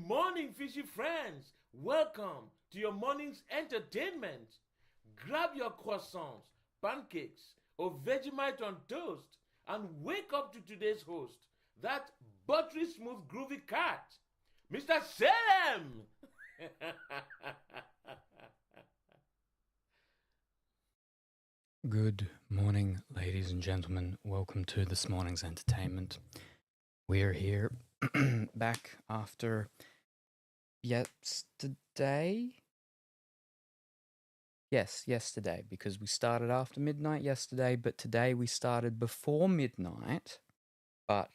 morning, fishy friends. Welcome to your morning's entertainment. Grab your croissants, pancakes, or Vegemite on toast and wake up to today's host, that buttery smooth groovy cat, Mr. Salem. Good morning, ladies and gentlemen. Welcome to this morning's entertainment. We're here back after yesterday. Yes, yesterday, because we started after midnight yesterday, but today we started before midnight, but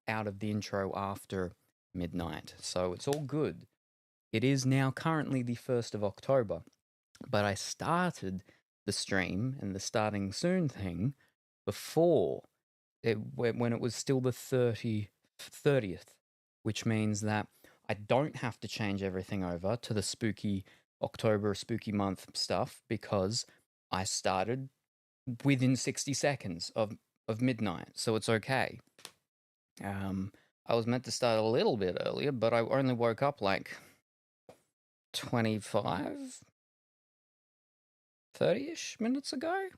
out of the intro after midnight. So it's all good. It is now currently the 1st of October, but I started the stream and the starting soon thing before when it was still the 30th, which means that I don't have to change everything over to the spooky October, spooky month stuff because I started within 60 seconds of midnight, so it's okay. I was meant to start a little bit earlier, but I only woke up like 25, 30-ish minutes ago.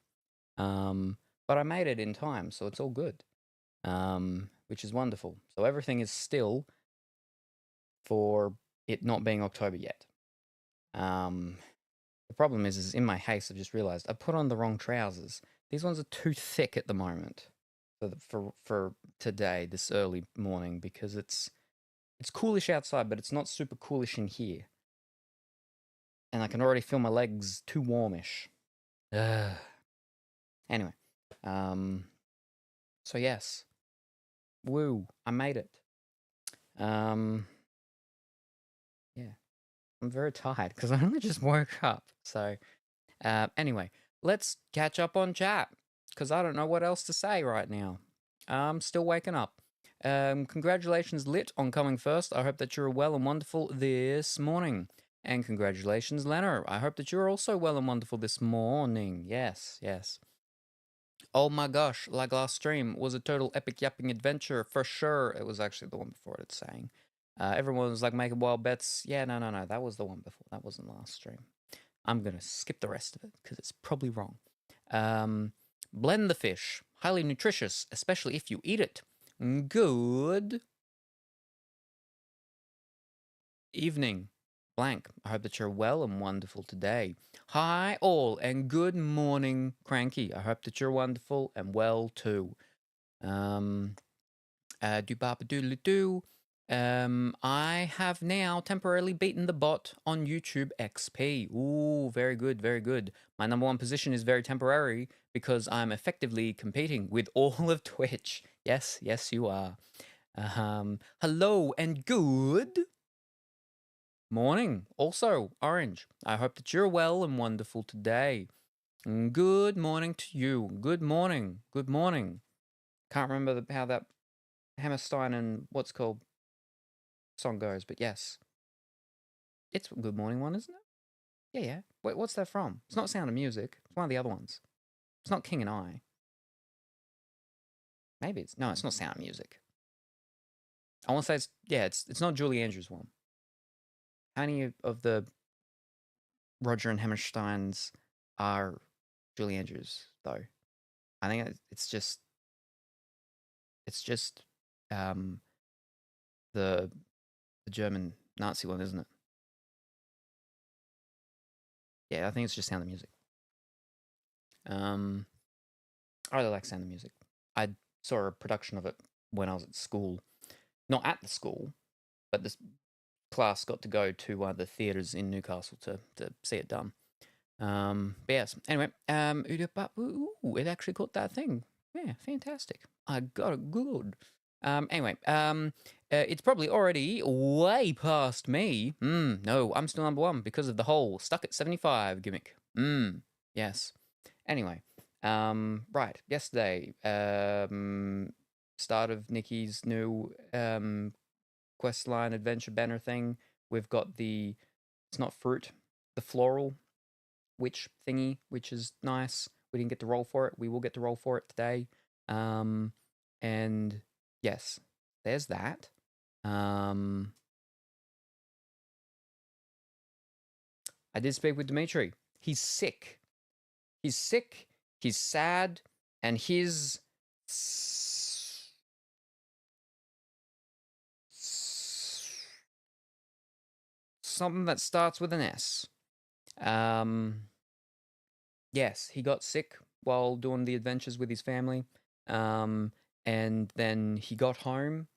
But I made it in time, so it's all good, which is wonderful. So everything is still for it not being October yet. The problem is in my haste, I've just realized I put on the wrong trousers. These ones are too thick at the moment for today, this early morning, because it's coolish outside, but it's not super coolish in here. And I can already feel my legs too warmish. Anyway, so yes, woo, I made it. Yeah, I'm very tired because I only just woke up. So, anyway, let's catch up on chat because I don't know what else to say right now. I'm still waking up. Congratulations, Lit, on coming first. I hope that you're well and wonderful this morning. And congratulations, Leonard. I hope that you're also well and wonderful this morning. Yes, yes. Oh my gosh, like last stream was a total epic yapping adventure for sure. It was actually the one before it, it's saying. Everyone was like making wild bets. Yeah, no. That was the one before. That wasn't last stream. I'm going to skip the rest of it because it's probably wrong. Blend the fish. Highly nutritious, especially if you eat it. Good evening. Blank. I hope that you're well and wonderful today. Hi, all, and good morning, Cranky. I hope that you're wonderful and well too. Do baba doodly doo. I have now temporarily beaten the bot on YouTube XP. Ooh, very good, very good. My number one position is very temporary because I'm effectively competing with all of Twitch. Yes, you are. Hello and good morning. Also, Orange. I hope that you're well and wonderful today. Good morning to you. Good morning. Good morning. Can't remember how that Hammerstein and what's called song goes, but yes. It's a Good Morning one, isn't it? Yeah. Wait, what's that from? It's not Sound of Music. It's one of the other ones. It's not King and I. Maybe it's... No, it's not Sound of Music. I want to say it's not Julie Andrews' one. How many of the Roger and Hammersteins are Julie Andrews, though? I think it's just the German Nazi one, isn't it? Yeah, I think it's just Sound of Music. I really like Sound of Music. I saw a production of it when I was at school. Not at the school, but this class got to go to one of the theatres in Newcastle to see it done. But yes, anyway, it actually caught that thing. Yeah, fantastic. I got it good. Anyway, it's probably already way past me. No, I'm still number one because of the whole stuck at 75 gimmick. Yes. Anyway, right, yesterday, start of Nikki's new questline adventure banner thing. We've got it's not fruit, the floral witch thingy, which is nice. We didn't get to roll for it. We will get to roll for it today. And yes, there's that. I did speak with Dimitri. He's sick. He's sick. He's sad, and he's something that starts with an S. Yes, he got sick while doing the adventures with his family. And then he got home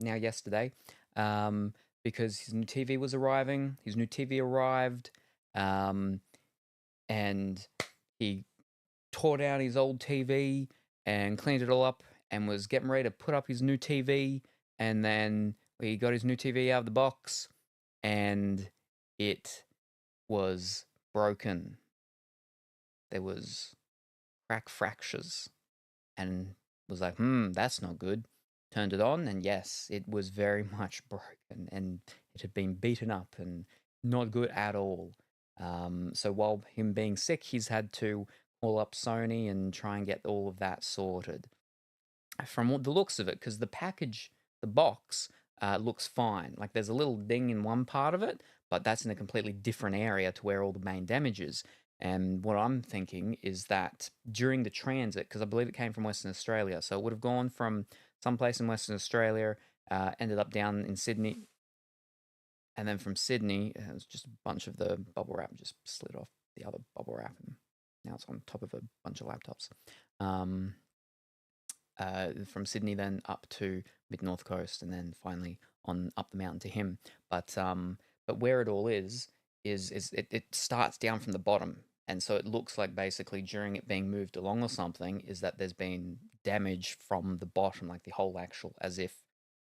now yesterday, because his new TV was arriving. His new TV arrived, and he tore down his old TV and cleaned it all up and was getting ready to put up his new TV. And then he got his new TV out of the box, and it was broken. There was crack fractures, and was like, that's not good. Turned it on, and yes, it was very much broken, and it had been beaten up and not good at all. So while him being sick, he's had to call up Sony and try and get all of that sorted. From the looks of it, because the package, the box, looks fine. Like there's a little ding in one part of it, but that's in a completely different area to where all the main damage is. And what I'm thinking is that during the transit, because I believe it came from Western Australia, so it would have gone from someplace in Western Australia, ended up down in Sydney, and then from Sydney, it was just a bunch of the bubble wrap just slid off the other bubble wrap, and now it's on top of a bunch of laptops. From Sydney then up to mid North Coast, and then finally on up the mountain to him. But where it all is it starts down from the bottom, and so it looks like basically during it being moved along or something is that there's been damage from the bottom, like the whole actual, as if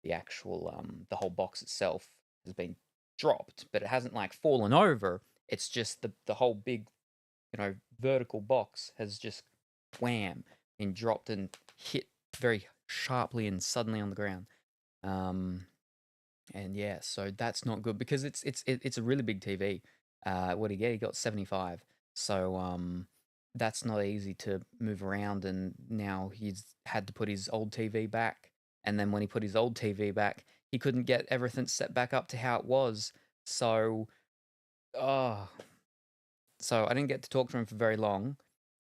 the actual the whole box itself has been dropped, but it hasn't like fallen over. It's just the whole big, vertical box has just wham and dropped and hit very sharply and suddenly on the ground. And yeah, so that's not good because it's a really big TV. What did he get? He got 75. So that's not easy to move around, and now he's had to put his old TV back. And then when he put his old TV back, he couldn't get everything set back up to how it was. So, so I didn't get to talk to him for very long,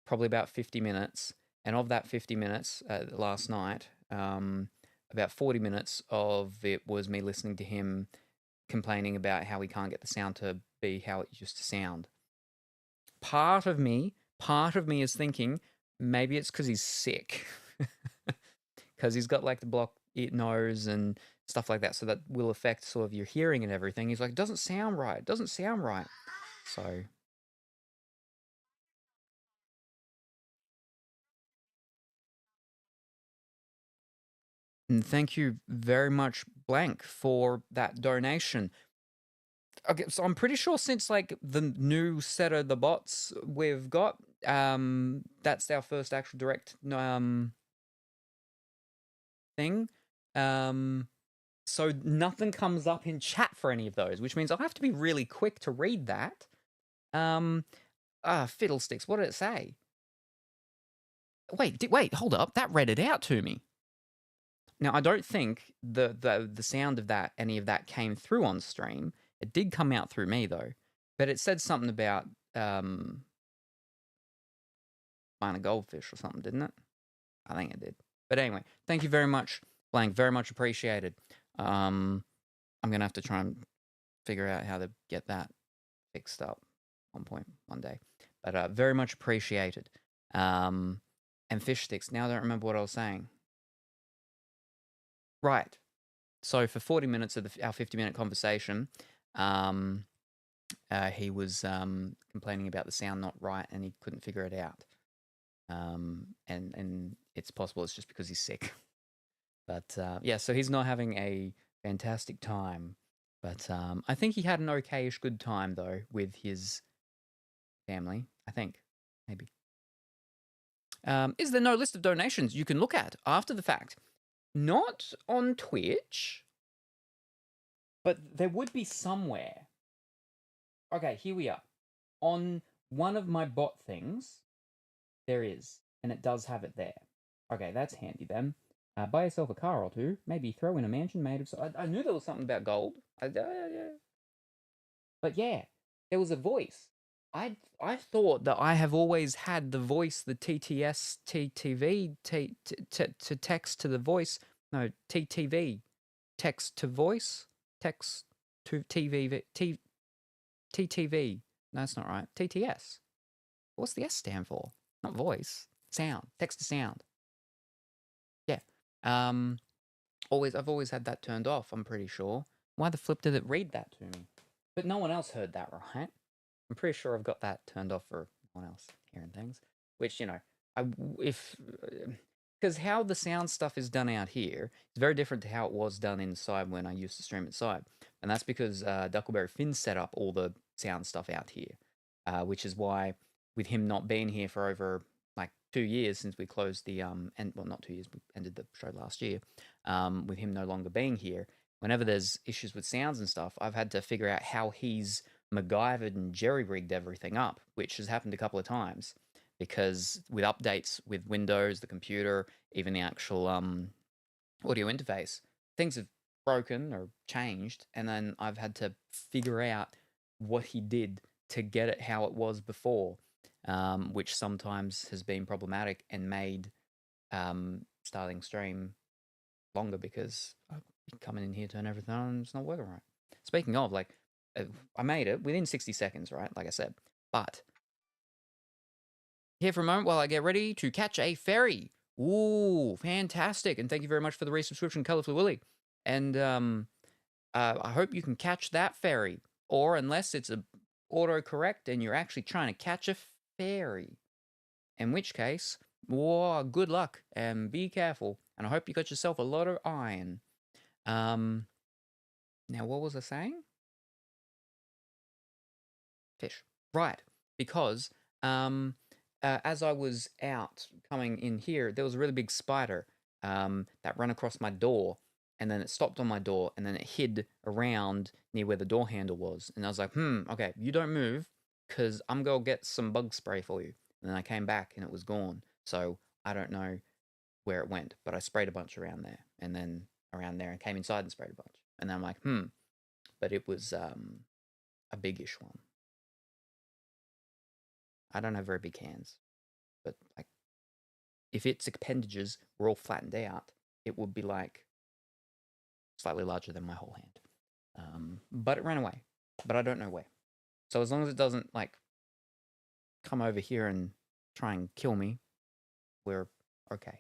probably about 50 minutes. And of that 50 minutes last night, about 40 minutes of it was me listening to him complaining about how he can't get the sound to be how it used to sound. Part of me is thinking maybe it's because he's sick, because he's got like the blocked nose and stuff like that, so that will affect sort of your hearing and everything. He's like, doesn't sound right. So and thank you very much, Blank, for that donation. Okay, so I'm pretty sure since like the new set of the bots we've got, that's our first actual direct thing. So nothing comes up in chat for any of those, which means I'll have to be really quick to read that. Fiddlesticks, what did it say? Wait, hold up. That read it out to me. Now, I don't think the sound of that, any of that came through on stream. It did come out through me, though. But it said something about find a goldfish or something, didn't it? I think it did. But anyway, thank you very much, Blank. Very much appreciated. I'm going to have to try and figure out how to get that fixed up one day. But very much appreciated. And fish sticks. Now I don't remember what I was saying. Right. So for 40 minutes of our 50-minute conversation, he was complaining about the sound not right, and he couldn't figure it out. And it's possible it's just because he's sick. But yeah, so he's not having a fantastic time. But I think he had an okay-ish good time, though, with his family, I think. Maybe. Is there no list of donations you can look at after the fact? Not on Twitch, but there would be somewhere. Okay, here we are. On one of my bot things, there is, and it does have it there. Okay, that's handy then. Buy yourself a car or two. Maybe throw in a mansion made of... I knew there was something about gold. But yeah, there was a voice. I thought that I have always had the voice, the TTS, TTV, to text to the voice. No, TTV, text to voice, text to TV, TTV. No, that's not right. TTS. What's the S stand for? Not voice. Sound. Text to sound. Yeah. I've always had that turned off, I'm pretty sure. Why the flip did it read that to me? But no one else heard that, right? I'm pretty sure I've got that turned off for no one else hearing things. Which, because how the sound stuff is done out here is very different to how it was done inside when I used to stream inside. And that's because Duckleberry Finn set up all the sound stuff out here, which is why, with him not being here for over like 2 years since we closed the not 2 years, we ended the show last year. With him no longer being here, whenever there's issues with sounds and stuff, I've had to figure out how he's MacGyvered and jerry-rigged everything up, which has happened a couple of times because with updates with Windows, the computer, even the actual audio interface, things have broken or changed, and then I've had to figure out what he did to get it how it was before, which sometimes has been problematic and made starting stream longer because I'm coming in here, turn everything on, and it's not working right. Speaking of, like, I made it within 60 seconds, right? Like I said. But here for a moment while I get ready to catch a ferry. Ooh, fantastic. And thank you very much for the resubscription, Colorful Willy. And I hope you can catch that ferry. Or unless it's a autocorrect and you're actually trying to catch a ferry. In which case, whoa, good luck and be careful. And I hope you got yourself a lot of iron. Now, what was I saying? Fish. Right. Because as I was out coming in here, there was a really big spider that ran across my door, and then it stopped on my door, and then it hid around near where the door handle was. And I was like, okay, you don't move, because I'm going to get some bug spray for you. And then I came back, and it was gone. So I don't know where it went, but I sprayed a bunch around there, and then around there, and came inside and sprayed a bunch. And then I'm like, but it was a biggish one. I don't have very big hands, but like, if its appendages were all flattened out, it would be like slightly larger than my whole hand. But it ran away, but I don't know where. So as long as it doesn't like come over here and try and kill me, we're okay.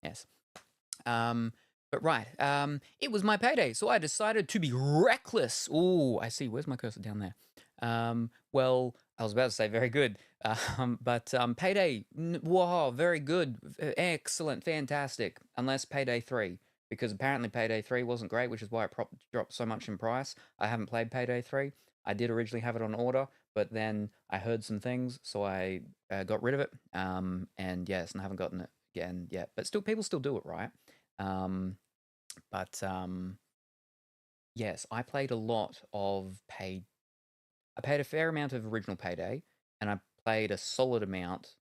Yes. But right, it was my payday, so I decided to be reckless. Ooh, I see. Where's my cursor? Down there. Well, I was about to say very good, but payday, wow, very good, excellent, fantastic. Unless payday 3, because apparently payday 3 wasn't great, which is why it dropped so much in price. I haven't played payday 3. I did originally have it on order, but then I heard some things, so I got rid of it. And yes, and I haven't gotten it again yet. But still, people still do it, right? Yes, I played a lot of I played a fair amount of original Payday, and I played a solid amount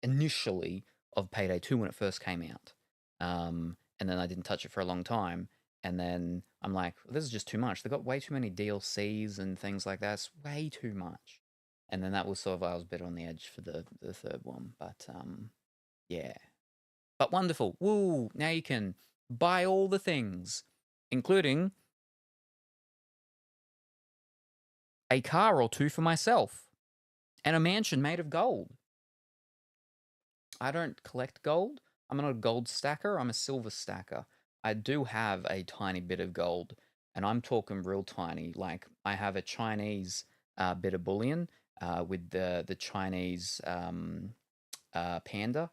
initially of Payday 2 when it first came out. And then I didn't touch it for a long time. And then I'm like, well, this is just too much. They've got way too many DLCs and things like that. It's way too much. And then that was sort of, I was a bit on the edge for the third one. But yeah. But wonderful. Woo! Now you can buy all the things, including a car or two for myself and a mansion made of gold. I don't collect gold. I'm not a gold stacker. I'm a silver stacker. I do have a tiny bit of gold, and I'm talking real tiny. Like, I have a Chinese bit of bullion with the Chinese panda,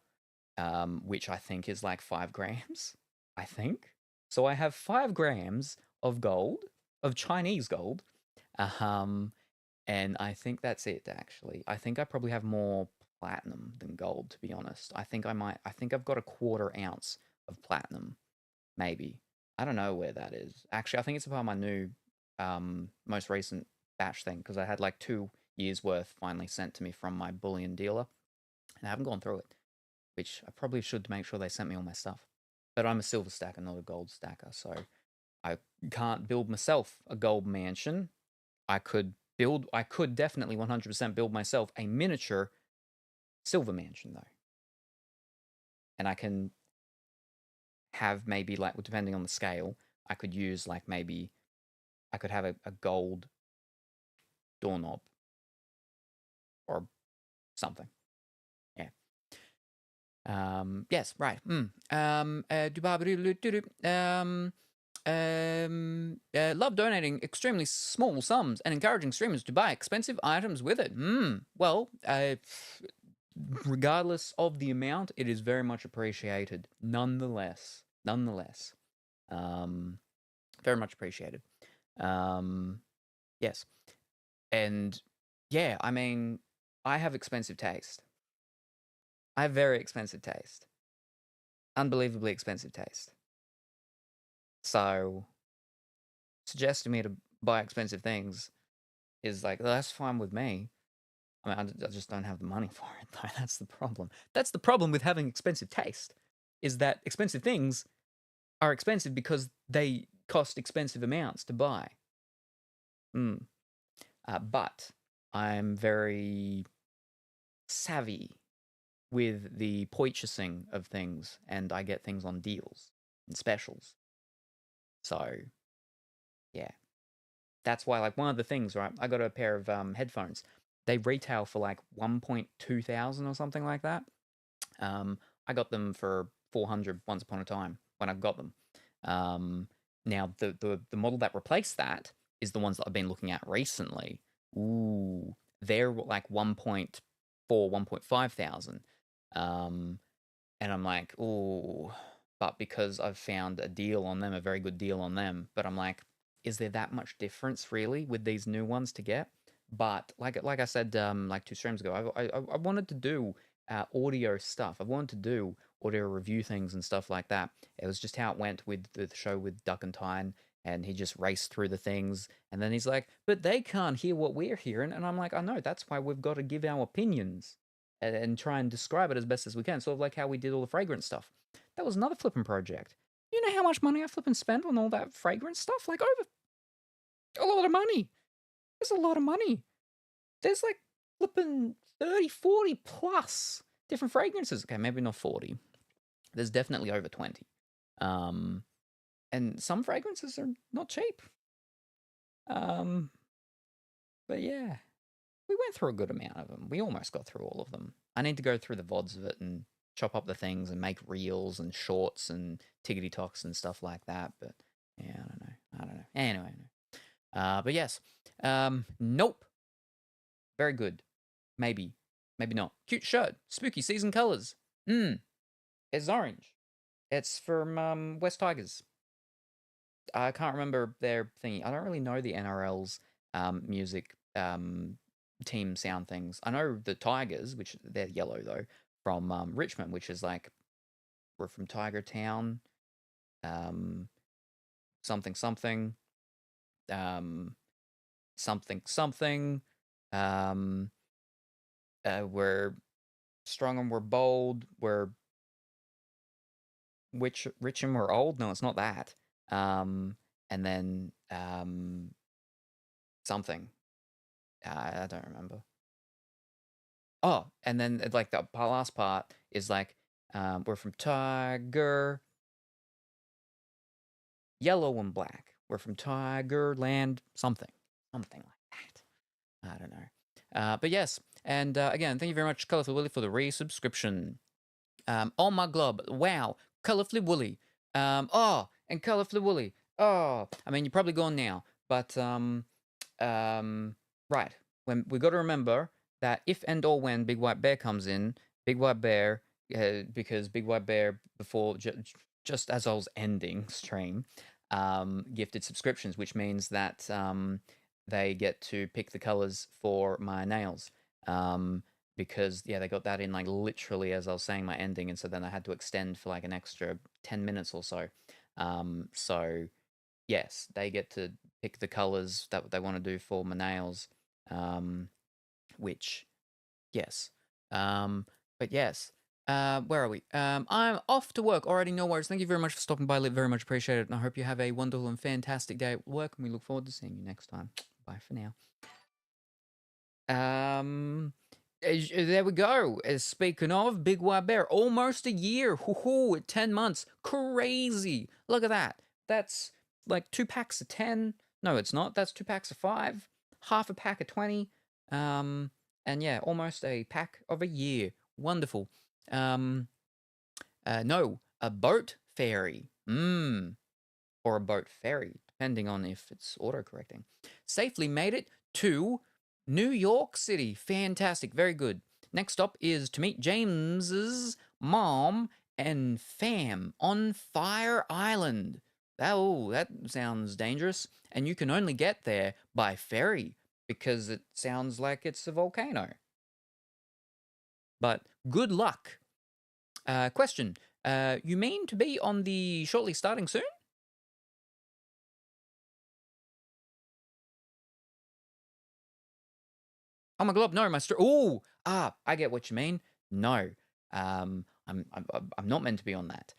which I think is like 5 grams, I think. So I have 5 grams of gold, of Chinese gold, and I think that's it, actually. I think I probably have more platinum than gold, to be honest. I think I've got a 1/4 ounce of platinum, maybe. I don't know where that is. Actually, I think it's a part of my new, most recent batch thing, because I had like 2 years worth finally sent to me from my bullion dealer, and I haven't gone through it, which I probably should to make sure they sent me all my stuff. But I'm a silver stacker, not a gold stacker, so I can't build myself a gold mansion. I could I could definitely 100% build myself a miniature silver mansion, though. And I can have maybe, like, depending on the scale, I could use, like, maybe I could have a gold doorknob or something. Yeah. Yes, right. Love donating extremely small sums and encouraging streamers to buy expensive items with it. Well, regardless of the amount, it is very much appreciated. Nonetheless, very much appreciated. Yes, and yeah, I mean, I have expensive taste. I have very expensive taste. Unbelievably expensive taste. So, suggesting me to buy expensive things is like, well, that's fine with me. I mean, I just don't have the money for it, though. That's the problem. That's the problem with having expensive taste, is that expensive things are expensive because they cost expensive amounts to buy. But I'm very savvy with the purchasing of things, and I get things on deals and specials. So, yeah. That's why, like, one of the things, right? I got a pair of headphones. They retail for like 1.2 thousand or something like that. I got them for 400 once upon a time when I got them. Now the model that replaced that is the ones that I've been looking at recently. Ooh, they're like 1.4, 1.5 thousand. And I'm like, ooh, but because I've found a deal on them, a very good deal on them, but I'm like, is there that much difference really with these new ones to get? But like I said, like 2 streams ago, I wanted to do audio stuff. I wanted to do audio review things and stuff like that. It was just how it went with the show with Duck and Tyne, and he just raced through the things, and then he's like, but they can't hear what we're hearing, and I'm like, I know, that's why we've got to give our opinions and try and describe it as best as we can. Sort of like how we did all the fragrance stuff. That was another flipping project. You know how much money I flipping spent on all that fragrance stuff? Like, over a lot of money. There's a lot of money. There's like flipping 30, 40 plus different fragrances. Okay, maybe not 40. There's definitely over 20. And some fragrances are not cheap. But yeah, we went through a good amount of them. We almost got through all of them. I need to go through the VODs of it and chop up the things and make reels and shorts and tickety talks and stuff like that. But yeah, I don't know. Anyway, but yes, nope. Very good. Maybe not. Cute shirt. Spooky season colors. It's orange. It's from West Tigers. I can't remember their thingy. I don't really know the NRL's music team sound things. I know the Tigers, which they're yellow though, from Richmond, which is like, we're from Tiger Town, something something, something something. We're strong and we're bold. We're rich and we're old. No, it's not that. And then something. I don't remember. Oh, and then like the last part is like, we're from Tiger, yellow and black. We're from Tiger Land, something like that. I don't know. But yes, and again, thank you very much, Colorful Willy, for the resubscription. Oh my glob, wow, Colorfully Woolly. And Colorfully Woolly. Oh, I mean, you're probably gone now, but right. When we got to remember that if and or when Big White Bear comes in, Big White Bear, because Big White Bear before just as I was ending stream, gifted subscriptions, which means that they get to pick the colors for my nails. Because yeah, they got that in like literally as I was saying my ending, and so then I had to extend for like an extra 10 minutes or so. So yes, they get to pick the colors that they want to do for my nails. Which yes. But yes. Where are we? I'm off to work already. No worries. Thank you very much for stopping by. Very much appreciate it. And I hope you have a wonderful and fantastic day at work. And we look forward to seeing you next time. Bye for now. There we go. Speaking of Big White Bear, almost a year. Hoo-hoo, 10 months. Crazy. Look at that. That's like 2 packs of 10. No, it's not. That's 2 packs of 5. Half a pack of 20. And yeah, almost a pack of a year. Wonderful. No, a boat fairy. Or a boat ferry, depending on if it's autocorrecting. Safely made it to New York City. Fantastic. Very good. Next up is to meet James's mom and fam on Fire Island. That sounds dangerous. And you can only get there by ferry because it sounds like it's a volcano. But good luck. Question. You mean to be on the shortly starting soon? Oh my god, no, my oh, I get what you mean. No, I'm not meant to be on that,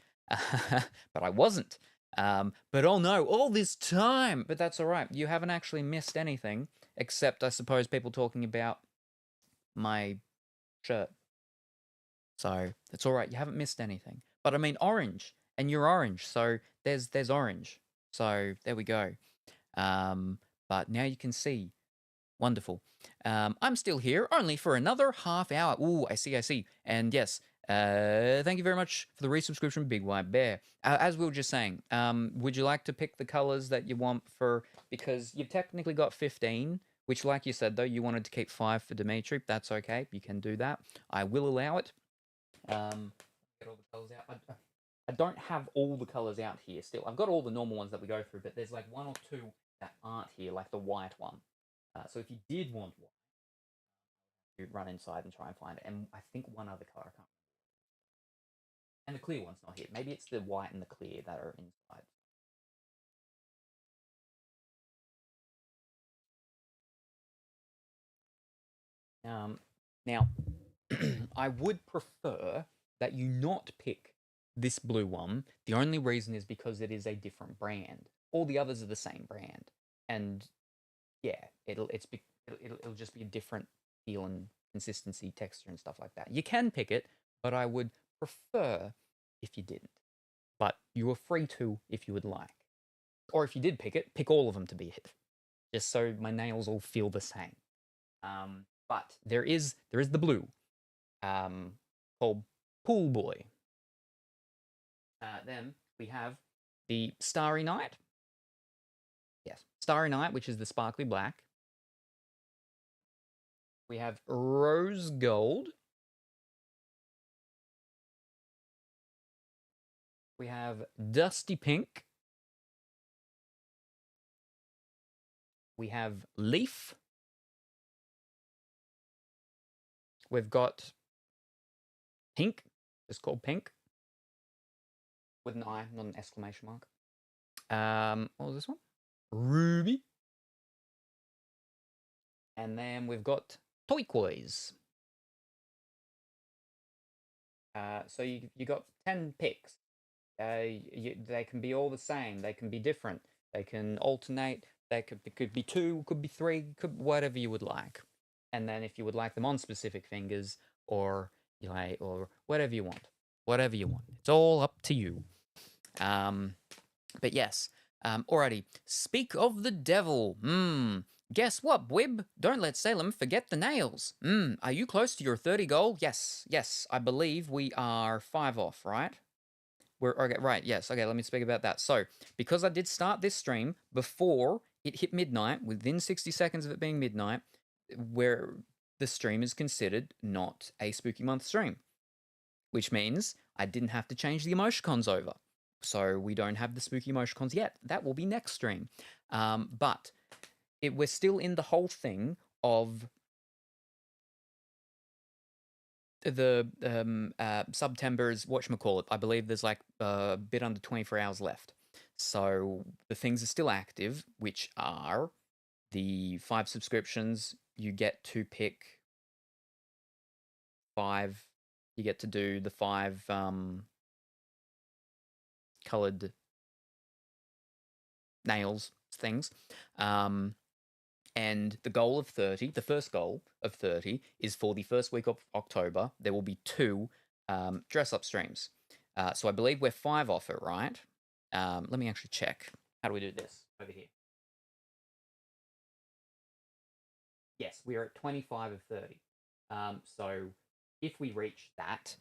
but I wasn't. But oh no, all this time. But that's all right. You haven't actually missed anything, except I suppose people talking about my shirt. So it's all right. You haven't missed anything. But I mean orange, and you're orange, so there's orange. So there we go. But now you can see. Wonderful. I'm still here, only for another half hour. Ooh, I see. And yes, thank you very much for the resubscription, Big White Bear. As we were just saying, would you like to pick the colors that you want for, because you've technically got 15, which like you said, though, you wanted to keep 5 for Dimitri. That's okay. You can do that. I will allow it. Get all the colors out. I don't have all the colors out here still. I've got all the normal ones that we go through, but there's like 1 or 2 that aren't here, like the white one. So if you did want one, you'd run inside and try and find it. And I think one other color, I can't remember. And the clear one's not here. Maybe it's the white and the clear that are inside. Now, I would prefer that you not pick this blue one. The only reason is because it is a different brand. All the others are the same brand, and yeah, it'll just be a different feel and consistency, texture, and stuff like that. You can pick it, but I would prefer if you didn't. But you are free to if you would like. Or if you did pick it, pick all of them to be it. Just so my nails all feel the same. But there is the blue, called Pool Boy. Then we have the Starry Night. Yes, Starry Night, which is the sparkly black. We have Rose Gold. We have Dusty Pink. We have Leaf. We've got Pink. It's called Pink. With an I, not an exclamation mark. What was this one? Ruby. And then we've got Turquoise. So you got 10 picks. They can be all the same. They can be different. They can alternate. It could be 2, could be 3, could whatever you would like. And then if you would like them on specific fingers, or or whatever you want, it's all up to you. But yes. Alrighty. Speak of the devil. Guess what, Bwib? Don't let Salem forget the nails. Are you close to your 30 goal? Yes. I believe we are 5 off, right? We're okay, right, yes. Okay, let me speak about that. So, because I did start this stream before it hit midnight, within 60 seconds of it being midnight, where the stream is considered not a spooky month stream, which means I didn't have to change the emoticons over. So we don't have the spooky emoticons yet. That will be next stream. But we're still in the whole thing of the September's whatchamacallit. I believe there's like a bit under 24 hours left. So the things are still active, which are the 5 subscriptions. You get to pick 5. You get to do the 5 colored nails things. And the goal of 30, the first goal of 30, is for the first week of October. There will be 2 dress up streams. So I believe we're 5 off it, right? Let me actually check. How do we do this over here? Yes, we are at 25 of 30. So if we reach that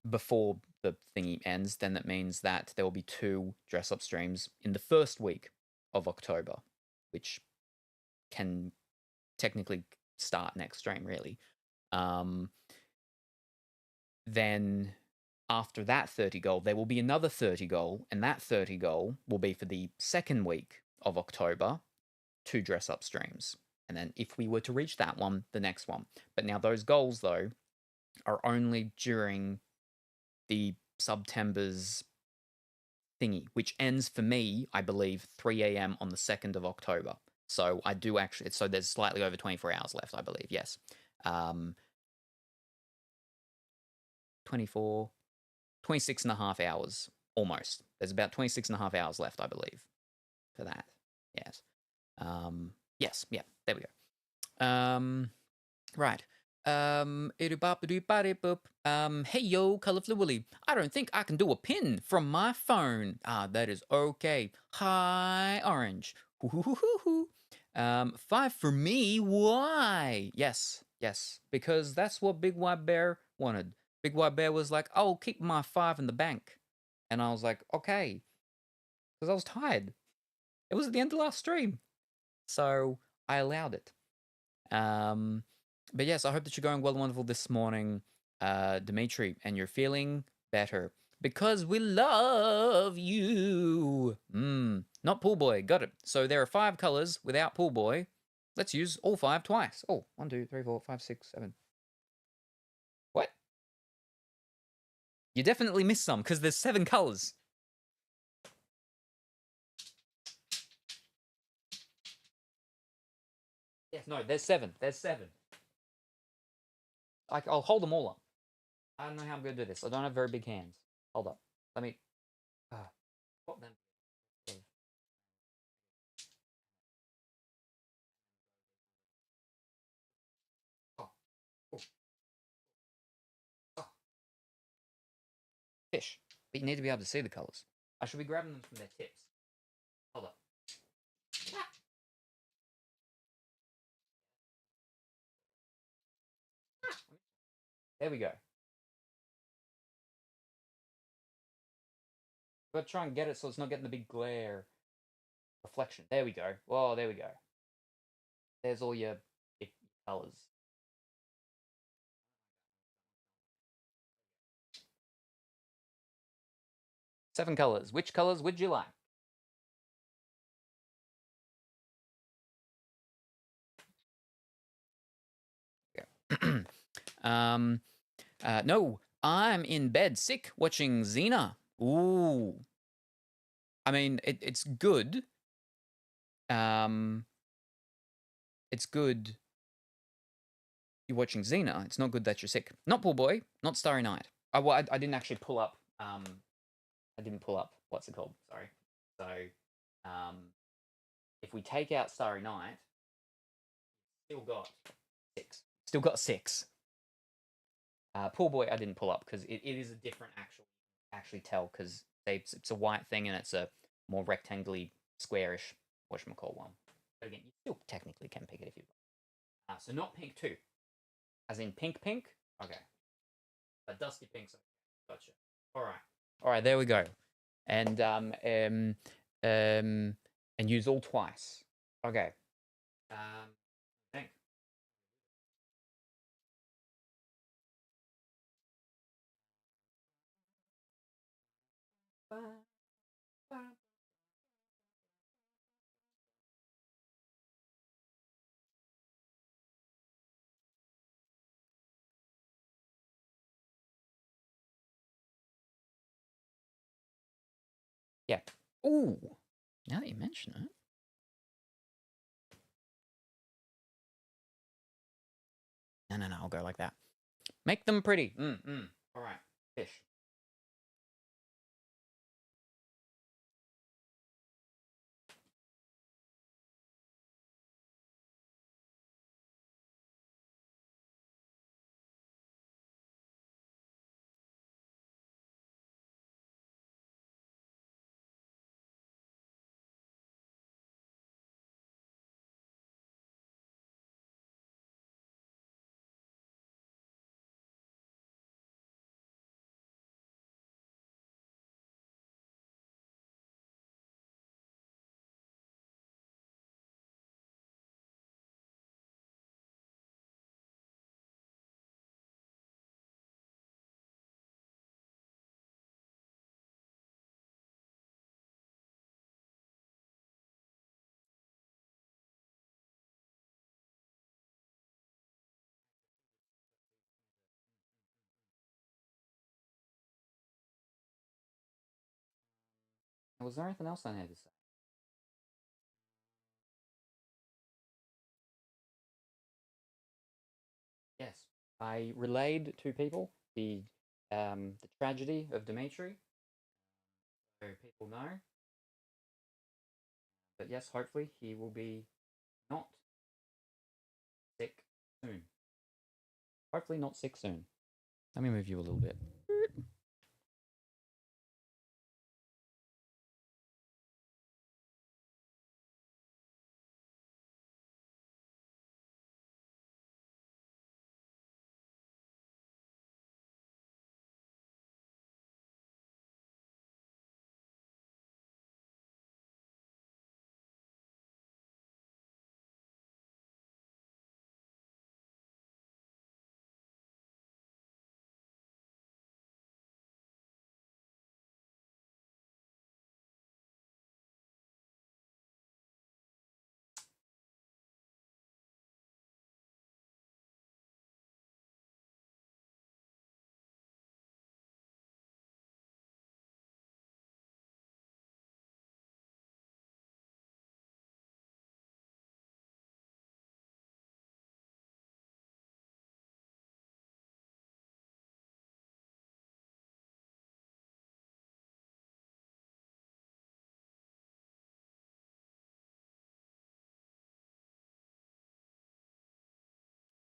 before the thingy ends, then that means that there will be 2 dress up streams in the first week of October, which can technically start next stream, really. Then after that 30 goal, there will be another 30 goal, and that 30 goal will be for the second week of October, 2 dress up streams. And then if we were to reach that one, the next one. But now those goals, though, are only during the September's thingy, which ends for me, I believe, 3 a.m. on the 2nd of October. So I do actually, so there's slightly over 24 hours left, I believe, yes. 24, 26 and a half hours, almost. There's about 26 and a half hours left, I believe, for that. Yes. Yes, yeah, there we go. Right. Hey yo, Colorful Willy. I don't think I can do a pin from my phone. That is okay. Hi, Orange. Hoo. 5 for me. Why? Yes, because that's what Big White Bear wanted. Big White Bear was like, "I'll keep my 5 in the bank," and I was like, "Okay," because I was tired. It was at the end of last stream, so I allowed it. But yes, I hope that you're going well and wonderful this morning, Dimitri, and you're feeling better because we love you. Not Pool Boy. Got it. So there are 5 colors without Pool Boy. Let's use all 5 twice. Oh, 1, 2, 3, 4, 5, 6, 7. What? You definitely missed some because there's 7 colors. Yes, no, there's 7. There's 7. I'll hold them all up. I don't know how I'm going to do this. I don't have very big hands. Hold up. Let me put them. Oh, oh, oh. Fish. But you need to be able to see the colors. I should be grabbing them from their tips. Hold up. There we go. Gotta try and get it so it's not getting the big glare reflection. There we go. Whoa, there we go. There's all your big colors. Seven colors. Which colors would you like? Okay. No, I'm in bed sick watching Xena. Ooh. I mean, it's good. It's good you're watching Xena. It's not good that you're sick. Not Pool Boy, not Starry Night. Well, I didn't actually pull up. I didn't pull up. What's it called? Sorry. So, if we take out Starry Night, still got 6. Still got 6. Pool Boy, I didn't pull up because it is a different actually tell because it's a white thing and it's a more rectangularly squarish whatchamacall one. But again, you still technically can pick it if you want. So not pink 2. As in pink? Okay. But dusky pinks. Gotcha. Alright, there we go. And and use all twice. Okay. Think. Yeah. Ooh. Now that you mention it. No, I'll go like that. Make them pretty. Alright. Fish. Was there anything else I needed to say? Yes, I relayed to people the tragedy of Dimitri, so people know. But yes, hopefully he will be not sick soon. Hopefully not sick soon. Let me move you a little bit.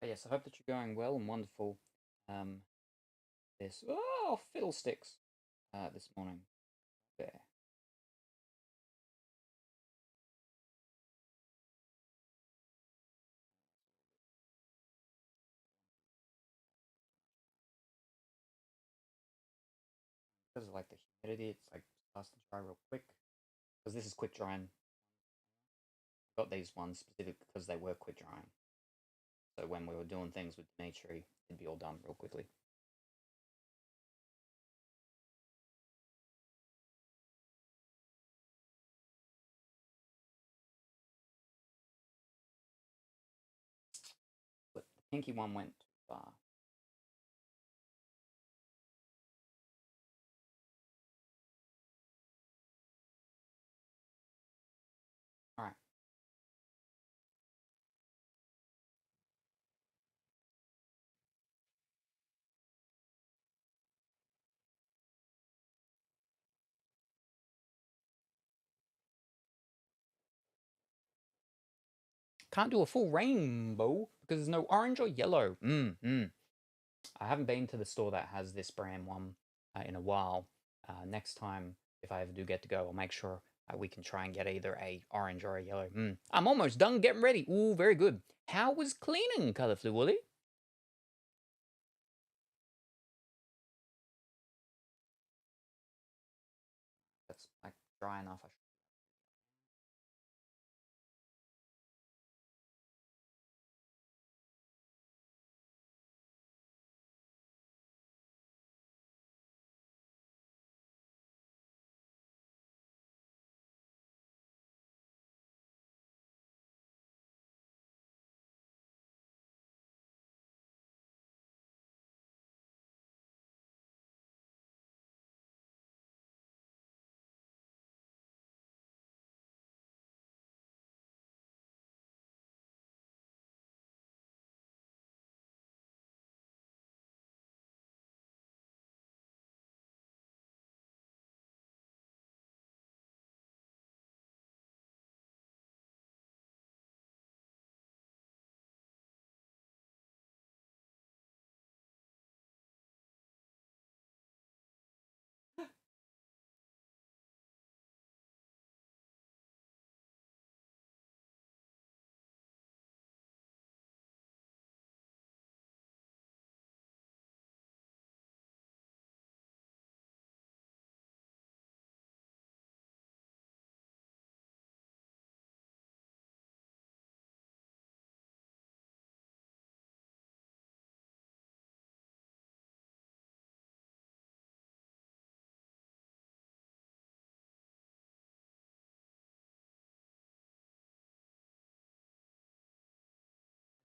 But yes, I hope that you're going well and wonderful. This fiddlesticks this morning. There. Because of like the humidity, it's like fast and dry real quick. Because this is quick drying. Got these ones specifically because they were quick drying. So when we were doing things with Dimitri, it'd be all done real quickly. But the pinky one went too far. Alright. Can't do a full rainbow because there's no orange or yellow. I haven't been to the store that has this brand one in a while. Next time, if I ever do get to go, I'll make sure we can try and get either a orange or a yellow. I'm almost done getting ready. Ooh, very good. How was cleaning, Colourfully Woolly? That's like dry enough.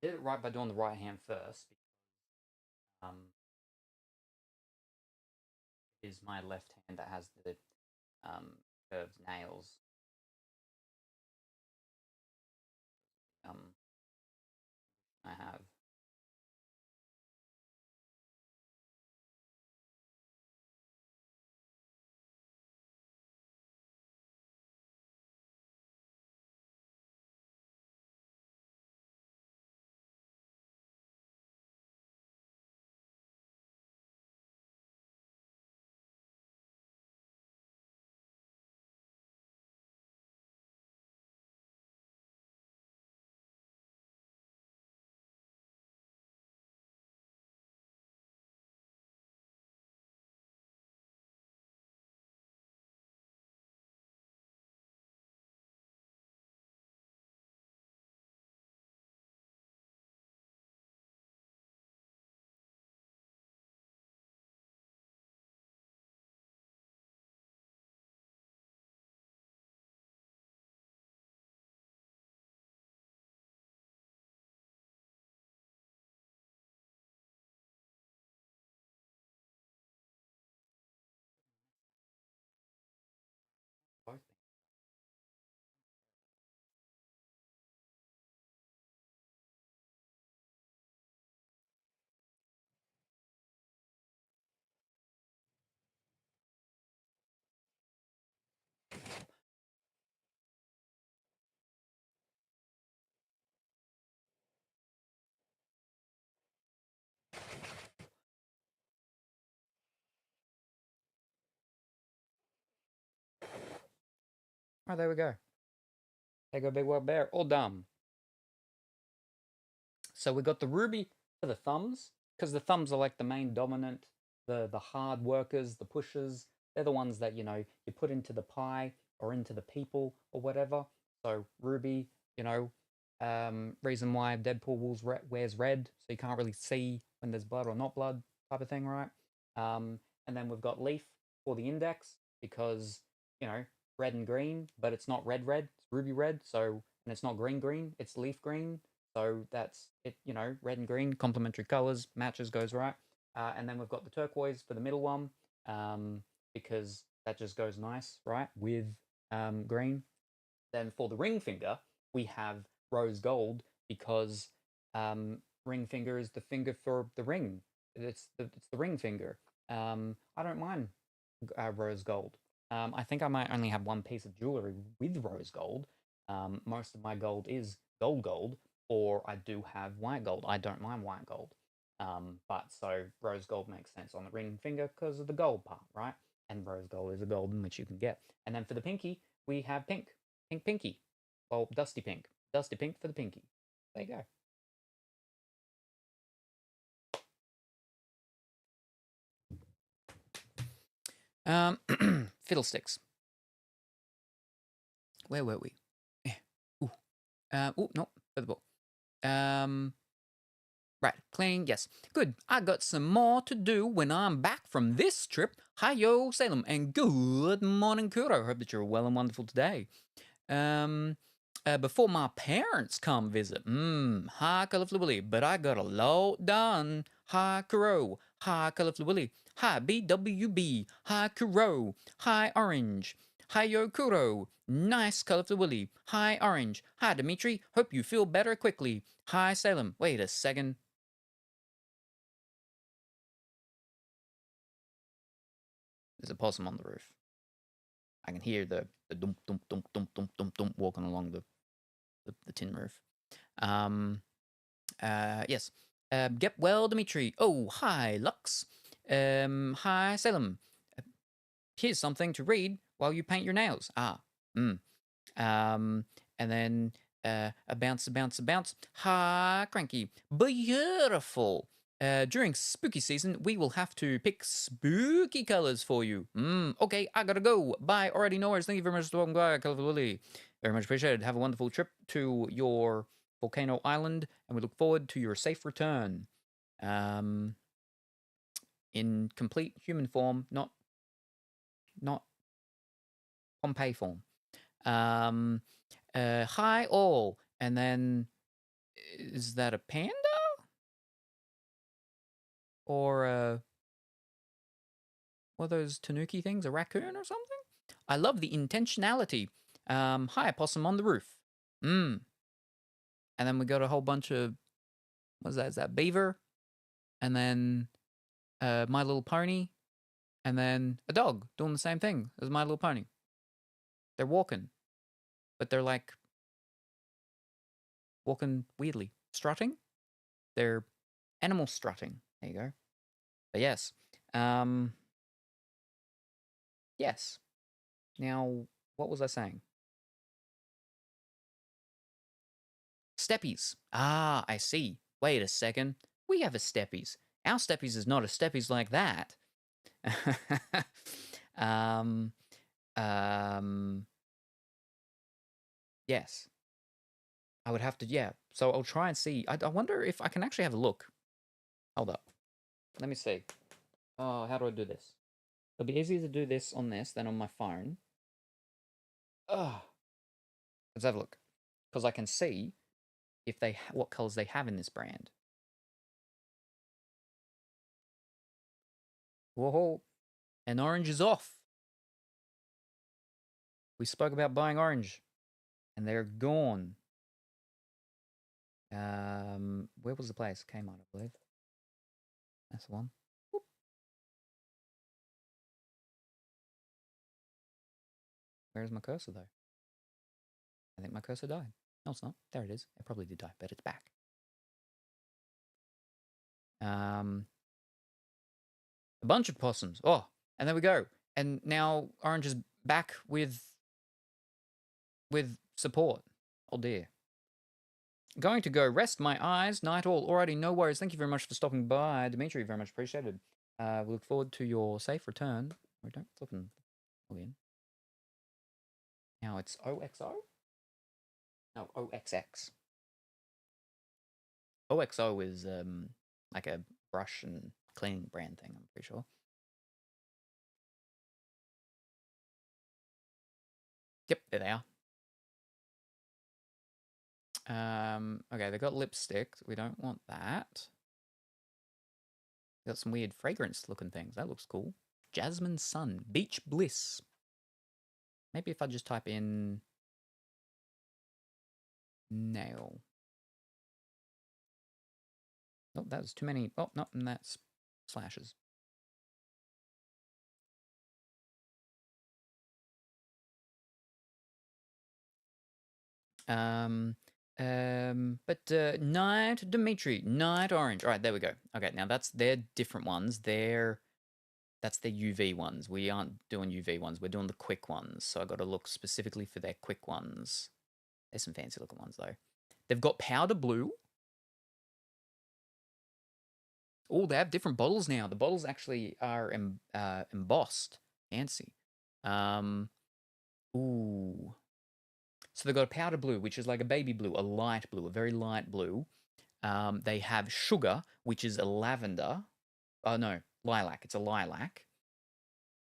Did it right by doing the right hand first. It is my left hand that has the curves nails. I have. Both. Oh, there we go. There go Big White Bear. All done. So we got the ruby for the thumbs, because the thumbs are like the main dominant, the hard workers, the pushers. They're the ones that, you put into the pie or into the people or whatever. So ruby, reason why Deadpool wears red, so you can't really see when there's blood or not blood type of thing, right? And then we've got leaf for the index, because, red and green, but it's not red red, it's ruby red. So, and it's not green green, it's leaf green. So that's it, red and green, complementary colors, matches, goes right. And then we've got the turquoise for the middle one, because that just goes nice, right, with green. Then for the ring finger, we have rose gold, because ring finger is the finger for the ring. It's the ring finger. I don't mind rose gold. I think I might only have one piece of jewelry with rose gold. Most of my gold is gold, or I do have white gold. I don't mind white gold. But so rose gold makes sense on the ring finger because of the gold part, right? And rose gold is a golden which you can get. And then for the pinky, we have pink. Pink pinky. Well, dusty pink. Dusty pink for the pinky. There you go. Fiddlesticks. Where were we? Ooh. No, further ball. Right, cleaning, yes. Good. I got some more to do when I'm back from this trip. Hi-yo, Salem, and good morning, Kuro. Hope that you're well and wonderful today. Before my parents come visit. Hi, Colorful Willy, but I got a lot done. Hi, Kuro. Hi, Colorful Willy. Hi, BWB. Hi, Kuro. Hi, Orange. Hi, yo, Kuro. Nice, Colorful Willy. Hi, Orange. Hi, Dimitri. Hope you feel better quickly. Hi, Salem. Wait a second. There's a possum on the roof. I can hear the dump dump dump dump dump dump dump walking along the tin roof. Yes. Get well, Dimitri. Oh, hi, Lux. Hi, Salem. Here's something to read while you paint your nails. And then a bounce, a bounce, a bounce. Hi, Cranky. Beautiful. During spooky season, we will have to pick spooky colors for you. Okay, I gotta go. Bye. Already knowers. Thank you very much for welcome back, Colorful Lily. Very much appreciated. Have a wonderful trip to your volcano island, and we look forward to your safe return. In complete human form, not Pompeii form. Hi all, and then is that a panda or what are those tanuki things? A raccoon or something? I love the intentionality. Hi, possum on the roof. And then we got a whole bunch of, what's that? Is that beaver? And then My Little Pony. And then a dog doing the same thing as My Little Pony. They're walking, but they're like walking weirdly. Strutting? They're animal strutting. There you go. But yes. Yes. Now, what was I saying? Steppies. Ah, I see. Wait a second. We have a steppies. Our steppies is not a steppies like that. um, yes. I would have to, yeah. So I'll try and see. I wonder if I can actually have a look. Hold up. Let me see. Oh, how do I do this? It'll be easier to do this on this than on my phone. Oh, let's have a look. Because I can see if they what colors they have in this brand. Whoa, and orange is off. We spoke about buying orange, and they're gone. Where was the place? Kmart, I believe. That's the one. Whoop. Where's my cursor, though? I think my cursor died. No, it's not. There it is. It probably did die, but it's back. A bunch of possums. Oh, and there we go. And now orange is back with support. Oh dear. Going to go rest my eyes. Night all. Alrighty, no worries. Thank you very much for stopping by, Dimitri. Very much appreciated. We look forward to your safe return. Or don't flip and log in. Now it's OXO? No, OXX. OXO is like a brush and cleaning brand thing, I'm pretty sure. Yep, there they are. Okay, they got lipstick. We don't want that. They got some weird fragrance looking things. That looks cool. Jasmine Sun. Beach Bliss. Maybe if I just type in nail. Oh, that was too many. Oh, no, and that's slashes. Night Dimitri, night orange. All right, there we go. Okay, now that's their different ones. That's their UV ones. We aren't doing UV ones. We're doing the quick ones. So I got to look specifically for their quick ones. There's some fancy looking ones though. They've got powder blue. Oh, they have different bottles now. The bottles actually are embossed. Fancy. Ooh. So they've got a powder blue, which is like a baby blue, a light blue, a very light blue. They have sugar, which is a lavender. Oh, no, lilac. It's a lilac.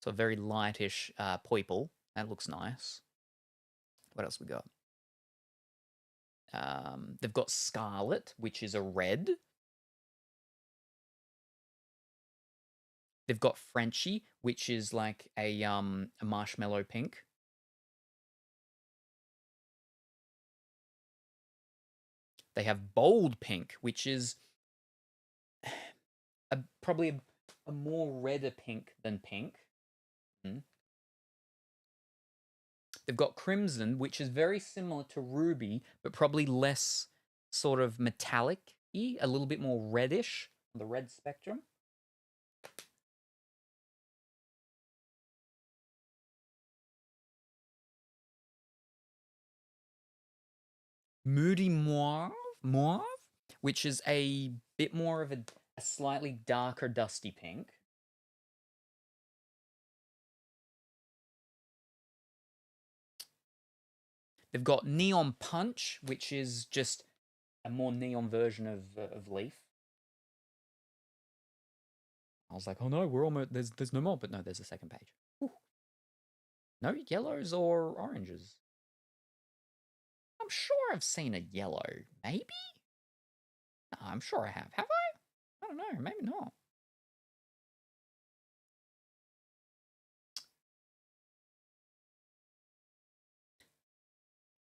So a very lightish purple. That looks nice. What else we got? They've got scarlet, which is a red. They've got Frenchie, which is like a marshmallow pink. They have bold pink, which is probably a more redder pink than pink. They've got crimson, which is very similar to ruby, but probably less sort of metallic-y, a little bit more reddish on the red spectrum. Moody mauve, which is a bit more of a slightly darker dusty pink. They've got neon punch, which is just a more neon version of leaf. I was like, oh no, we're almost there's no more, but no, there's a second page. Whew. No yellows or oranges. I'm sure I've seen a yellow. Maybe? No, I'm sure I have. Have I? I don't know. Maybe not.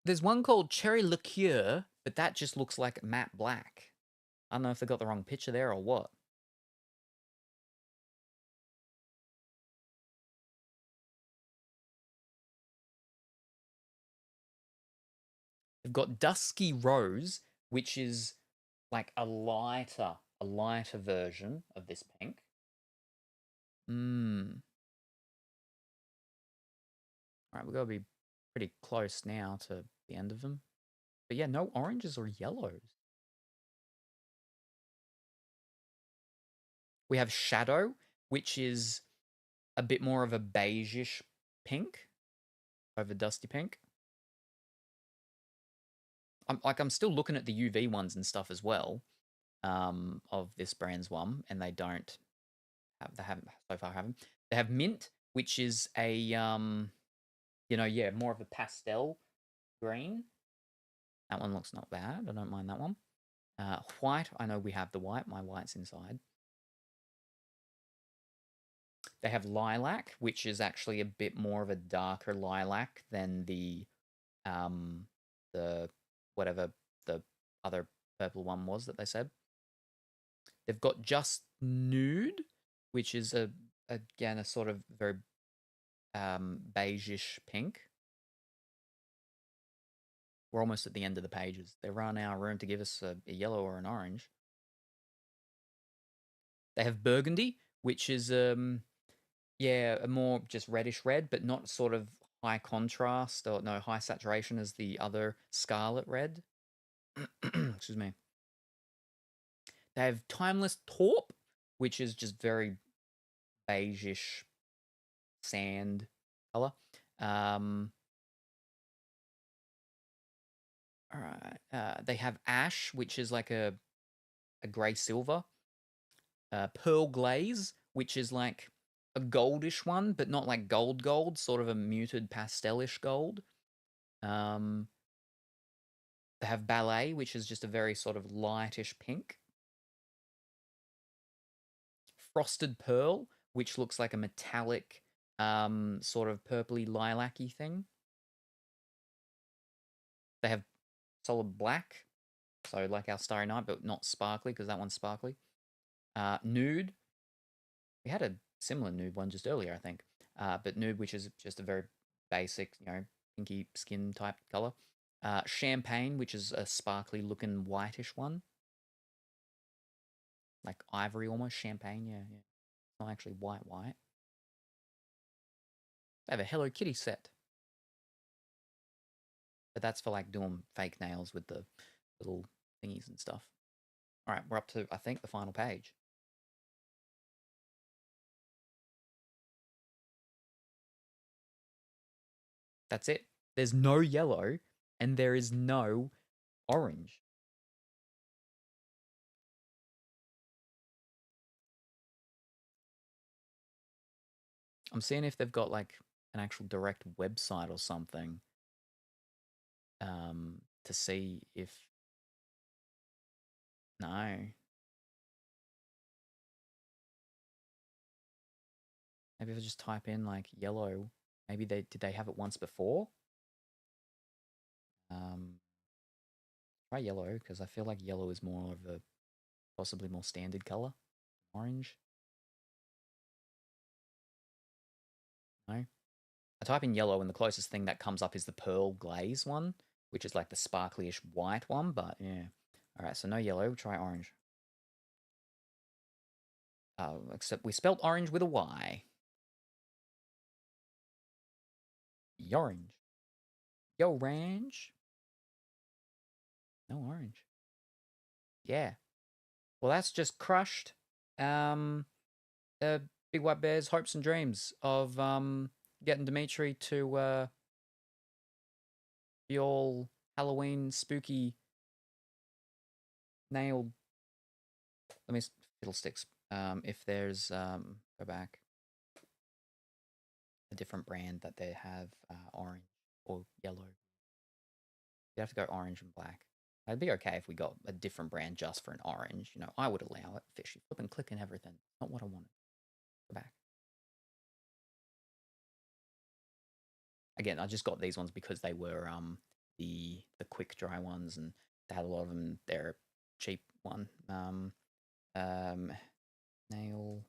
There's one called Cherry Liqueur, but that just looks like matte black. I don't know if they got the wrong picture there or what. They've got Dusky Rose, which is like a lighter version of this pink. Mmm. All right, we've got to be pretty close now to the end of them. But yeah, no oranges or yellows. We have Shadow, which is a bit more of a beigeish pink over dusty pink. I'm still looking at the UV ones and stuff as well, of this brand's one, and they haven't so far haven't. They have Mint, which is a more of a pastel green. That one looks not bad. I don't mind that one. White, I know we have the white. My white's inside. They have Lilac, which is actually a bit more of a darker lilac than the whatever the other purple one was that they said. They've got Just Nude, which is again a sort of very beigeish pink. We're almost at the end of the pages. They run out of room to give us a yellow or an orange. They have Burgundy, which is a more just reddish red, but not sort of high contrast or no high saturation as the other Scarlet Red. Excuse me. They have Timeless Taupe, which is just very beigeish sand color. All right. They have Ash, which is like a grey silver. Pearl Glaze, which is like a goldish one, but not like gold, sort of a muted pastelish gold. They have Ballet, which is just a very sort of lightish pink. Frosted Pearl, which looks like a metallic, sort of purpley lilac-y thing. They have Solid Black, so like our Starry Night, but not sparkly, because that one's sparkly. Nude. We had a similar nude one just earlier, I think. But nude, which is just a very basic, pinky skin type color. Champagne, which is a sparkly looking whitish one. Like ivory almost, champagne, yeah. It's not actually white. They have a Hello Kitty set. But that's for like doing fake nails with the little thingies and stuff. All right, we're up to, I think, the final page. That's it. There's no yellow and there is no orange. I'm seeing if they've got like an actual direct website or something to see if... No. Maybe if I just type in like yellow, maybe did they have it once before? Try yellow, because I feel like yellow is more of a possibly more standard color. Orange. No. I type in yellow and the closest thing that comes up is the Pearl Glaze one, which is like the sparklyish white one, but yeah. All right, so no yellow, try orange. Except we spelled orange with a Y. Yorange. Yorange. No orange. Yeah. Well, that's just crushed. Big White Bear's hopes and dreams of getting Dimitri to be all Halloween spooky nailed. Let me fiddlesticks. If there's go back, a different brand that they have orange or yellow. You have to go orange and black. I'd be okay if we got a different brand just for an orange. I would allow it. Fishy flip and click and everything. Not what I wanted. Go back. Again, I just got these ones because they were the quick dry ones, and they had a lot of them. They're a cheap one. Nail.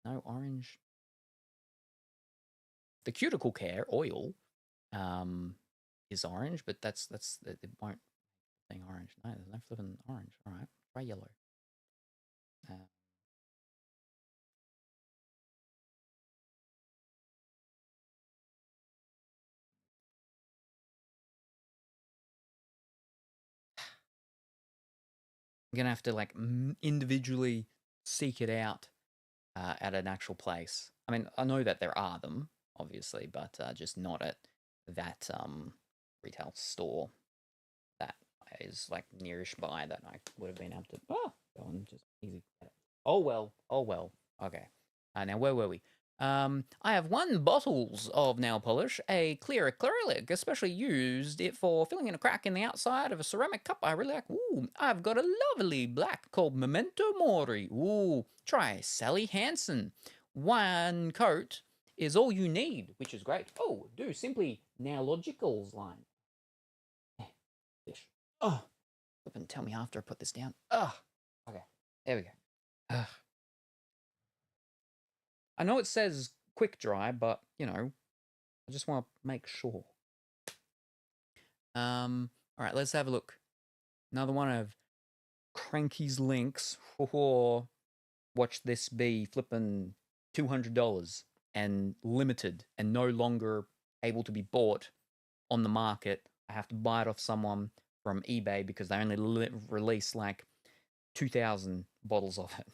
No orange. The cuticle care oil is orange, but that's it won't thing orange. No, there's no flipping orange. All right, try yellow. Uh, I'm gonna have to like individually seek it out at an actual place. I mean, I know that there are them, obviously, but just not at that retail store that is like nearish by that I would have been able to. Oh, go and just easy. Oh well. Oh well. Okay. Now where were we? I have 1 bottles of nail polish, a clear acrylic, especially used it for filling in a crack in the outside of a ceramic cup I really like. Ooh, I've got a lovely black called Memento Mori. Ooh, try Sally Hansen. 1 coat is all you need, which is great. Oh, do simply Nailogicals line. Fish. Oh, and tell me after I put this down. Ugh. Okay, there we go. Ugh. I know it says quick dry, but you know, I just want to make sure. All right, let's have a look. Another one of Cranky's links. Oh, watch this be flipping $200 and limited and no longer able to be bought on the market. I have to buy it off someone from eBay because they only release like 2,000 bottles of it.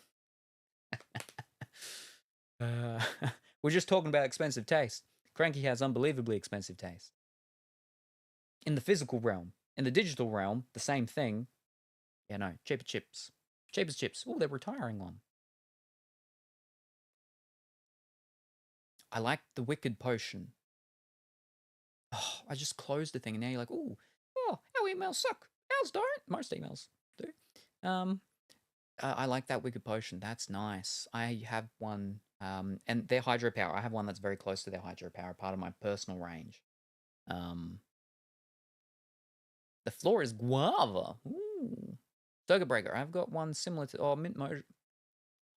We're just talking about expensive taste. Cranky has unbelievably expensive taste. In the physical realm. In the digital realm, the same thing. Yeah, no, cheaper chips. Cheapest chips. Oh, they're retiring one. I like the Wicked Potion. Oh, I just closed the thing and now you're like, oh, our emails suck. Ours don't. Most emails do. I like that Wicked Potion. That's nice. I have one, and their hydropower. I have one that's very close to their hydropower, part of my personal range. The floor is guava. Ooh. Circuit breaker. I've got one similar to mint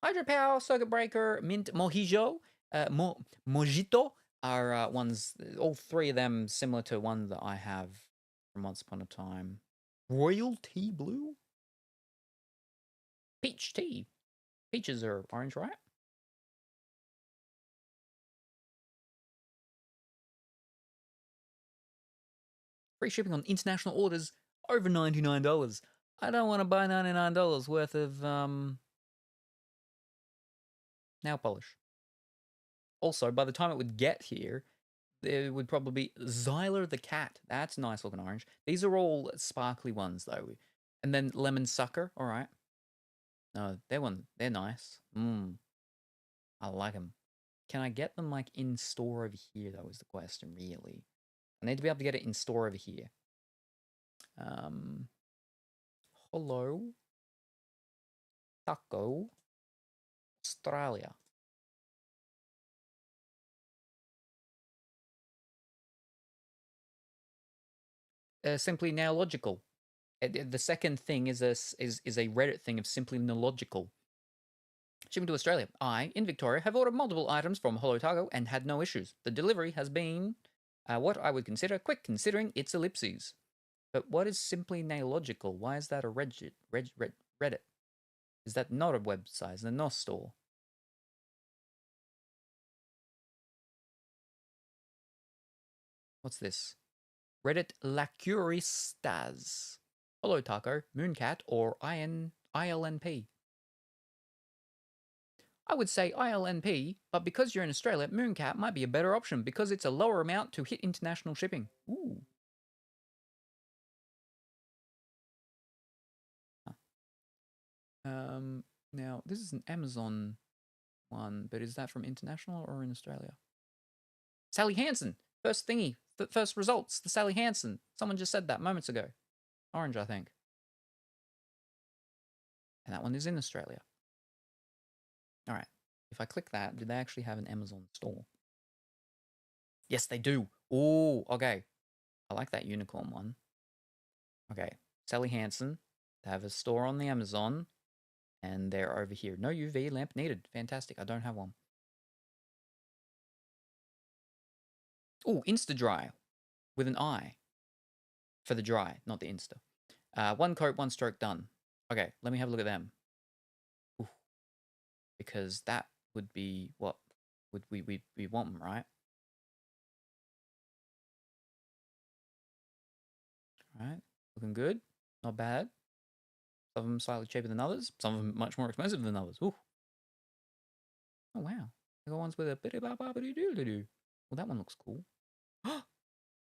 hydropower, circuit breaker, mint mojito, mojito are ones. All 3 of them similar to one that I have from Once Upon a Time. Royal tea blue. Peach tea. Peaches are orange, right? Free shipping on international orders over $99. I don't want to buy $99 worth of nail polish. Also, by the time it would get here, there would probably be Zyler the cat. That's nice looking orange. These are all sparkly ones though. And then Lemon Sucker. All right. No, they're nice. I like them. Can I get them like in store over here? That was the question, really. I need to be able to get it in store over here. Hello. Taco. Australia. Simply now logical. The second thing is a Reddit thing of simply illogical. Shipping to Australia. I, in Victoria, have ordered multiple items from Holo Taco and had no issues. The delivery has been what I would consider quick, considering it's ellipses. But what is simply nailogical? Why is that a Reddit? Is that not a website? Is it not a store? What's this? Reddit Lacuristas. Holo Taco, Mooncat, or ILNP. I would say ILNP, but because you're in Australia, Mooncat might be a better option because it's a lower amount to hit international shipping. Ooh. Now, this is an Amazon one, but is that from international or in Australia? Sally Hansen, first thingy, first results, the Sally Hansen. Someone just said that moments ago. Orange, I think. And that one is in Australia. All right. If I click that, do they actually have an Amazon store? Yes, they do. Oh, okay. I like that unicorn one. Okay. Sally Hansen. They have a store on the Amazon. And they're over here. No UV lamp needed. Fantastic. I don't have one. Oh, Insta Dry with an I for the dry, not the Insta. One coat, one stroke done. Okay, let me have a look at them. Ooh, because that would be what would we want them, right? All right, looking good. Not bad. Some of them slightly cheaper than others. Some of them much more expensive than others. Ooh. Oh, wow. I got ones with a bit-a-ba-ba-ba-doo-doo-doo. Well, that one looks cool.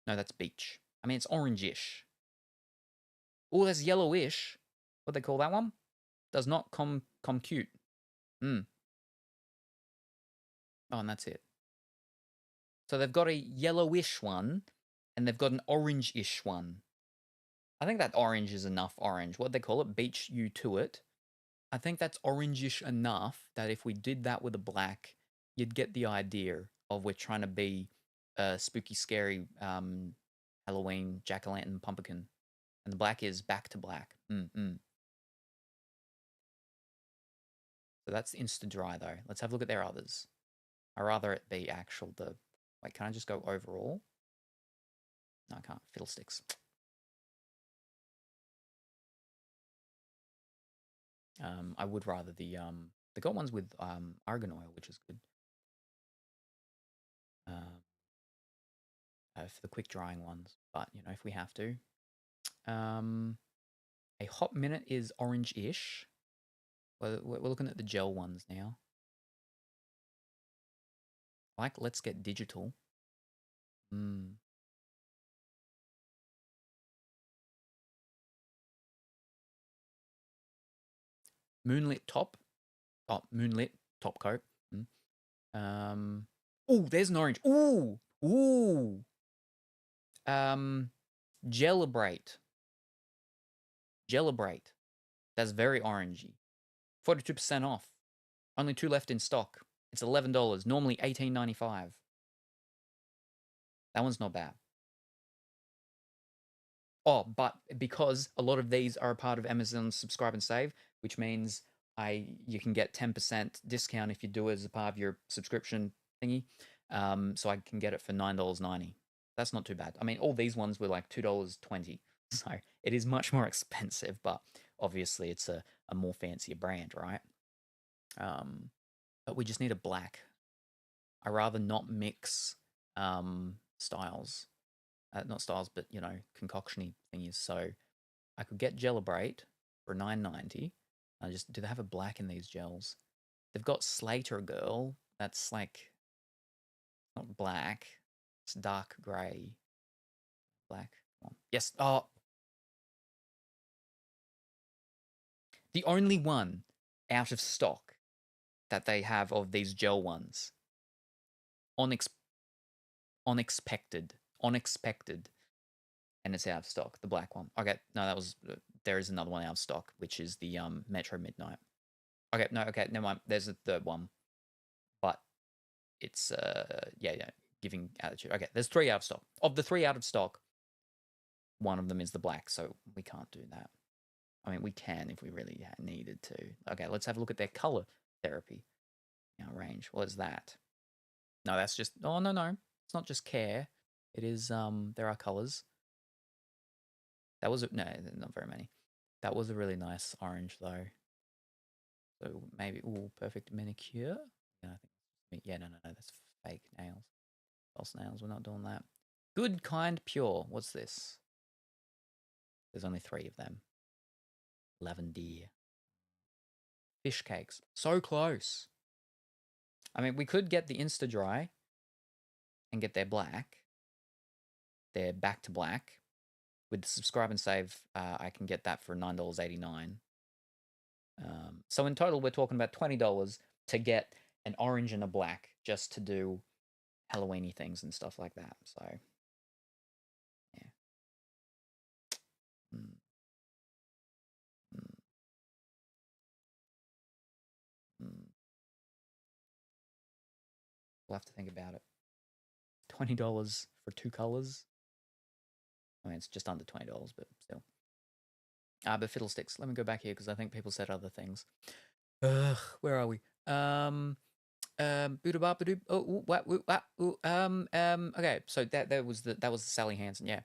No, that's beach. I mean, it's orange-ish. Oh, that's yellowish. What they call that one? Does not compute. Hmm. Oh, and that's it. So they've got a yellowish one, and they've got an orange-ish one. I think that orange is enough orange. What they call it? Beach you to it. I think that's orangish enough that if we did that with a black, you'd get the idea of we're trying to be a spooky, scary Halloween jack-o'-lantern pumpkin. And the black is back to black. So that's the Insta Dry, though. Let's have a look at their others. I'd rather it be Wait, can I just go overall? No, I can't. Fiddlesticks. I would rather they got ones with argan oil, which is good. For the quick drying ones, but you know, if we have to. A hot minute is orange-ish. We're looking at the gel ones now. Like, let's get digital. Moonlit top. Oh, moonlit top coat. Oh, there's an orange. Ooh. Gelibrate. That's very orangey. 42% off. Only 2 left in stock. It's $11. Normally $18.95. That one's not bad. Oh, but because a lot of these are a part of Amazon's subscribe and save, which means you can get 10% discount if you do it as a part of your subscription thingy. So I can get it for $9.90. That's not too bad. I mean, all these ones were like $2.20. So it is much more expensive, but obviously it's a more fancier brand, right? But we just need a black. I rather not mix styles. Not styles, but you know, concoction-y thingies. So I could get Gelibrate for $9.90. Do they have a black in these gels? They've got Slater Girl. That's like not black. It's dark grey. Black. Yes. Oh, the only one out of stock that they have of these gel ones. Unexpected. And it's out of stock. The black one. Okay, no, there is another one out of stock, which is the Metro Midnight. Okay, no, okay, never mind. There's a third one, but it's giving attitude. Okay, there's 3 out of stock. Of the 3 out of stock, one of them is the black, so we can't do that. I mean, we can if we really needed to. Okay, let's have a look at their color therapy. Now range. What is that? No, that's just. Oh no. It's not just care. It is. There are colors. That was no, not very many. That was a really nice orange though. So maybe perfect manicure. Yeah, I think. Yeah, no, that's fake nails. False nails. We're not doing that. Good, kind, pure. What's this? There's only 3 of them. Lavender. Fish cakes. So close. I mean, we could get the Insta Dry and get their black. They're back to black. With the subscribe and save, I can get that for $9.89. So in total, we're talking about $20 to get an orange and a black just to do Halloweeny things and stuff like that. So, yeah. We'll have to think about it. $20 for 2 colors. I mean, it's just under $20, but still. But fiddlesticks. Let me go back here because I think people said other things. Ugh, where are we? Okay, so that was the Sally Hansen, yeah.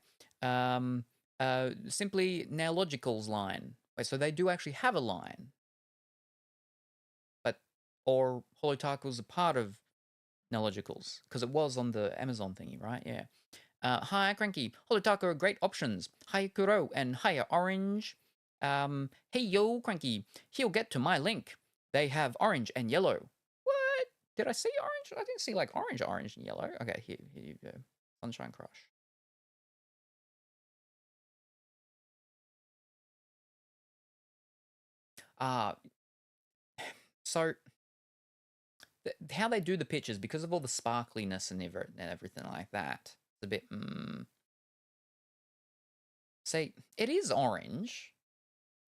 Simply Nailogical's line. Wait, so they do actually have a line, or Holotaco's a part of Nailogical's because it was on the Amazon thingy, right? Yeah. Hi, Cranky. Holotaco are great options. Hiya, Kuro, and hiya, Orange. Hey, yo, Cranky. He'll get to my link. They have orange and yellow. What? Did I see orange? I didn't see like orange, and yellow. Okay, here you go. Sunshine Crush. So how they do the pictures, because of all the sparkliness and everything like that, it's a bit, See, it is orange.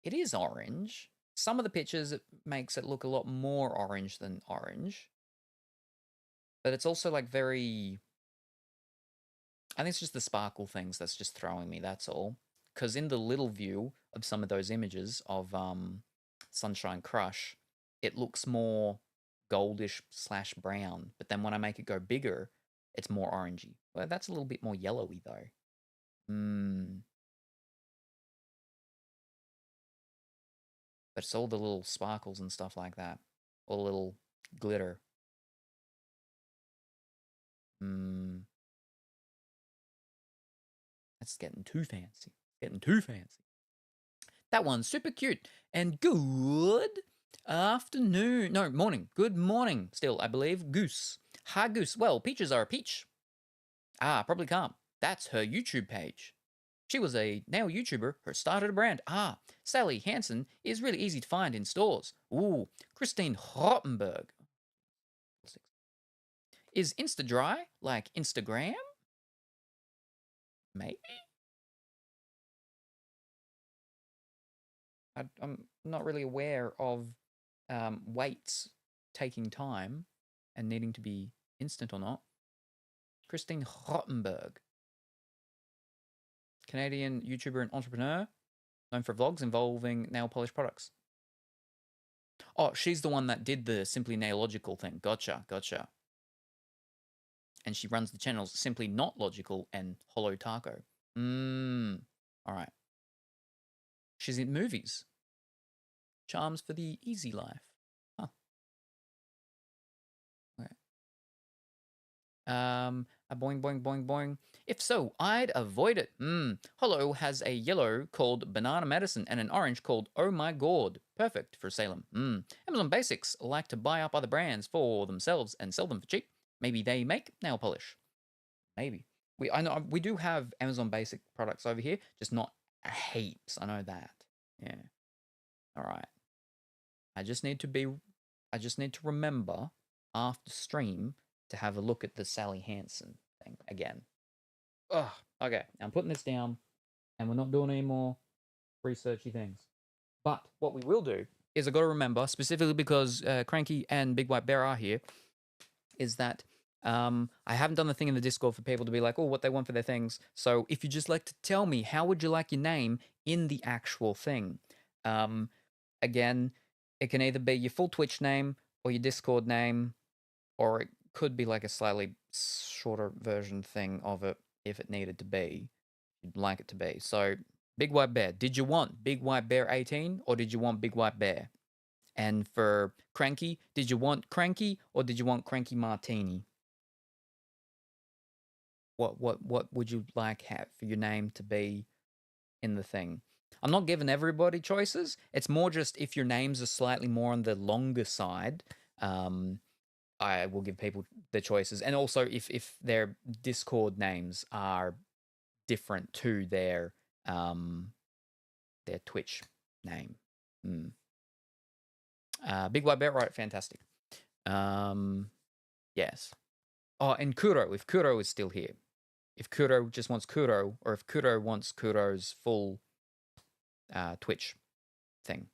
It is orange. Some of the pictures, it makes it look a lot more orange than orange. But it's also like very... I think it's just the sparkle things that's just throwing me, that's all. Because in the little view of some of those images of Sunshine Crush, it looks more goldish / brown. But then when I make it go bigger, it's more orangey. Well, that's a little bit more yellowy, though. But it's all the little sparkles and stuff like that. All the little glitter. That's getting too fancy. Getting too fancy. That one's super cute. And good afternoon. No, morning. Good morning still, I believe. Goose. Hi, Goose. Well, peaches are a peach. Probably can't. That's her YouTube page. She was a nail YouTuber who started a brand. Sally Hansen is really easy to find in stores. Ooh, Christine Rottenberg. Is Insta dry like Instagram? Maybe? I'm not really aware of weights taking time and needing to be instant or not. Christine Rottenberg. Canadian YouTuber and entrepreneur, known for vlogs involving nail polish products. Oh, she's the one that did the Simply Nailogical thing. Gotcha. And she runs the channels Simply Not Logical and Hollow Taco. All right. She's in movies. Charms for the Easy Life. Huh. Okay. A boing, boing, boing, boing. If so, I'd avoid it. Hollow has a yellow called Banana Medicine and an orange called Oh My God. Perfect for Salem. Amazon Basics like to buy up other brands for themselves and sell them for cheap. Maybe they make nail polish. Maybe. I know we do have Amazon Basic products over here, just not heaps. I know that. Yeah. All right. I just need to remember after stream to have a look at the Sally Hansen thing again. Ugh. Okay, I'm putting this down, and we're not doing any more researchy things. But what we will do is I got to remember, specifically because Cranky and Big White Bear are here, is that I haven't done the thing in the Discord for people to be like, oh, what they want for their things. So if you just like to tell me, how would you like your name in the actual thing? Again, it can either be your full Twitch name or your Discord name, or it could be like a slightly shorter version thing of it if it needed to be. You'd like it to be. So, Big White Bear, did you want Big White Bear 18 or did you want Big White Bear? And for Cranky, did you want Cranky or did you want Cranky Martini? What would you like for your name to be in the thing? I'm not giving everybody choices. It's more just if your names are slightly more on the longer side, I will give people the choices. And also if their Discord names are different to their Twitch name. Big White Bet, right? Fantastic. Yes. Oh, and Kuro, if Kuro is still here. If Kuro just wants Kuro, or if Kuro wants Kuro's full Twitch thing.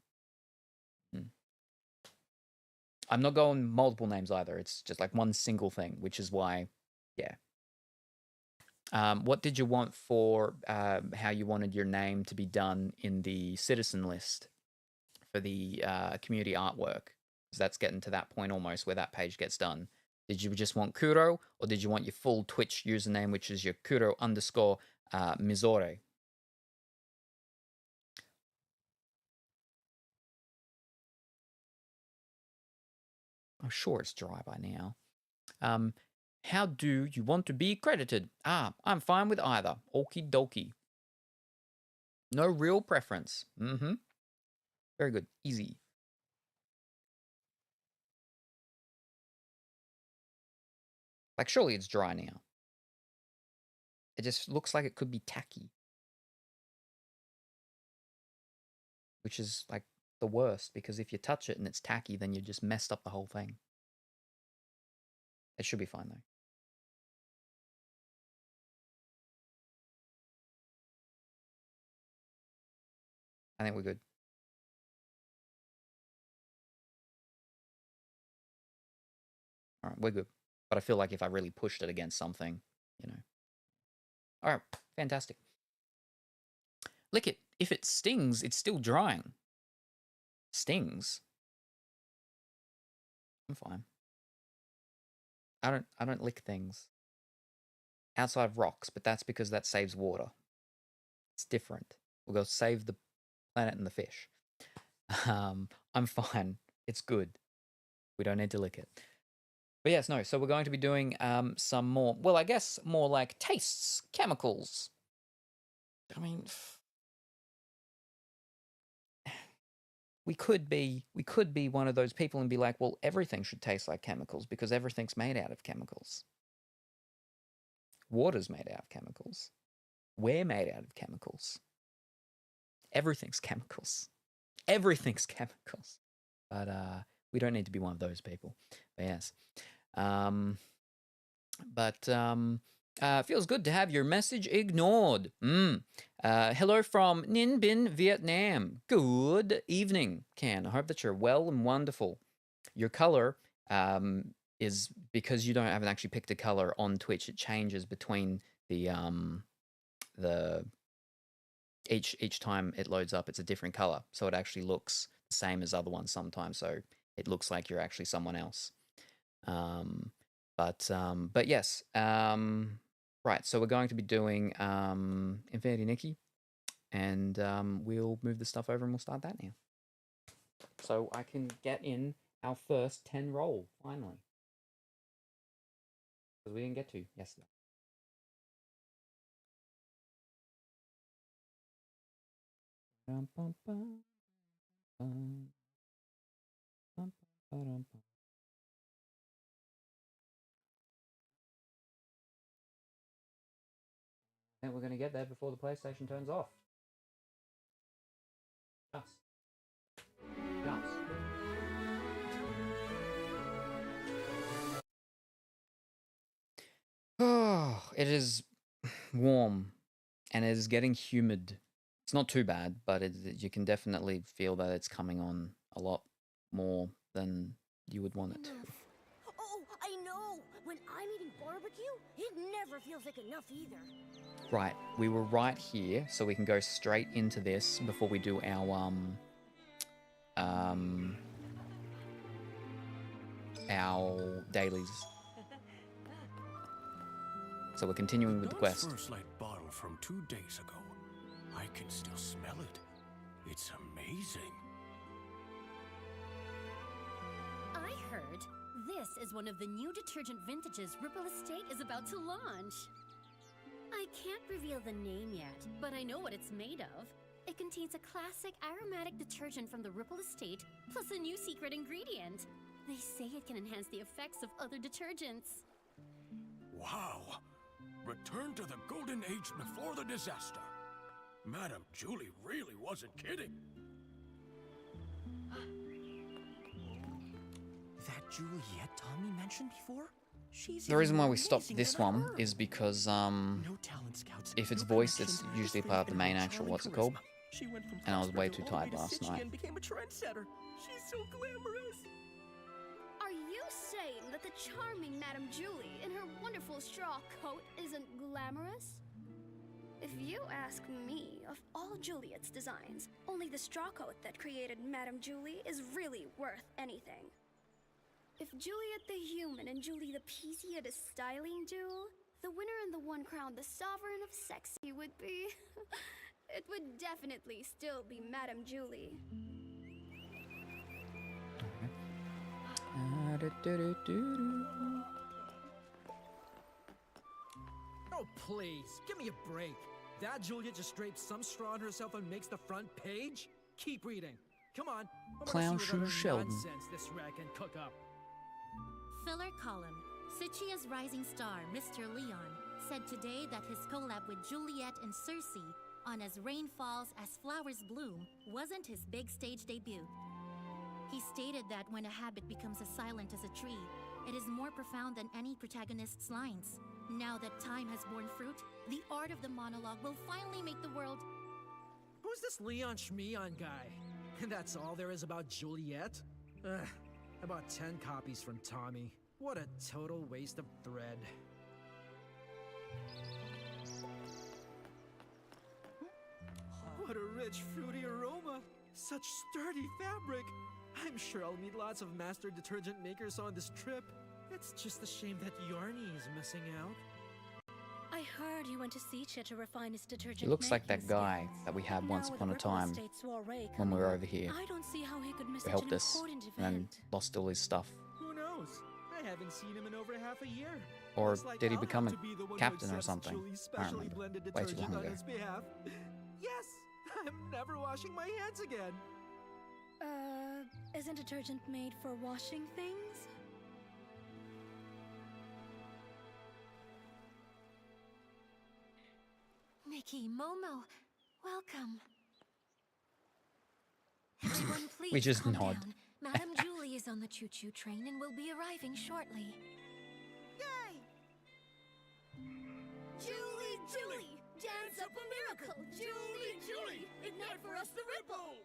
I'm not going multiple names either. It's just like one single thing, which is why, yeah. What did you want for how you wanted your name to be done in the citizen list for the community artwork? Because that's getting to that point almost where that page gets done. Did you just want Kuro, or did you want your full Twitch username, which is your Kuro _ Mizore? I'm sure it's dry by now. How do you want to be credited? I'm fine with either. Okie dokie. No real preference. Very good. Easy. Like, surely it's dry now. It just looks like it could be tacky. Which is, like, the worst, because if you touch it and it's tacky, then you just messed up the whole thing. It should be fine, though. I think we're good. All right, we're good. But I feel like if I really pushed it against something, you know. All right, fantastic. Lick it. If it stings, it's still drying. Stings? I'm fine. I don't lick things. Outside of rocks, but that's because that saves water. It's different. We'll go save the planet and the fish. I'm fine. It's good. We don't need to lick it. But yes, no, so we're going to be doing some more, well, I guess more like tastes, chemicals. I mean, we could be one of those people and be like, well, everything should taste like chemicals because everything's made out of chemicals. Water's made out of chemicals. We're made out of chemicals. Everything's chemicals. Everything's chemicals. But we don't need to be one of those people. But yes. Feels good to have your message ignored. Hello from Ninh Binh, Vietnam. Good evening, Can. I hope that you're well and wonderful. Your color is because you haven't actually picked a color on Twitch. It changes between the each time it loads up. It's a different color, so it actually looks the same as other ones sometimes. So it looks like you're actually someone else. But yes. Right, so we're going to be doing Infinity Nikki, and we'll move the stuff over and we'll start that now. So I can get in our first 10 roll, finally. Because we didn't get to yesterday. And we're going to get there before the PlayStation turns off. Yes. Yes. Oh, it is warm and it is getting humid. It's not too bad, but you can definitely feel that it's coming on a lot more than you would want it to. Oh, I know. When I'm eating barbecue, it never feels like enough either. Right, we were right here, so we can go straight into this before we do our dailies. So we're continuing with the quest. First light bottle from 2 days ago. I can still smell it. It's amazing. I heard this is one of the new detergent vintages Ripple Estate is about to launch. I can't reveal the name yet, but I know what it's made of. It contains a classic aromatic detergent from the Ripple Estate, plus a new secret ingredient. They say it can enhance the effects of other detergents. Wow. Return to the golden age before the disaster. Madame Julie really wasn't kidding. That Juliet Tommy mentioned before? The reason why we stopped this one is because if it's voiced, it's usually part of the main actual what's it called. And I was way too tired last night. Became a trendsetter. She's so glamorous. the charming Madame Julie in her wonderful straw coat isn't glamorous? If you ask me, of all Juliet's designs, only the straw coat that created Madame Julie is really worth anything. If Juliet the human and Julie the PC had a styling duel, the winner and the one crowned the sovereign of sexy would be... it would definitely still be Madame Julie. Oh, please, give me a break. That Juliet just drapes some straw on herself and makes the front page? Keep reading. Come on. I Clown wanna see what Shoe other Sheldon. nonsense this rat can cook up. Filler column. Suchia's rising star, Mr. Leon, said today that his collab with Juliet and Circe on As Rain Falls, As Flowers Bloom wasn't his big stage debut. He stated that when a habit becomes as silent as a tree, it is more profound than any protagonist's lines. Now that time has borne fruit, the art of the monologue will finally make the world... Who's this Leon Schmeon guy? And that's all there is about Juliet? Ugh, about 10 copies from Tommy. What a total waste of thread. What a rich, fruity aroma. Such sturdy fabric. I'm sure I'll meet lots of master detergent makers on this trip. It's just a shame that Yarny is missing out. I heard he went to Sicha to refine his detergent. He looks like that making guy skills. that we had once Now upon a with Ripple time Estate's soiree when we coming were up, over here. I don't see how he could miss Who such helped an us important and then event. lost all his stuff. Who knows? I haven't seen him in over half a year. Or Looks like did he I'll become have a to be the one who captain or accepts something? Julie's I don't specially remember. blended Way too detergent long on ago. his behalf. Yes, I'm never washing my hands again. Isn't detergent made for washing things? Nikki, Momo, welcome. Everyone, please We just calm nod. down. Madame Julie is on the choo-choo train and will be arriving shortly. Yay! Julie, Julie! Dance up a miracle! Julie, Julie! Ignite for us the ripple!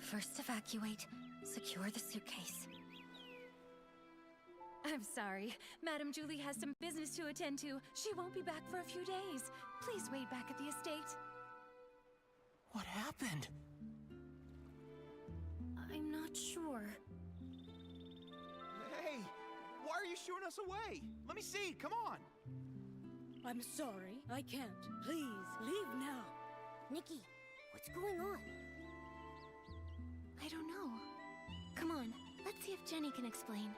First evacuate. Secure the suitcase. I'm sorry. Madame Julie has some business to attend to. She won't be back for a few days. Please wait back at the estate. What happened? I'm not sure. Hey, why are you shooing us away? Let me see, come on. I'm sorry, I can't. Please, leave now. Nikki, what's going on? I don't know. Come on, let's see if Jenny can explain.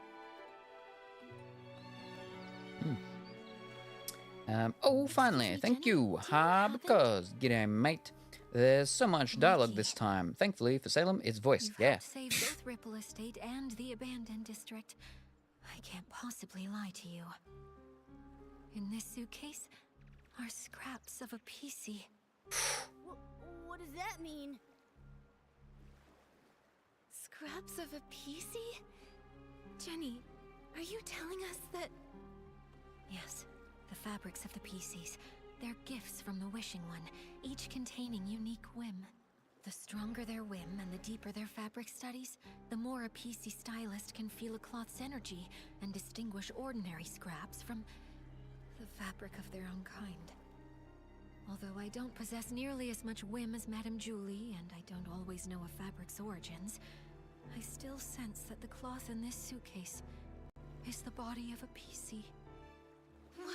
Oh, finally, me, thank Jenny. you. Do you Ha, have it? because, g'day, mate. There's so much dialogue Nikki. this time. Thankfully for Salem, it's voiced. You've Yeah. helped save both Ripple Estate and the abandoned district. I can't possibly lie to you. In this suitcase are scraps of a PC. What does that mean? Scraps of a PC? Jenny, are you telling us that... Yes, the fabrics of the PCs. They're gifts from the Wishing One, each containing unique whim. The stronger their whim and the deeper their fabric studies, the more a PC stylist can feel a cloth's energy and distinguish ordinary scraps from the fabric of their own kind. Although I don't possess nearly as much whim as Madame Julie, and I don't always know a fabric's origins, I still sense that the cloth in this suitcase is the body of a PC. What?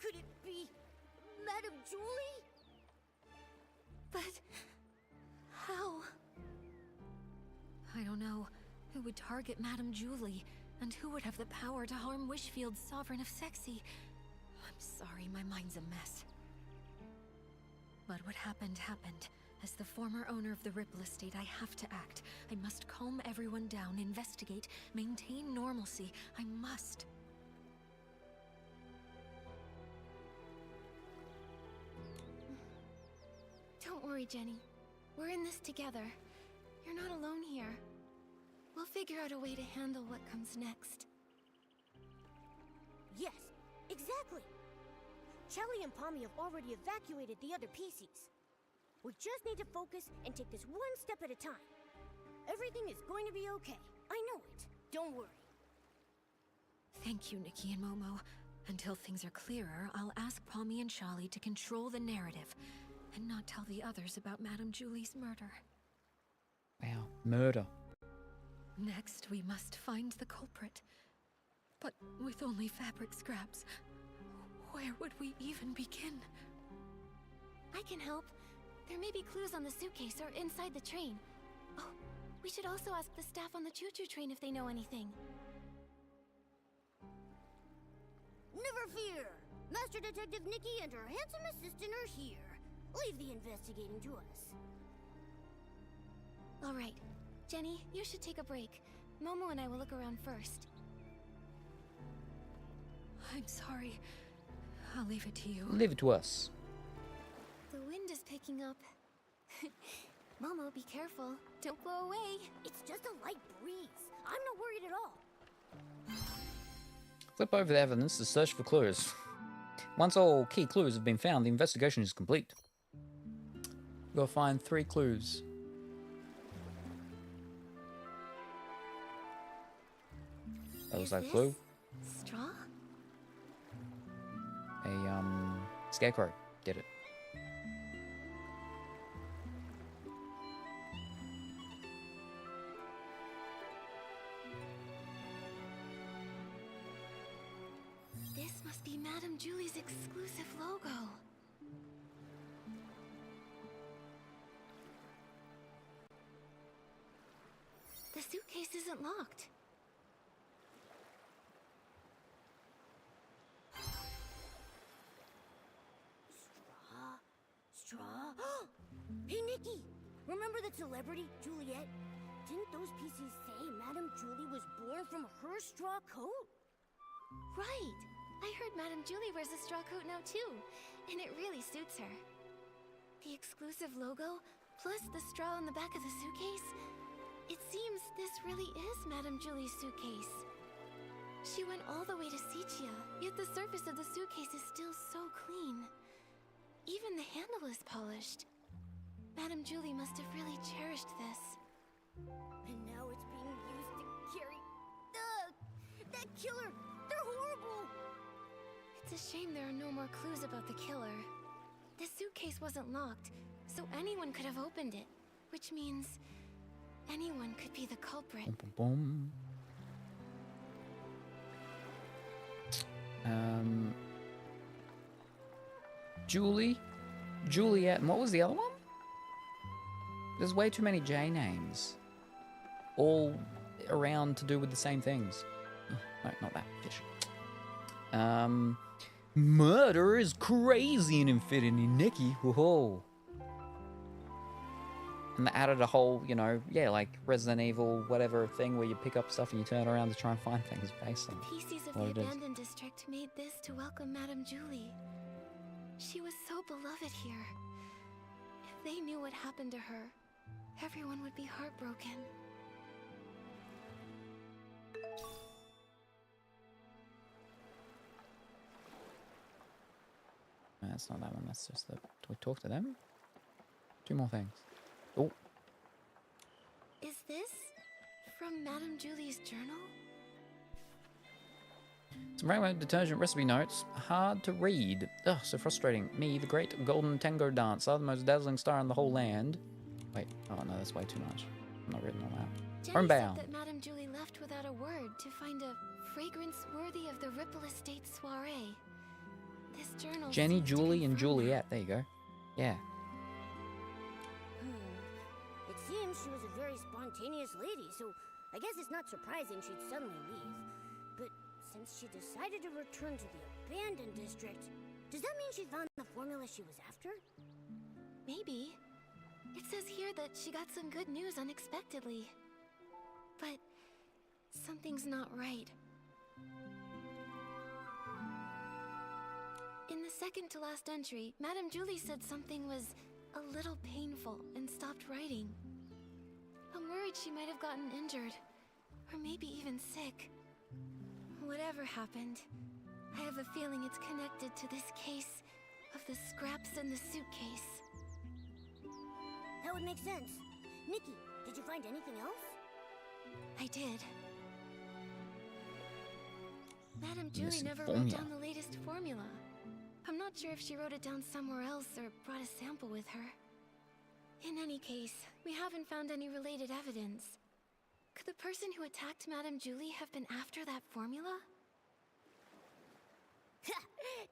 Could it be Madame Julie? But how? I don't know. Who would target Madame Julie, and who would have the power to harm Wishfield's sovereign of sexy? I'm sorry, my mind's a mess. But what happened, happened. As the former owner of the Ripple Estate, I have to act. I must calm everyone down, investigate, maintain normalcy. I must. Don't worry, Jenny. We're in this together. You're not alone here. We'll figure out a way to handle what comes next. Yes, exactly. Shelly and Pommy have already evacuated the other PCs. We just need to focus and take this one step at a time. Everything is going to be okay. I know it. Don't worry. Thank you, Nikki and Momo. Until things are clearer, I'll ask Pommy and Shelly to control the narrative and not tell the others about Madame Julie's murder. Wow, murder. Next, we must find the culprit. But with only fabric scraps, where would we even begin? I can help. There may be clues on the suitcase or inside the train. Oh, we should also ask the staff on the choo-choo train if they know anything. Never fear! Master Detective Nikki and her handsome assistant are here. Leave the investigating to us. All right. Jenny, you should take a break. Momo and I will look around first. I'm sorry. I'll leave it to you. Leave it to us. The wind is picking up. Momo, be careful. Don't blow away. It's just a light breeze. I'm not worried at all. Flip over the evidence to search for clues. Once all key clues have been found, the investigation is complete. We'll find 3 clues. That was that clue. Straw? A scarecrow did it. This must be Madame Julie's exclusive logo. The suitcase isn't locked. Straw? Hey, Nikki! Remember that celebrity, Juliet? Didn't those PCs say Madame Julie was born from her straw coat? Right! I heard Madame Julie wears a straw coat now too, and it really suits her. The exclusive logo, plus the straw on the back of the suitcase. It seems this really is Madame Julie's suitcase. She went all the way to Sichia, yet the surface of the suitcase is still so clean. Even the handle is polished. Madame Julie must have really cherished this. And now it's being used to carry... that killer! They're horrible! It's a shame there are no more clues about the killer. The suitcase wasn't locked, so anyone could have opened it. Which means... anyone could be the culprit. Boom, boom. Juliet, and what was the other one? There's way too many J names. All around to do with the same things. Oh, no, not that. Fish. Murder is crazy in Infinity, Nikki. Whoa. And they added a whole, you know, yeah, like Resident Evil, whatever thing where you pick up stuff and you turn around to try and find things, basically. The PCs of the abandoned district made this to welcome Madame Julie. She was so beloved here. If they knew what happened to her, everyone would be heartbroken. No, that's not that one, that's just the... Do we talk to them? 2 more things. Oh. Is this from Madame Julie's journal? Some rainbow detergent recipe notes. Hard to read. Ugh, so frustrating. Me, the great golden tango dancer, the most dazzling star in the whole land. Wait, oh no, that's way too much. I'm not reading all that. Jenny Homebound. said that Madame Julie left without a word to find a fragrance worthy of the Ripple Estate soiree. This journal Jenny, seems to Julie, and confirm Juliet. There you go. Yeah. It seems she was a very spontaneous lady, so I guess it's not surprising she'd suddenly leave. But since she decided to return to the abandoned district, does that mean she found the formula she was after? Maybe. It says here that she got some good news unexpectedly. But something's not right. In the second to last entry, Madame Julie said something was a little painful and stopped writing. I'm worried she might have gotten injured, or maybe even sick. Whatever happened, I have a feeling it's connected to this case of the scraps in the suitcase. That would make sense. Nikki, did you find anything else? I did. Madame Julie Missing never formula. wrote down the latest formula. I'm not sure if she wrote it down somewhere else or brought a sample with her. In any case, we haven't found any related evidence. Could the person who attacked Madame Julie have been after that formula? Ha!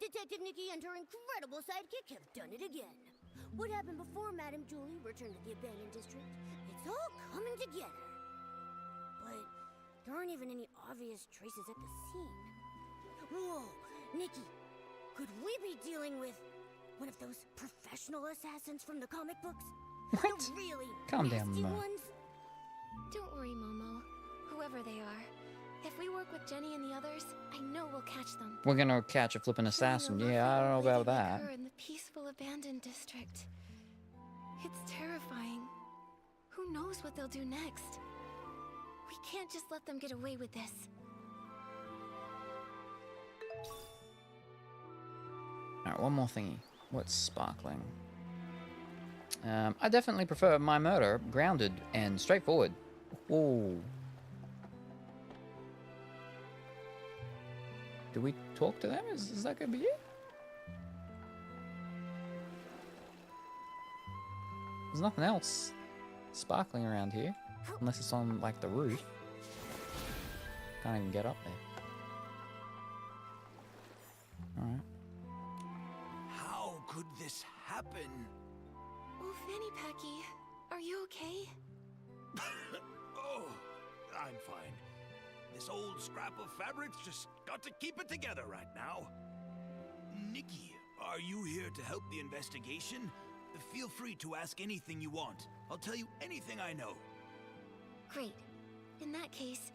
Detective Nikki and her incredible sidekick have done it again. What happened before Madame Julie returned to the abandoned district? It's all coming together. But there aren't even any obvious traces at the scene. Whoa, Nikki, could we be dealing with one of those professional assassins from the comic books? What? The really Calm down, nasty Mo. ones? Don't worry, Momo. Whoever they are. If we work with Jenny and the others, I know we'll catch them. We're gonna catch a flippin' assassin. Yeah, I don't know about that. In the peaceful abandoned district. It's terrifying. Who knows what they'll do next? We can't just let them get away with this. Alright, one more thingy. What's sparkling? I definitely prefer my murder grounded and straightforward. Whoa. Do we talk to them? Is that gonna be it? There's nothing else sparkling around here. Unless it's on, like, the roof. Can't even get up there. Alright. How could this happen? Oh, Fanny Packy, are you okay? Oh, I'm fine. This old scrap of fabric's just got to keep it together right now. Nikki, are you here to help the investigation? Feel free to ask anything you want. I'll tell you anything I know. Great. In that case,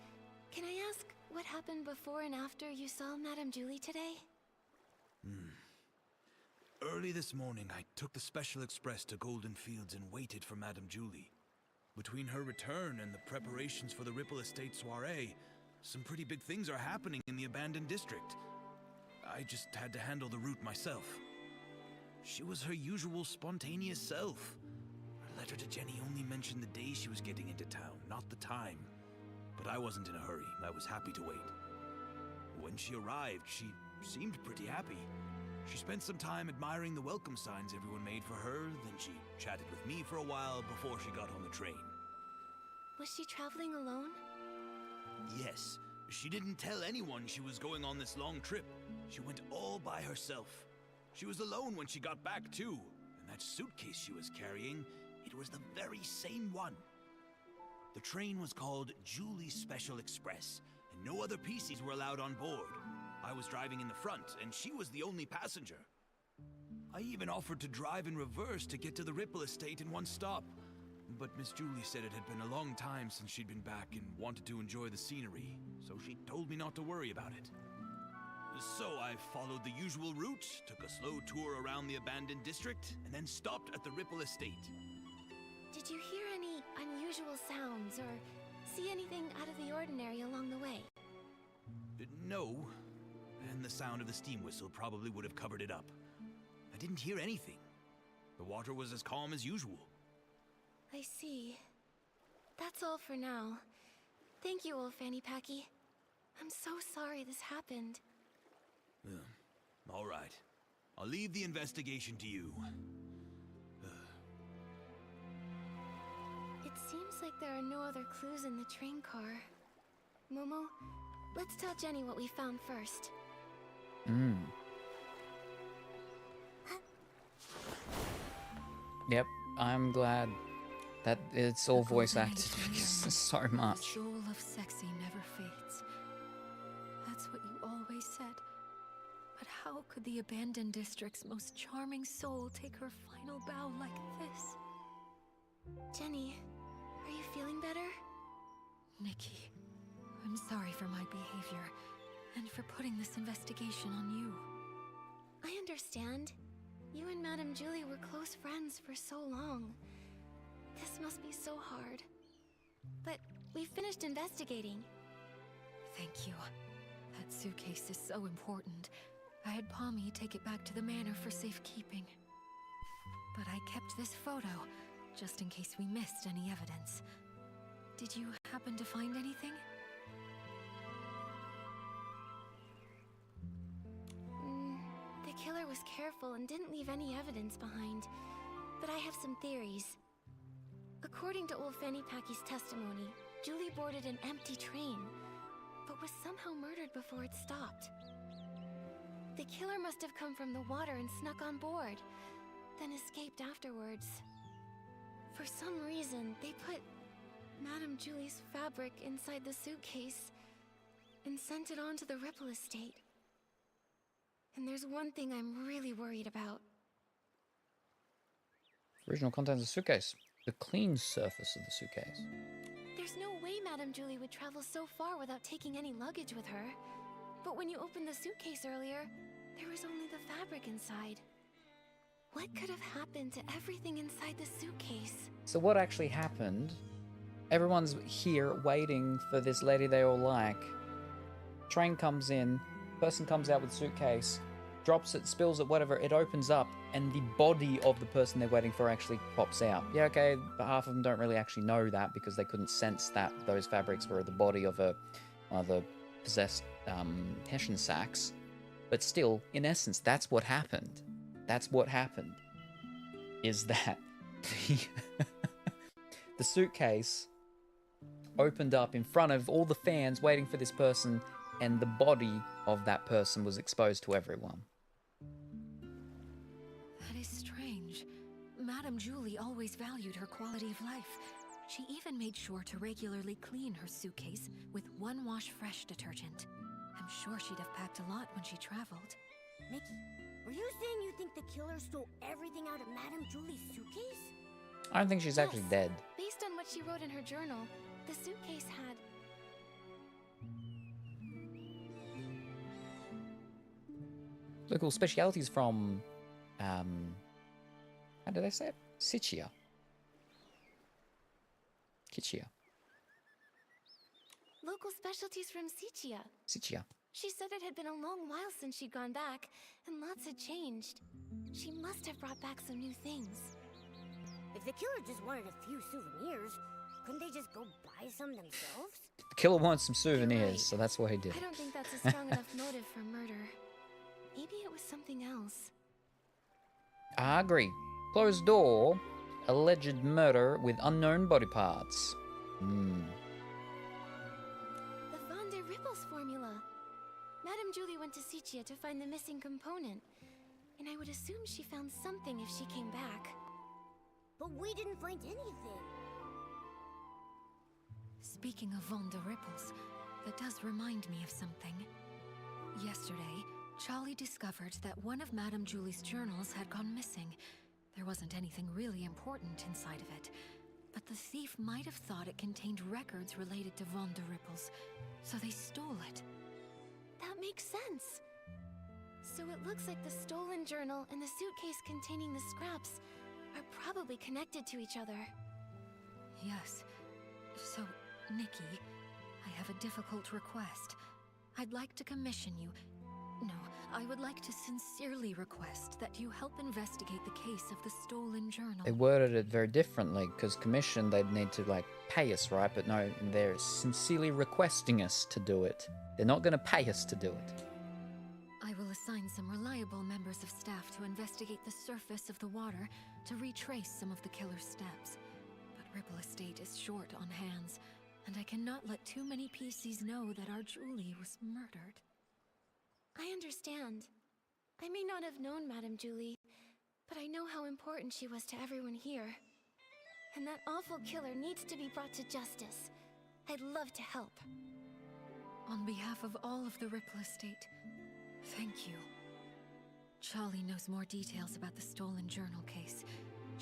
can I ask what happened before and after you saw Madame Julie today? Early this morning, I took the Special Express to Golden Fields and waited for Madame Julie. Between her return and the preparations for the Ripple Estate soiree, some pretty big things are happening in the abandoned district. I just had to handle the route myself. She was her usual spontaneous self. Her letter to Jenny only mentioned the day she was getting into town, not the time. But I wasn't in a hurry, and I was happy to wait. When she arrived, she seemed pretty happy. She spent some time admiring the welcome signs everyone made for her, then she chatted with me for a while before she got on the train. Was she traveling alone? Yes, she didn't tell anyone she was going on this long trip. She went all by herself. She was alone when she got back, too. And that suitcase she was carrying, it was the very same one. The train was called Julie's Special Express, and no other PCs were allowed on board. I was driving in the front, and she was the only passenger. I even offered to drive in reverse to get to the Ripple Estate in one stop. But Miss Julie said it had been a long time since she'd been back and wanted to enjoy the scenery, so she told me not to worry about it. So I followed the usual route, took a slow tour around the abandoned district, and then stopped at the Ripple Estate. Did you hear any unusual sounds or see anything out of the ordinary along the way? No, and the sound of the steam whistle probably would have covered it up. I didn't hear anything. The water was as calm as usual. I see. That's all for now. Thank you, old Fanny Packy. I'm so sorry this happened. All right. I'll leave the investigation to you. It seems like there are no other clues in the train car. Momo, let's tell Jenny what we found first. Yep, I'm glad that it's all voice acted because there's so The much. soul of sexy never fades. That's what you always said. But how could the abandoned district's most charming soul take her final bow like this? Jenny, are you feeling better? Nikki, I'm sorry for my behavior, and for putting this investigation on you. I understand. You and Madame Julie were close friends for so long. This must be so hard. But we finished investigating. Thank you. That suitcase is so important. I had Pommy take it back to the manor for safekeeping. But I kept this photo, just in case we missed any evidence. Did you happen to find anything? The killer was careful and didn't leave any evidence behind. But I have some theories. According to old Fanny Packy's testimony, Julie boarded an empty train, but was somehow murdered before it stopped. The killer must have come from the water and snuck on board, then escaped afterwards. For some reason, they put Madame Julie's fabric inside the suitcase and sent it on to the Ripple estate. And there's one thing I'm really worried about. Original contents of the suitcase. The clean surface of the suitcase. There's no way Madame Julie would travel so far without taking any luggage with her. But when you opened the suitcase earlier, there was only the fabric inside. What could have happened to everything inside the suitcase? So what actually happened? Everyone's here waiting for this lady they all like. Train comes in, person comes out with suitcase, drops it, spills it, whatever, it opens up, and the body of the person they're waiting for actually pops out. Yeah, okay, but half of them don't really actually know that because they couldn't sense that those fabrics were the body of one of the possessed Hessian sacks. But still, in essence, that's what happened. That's what happened. Is that the suitcase opened up in front of all the fans waiting for this person, and the body of that person was exposed to everyone. That is strange. Madame Julie always valued her quality of life. She even made sure to regularly clean her suitcase with one wash fresh detergent. I'm sure she'd have packed a lot when she traveled. Nikki, were you saying you think the killer stole everything out of Madame Julie's suitcase? I don't think she's actually dead. Based on what she wrote in her journal, the suitcase had... Local specialities from, how do they say it? Siccia. Local specialties from Siccia. She said it had been a long while since she'd gone back, and lots had changed. She must have brought back some new things. If the killer just wanted a few souvenirs, couldn't they just go buy some themselves? The killer wants some souvenirs, Right. so that's what he did. I don't think that's a strong enough motive for murder. Maybe it was something else. I agree. Closed door, alleged murder with unknown body parts. The Von der Ripples formula. Madame Julie went to Siccia to find the missing component, and I would assume she found something if she came back. But we didn't find anything. Speaking of Von der Ripples, that does remind me of something. Yesterday, Charlie discovered that one of Madame Julie's journals had gone missing. There wasn't anything really important inside of it, but the thief might have thought it contained records related to Von der Ripples, so they stole it. That makes sense. So it looks like the stolen journal and the suitcase containing the scraps are probably connected to each other. Yes. So, Nikki, I have a difficult request. I'd like to commission you... No, I would like to sincerely request that you help investigate the case of the stolen journal. They worded it very differently, because commission, they'd need to, pay us, right? But no, they're sincerely requesting us to do it. They're not going to pay us to do it. I will assign some reliable members of staff to investigate the surface of the water to retrace some of the killer's steps. But Ripple Estate is short on hands, and I cannot let too many PCs know that our Julie was murdered. I understand. I may not have known Madame Julie, but I know how important she was to everyone here. And that awful killer needs to be brought to justice. I'd love to help. On behalf of all of the Ripple Estate, thank you. Charlie knows more details about the stolen journal case.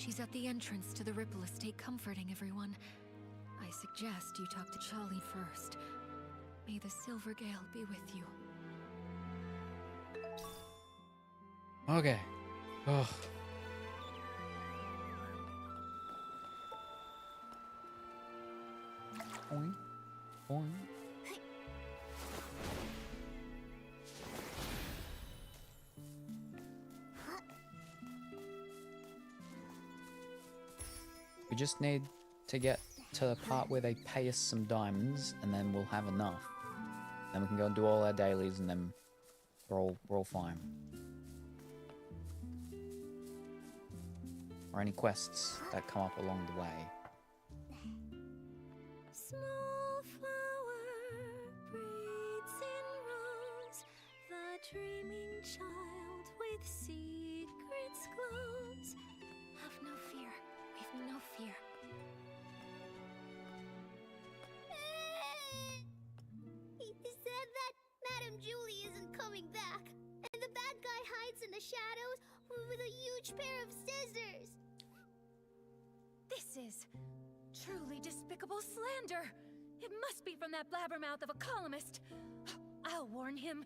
She's at the entrance to the Ripple Estate comforting everyone. I suggest you talk to Charlie first. May the Silver Gale be with you. Okay. Ugh. Boing. Boing. We just need to get to the part where they pay us some diamonds, and then we'll have enough. Then we can go and do all our dailies, and then we're all fine. Or any quests that come up along the way. Small flower breathes in rose, the dreaming child with secrets glows. Have no fear. We've no fear. He said that Madame Julie isn't coming back, and the bad guy hides in the shadows with a huge pair of scissors. This is truly despicable slander. It must be from that blabbermouth of a columnist. I'll warn him.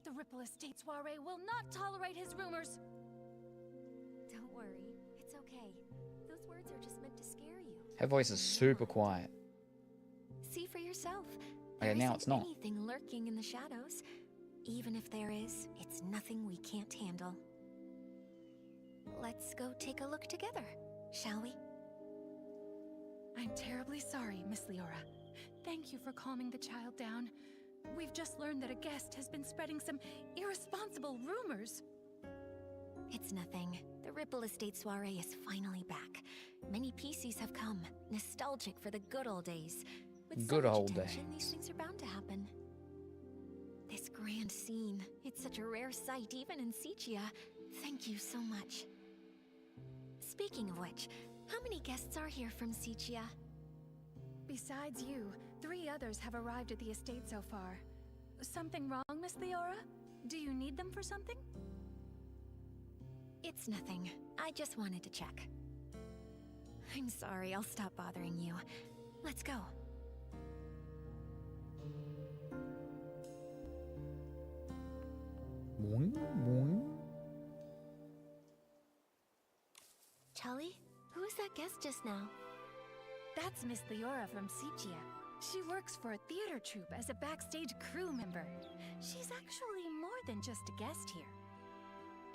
The Ripple Estate soiree will not tolerate his rumors. Don't worry, it's okay. Those words are just meant to scare you. Her voice is super quiet. See for yourself. Okay, There now isn't it's not. anything lurking in the shadows. Even if there is, it's nothing we can't handle. Let's go take a look together, shall we? I'm terribly sorry, Miss Leora. Thank you for calming the child down. We've just learned that a guest has been spreading some irresponsible rumors. It's nothing. The Ripple Estate soiree is finally back. Many PCs have come, nostalgic for the good old days. With Good so much old attention, days. these things are bound to happen. This grand scene, it's such a rare sight even in Sichia. Thank you so much. Speaking of which, how many guests are here from Sichia? Besides you, 3 others have arrived at the estate so far. Something wrong, Miss Leora? Do you need them for something? It's nothing. I just wanted to check. I'm sorry, I'll stop bothering you. Let's go. Boing, boing. Charlie? Who was that guest just now? That's Miss Leora from Sichia. She works for a theater troupe as a backstage crew member. She's actually more than just a guest here.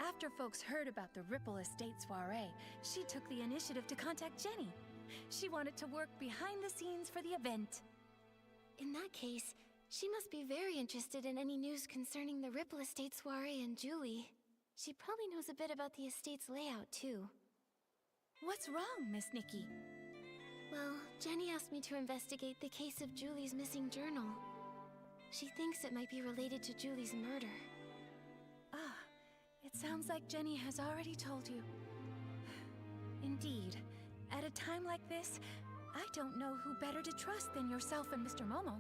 After folks heard about the Ripple Estate soiree, she took the initiative to contact Jenny. She wanted to work behind the scenes for the event. In that case, she must be very interested in any news concerning the Ripple Estate soiree and Julie. She probably knows a bit about the estate's layout, too. What's wrong, Miss Nikki? Well, Jenny asked me to investigate the case of Julie's missing journal. She thinks it might be related to Julie's murder. Ah, it sounds like Jenny has already told you. Indeed. At a time like this, I don't know who better to trust than yourself and Mr. Momo.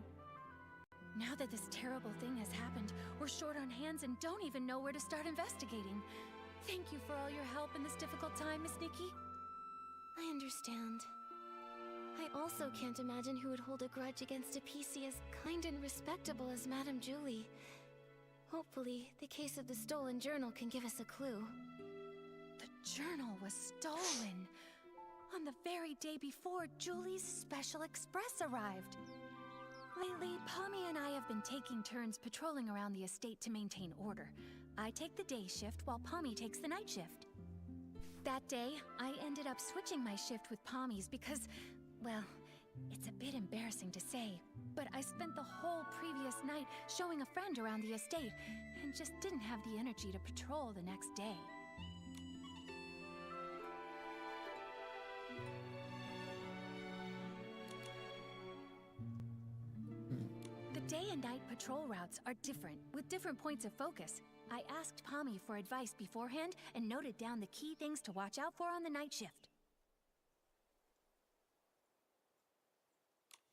Now that this terrible thing has happened, we're short on hands and don't even know where to start investigating. Thank you for all your help in this difficult time, Miss Nikki. I understand. I also can't imagine who would hold a grudge against a PC as kind and respectable as Madame Julie. Hopefully, the case of the stolen journal can give us a clue. The journal was stolen on the very day before Julie's Special Express arrived. Lately, Pommy and I have been taking turns patrolling around the estate to maintain order. I take the day shift while Pommy takes the night shift. That day, I ended up switching my shift with Pommy's because, well, it's a bit embarrassing to say, but I spent the whole previous night showing a friend around the estate and just didn't have the energy to patrol the next day. The day and night patrol routes are different, with different points of focus. I asked Pommy for advice beforehand and noted down the key things to watch out for on the night shift.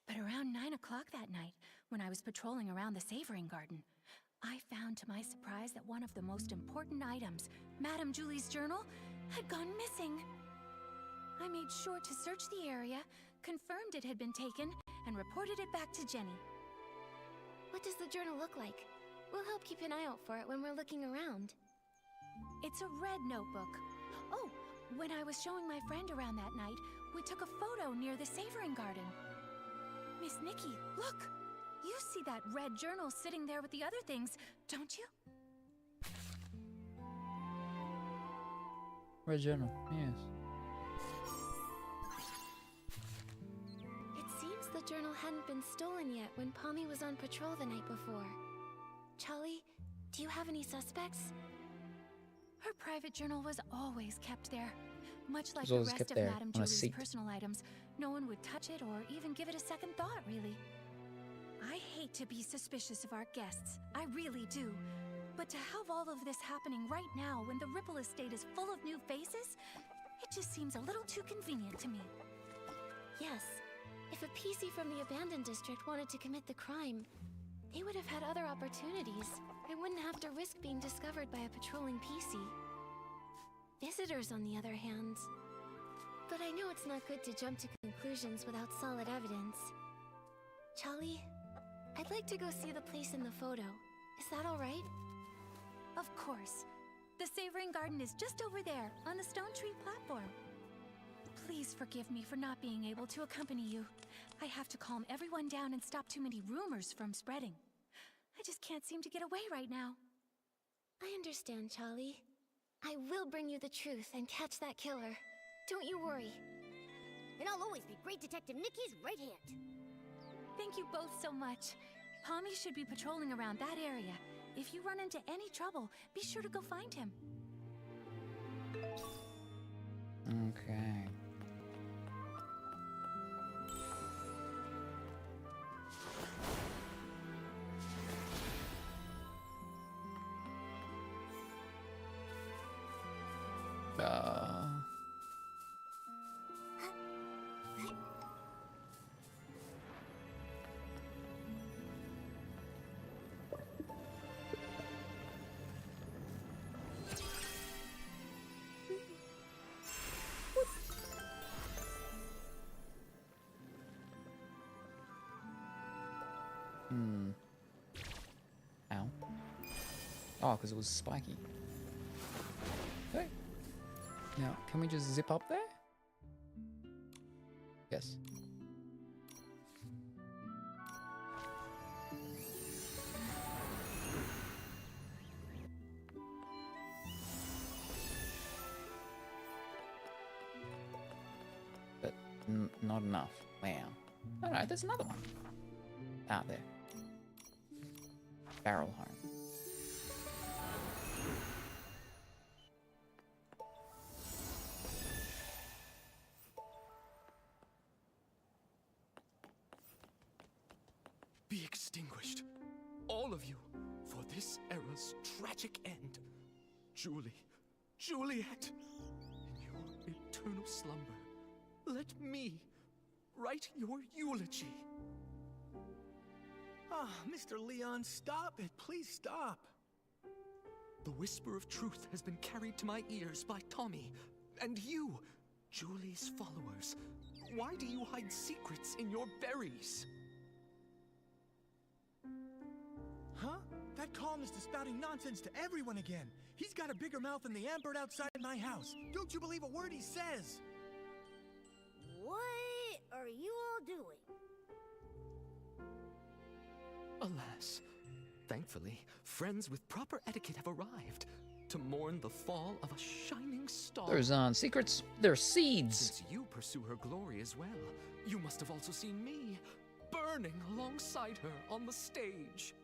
But around 9 o'clock that night, when I was patrolling around the savoring garden, I found to my surprise that one of the most important items, Madame Julie's journal, had gone missing. I made sure to search the area, confirmed it had been taken, and reported it back to Jenny. What does the journal look like? We'll help keep an eye out for it when we're looking around. It's a red notebook. Oh, when I was showing my friend around that night, we took a photo near the savoring garden. Miss Nikki, look! You see that red journal sitting there with the other things, don't you? Red journal, yes. It seems the journal hadn't been stolen yet when Pommy was on patrol the night before. Charlie, do you have any suspects? Her private journal was always kept there. Much like was the always rest kept of there, Madame on a Julie's seat. personal items, no one would touch it or even give it a second thought, really. I hate to be suspicious of our guests, I really do. But to have all of this happening right now when the Ripple Estate is full of new faces, it just seems a little too convenient to me. Yes. If a PC from the abandoned district wanted to commit the crime, they would have had other opportunities. They wouldn't have to risk being discovered by a patrolling PC. Visitors, on the other hand. But I know it's not good to jump to conclusions without solid evidence. Charlie, I'd like to go see the place in the photo. Is that all right? Of course. The savoring garden is just over there, on the stone tree platform. Please forgive me for not being able to accompany you. I have to calm everyone down and stop too many rumors from spreading. I just can't seem to get away right now. I understand, Charlie. I will bring you the truth and catch that killer. Don't you worry. And I'll always be Great Detective Nikki's right hand. Thank you both so much. Pommy should be patrolling around that area. If you run into any trouble, be sure to go find him. Okay. Ow. Oh, because it was spiky. Okay. Now, can we just zip up there? Yes. But not enough. Wow. Alright, there's another one. Out there. Barrel home. Be extinguished, all of you, for this era's tragic end. Julie, Juliet, in your eternal slumber, let me write your eulogy. Ah, Mr. Leon, stop it. Please stop. The whisper of truth has been carried to my ears by Tommy, and you, Julie's followers. Why do you hide secrets in your berries? Huh? That columnist is spouting nonsense to everyone again. He's got a bigger mouth than the ambird outside my house. Don't you believe a word he says? What are you all doing? Alas, thankfully, friends with proper etiquette have arrived to mourn the fall of a shining star. Those aren't secrets, they're seeds. Since you pursue her glory as well, you must have also seen me burning alongside her on the stage.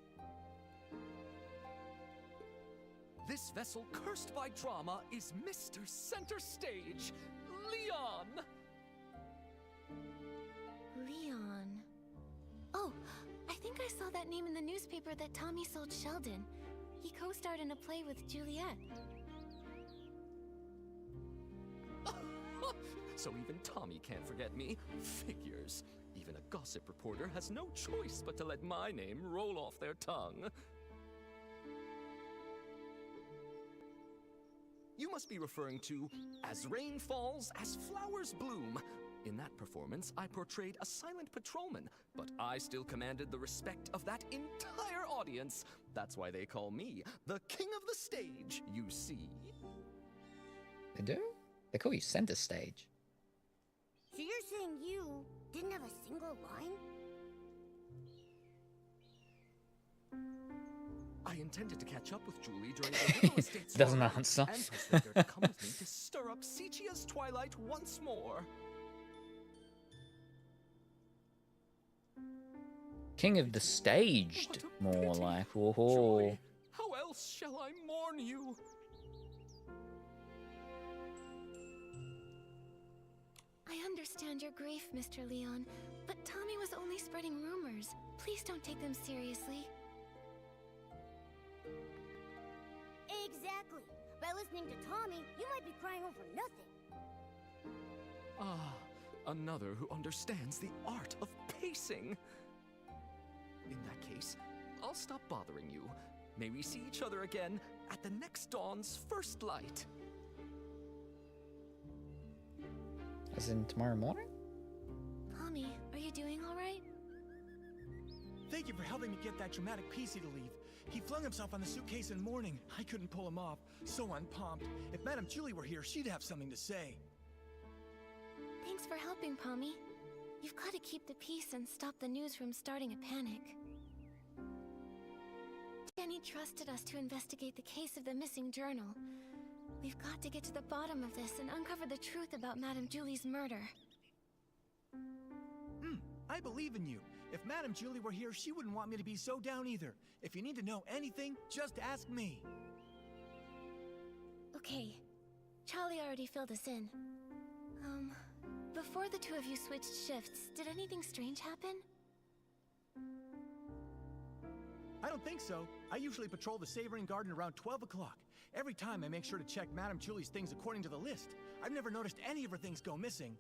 This vessel cursed by drama is Mr. Center Stage, Leon! Leon. Oh, I think I saw that name in the newspaper that Tommy sold Sheldon. He co-starred in a play with Juliet. So even Tommy can't forget me. Figures. Even a gossip reporter has no choice but to let my name roll off their tongue. You must be referring to As Rain Falls, As Flowers Bloom. In that performance, I portrayed a silent patrolman, but I still commanded the respect of that entire audience. That's why they call me the king of the stage, you see. They do? They call you center stage. So you're saying you didn't have a single line? I intended to catch up with Julie during the Ripple Estate's Doesn't tour answer. and persuade her to come with me to stir up Sichia's twilight once more. King of the staged, What a more pity. like. Whoa. Joy, how else shall I mourn you? I understand your grief, Mr. Leon, but Tommy was only spreading rumors. Please don't take them seriously. Exactly. By listening to Tommy, you might be crying over nothing. Ah, another who understands the art of pacing. In that case, I'll stop bothering you. May we see each other again at the next dawn's first light. As in tomorrow morning? Tommy, are you doing all right? Thank you for helping me get that dramatic PC to leave. He flung himself on the suitcase in mourning. I couldn't pull him off. So unpumped. If Madame Julie were here, she'd have something to say. Thanks for helping, Pommy. You've got to keep the peace and stop the news from starting a panic. Jenny trusted us to investigate the case of the missing journal. We've got to get to the bottom of this and uncover the truth about Madame Julie's murder. I believe in you. If Madame Julie were here, she wouldn't want me to be so down either. If you need to know anything, just ask me. Okay. Charlie already filled us in. Before the two of you switched shifts, did anything strange happen? I don't think so. I usually patrol the Savoring Garden around 12 o'clock. Every time I make sure to check Madame Julie's things according to the list. I've never noticed any of her things go missing.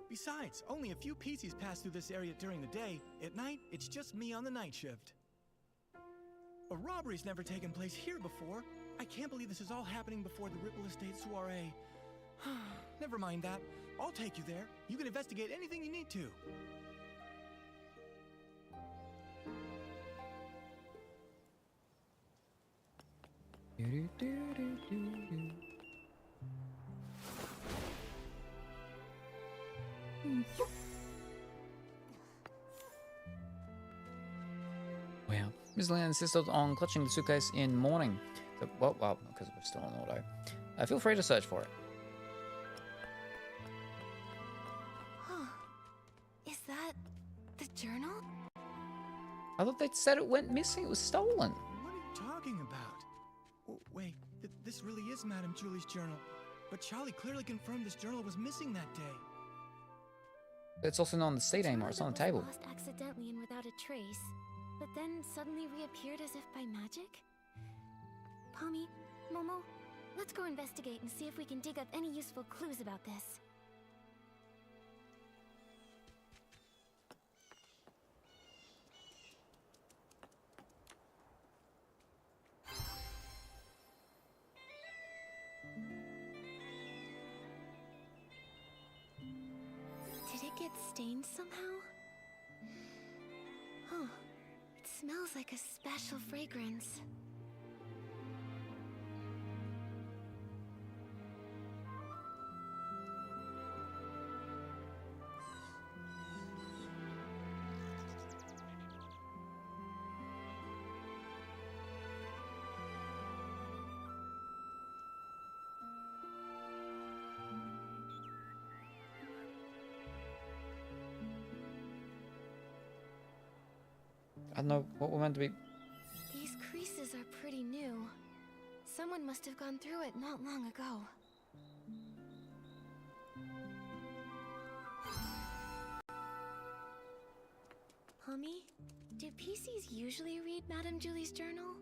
Besides, only a few PCs pass through this area during the day. At night, it's just me on the night shift. A robbery's never taken place here before. I can't believe this is all happening before the Ripple Estate soiree. Never mind that. I'll take you there. You can investigate anything you need to. Wow. Ms. Leon insisted on clutching the suitcase in mourning. So, well, because we're still on auto. Feel free to search for it. Huh. Is that the journal? I thought they said it went missing. It was stolen. What are you talking about? Oh, wait, this really is Madame Julie's journal. But Charlie clearly confirmed this journal was missing that day. It's also not on the seat anymore. It's on the table. Lost accidentally and without a trace, but then suddenly reappeared as if by magic? Pommy, Momo, let's go investigate and see if we can dig up any useful clues about this. Did it get stained somehow? Huh. It smells like a special fragrance. I don't know what we're meant to be. These creases are pretty new. Someone must have gone through it not long ago. Pommy, do PCs usually read Madame Julie's journal?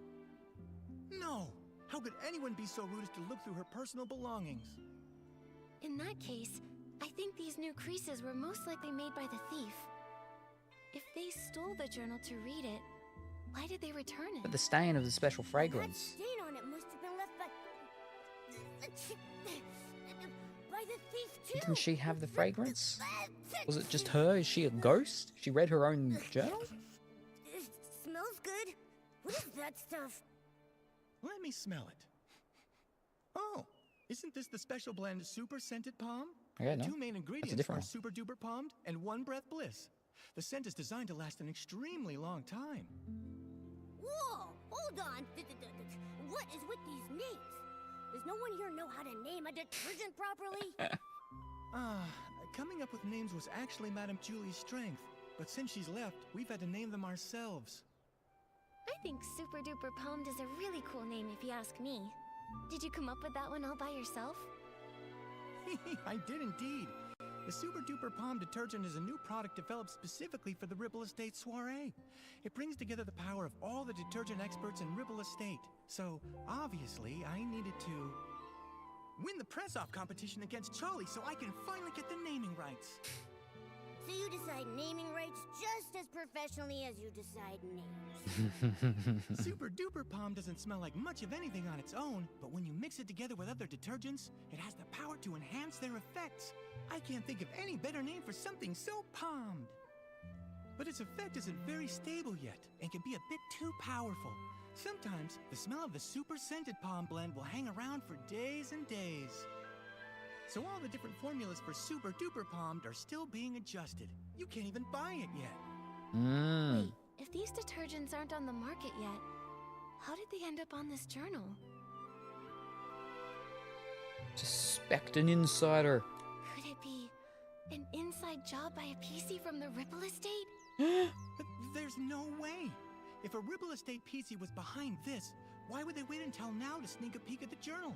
No! How could anyone be so rude as to look through her personal belongings? In that case, I think these new creases were most likely made by the thief. If they stole the journal to read it, why did they return But it? the stain of the special That fragrance. stain on it must have been left by... By the thief too. Didn't she have the fragrance? Was it just her? Is she a ghost? She read her own journal? It smells good. What is that stuff? Let me smell it. Oh, isn't this the special blend Super Scented Palm? Okay, no. Two main That's a ingredients different are one. Super Duper Palmed and One Breath Bliss. The scent is designed to last an extremely long time. Whoa! Hold on. What is with these names? Does no one here know how to name a detergent properly? Coming up with names was actually Madame Julie's strength. But since she's left, we've had to name them ourselves. I think Super Duper Palmed is a really cool name if you ask me. Did you come up with that one all by yourself? I did indeed. The Super Duper Palm detergent is a new product developed specifically for the Ripple Estate soiree. It brings together the power of all the detergent experts in Ripple Estate. So, obviously, I needed to win the press-off competition against Charlie so I can finally get the naming rights. So you decide naming rights just as professionally as you decide names. Super Duper Palm doesn't smell like much of anything on its own, but when you mix it together with other detergents, it has the power to enhance their effects. I can't think of any better name for something so palmed. But its effect isn't very stable yet, and can be a bit too powerful. Sometimes, the smell of the Super Scented Palm blend will hang around for days and days. So all the different formulas for Super Duper Palmed are still being adjusted. You can't even buy it yet. Wait, if these detergents aren't on the market yet, how did they end up on this journal? Suspect an insider. Could it be an inside job by a PC from the Ripple Estate? There's no way. If a Ripple Estate PC was behind this, why would they wait until now to sneak a peek at the journal?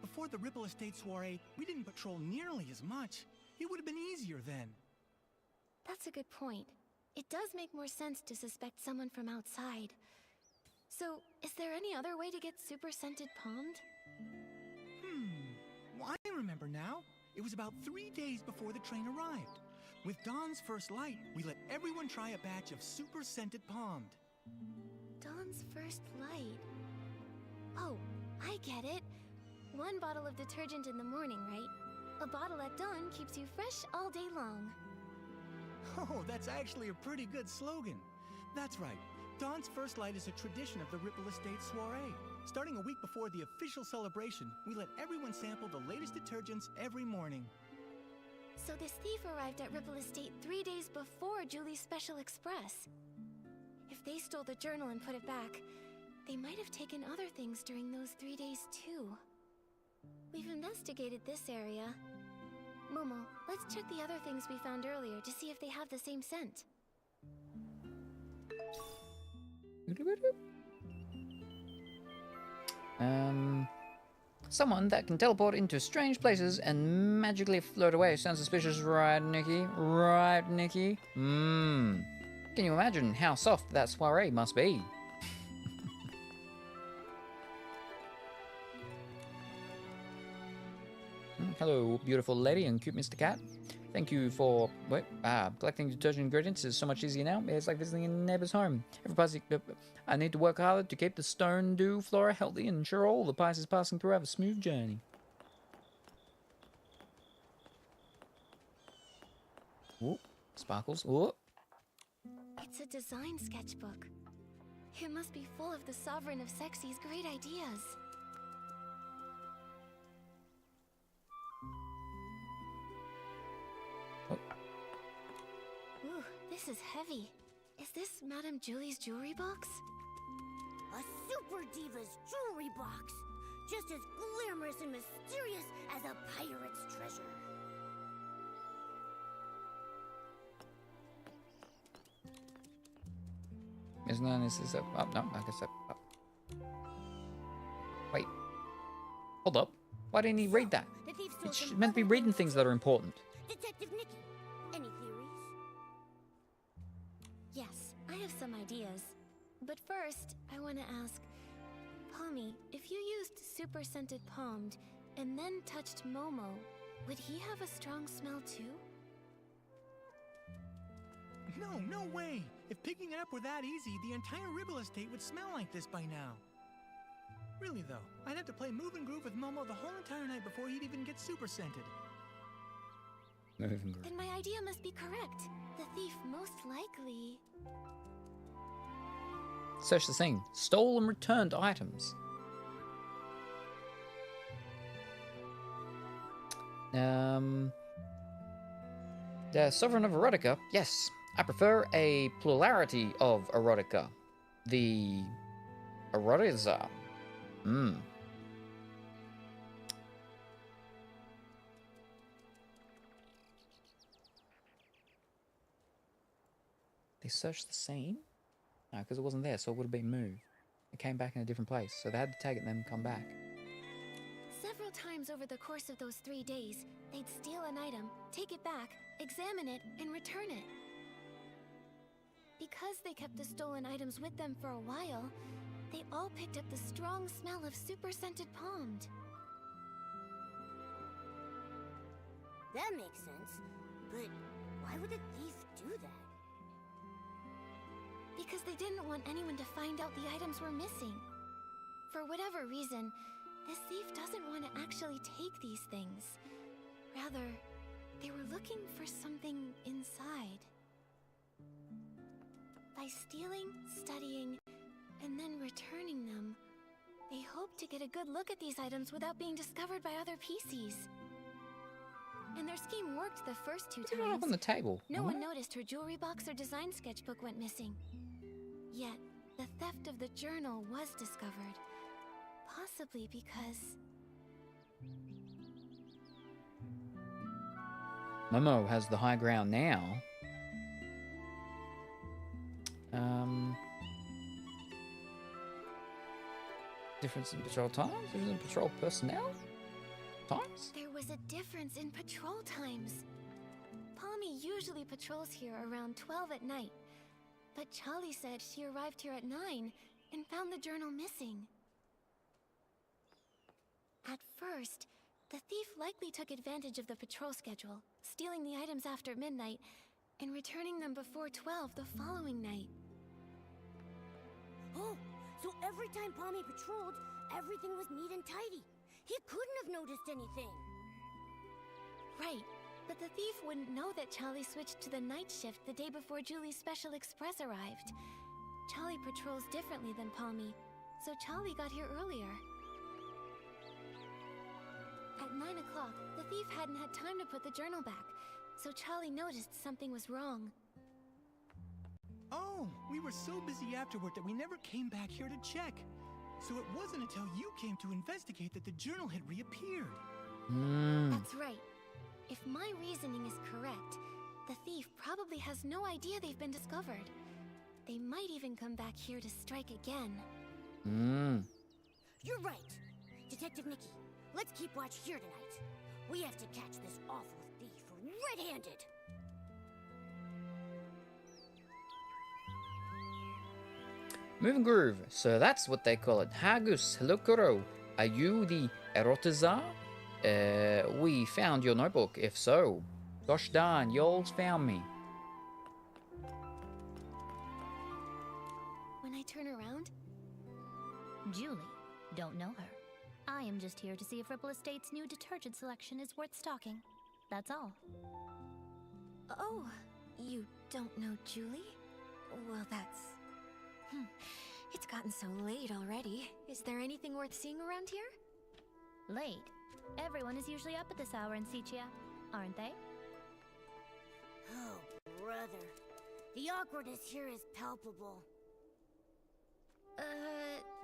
Before the Ripple Estate soiree, we didn't patrol nearly as much. It would have been easier then. That's a good point. It does make more sense to suspect someone from outside. So, is there any other way to get Super Scented Palmed? Well, I remember now. It was about 3 days before the train arrived. With Dawn's first light, we let everyone try a batch of Super Scented Palmed. Dawn's first light. Oh, I get it. 1 bottle of detergent in the morning, right? A bottle at dawn keeps you fresh all day long. Oh, that's actually a pretty good slogan. That's right. Dawn's first light is a tradition of the Ripple Estate soiree. Starting a week before the official celebration, we let everyone sample the latest detergents every morning. So this thief arrived at Ripple Estate 3 days before Julie's Special Express. If they stole the journal and put it back, they might have taken other things during those 3 days too. We've investigated this area. Momo, let's check the other things we found earlier to see if they have the same scent. Someone that can teleport into strange places and magically float away. Sounds suspicious, right, Nikki? Right, Nikki? Can you imagine how soft that soiree must be? Hello, beautiful lady and cute Mr. Cat. Thank you for collecting detergent ingredients is so much easier now. It's like visiting a neighbor's home. I need to work harder to keep the stone dew flora healthy and ensure all the pieces passing through have a smooth journey. Ooh, sparkles. Ooh. It's a design sketchbook. It must be full of the Sovereign of Sexy's great ideas. Ooh, this is heavy. Is this Madame Julie's jewelry box? A Super Diva's jewelry box! Just as glamorous and mysterious as a pirate's treasure. Isn't that this up? Oh, no, I guess up. Wait. Hold up. Why didn't he read that? The thief stole It's some meant to be other reading things that are important. Detective Nikki, any theories? Yes, I have some ideas. But first, I want to ask, Palmy, if you used Super Scented Palmed and then touched Momo, would he have a strong smell too? No way! If picking it up were that easy, the entire Ripple Estate would smell like this by now. Really though, I'd have to play Move and Groove with Momo the whole entire night before he'd even get super scented. Moving group. Then my idea must be correct. The thief most likely... Search the scene. Stole and returned items. The Sovereign of Erotica. Yes, I prefer a plurality of erotica. The erotiza. They searched the scene? No, because it wasn't there, so it would have been moved. It came back in a different place, so they had to take it and then come back. Several times over the course of those 3 days, they'd steal an item, take it back, examine it, and return it. Because they kept the stolen items with them for a while, they all picked up the strong smell of super-scented Pond. That makes sense. But why would a thief do that? Because they didn't want anyone to find out the items were missing. For whatever reason, this thief doesn't want to actually take these things. Rather, they were looking for something inside. By stealing, studying, and then returning them, they hoped to get a good look at these items without being discovered by other PCs. And their scheme worked the first 2 Put it up times. on the table. No What? one noticed her jewelry box or design sketchbook went missing. Yet, the theft of the journal was discovered. Possibly because... Momo has the high ground now. Difference in patrol times? Difference in patrol personnel? Times? There was a difference in patrol times. Palmy usually patrols here around 12 at night. But Charlie said she arrived here at 9 and found the journal missing. At first, the thief likely took advantage of the patrol schedule, stealing the items after midnight and returning them before 12 the following night. Oh, so every time Palmy patrolled, everything was neat and tidy. He couldn't have noticed anything. Right, but the thief wouldn't know that Charlie switched to the night shift the day before Julie's Special Express arrived. Charlie patrols differently than Palmy, so Charlie got here earlier. At 9 o'clock, the thief hadn't had time to put the journal back, so Charlie noticed something was wrong. Oh, we were so busy afterward that we never came back here to check. So it wasn't until you came to investigate that the journal had reappeared. That's right. If my reasoning is correct, the thief probably has no idea they've been discovered. They might even come back here to strike again. You're right. Detective Nikki, let's keep watch here tonight. We have to catch this awful thief red-handed. Moving groove. So that's what they call it. Hagus, hello Kuro. Are you the erotiza? We found your notebook. If so, gosh darn, y'all's found me. When I turn around, Julie, don't know her. I am just here to see if Ripple Estate's new detergent selection is worth stocking. That's all. oh, you don't know Julie? Well, that's... It's gotten so late already. Is there anything worth seeing around here? Late. Everyone is usually up at this hour in Sichia, aren't they? Oh, brother. The awkwardness here is palpable.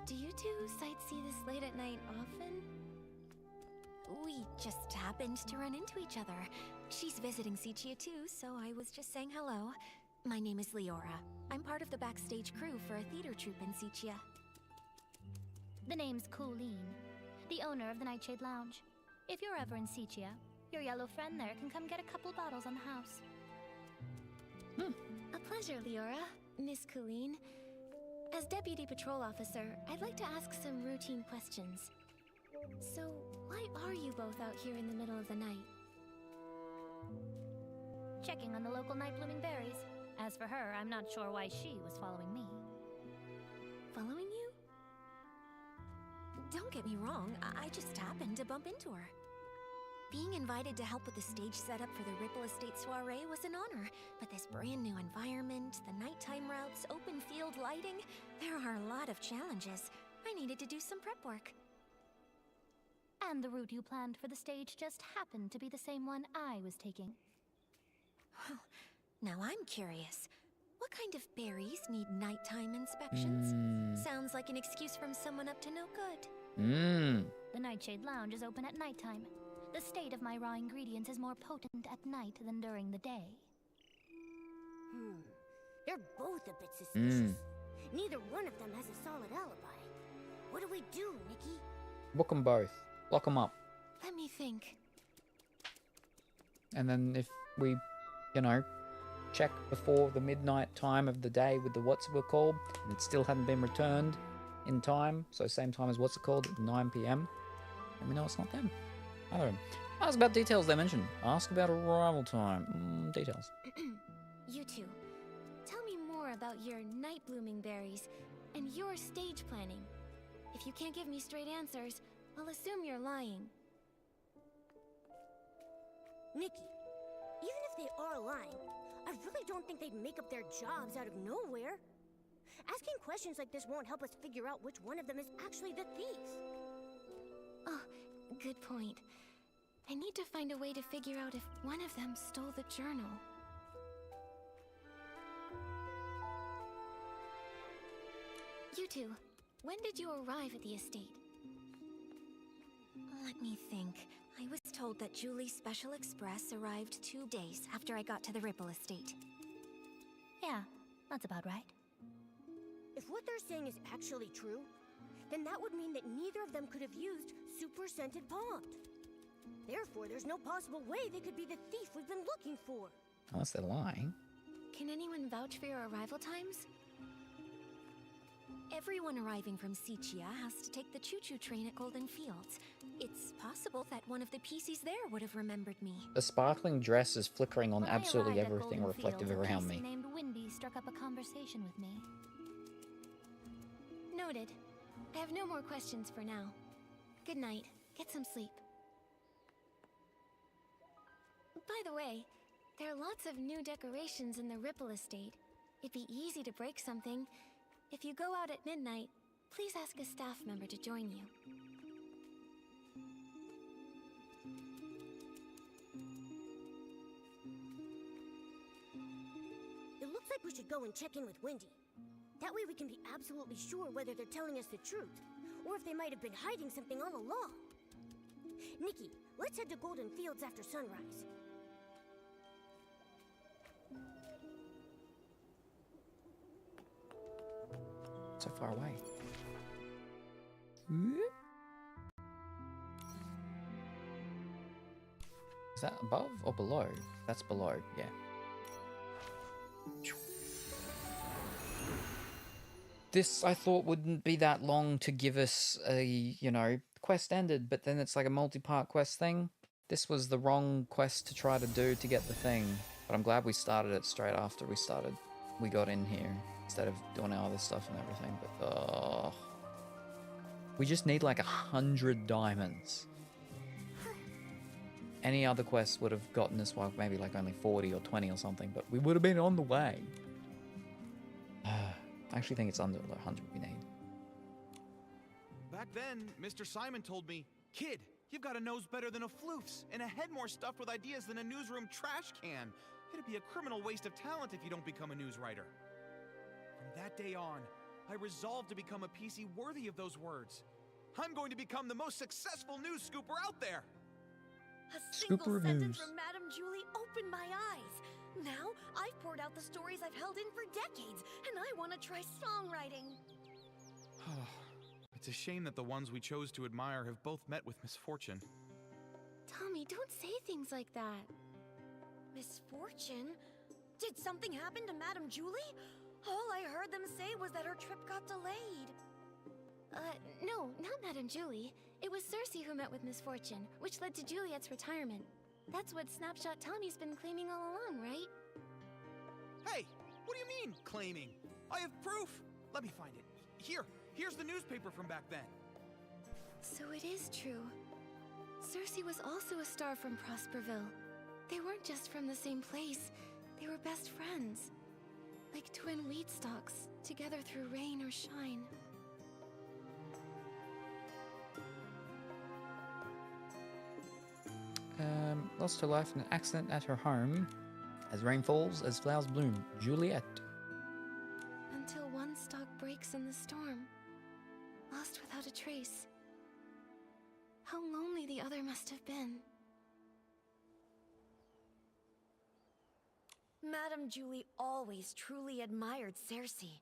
Do you two sightsee this late at night often? We just happened to run into each other. She's visiting Sichia too, so I was just saying hello. My name is Leora. I'm part of the backstage crew for a theater troupe in Sichia. The name's Colleen, the owner of the Nightshade Lounge. If you're ever in Sichia, your yellow friend there can come get a couple bottles on the house. A pleasure, Leora. Miss Colleen. As Deputy Patrol Officer, I'd like to ask some routine questions. So, why are you both out here in the middle of the night? Checking on the local night-blooming berries. As for her, I'm not sure why she was following me. Following you? Don't get me wrong, I just happened to bump into her. Being invited to help with the stage setup for the Ripple Estate soiree was an honor, but this brand new environment, the nighttime routes, open field lighting, there are a lot of challenges. I needed to do some prep work. And the route you planned for the stage just happened to be the same one I was taking. Well, now I'm curious. What kind of berries need nighttime inspections? Sounds like an excuse from someone up to no good. The Nightshade Lounge is open at nighttime. The state of my raw ingredients is more potent at night than during the day. They're both a bit suspicious. Neither one of them has a solid alibi. What do we do, Nikki? Book them both. Lock them up. Let me think. And then if we, check before the midnight time of the day with the what's it called, and it still hadn't been returned in time, so same time as what's it called, 9 p.m., and we know it's not them. I don't know. Ask about details they mentioned. Ask about arrival time. Details. You two, tell me more about your night blooming berries and your stage planning. If you can't give me straight answers, I'll assume you're lying. Nikki, even if they are lying, I really don't think they'd make up their jobs out of nowhere. Asking questions like this won't help us figure out which one of them is actually the thief. Oh, good point. I need to find a way to figure out if one of them stole the journal. You two, when did you arrive at the estate? Let me think. I was told that Julie's Special Express arrived 2 days after I got to the Ripple Estate. Yeah, that's about right. If what they're saying is actually true, then that would mean that neither of them could have used Super Scented Pond. Therefore, there's no possible way they could be the thief we've been looking for. Unless they're lying. Can anyone vouch for your arrival times? Everyone arriving from Sichia has to take the choo-choo train at Golden Fields. It's possible that one of the PCs there would have remembered me. The sparkling dress is flickering on When I absolutely arrived at everything Golden reflective Fields, a around PC me. named Windy struck up a conversation with me. Noted. I have no more questions for now. Good night. Get some sleep. By the way, there are lots of new decorations in the Ripple Estate. It'd be easy to break something. If you go out at midnight, please ask a staff member to join you. It looks like we should go and check in with Wendy. That way we can be absolutely sure whether they're telling us the truth, or if they might have been hiding something all along. Nikki, let's head to Golden Fields after sunrise. So far away. Is that above or below? That's below, yeah. This, I thought, wouldn't be that long to give us a, quest ended, but then it's like a multi-part quest thing. This was the wrong quest to try to do to get the thing, but I'm glad we started it straight after we got in here, instead of doing our other stuff and everything, but, we just need like 100 diamonds. Any other quest would have gotten us, well, maybe like only 40 or 20 or something, but we would have been on the way. I actually think it's under the 100 we need. Back then, Mr. Simon told me, "Kid, you've got a nose better than a floof's, and a head more stuffed with ideas than a newsroom trash can. It'd be a criminal waste of talent if you don't become a news writer." From that day on, I resolved to become a PC worthy of those words. I'm going to become the most successful news scooper out there. A single Scooper sentence news. from Madame Julie opened my eyes. Now, I've poured out the stories I've held in for decades, and I want to try songwriting. It's a shame that the ones we chose to admire have both met with misfortune. Tommy, don't say things like that. Misfortune? Did something happen to Madame Julie? All I heard them say was that her trip got delayed. No, not Madame Julie. It was Cersei who met with misfortune, which led to Juliet's retirement. That's what Snapshot Tommy's been claiming all along, right? Hey, what do you mean, claiming? I have proof. Let me find it. Here's the newspaper from back then. So it is true. Cersei was also a star from Prosperville. They weren't just from the same place, they were best friends. Like twin wheat stalks, together through rain or shine. Lost her life in an accident at her home. As rain falls, as flowers bloom. Juliet. Until one stalk breaks in the storm. Lost without a trace. How lonely the other must have been. Madame Julie always truly admired Cersei.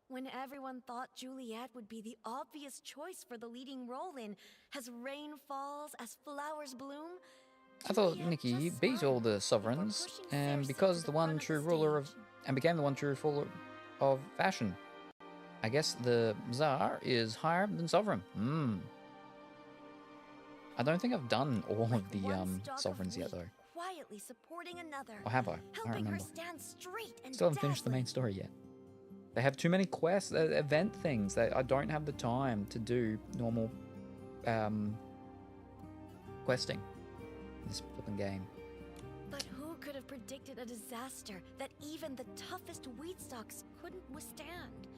When everyone thought Juliet would be the obvious choice for the leading role in As Rain Falls, As Flowers Bloom, I thought Nikki beat all the sovereigns, and because the one true ruler of, and became the one true ruler of fashion. I guess the Tsar is higher than sovereign. I don't think I've done all of the sovereigns yet, though. quietly supporting another, Or have I? I don't helping her remember. stand straight and Still haven't finished the main story yet. They have too many quests, event things that I don't have the time to do normal questing in this flipping game. But who could have predicted a disaster that even the toughest wheat stalks couldn't withstand?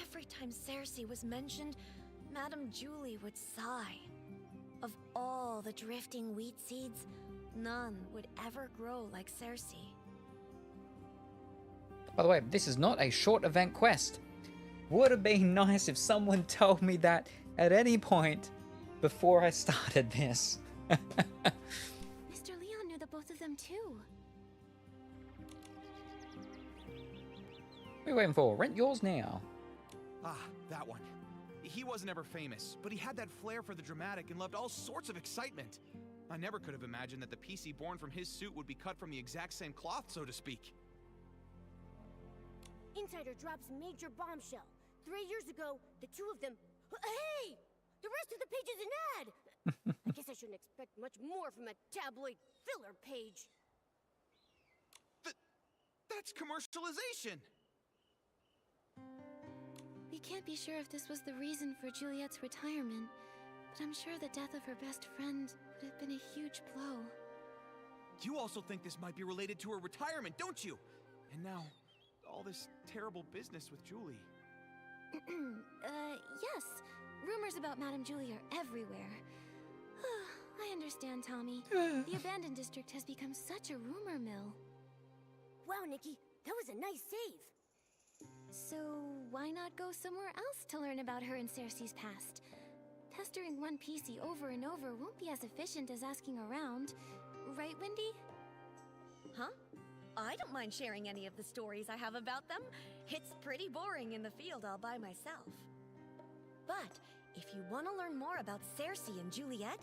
Every time Cersei was mentioned, Madame Julie would sigh. Of all the drifting wheat seeds, none would ever grow like Cersei. By the way, this is not a short event quest. Would have been nice if someone told me that at any point before I started this. Mr. Leon knew the both of them too. What are you waiting for? Rent yours now. Ah, that one. He wasn't ever famous, but he had that flair for the dramatic and loved all sorts of excitement. I never could have imagined that the PC born from his suit would be cut from the exact same cloth, so to speak. Insider drops major bombshell. 3 years ago, the two of them... Hey! The rest of the page is an ad! I guess I shouldn't expect much more from a tabloid filler page. That's commercialization! We can't be sure if this was the reason for Juliet's retirement, but I'm sure the death of her best friend would have been a huge blow. You also think this might be related to her retirement, don't you? And now, all this terrible business with Julie. Yes. Rumors about Madame Julie are everywhere. I understand, Tommy. The abandoned district has become such a rumor mill. Wow, Nikki, that was a nice save. So, why not go somewhere else to learn about her and Cersei's past? Pestering one PC over and over won't be as efficient as asking around. Right, Wendy? Huh? I don't mind sharing any of the stories I have about them. It's pretty boring in the field all by myself. But if you want to learn more about Cersei and Juliet,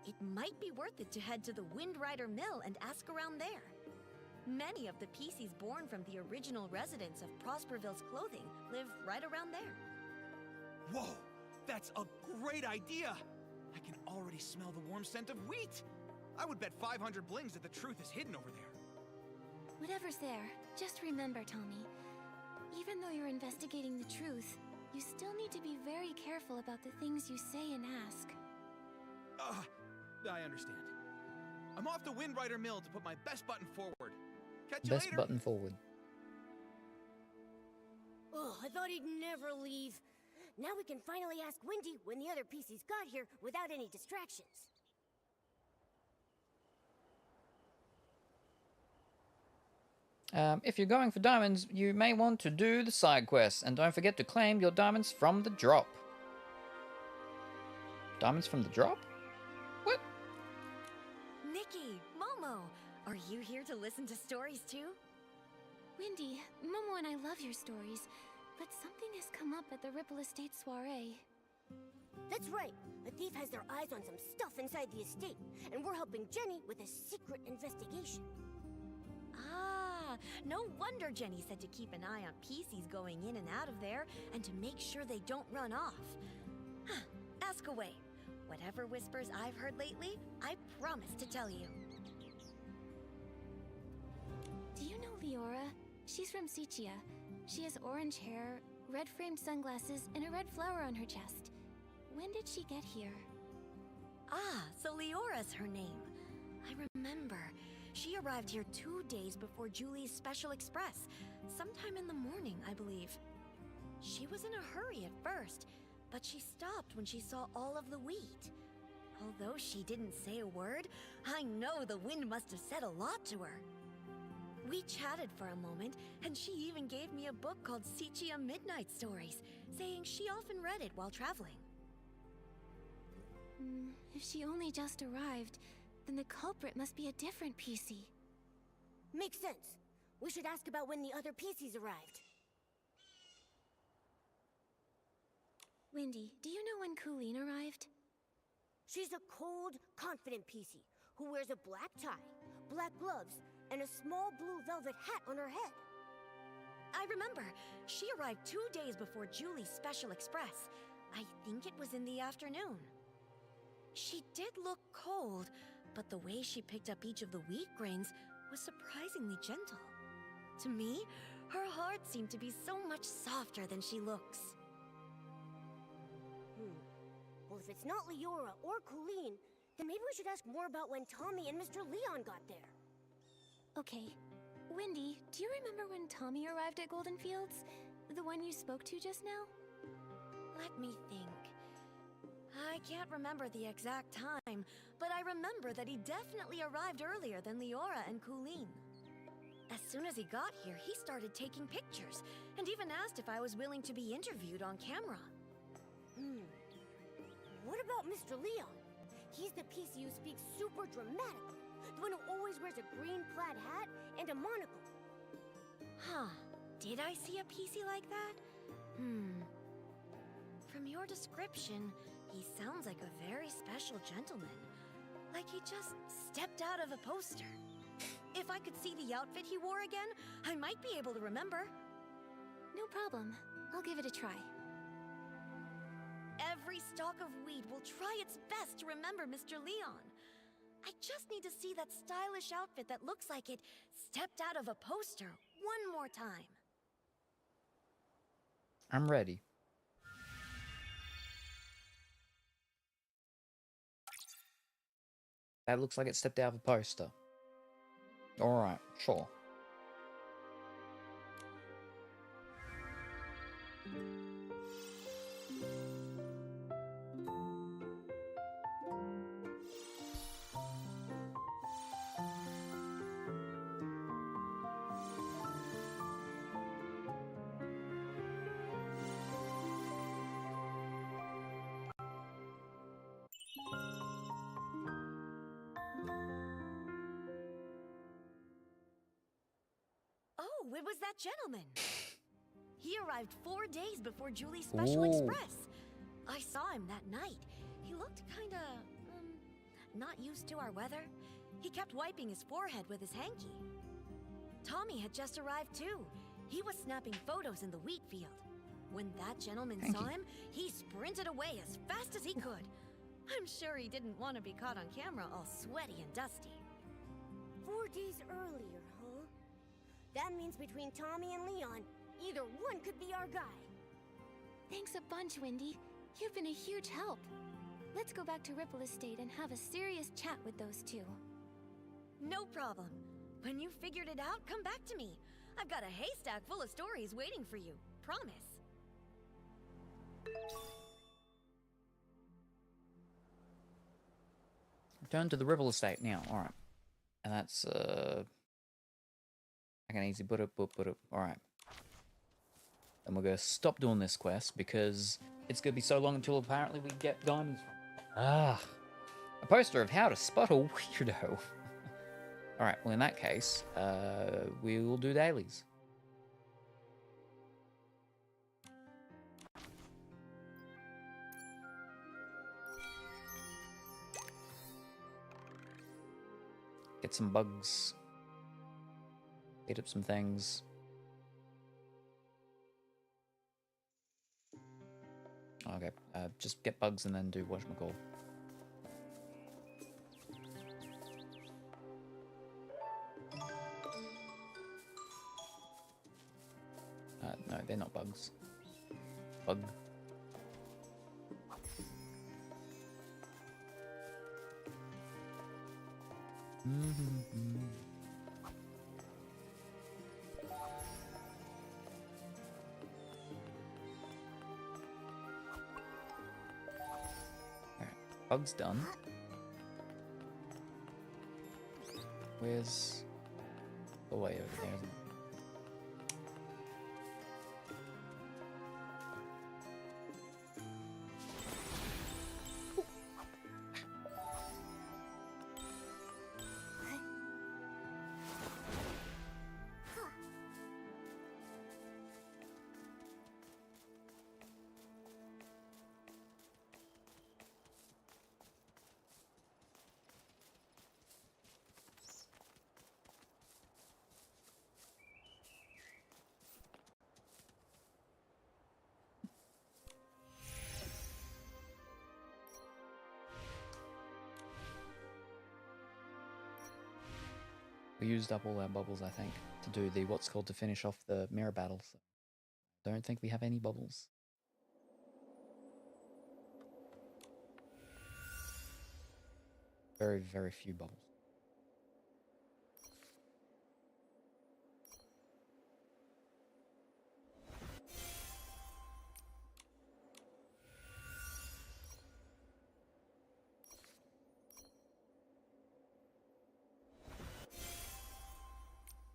it might be worth it to head to the Windrider Mill and ask around there. Many of the PCs born from the original residents of Prosperville's clothing live right around there. Whoa! That's a great idea! I can already smell the warm scent of wheat! I would bet 500 blings that the truth is hidden over there. Whatever's there, just remember, Tommy. Even though you're investigating the truth, you still need to be very careful about the things you say and ask. I understand. I'm off to Windrider Mill to put my best button forward. Catch you Best later. button forward. Oh, I thought he'd never leave. Now we can finally ask Wendy when the other PCs got here without any distractions. If you're going for diamonds, you may want to do the side quests, and don't forget to claim your diamonds from the drop. Diamonds from the drop? What? Nikki, Momo, are you here to listen to stories too? Wendy, Momo and I love your stories, but something has come up at the Ripple Estate soiree. That's right. A thief has their eyes on some stuff inside the estate, and we're helping Jenny with a secret investigation. Ah, no wonder Jenny said to keep an eye on PCs going in and out of there, and to make sure they don't run off. Huh, ask away. Whatever whispers I've heard lately, I promise to tell you. Do you know Leora? She's from Sichia. She has orange hair, red-framed sunglasses, and a red flower on her chest. when did she get here? Ah, so Leora's her name. I remember. She arrived here 2 days before Julie's Special Express, sometime in the morning, I believe. She was in a hurry at first, but she stopped when she saw all of the wheat. Although she didn't say a word, I know the wind must have said a lot to her. We chatted for a moment, and she even gave me a book called Sichia Midnight Stories, saying she often read it while traveling. If she only just arrived, then the culprit must be a different PC. Makes sense. We should ask about when the other PCs arrived. Windy, do you know when Colleen arrived? She's a cold, confident PC who wears a black tie, black gloves, and a small blue velvet hat on her head. I remember. She arrived 2 days before Julie's Special Express. I think it was in the afternoon. She did look cold, but the way she picked up each of the wheat grains was surprisingly gentle. To me, her heart seemed to be so much softer than she looks. Well, if it's not Leora or Colleen, then maybe we should ask more about when Tommy and Mr. Leon got there. Okay. Windy, do you remember when Tommy arrived at Golden Fields? The one you spoke to just now? Let me think. I can't remember the exact time, but I remember that he definitely arrived earlier than Leora and Colleen. As soon as he got here, he started taking pictures, and even asked if I was willing to be interviewed on camera. What about Mr. Leon? He's the PC who speaks super dramatically. The one who always wears a green plaid hat and a monocle. Huh. Did I see a PC like that? From your description, he sounds like a very special gentleman. Like he just stepped out of a poster. If I could see the outfit he wore again, I might be able to remember. No problem. I'll give it a try. Every stalk of wheat will try its best to remember Mr. Leon. I just need to see that stylish outfit that looks like it stepped out of a poster one more time. I'm ready. That looks like it stepped out of a poster. Alright, sure. Oh, it was that gentleman. He arrived 4 days before Julie's Special Ooh. Express. I saw him that night. He looked kinda, not used to our weather. He kept wiping his forehead with his hanky. Tommy had just arrived too. He was snapping photos in the wheat field. When that gentleman saw him, he sprinted away as fast as he could. I'm sure he didn't want to be caught on camera all sweaty and dusty. 4 days earlier, huh? That means between Tommy and Leon, either one could be our guy. Thanks a bunch, Windy. You've been a huge help. Let's go back to Ripple Estate and have a serious chat with those two. No problem. When you figured it out, come back to me. I've got a haystack full of stories waiting for you. Promise. Return to the Ripple Estate now. Alright. And that's, I can easy put it. Alright. And we're going to stop doing this quest because it's going to be so long until apparently we get diamonds from. A poster of how to spot a weirdo. Alright, well in that case, we will do dailies. Get some bugs. Eat up some things. Okay, just get bugs and then do whatchamacall. No, they're not bugs. Bug. Alright, bug's done. Where's the way over there? Isn't it? We used up all our bubbles, I think, to do the what's called to finish off the mirror battles. Don't think we have any bubbles. Very, very few bubbles.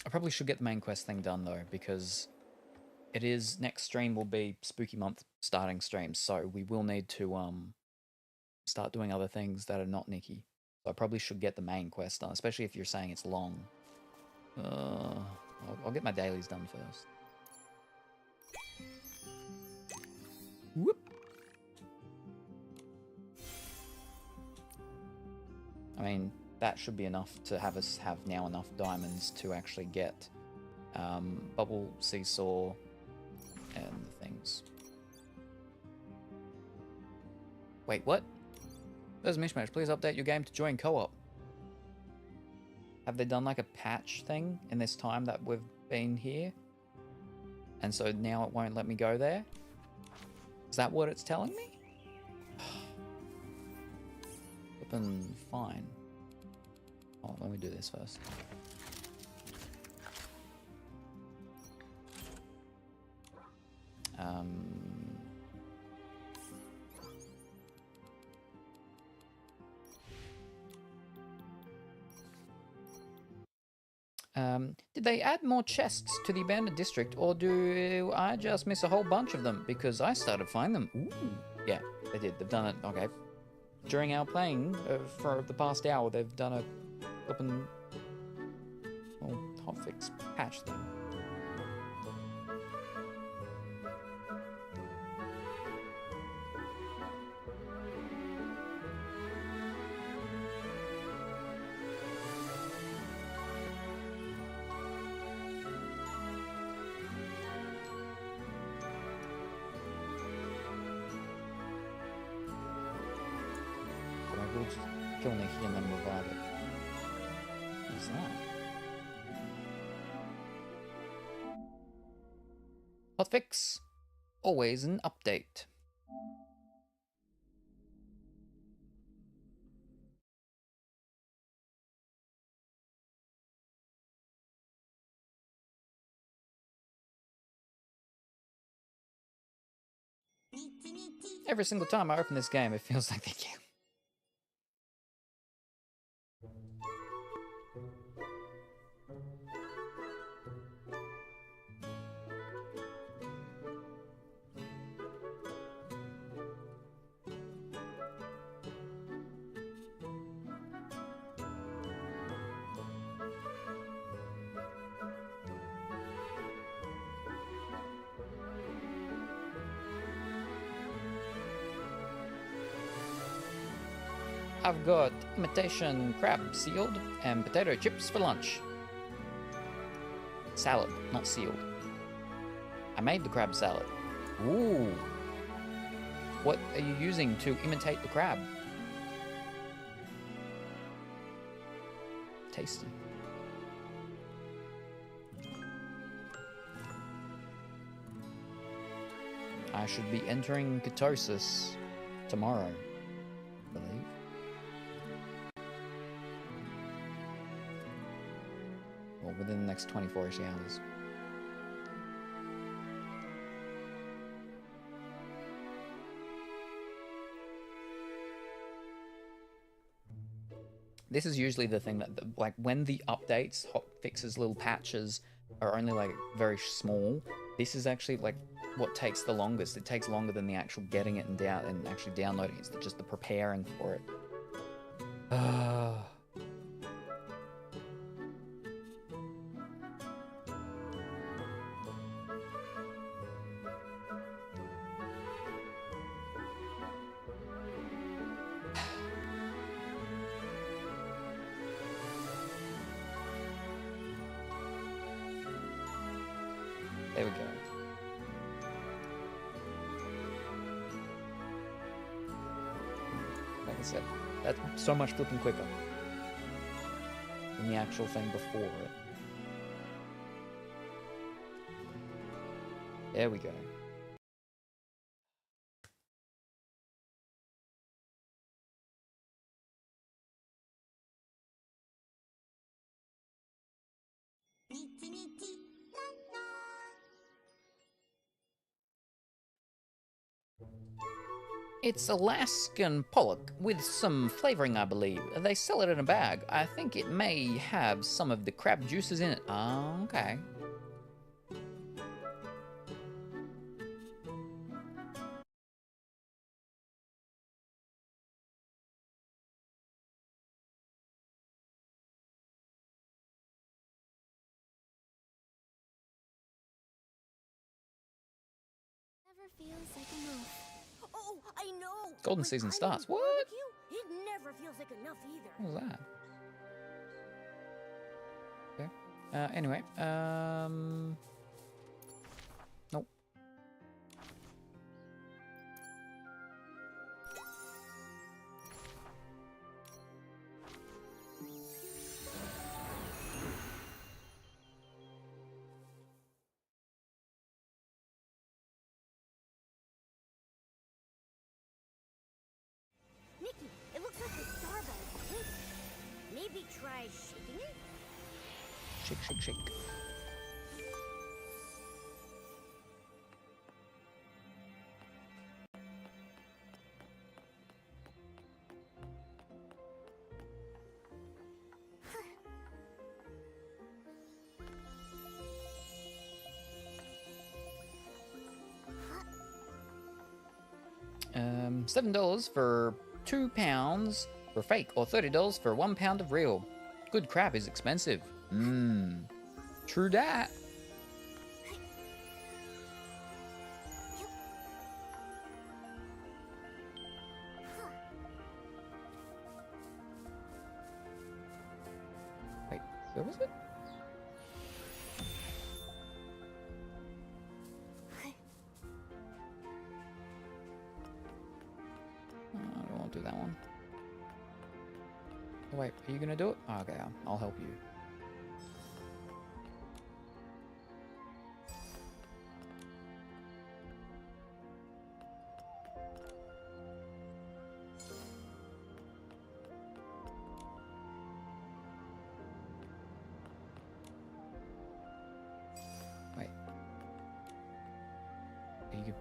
I probably should get the main quest thing done though, because it is next stream will be Spooky Month starting streams, so we will need to start doing other things that are not Nikki. So I probably should get the main quest done, especially if you're saying it's long. I'll get my dailies done first. Whoop. I mean, that should be enough to have us have now enough diamonds to actually get Bubble, Seesaw, and the things. Wait, what? There's Mishmash. Please update your game to join co-op. Have they done like a patch thing in this time that we've been here? And so now it won't let me go there? Is that what it's telling me? Flippin' fine. Oh, let me do this first. Did they add more chests to the abandoned district, or do I just miss a whole bunch of them? Because I started finding them. Ooh. Yeah, they did. They've done it. Okay. During our playing for the past hour, they've done a flippin' hotfix patch thing. We'll just kill Nikki and then revive it. What's that? Hotfix. Always an update. Every single time I open this game, it feels like they kill. I've got imitation crab sealed and potato chips for lunch. Salad, not sealed. I made the crab salad. Ooh. What are you using to imitate the crab? Tasty. I should be entering ketosis tomorrow, I believe. or within the next 24-ish hours. This is usually the thing that, like, when the updates, hot fixes, little patches are only, like, very small, this is actually, like, what takes the longest. It takes longer than the actual getting it and actually downloading it. It's just the preparing for it. There we go. Like I said, that's so much flipping quicker than the actual thing before it. There we go. It's Alaskan pollock with some flavoring, I believe. They sell it in a bag. I think it may have some of the crab juices in it. Oh, okay. Never feels like enough. Oh, I know. Golden When season I'm on starts. What? barbecue, it never feels like enough either. What was that? Okay. Anyway, nope. Nikki, it looks like the star ball is pink. Maybe try shaking it? Shake, shake, shake. $7 for 2 pounds for fake, or $30 for 1 pound of real. Good crab is expensive. True dat. Wait, where was it? I won't do that one. Oh, wait, are you gonna do it? Oh, okay, I'll help you. Wait. Are you...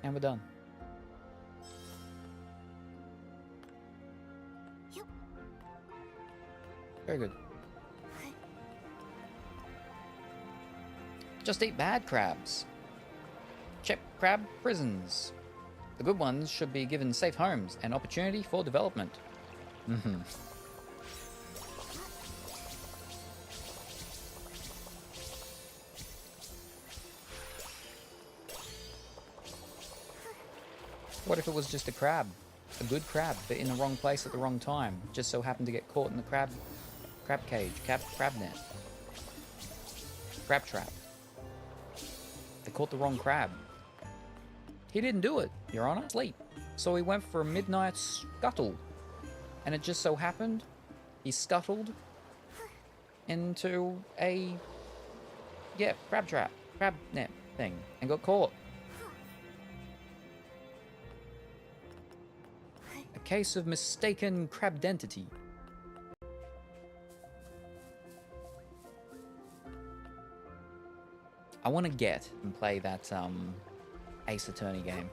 And we're done. Very good. Just eat bad crabs. Check crab prisons. The good ones should be given safe homes and opportunity for development. What if it was just a crab? A good crab, but in the wrong place at the wrong time. Just so happened to get caught in the crab cage, crab net. Crab trap. They caught the wrong crab. He didn't do it, Your Honor. Sleep. So he went for a midnight scuttle. And it just so happened he scuttled into a, yeah, crab net thing and got caught. A case of mistaken crab identity. I want to get and play that Ace Attorney game.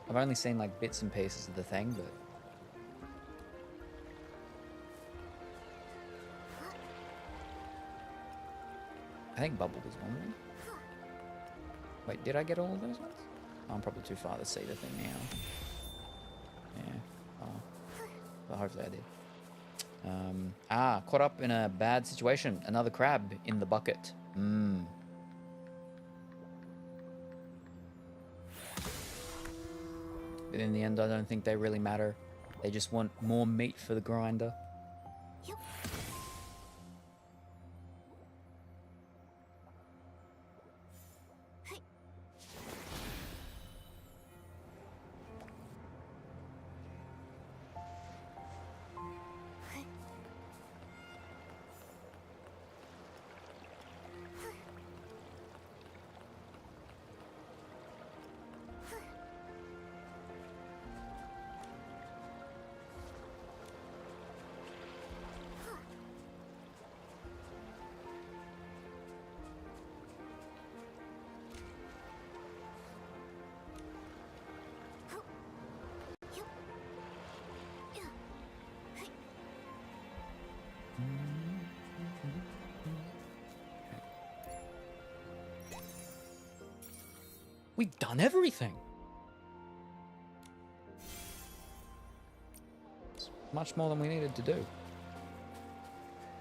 I've only seen like bits and pieces of the thing, but I think Bubble was one of them. Wait, did I get all of those ones? Oh, I'm probably too far to see the thing now. Yeah. Oh. Well, hopefully I did. Caught up in a bad situation. Another crab in the bucket. But in the end, I don't think they really matter. They just want more meat for the grinder. We've done everything. It's much more than we needed to do.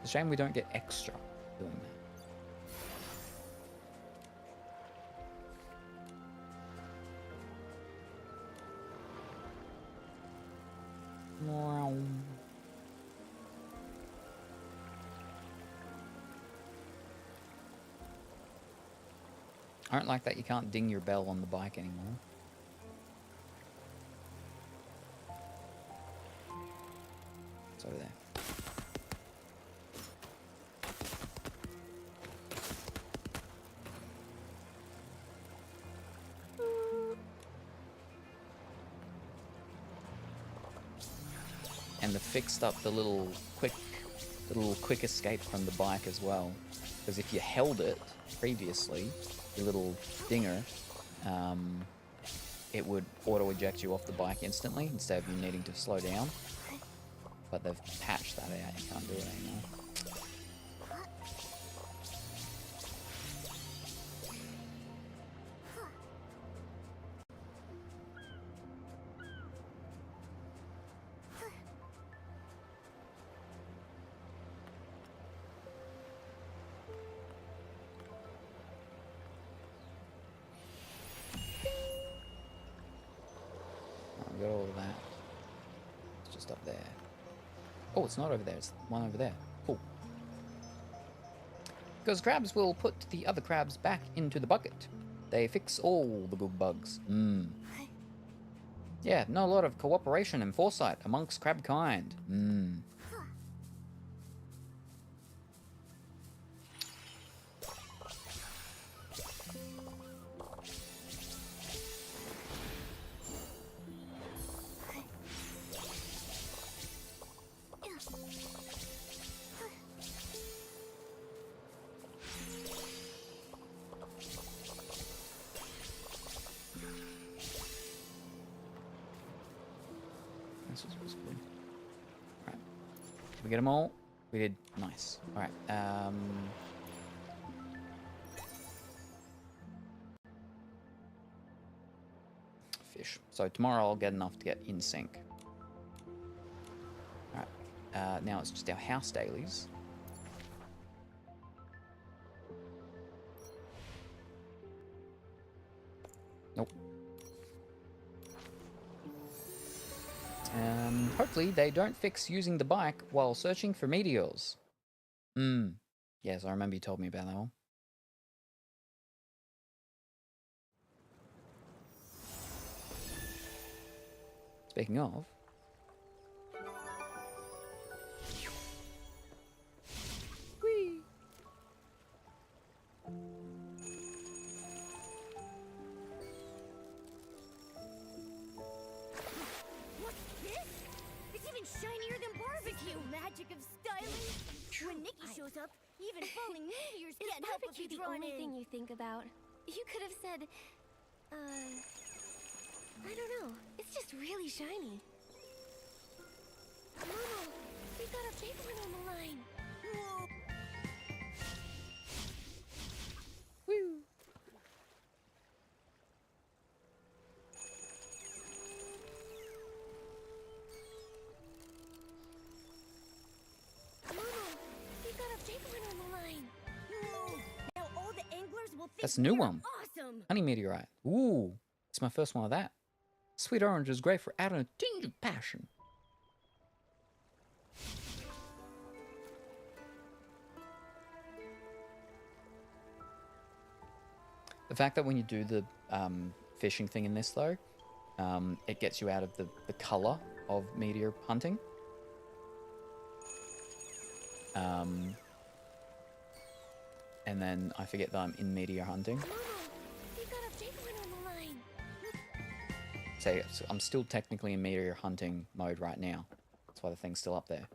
It's a shame we don't get extra doing that. I don't like that you can't ding your bell on the bike anymore. It's over there. And they fixed up the little quick escape from the bike as well. Because if you held it previously, your little dinger, it would auto-eject you off the bike instantly instead of you needing to slow down. But they've patched that out, you can't do it anymore. Got all of that. It's just up there. Oh, it's not over there. It's one over there. Cool. Because crabs will put the other crabs back into the bucket. They fix all the good bugs. Yeah, not a lot of cooperation and foresight amongst crab kind. This was supposed to be. Alright. Did we get them all? We did. Nice. Alright. Fish. So tomorrow I'll get enough to get in sync. Alright. Now it's just our house dailies. Nope. Hopefully they don't fix using the bike while searching for meteors. Yes, I remember you told me about that one. Speaking of... this? It's even shinier than barbecue! The magic of styling! When Nikki shows up, even falling meteors can't help but be the drawn only in. thing you think about? You could have said, I don't know. It's just really shiny. Momo, we got a big one on the line. Whoa. Woo! Momo, we got a big one on the line. Whoa. Now all the anglers will think That's a new we're one. awesome! Honey meteorite. Ooh, it's my first one of that. Sweet orange is great for adding a tinge of passion. The fact that when you do the fishing thing in this, though, it gets you out of the color of meteor hunting. And then I forget that I'm in meteor hunting. Momo, we got a big one on the line. So I'm still technically in meteor hunting mode right now. That's why the thing's still up there.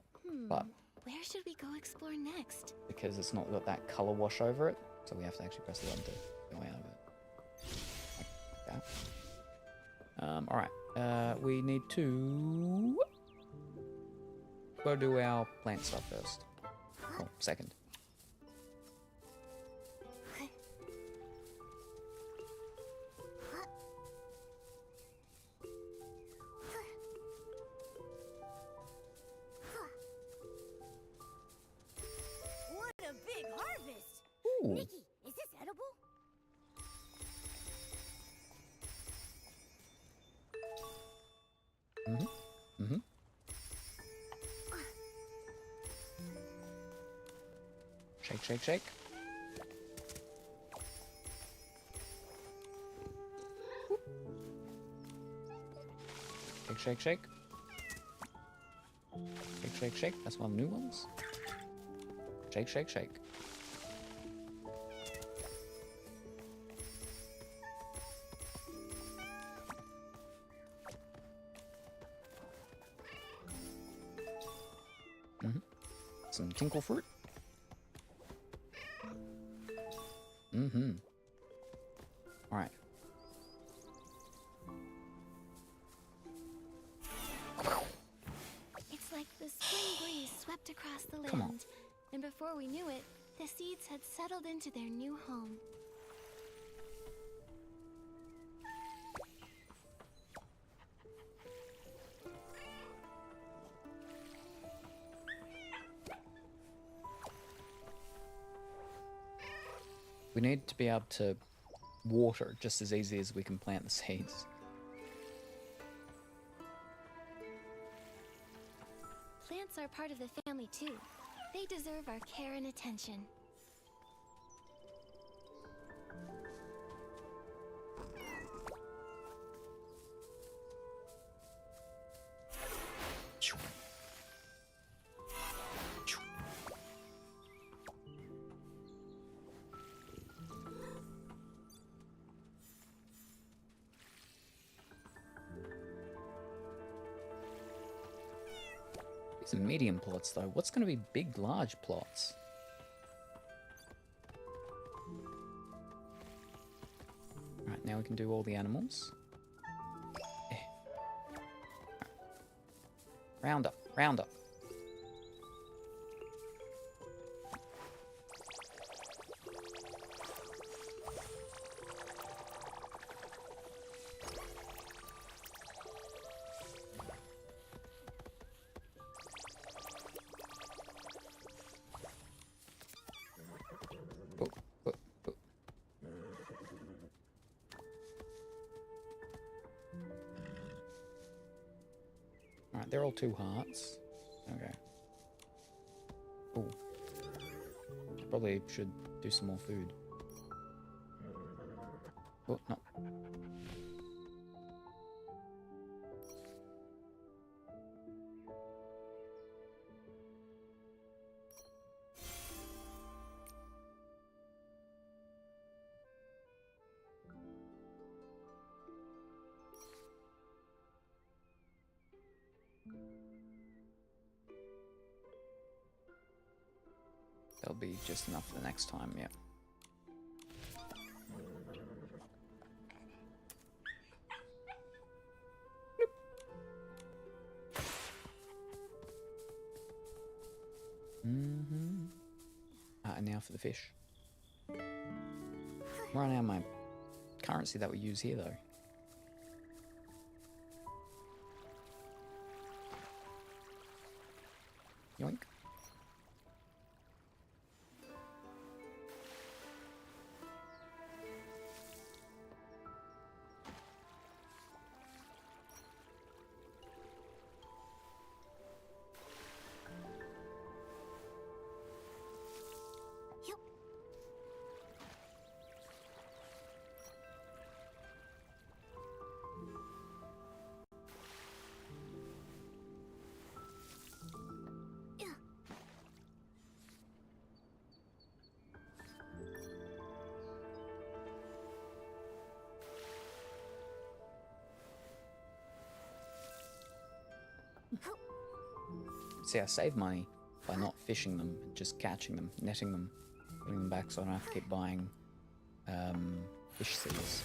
But Where should we go explore next? because it's not got that color wash over it, so we have to actually press the button to go out of it. Like that. Alright. We need to go do our plant stuff first. Oh, second. What a big harvest! Ooh. Nikki, is this edible? Shake, shake, shake. Shake, shake, shake. Shake, shake, shake. That's one of the new ones. Shake, shake, shake. Some tinkle fruit. Alright. It's like the spring breeze swept across the land. Come on. And before we knew it, the seeds had settled into their new home. We need to be able to water just as easy as we can plant the seeds. Plants are part of the family too. They deserve our care and attention. These are medium plots though. What's going to be big, large plots? Right, now we can do all the animals. Eh. Right. Round up, round up. Alright, they're all 2 hearts. Okay. Ooh. Probably should do some more food. Oh, no. That'll be just enough for the next time, yeah. And now for the fish. Run out of my currency that we use here, though. Yoink. See, I save money by not fishing them, just catching them, netting them, putting them back so I don't have to keep buying fish seeds.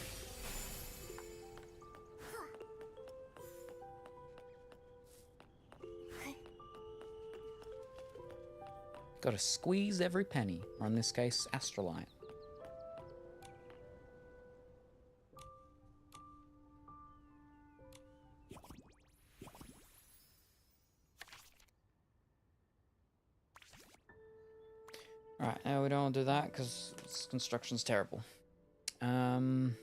Gotta squeeze every penny, or in this case, astrolite. Alright, now we don't want to do that because construction's terrible. Can't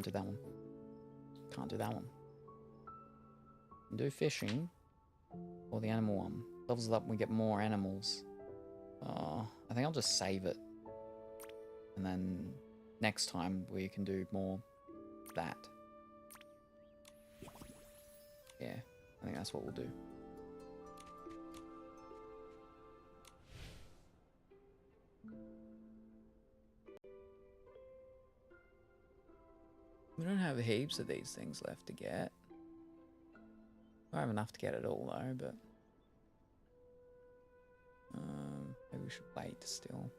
do that one. Can't do that one. Do fishing. Or the animal one. Levels it up and we get more animals. I think I'll just save it. And then next time we can do more that. Yeah, I think that's what we'll do. We don't have heaps of these things left to get. I have enough to get it all though, but maybe we should wait still.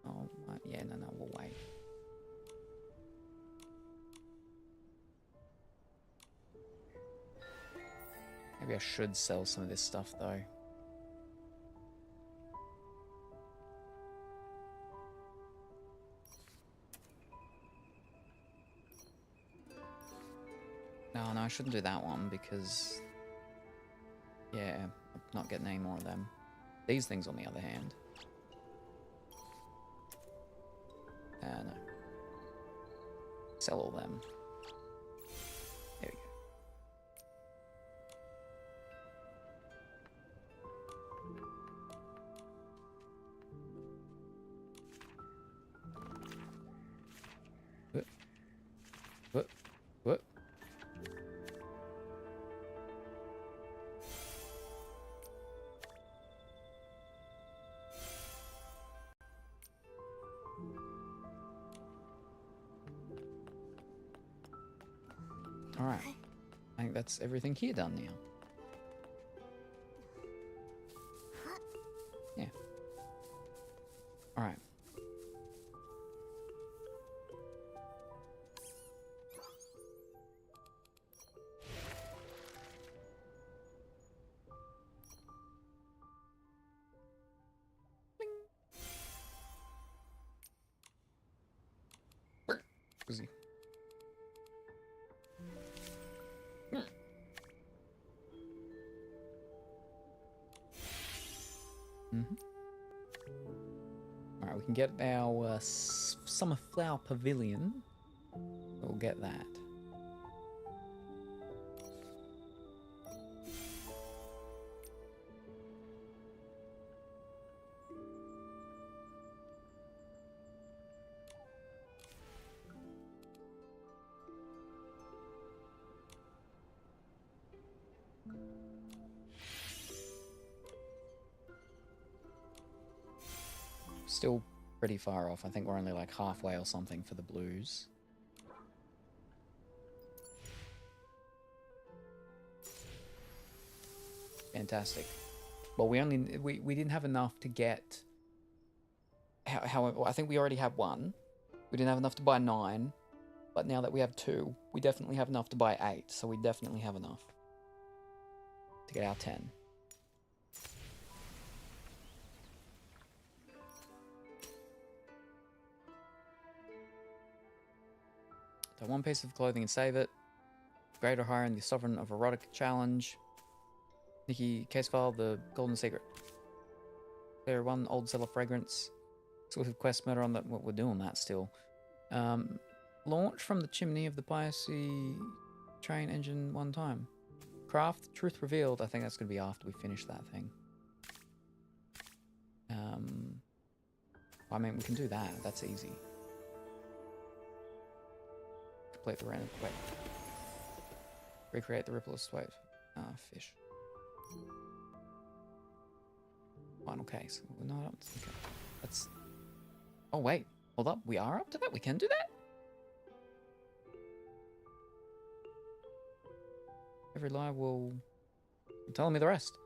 Oh, yeah, no, we'll wait. Maybe I should sell some of this stuff though. No, I shouldn't do that one because, yeah, I'm not getting any more of them. These things, on the other hand. No. Sell all them. There we go. What? Alright. I think that's everything here done now. Yeah. Alright. Is he? Alright, we can get our summer flower pavilion. We'll get that. Still pretty far off. I think we're only like halfway or something for the blues. fantastic. But we didn't have enough to get. However, I think we already have 1. We didn't have enough to buy 9, but now that we have 2, we definitely have enough to buy 8. So we definitely have enough to get our 10. So 1 piece of clothing and save it. Greater hire in the Sovereign of Erotic challenge. Nikki case file, the Golden Secret. There 1 old seller fragrance. Exclusive quest murder on that. We're doing that still. Launch from the chimney of the Pisces train engine 1 time. Craft truth revealed. I think that's going to be after we finish that thing. I mean, we can do that. That's easy. Complete the random. Wait. Recreate the ripple of sweat. Fish. Final case. We're not up to okay. That's. Oh wait, hold up. We are up to that. We can do that. Every lie will. You're telling me the rest.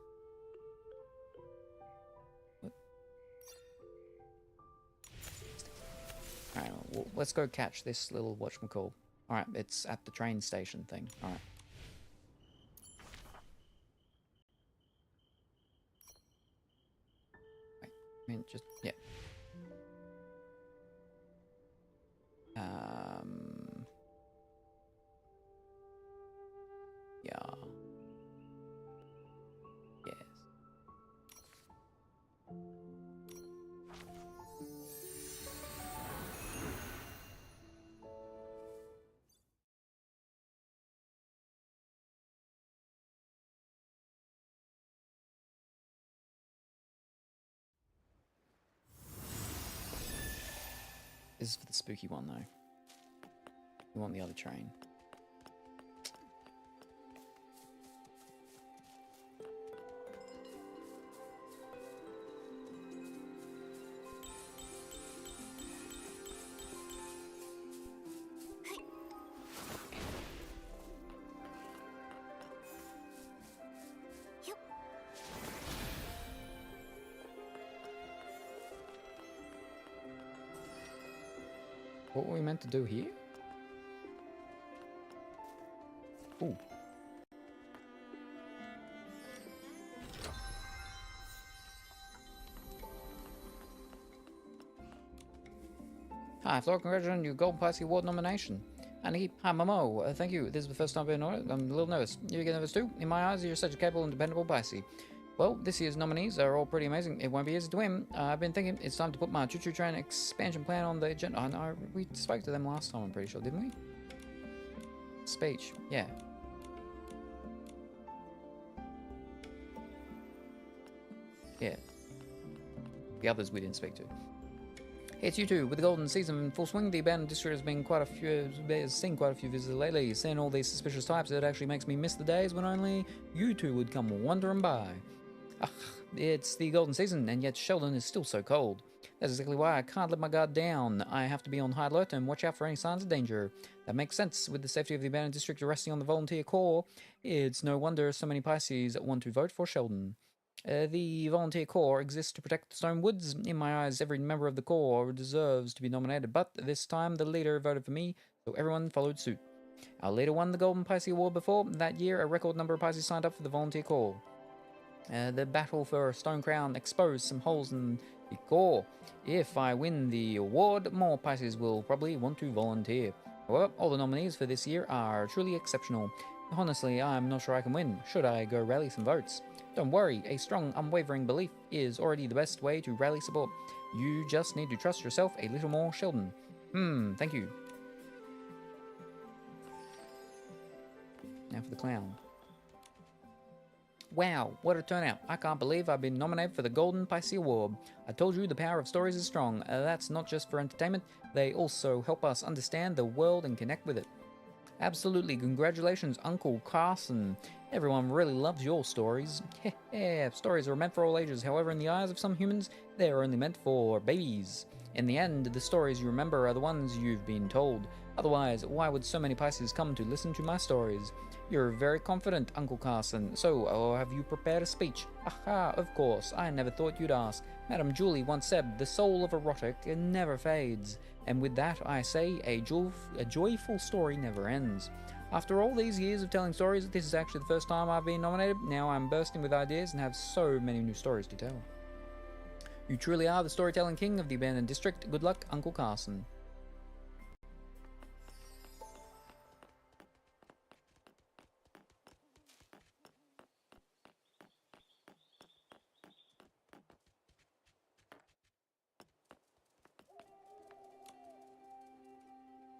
What? All right. Well, let's go catch this little whatchamacall. All right, it's at the train station thing. All right. Wait, I mean, just yeah. Yeah. Yes. This is for the spooky one, though. We want the other train. What were we meant to do here? Ooh. Hi, Flora, congratulations on your Golden Pisces Award nomination. And Nikki, hi, Momo. Thank you. This is the first time being on it. I'm a little nervous. You get nervous too? In my eyes, you're such a capable and dependable Pisces. Well, this year's nominees are all pretty amazing. It won't be easy to win. I've been thinking it's time to put my Choo Choo Train expansion plan on the agenda. Oh, we spoke to them last time, I'm pretty sure, didn't we? Speech, yeah. Yeah. The others we didn't speak to. It's you two. With the golden season in full swing, the abandoned district has seen quite a few visitors lately. Seeing all these suspicious types, it actually makes me miss the days when only you two would come wandering by. Ugh, it's the golden season, and yet Sheldon is still so cold. That's exactly why I can't let my guard down. I have to be on high alert and watch out for any signs of danger. That makes sense. With the safety of the abandoned district resting on the volunteer corps, it's no wonder so many Pisces want to vote for Sheldon. The volunteer corps exists to protect the Stone Woods. In my eyes, every member of the corps deserves to be nominated, but this time the leader voted for me, so everyone followed suit. Our leader won the Golden Pisces Award before. That year, a record number of Pisces signed up for the volunteer corps. The battle for Stone Crown exposed some holes in the corps. If I win the award, more Pisces will probably want to volunteer. However, all the nominees for this year are truly exceptional. Honestly, I'm not sure I can win. Should I go rally some votes? Don't worry, a strong, unwavering belief is already the best way to rally support. You just need to trust yourself a little more, Sheldon. Thank you. Now for the clown. Wow, what a turnout. I can't believe I've been nominated for the Golden Pisces Award. I told you the power of stories is strong. That's not just for entertainment, they also help us understand the world and connect with it. Absolutely, congratulations, Uncle Carson. Everyone really loves your stories. Stories are meant for all ages, however in the eyes of some humans, they are only meant for babies. In the end, the stories you remember are the ones you've been told. Otherwise, why would so many Pisces come to listen to my stories? You're very confident, Uncle Carson. So, have you prepared a speech? Aha, of course. I never thought you'd ask. Madame Julie once said, the soul of erotic never fades. And with that, I say, a joyful story never ends. After all these years of telling stories, this is actually the first time I've been nominated. Now I'm bursting with ideas and have so many new stories to tell. You truly are the storytelling king of the abandoned district. Good luck, Uncle Carson.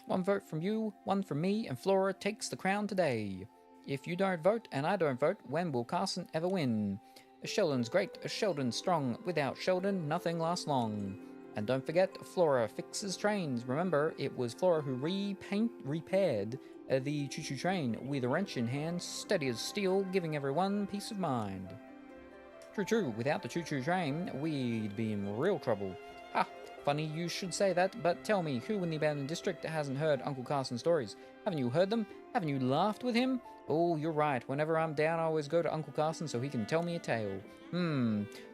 One vote from you, one from me, and Flora takes the crown today. If you don't vote and I don't vote, when will Carson ever win? Sheldon's great, Sheldon's strong. Without Sheldon, nothing lasts long. And don't forget, Flora fixes trains. Remember, it was Flora who repaired the choo-choo train with a wrench in hand, steady as steel, giving everyone peace of mind. True, without the choo-choo train, we'd be in real trouble. Ha! Funny you should say that, but tell me, who in the abandoned district hasn't heard Uncle Carson's stories? Haven't you heard them? Haven't you laughed with him? Oh, you're right. Whenever I'm down, I always go to Uncle Carson so he can tell me a tale.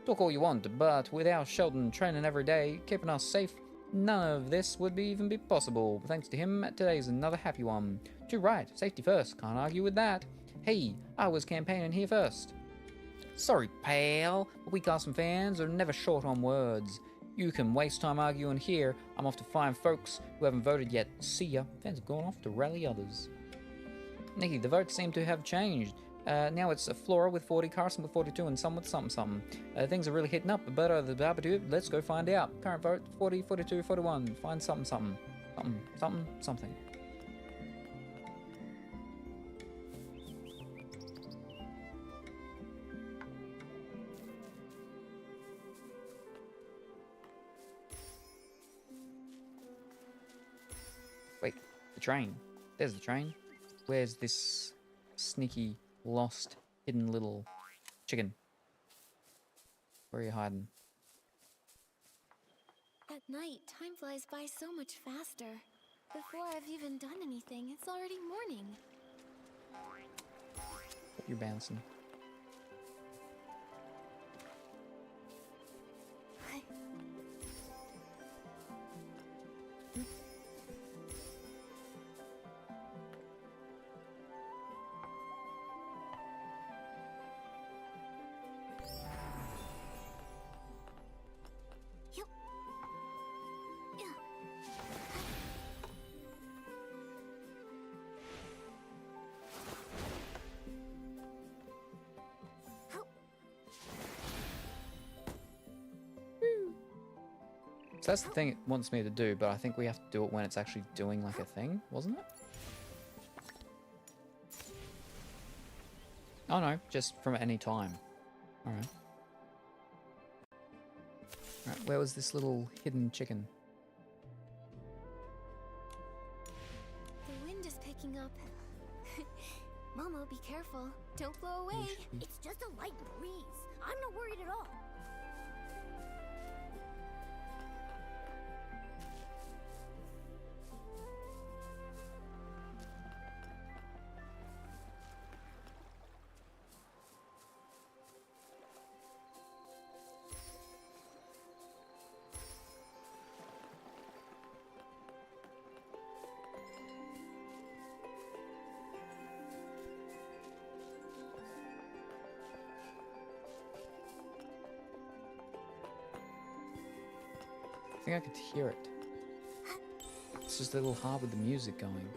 Talk all you want, but without Sheldon training every day, keeping us safe, none of this would even be possible. Thanks to him, today's another happy one. Too right. Safety first. Can't argue with that. Hey, I was campaigning here first. Sorry, pal, but we Carson fans are never short on words. You can waste time arguing here. I'm off to find folks who haven't voted yet. See ya. Fans have gone off to rally others. Nikki, the votes seem to have changed. Now it's Flora with 40, Carson with 42, and some with something. Things are really hitting up, but let's go find out. Current vote, 40, 42, 41. Find something. Wait, the train. There's the train. Where's this sneaky, lost, hidden little chicken? Where are you hiding? At night, time flies by so much faster. Before I've even done anything, it's already morning. You're bouncing. So that's the thing it wants me to do, but I think we have to do it when it's actually doing like a thing, wasn't it? Oh no, just from any time. Alright. Alright, where was this little hidden chicken? The wind is picking up. Momo, be careful. Don't blow away. It's just a light breeze. I'm not worried at all. I think I could hear it. It's just a little hard with the music going.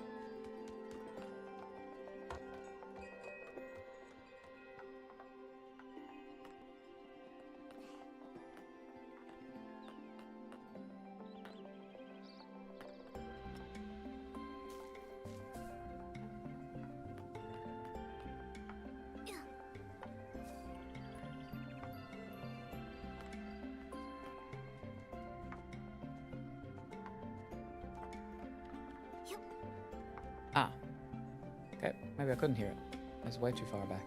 Ah. Okay, maybe I couldn't hear it. It was way too far back.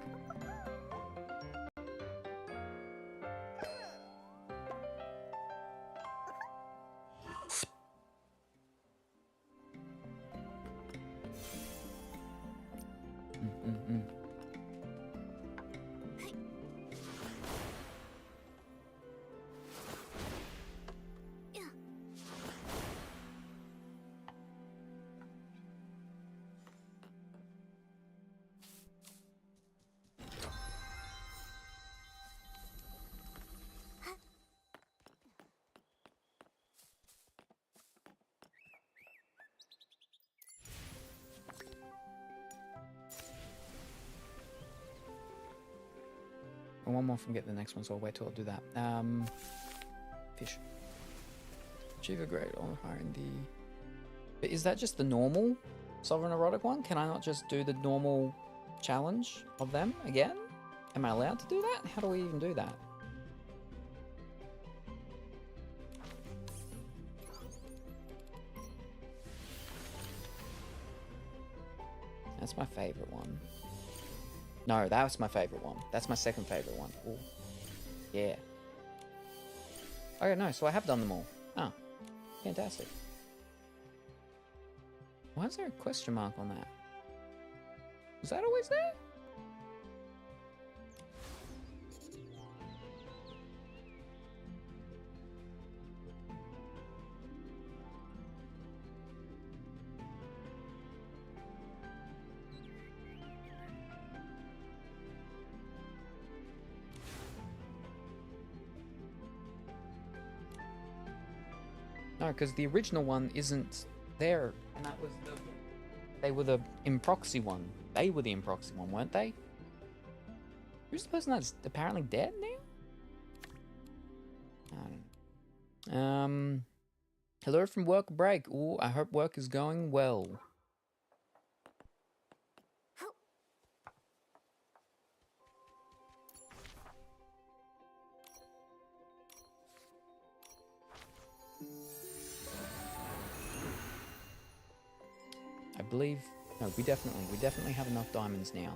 And one more from get the next one, so I'll wait till I'll do that. Fish. Achieve a grade on hiring the... But is that just the normal Sovereign Erotic one? Can I not just do the normal challenge of them again? Am I allowed to do that? How do we even do that? That's my favorite one. No, that was my favorite one. That's my second favorite one. Ooh. Yeah. Okay, no, so I have done them all. Oh, fantastic. Why is there a question mark on that? Was that always there? No, because the original one isn't there, and that was the... They were the in-proxy one. They were the in-proxy one, weren't they? Who's the person that's apparently dead now? I don't know. Hello from work break. Ooh, I hope work is going well. I believe, no, we definitely have enough diamonds now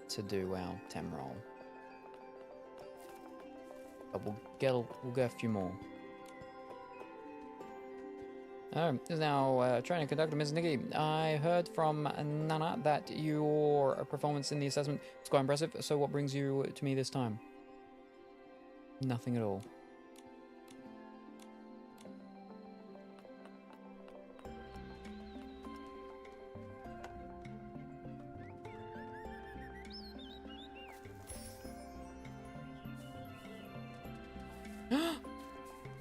to do our 10 roll. But we'll get a few more. Oh, this is now training conductor, Ms. Nikki. I heard from Nana that your performance in the assessment was quite impressive, so what brings you to me this time? Nothing at all.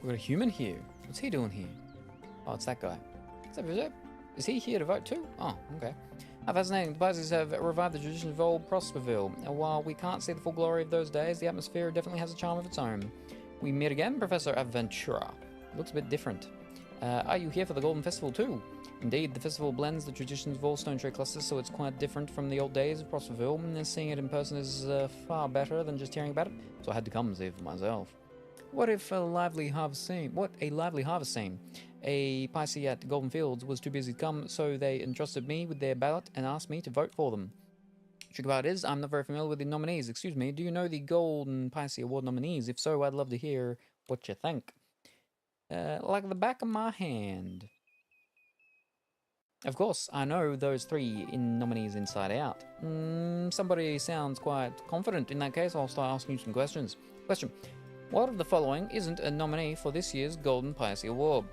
We've got a human here. What's he doing here? Oh, it's that guy. What's up, is he here to vote too? Oh, okay. How fascinating. The Pisces have revived the tradition of old Prosperville. While we can't see the full glory of those days, the atmosphere definitely has a charm of its own. We meet again, Professor Aventura. Looks a bit different. Are you here for the Golden Festival too? Indeed, the festival blends the traditions of all Stone Tree clusters, so it's quite different from the old days of Prosperville, and seeing it in person is far better than just hearing about it, so I had to come and see it for myself. What a lively harvest scene. A Pisces at Golden Fields was too busy to come, so they entrusted me with their ballot and asked me to vote for them. Tricky part is, I'm not very familiar with the nominees. Excuse me, do you know the Golden Pisces Award nominees? If so, I'd love to hear what you think. Like the back of my hand. Of course, I know those 3 nominees inside out. Somebody sounds quite confident. In that case, I'll start asking you some questions. Question. What of the following isn't a nominee for this year's Golden Pisces Award?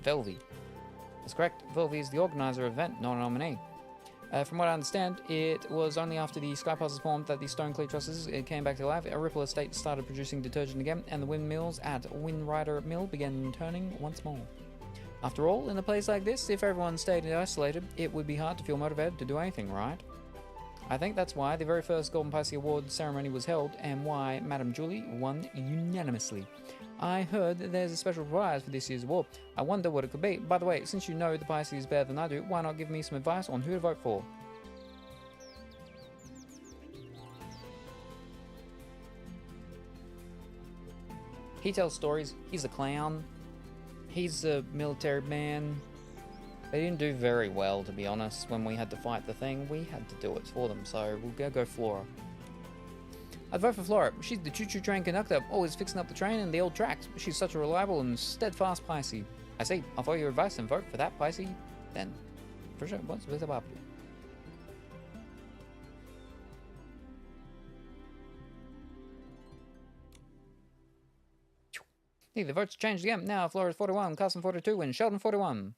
Velvy. That's correct. Velvy is the organizer of the event, not a nominee. From what I understand, it was only after the Sky Passes formed that the Stone Clay Trusses came back to life. A Ripple Estate started producing detergent again, and the windmills at Windrider Mill began turning once more. After all, in a place like this, if everyone stayed isolated, it would be hard to feel motivated to do anything, right? I think that's why the very first Golden Pisces Award ceremony was held, and why Madame Julie won unanimously. I heard that there's a special prize for this year's award. I wonder what it could be. By the way, since you know the Pisces better than I do, why not give me some advice on who to vote for? He tells stories. He's a clown. He's a military man. They didn't do very well, to be honest. When we had to fight the thing, we had to do it for them, so we'll go Flora. I'd vote for Flora. She's the choo-choo train conductor, always fixing up the train and the old tracks. She's such a reliable and steadfast Pisces. I see. I'll follow your advice and vote for that Pisces, then. For sure. What's with the Babu? Hey, the votes changed again. Now Flora's 41, Carson 42, and Sheldon 41.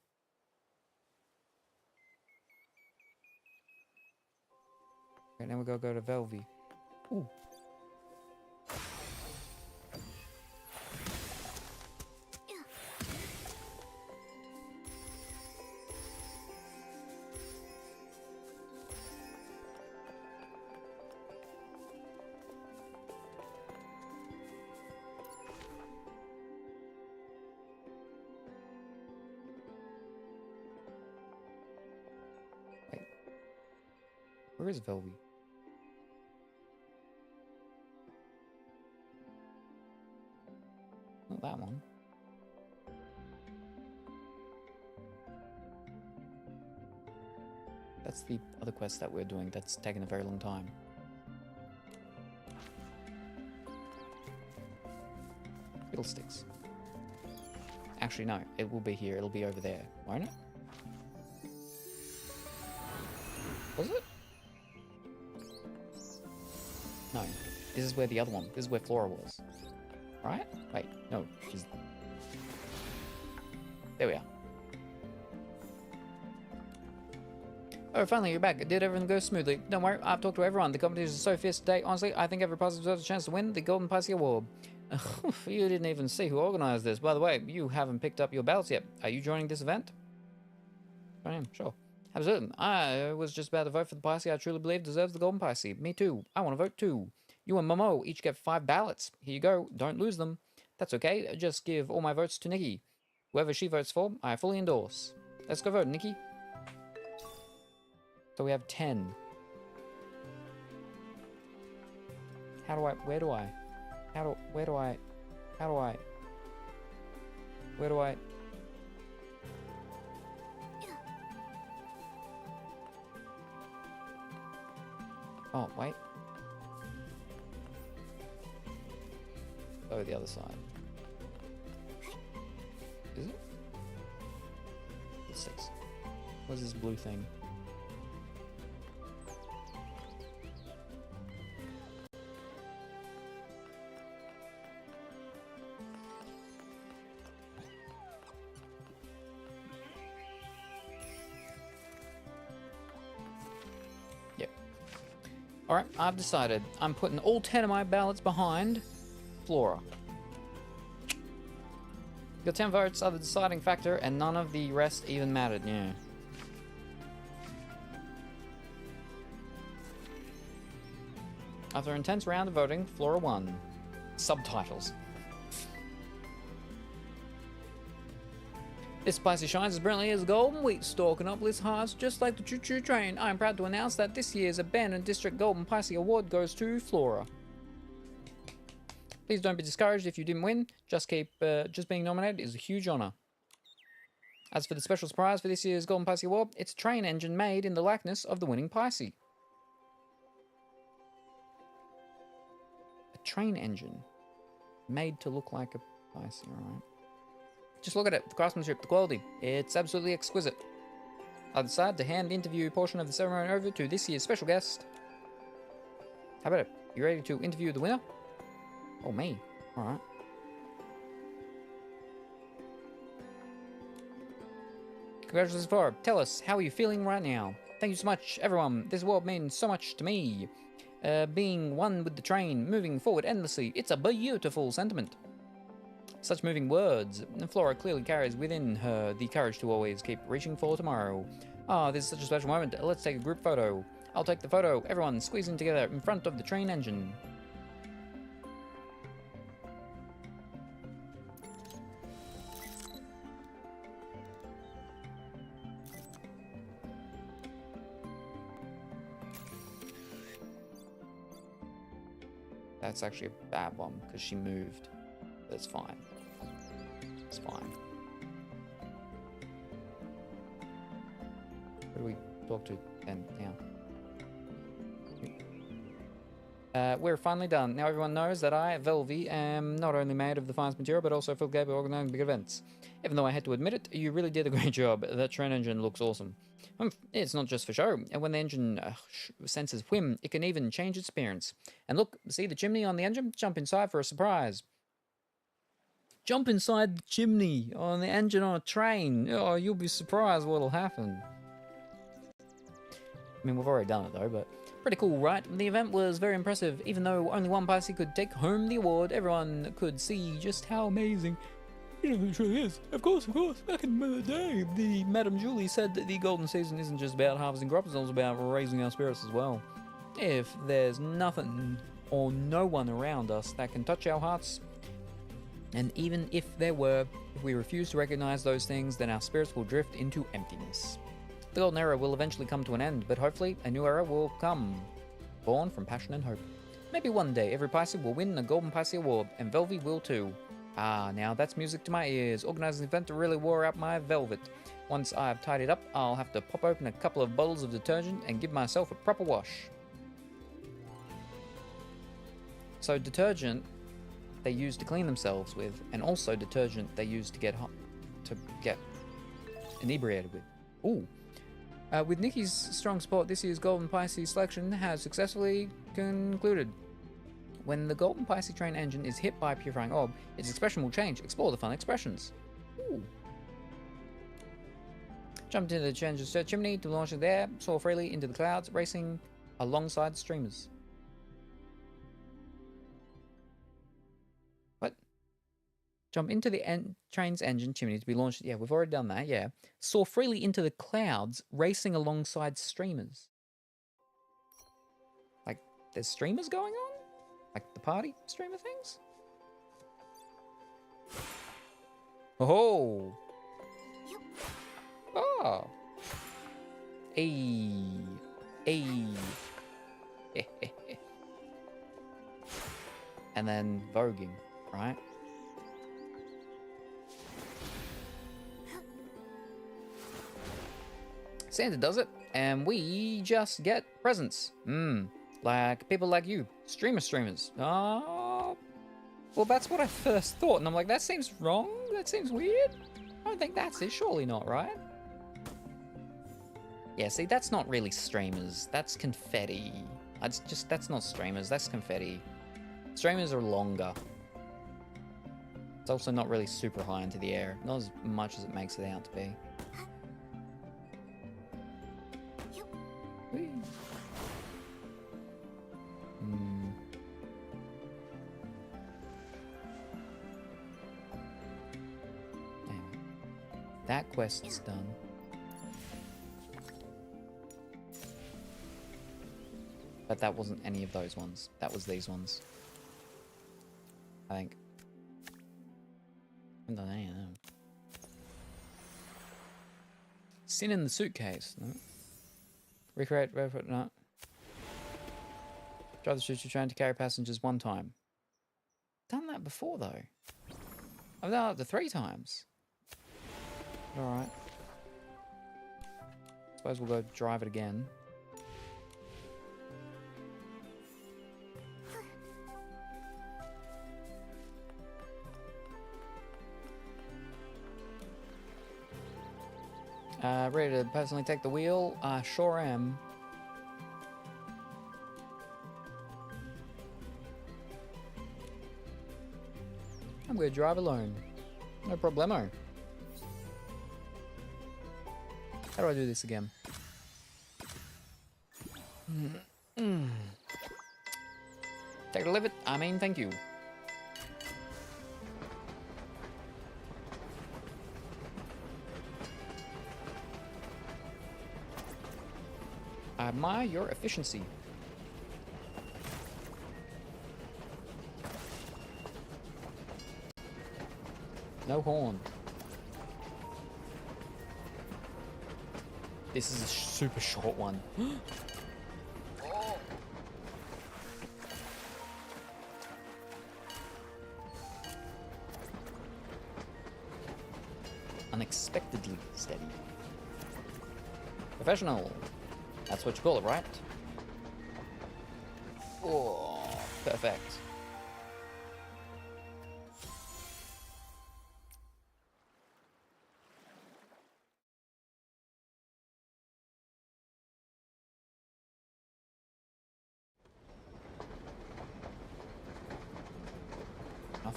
Okay, now we gotta go to Velvy. Ooh. Where is Velvy? Not that one. That's the other quest that we're doing that's taken a very long time. Fiddlesticks. Actually, no. It will be here. It'll be over there. Won't it? Was it? No, this is where the other one, this is where Flora was. Right? Wait, no, she's... There we are. Oh, finally you're back. Did everything go smoothly? Don't worry, I've talked to everyone. The competition is so fierce today. Honestly, I think every person deserves a chance to win the Golden Pisces Award. You didn't even see who organized this. By the way, you haven't picked up your belts yet. Are you joining this event? I am, sure. Absolutely. I was just about to vote for the Pisces I truly believe deserves the Golden Pisces. Me too. I want to vote too. You and Momo each get 5 ballots. Here you go. Don't lose them. That's okay. Just give all my votes to Nikki. Whoever she votes for, I fully endorse. Let's go vote, Nikki. So we have 10. How do I... Where do I... How do... Where do I... How do I... Where do I... Oh, wait. Go the other side. Is it? It's 6. What's this blue thing? Alright, I've decided. I'm putting all 10 of my ballots behind Flora. Your 10 votes are the deciding factor, and none of the rest even mattered, yeah. After an intense round of voting, Flora won. Subtitles. This spicy shines as brilliantly as a golden wheat stalk and uplifts hearts just like the choo-choo train. I am proud to announce that this year's Abandoned District Golden Pisces Award goes to Flora. Please don't be discouraged if you didn't win. Just being nominated is a huge honor. As for the special surprise for this year's Golden Pisces Award, it's a train engine made in the likeness of the winning Pisces. A train engine made to look like a Pisces, alright. Just look at it, the craftsmanship, the quality. It's absolutely exquisite. I decided to hand the interview portion of the ceremony over to this year's special guest. How about it? You ready to interview the winner? Oh, me. Alright. Congratulations, Flora. Tell us, how are you feeling right now? Thank you so much, everyone. This award means so much to me. Being one with the train, moving forward endlessly. It's a beautiful sentiment. Such moving words. Flora clearly carries within her the courage to always keep reaching for tomorrow. Ah, this is such a special moment. Let's take a group photo. I'll take the photo. Everyone squeezing together in front of the train engine. That's actually a bad one because she moved. That's fine. It's fine. Who do we talk to then now? We're finally done. Now everyone knows that I, Velvy, am not only made of the finest material, but also feel capable of organizing big events. Even though I had to admit it, you really did a great job. That train engine looks awesome. It's not just for show. And when the engine senses whim, it can even change its appearance. And look, see the chimney on the engine? Jump inside for a surprise. Jump inside the chimney on the engine on a train. Oh, you'll be surprised what'll happen. I mean, we've already done it though, but pretty cool, right? The event was very impressive. Even though only one Pisces could take home the award, everyone could see just how amazing it truly is. Of course, back in the day, the Madame Julie said that the golden season isn't just about harvesting crops, it's also about raising our spirits as well. If there's nothing or no one around us that can touch our hearts, and even if there were, if we refuse to recognize those things, then our spirits will drift into emptiness. The golden era will eventually come to an end, but hopefully a new era will come, born from passion and hope. Maybe one day every Pisces will win a golden Pisces award, and Velvy will too. Ah, now that's music to my ears. Organizing an event to really wore out my velvet. Once I've tidied up, I'll have to pop open a couple of bottles of detergent and give myself a proper wash. So detergent they use to clean themselves with, and also detergent they use to get inebriated with. Ooh. With Nikki's strong support, this year's Golden Pisces selection has successfully concluded. When the Golden Pisces train engine is hit by a purifying orb, its expression will change. Explore the fun expressions. Ooh. Jumped into the change's chimney to launch it there, soar freely into the clouds, racing alongside streamers. What? Jump into the train's engine chimney to be launched. Yeah, we've already done that, yeah. Soar freely into the clouds, racing alongside streamers. Like, there's streamers going on? Like the party streamer things? Oh! Oh! Ayy. Ayy. And then voguing, right? Santa does it, and we just get presents. Like people like you, streamers. Oh, well, that's what I first thought, and I'm like, that seems wrong. That seems weird. I don't think that's it. Surely not, right? Yeah, see, that's not really streamers. That's confetti. That's not streamers. That's confetti. Streamers are longer. It's also not really super high into the air. Not as much as it makes it out to be. Whee. Anyway, that quest's done. But that wasn't any of those ones. That was these ones. I think. I haven't done any of them. Sin in the suitcase. No. Recreate, no. Drive the choo-choo train to carry passengers one time. Done that before though. I've done it up to 3 times. Alright. Suppose we'll go drive it again. Ready to personally take the wheel? I sure am. I'm gonna drive alone. No problemo. How do I do this again? Take a live it. I mean, thank you. I admire your efficiency. No horn. This is a super short one. Unexpectedly steady. Professional. That's what you call it, right? Oh, perfect.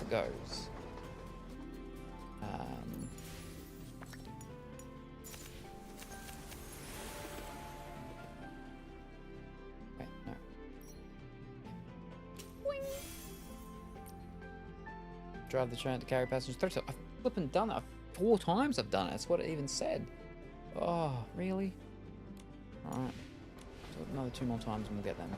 it goes. Wait, no. Drive the train to carry passengers through. So I've flipping done that 4 times. I've done it. That's what it even said. Oh, really? All right. So another 2 more times and we'll get them.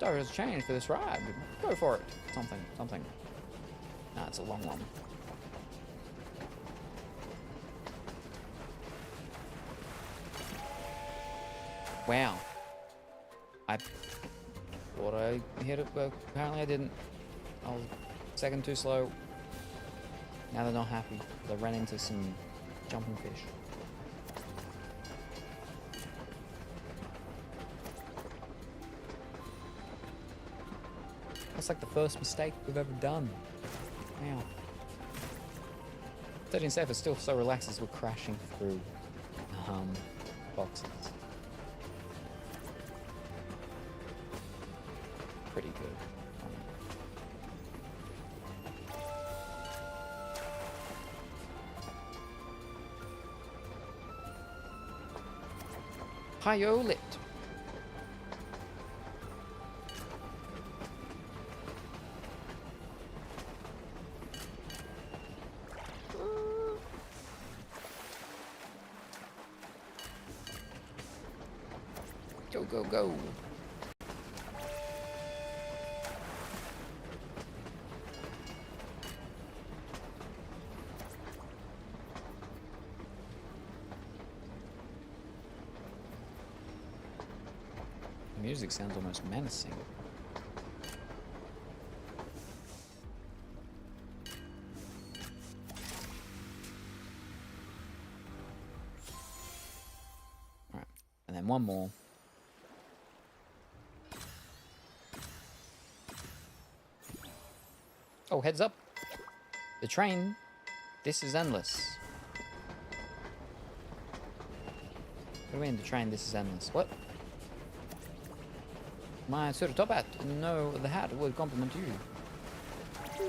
Has changed for this ride. Go for it. Something. Nah, it's a long one. Wow. I thought I hit it, but apparently I didn't. I was second too slow. Now they're not happy. They ran into some jumping fish. That's like the first mistake we've ever done. Wow. 13 safe is still so relaxed as we're crashing through boxes. Pretty good. Hi-yo lit. Go. The music sounds almost menacing. All right, and then one more. Oh, heads up. The train, this is endless. What do you mean, the train, this is endless? What? My sort of top hat. No, the hat would compliment you.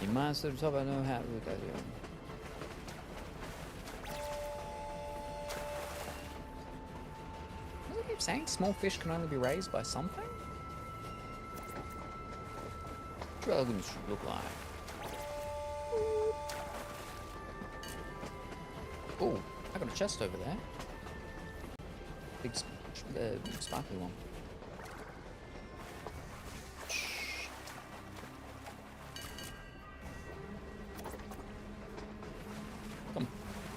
In my sort of top hat, no hat would go you. What do I keep saying? Small fish can only be raised by something? Dragons should look like. Oh, I got a chest over there. Big sparkly one.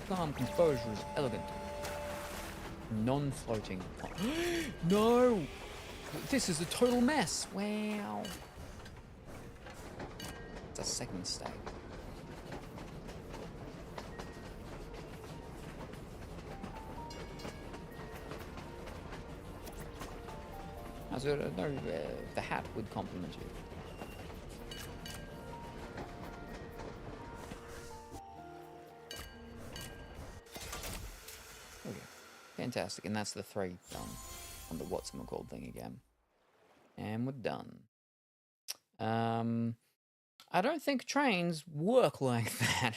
Calm composure is elegant. Non-floating. No! This is a total mess. Wow. It's a second mistake. So, no, the hat would compliment you. Okay. Fantastic, and that's the 3 done on the what's-it-called thing again. And we're done. I don't think trains work like that.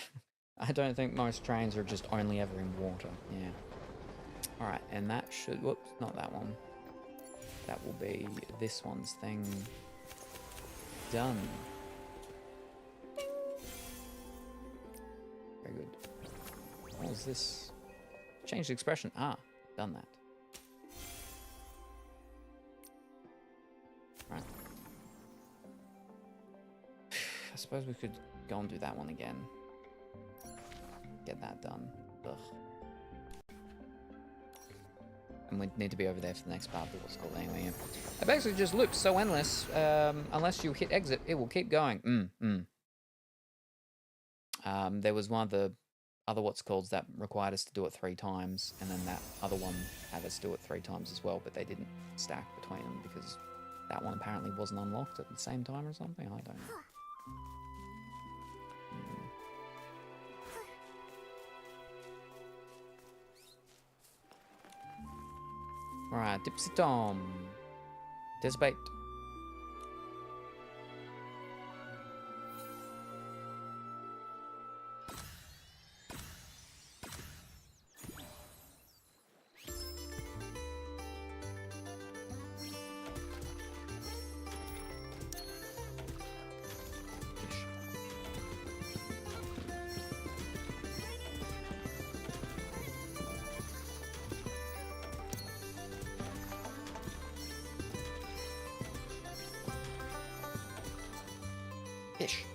I don't think most trains are just only ever in water. Yeah. Alright, and that should... Whoops, not that one. That will be this one's thing. Done. Very good. What was this? Change the expression. Ah, done that. Right. I suppose we could go and do that one again. Get that done. Ugh. And we need to be over there for the next part, but what's called anyway. It basically just loops so endless. Unless you hit exit, it will keep going. There was one of the other what's-calls that required us to do it 3 times, and then that other one had us do it 3 times as well, but they didn't stack between them because That one apparently wasn't unlocked at the same time or something. I don't know. Alright, Dipsy Tom. Dissipate. Fish.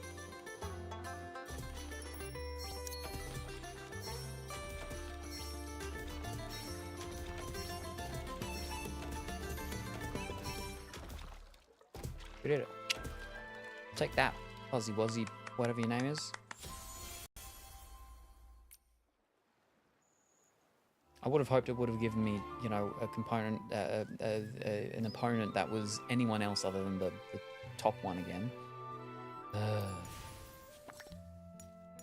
We did it. Take that, Fuzzy Wuzzy, whatever your name is. I would have hoped it would have given me, you know, a component, an opponent that was anyone else other than the top one again.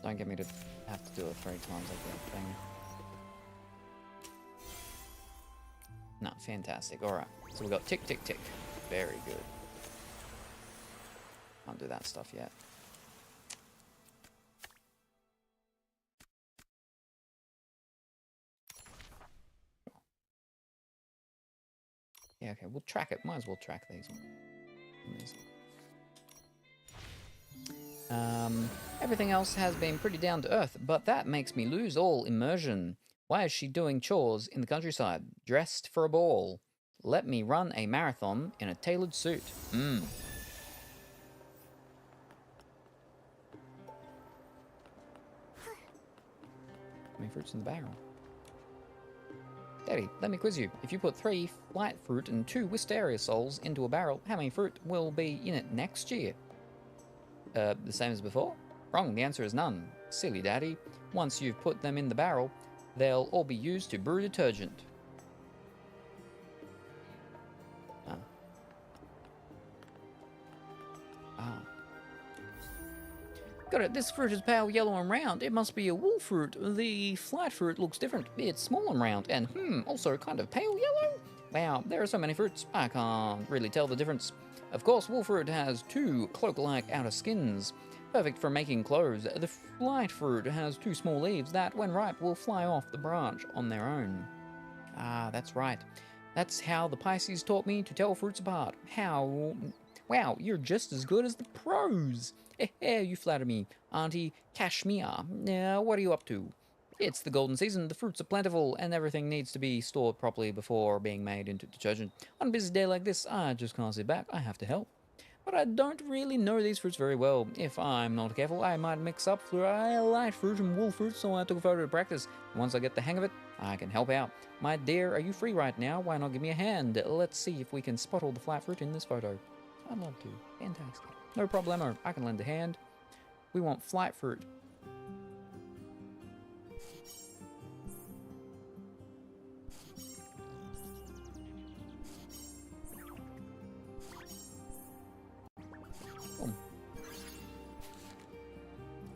Don't get me to have to do it 3 times like that thing. No, fantastic. Alright, so we got tick, tick, tick. Very good. Can't do that stuff yet. Yeah, okay, we'll track it. Might as well track these. Everything else has been pretty down to earth, but that makes me lose all immersion. Why is she doing chores in the countryside, dressed for a ball? Let me run a marathon in a tailored suit. How many fruits in the barrel? Daddy, let me quiz you. If you put 3 flight fruit and 2 wisteria souls into a barrel, how many fruit will be in it next year? The same as before? Wrong, the answer is none. Silly Daddy. Once you've put them in the barrel, they'll all be used to brew detergent. Got it, this fruit is pale yellow and round. It must be a wool fruit. The flight fruit looks different. It's small and round, and also kind of pale yellow. Wow, there are so many fruits, I can't really tell the difference. Of course, wool fruit has 2 cloak-like outer skins, perfect for making clothes. The flight fruit has 2 small leaves that, when ripe, will fly off the branch on their own. Ah, that's right. That's how the Pisces taught me to tell fruits apart. How... Wow, you're just as good as the pros. You flatter me, Auntie Cashmere. Now, what are you up to? It's the golden season, the fruits are plentiful, and everything needs to be stored properly before being made into detergent. On a busy day like this, I just can't sit back, I have to help. But I don't really know these fruits very well. If I'm not careful, I might mix up light fruit and wool fruit, so I took a photo to practice. Once I get the hang of it, I can help out. My dear, are you free right now? Why not give me a hand? Let's see if we can spot all the flat fruit in this photo. I'd love to. Fantastic. No problemo. I can lend a hand. We want flight fruit. Boom.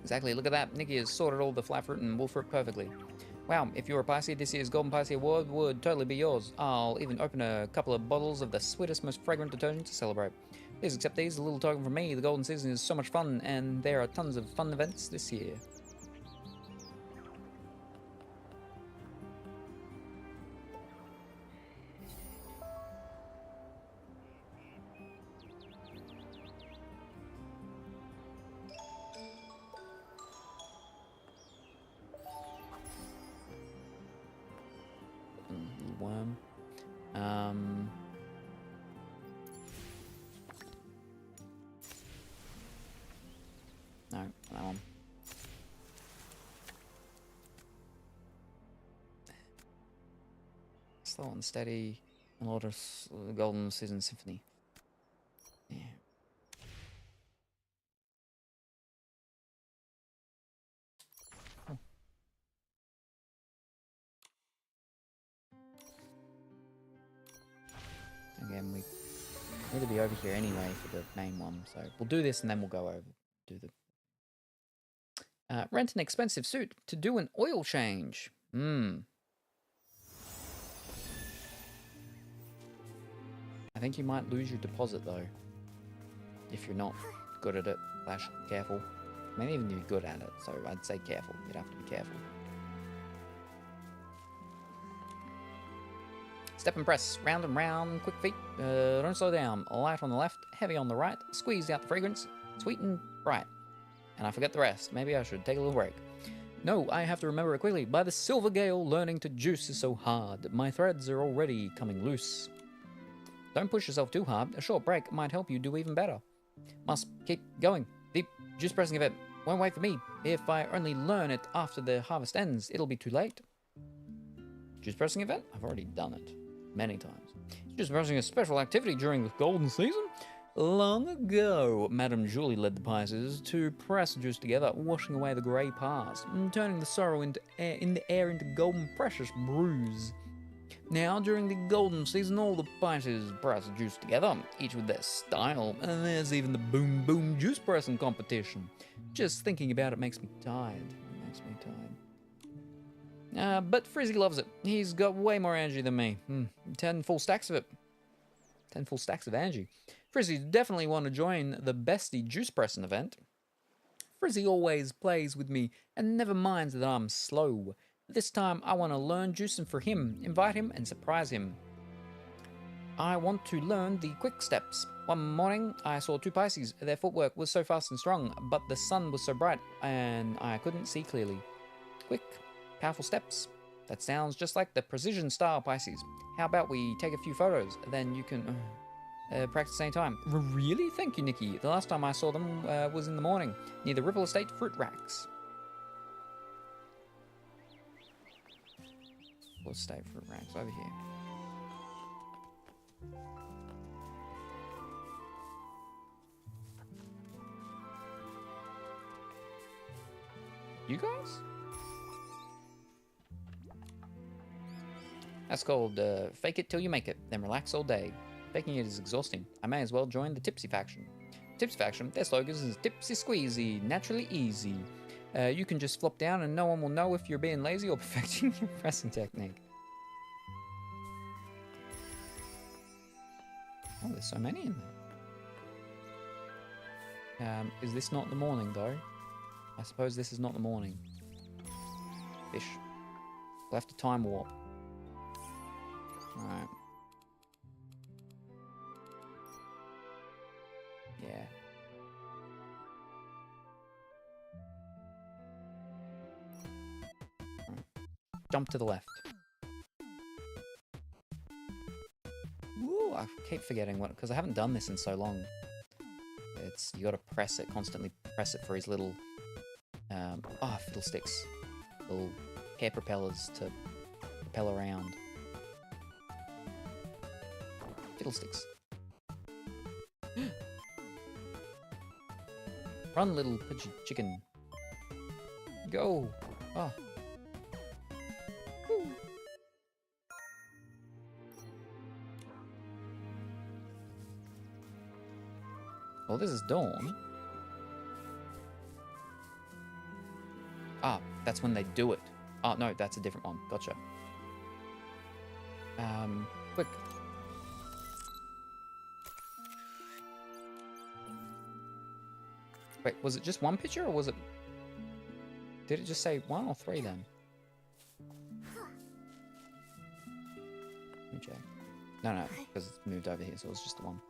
Exactly. Look at that. Nikki has sorted all the flight fruit and wool fruit perfectly. Wow, if you're a Pisces, this year's Golden Pisces Award would totally be yours. I'll even open a couple of bottles of the sweetest, most fragrant detergent to celebrate. Please accept these, a little token from me. The golden season is so much fun, and there are tons of fun events this year. Worm. No, that one. Slow and steady, a lot of Golden Season Symphony. Yeah. Oh. Again, we Need to be over here anyway for the main one, so we'll do this and then we'll go over. Do the rent an expensive suit to do an oil change. I think you might lose your deposit though, if you're not good at it. / careful. I mean, even if you're good at it, so I'd say careful. You'd have to be careful. Step and press, round and round, quick feet, don't slow down. Light on the left, heavy on the right, squeeze out the fragrance, sweet and bright. And I forget the rest. Maybe I should take a little break. No, I have to remember it quickly. By the silver gale, learning to juice is so hard. My threads are already coming loose. Don't push yourself too hard. A short break might help you do even better. Must keep going. The juice pressing event won't wait for me. If I only learn it after the harvest ends, it'll be too late. Juice pressing event? I've already done it many times. Juice pressing a special activity during the golden season. Long ago, Madame Julie led the Pisces to press juice together, washing away the grey past, and turning the sorrow in the air into golden precious brews. Now, during the golden season, all the Pisces press juice together, each with their style, and there's even the boom boom juice pressing competition. Just thinking about it makes me tired. But Frizzy loves it. He's got way more energy than me. 10 full stacks of it. 10 full stacks of energy. Frizzy definitely want to join the Bestie Juice Pressing event. Frizzy always plays with me and never minds that I'm slow. This time I want to learn juicing for him, invite him and surprise him. I want to learn the quick steps. One morning I saw 2 Pisces. Their footwork was so fast and strong, but the sun was so bright and I couldn't see clearly. Quick, powerful steps. That sounds just like the precision style Pisces. How about we take a few photos, then you can practice any time. Really? Thank you, Nikki. The last time I saw them was in the morning, near the Ripple Estate fruit racks. Ripple Estate fruit racks, over here. You guys? That's called fake it till you make it, then relax all day. Faking it is exhausting. I may as well join the Tipsy faction. Tipsy faction, their slogan is Tipsy Squeezy, naturally easy. You can just flop down and no one will know if you're being lazy or perfecting your pressing technique. Oh, there's so many in there. Is this not the morning though? I suppose this is not the morning. Fish. We'll have to time warp. Alright. Yeah. Right. Jump to the left. Ooh, I keep forgetting what, because I haven't done this in so long. It's, you gotta press it, constantly press it for his little, fiddlesticks. Little hair propellers to propel around. Fiddlesticks. Run, little chicken. Go. Oh. Woo. Well, this is dawn. Ah, that's when they do it. Oh, no, that's a different one. Gotcha. Quick. Wait, was it just one picture, or was it... Did it just say 1 or 3 then? Let me check. No, because it's moved over here, so it's just the one.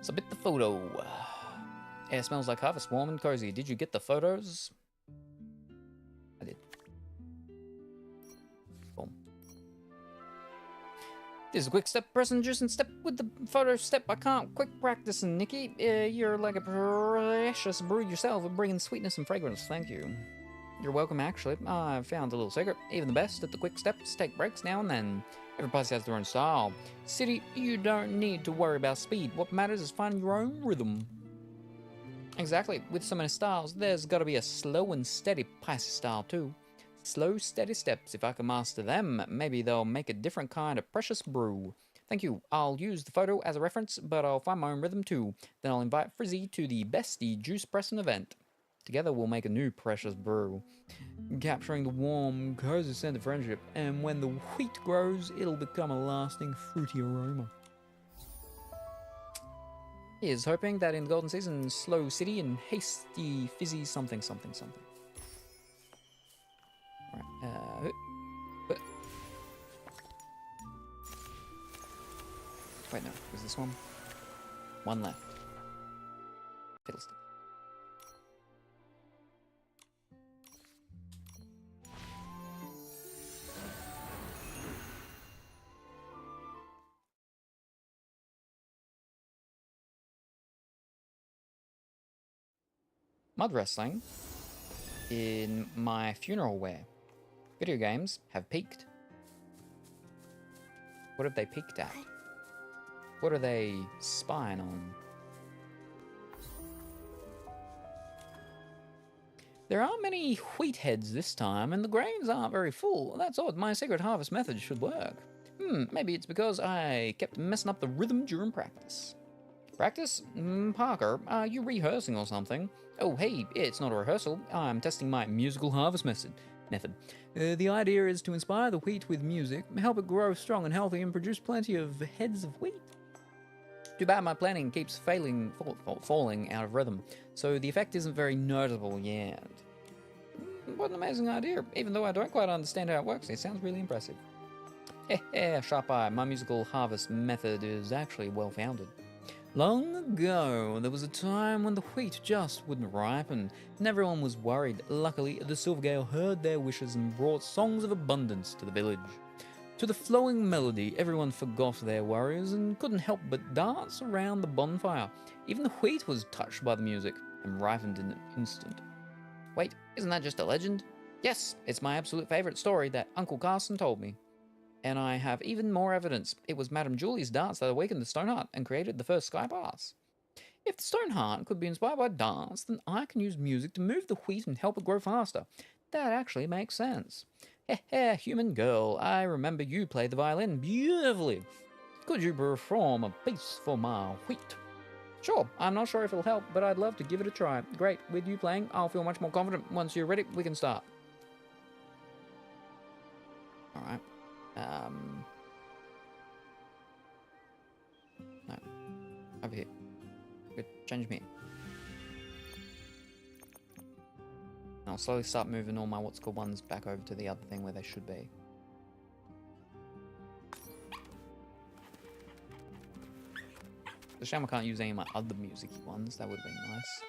Submit the photo. Air smells like harvest, warm and cozy. Did you get the photos? I did. Boom. This is a quick step, press and juice and step with the photo step. I can't quick practice, Nikki. You're like a precious brew yourself, bringing sweetness and fragrance. Thank you. You're welcome, actually. I found a little secret. Even the best at the quick steps take breaks now and then. Everybody has their own style. City, you don't need to worry about speed. What matters is finding your own rhythm. Exactly. With so many styles, there's got to be a slow and steady Pisces style too. Slow, steady steps. If I can master them, maybe they'll make a different kind of precious brew. Thank you. I'll use the photo as a reference, but I'll find my own rhythm too. Then I'll invite Frizzy to the Bestie Juice Pressin event. Together we'll make a new precious brew, capturing the warm, cozy scent of friendship, and when the wheat grows, it'll become a lasting, fruity aroma. Here's hoping that in the golden season, slow city and hasty, fizzy something, something, something. Alright, wait, no, was this one? One left. Fiddlestick. Mud wrestling in my funeral wear. Video games have peaked. What have they peaked at? What are they spying on? There aren't many wheat heads this time, and the grains aren't very full. That's odd. My secret harvest method should work. Maybe it's because I kept messing up the rhythm during practice. Practice? Parker, are you rehearsing or something? Oh, hey, it's not a rehearsal. I'm testing my musical harvest method. The idea is to inspire the wheat with music, help it grow strong and healthy, and produce plenty of heads of wheat. Too bad my planning keeps falling out of rhythm, so the effect isn't very noticeable yet. What an amazing idea. Even though I don't quite understand how it works, it sounds really impressive. Sharp eye, my musical harvest method is actually well-founded. Long ago, there was a time when the wheat just wouldn't ripen, and everyone was worried. Luckily, the Silvergale heard their wishes and brought songs of abundance to the village. To the flowing melody, everyone forgot their worries and couldn't help but dance around the bonfire. Even the wheat was touched by the music and ripened in an instant. Wait, isn't that just a legend? Yes, it's my absolute favourite story that Uncle Carson told me. And I have even more evidence. It was Madame Julie's dance that awakened the Stoneheart and created the first Sky Pass. If the Stoneheart could be inspired by dance, then I can use music to move the wheat and help it grow faster. That actually makes sense. Human girl, I remember you played the violin beautifully. Could you perform a piece for my wheat? Sure, I'm not sure if it'll help, but I'd love to give it a try. Great, with you playing, I'll feel much more confident. Once you're ready, we can start. Alright. No. Over here. Good. Change me. I'll slowly start moving all my what's called ones back over to the other thing where they should be. It's a shame I can't use any of my other music-y ones. That would have been nice.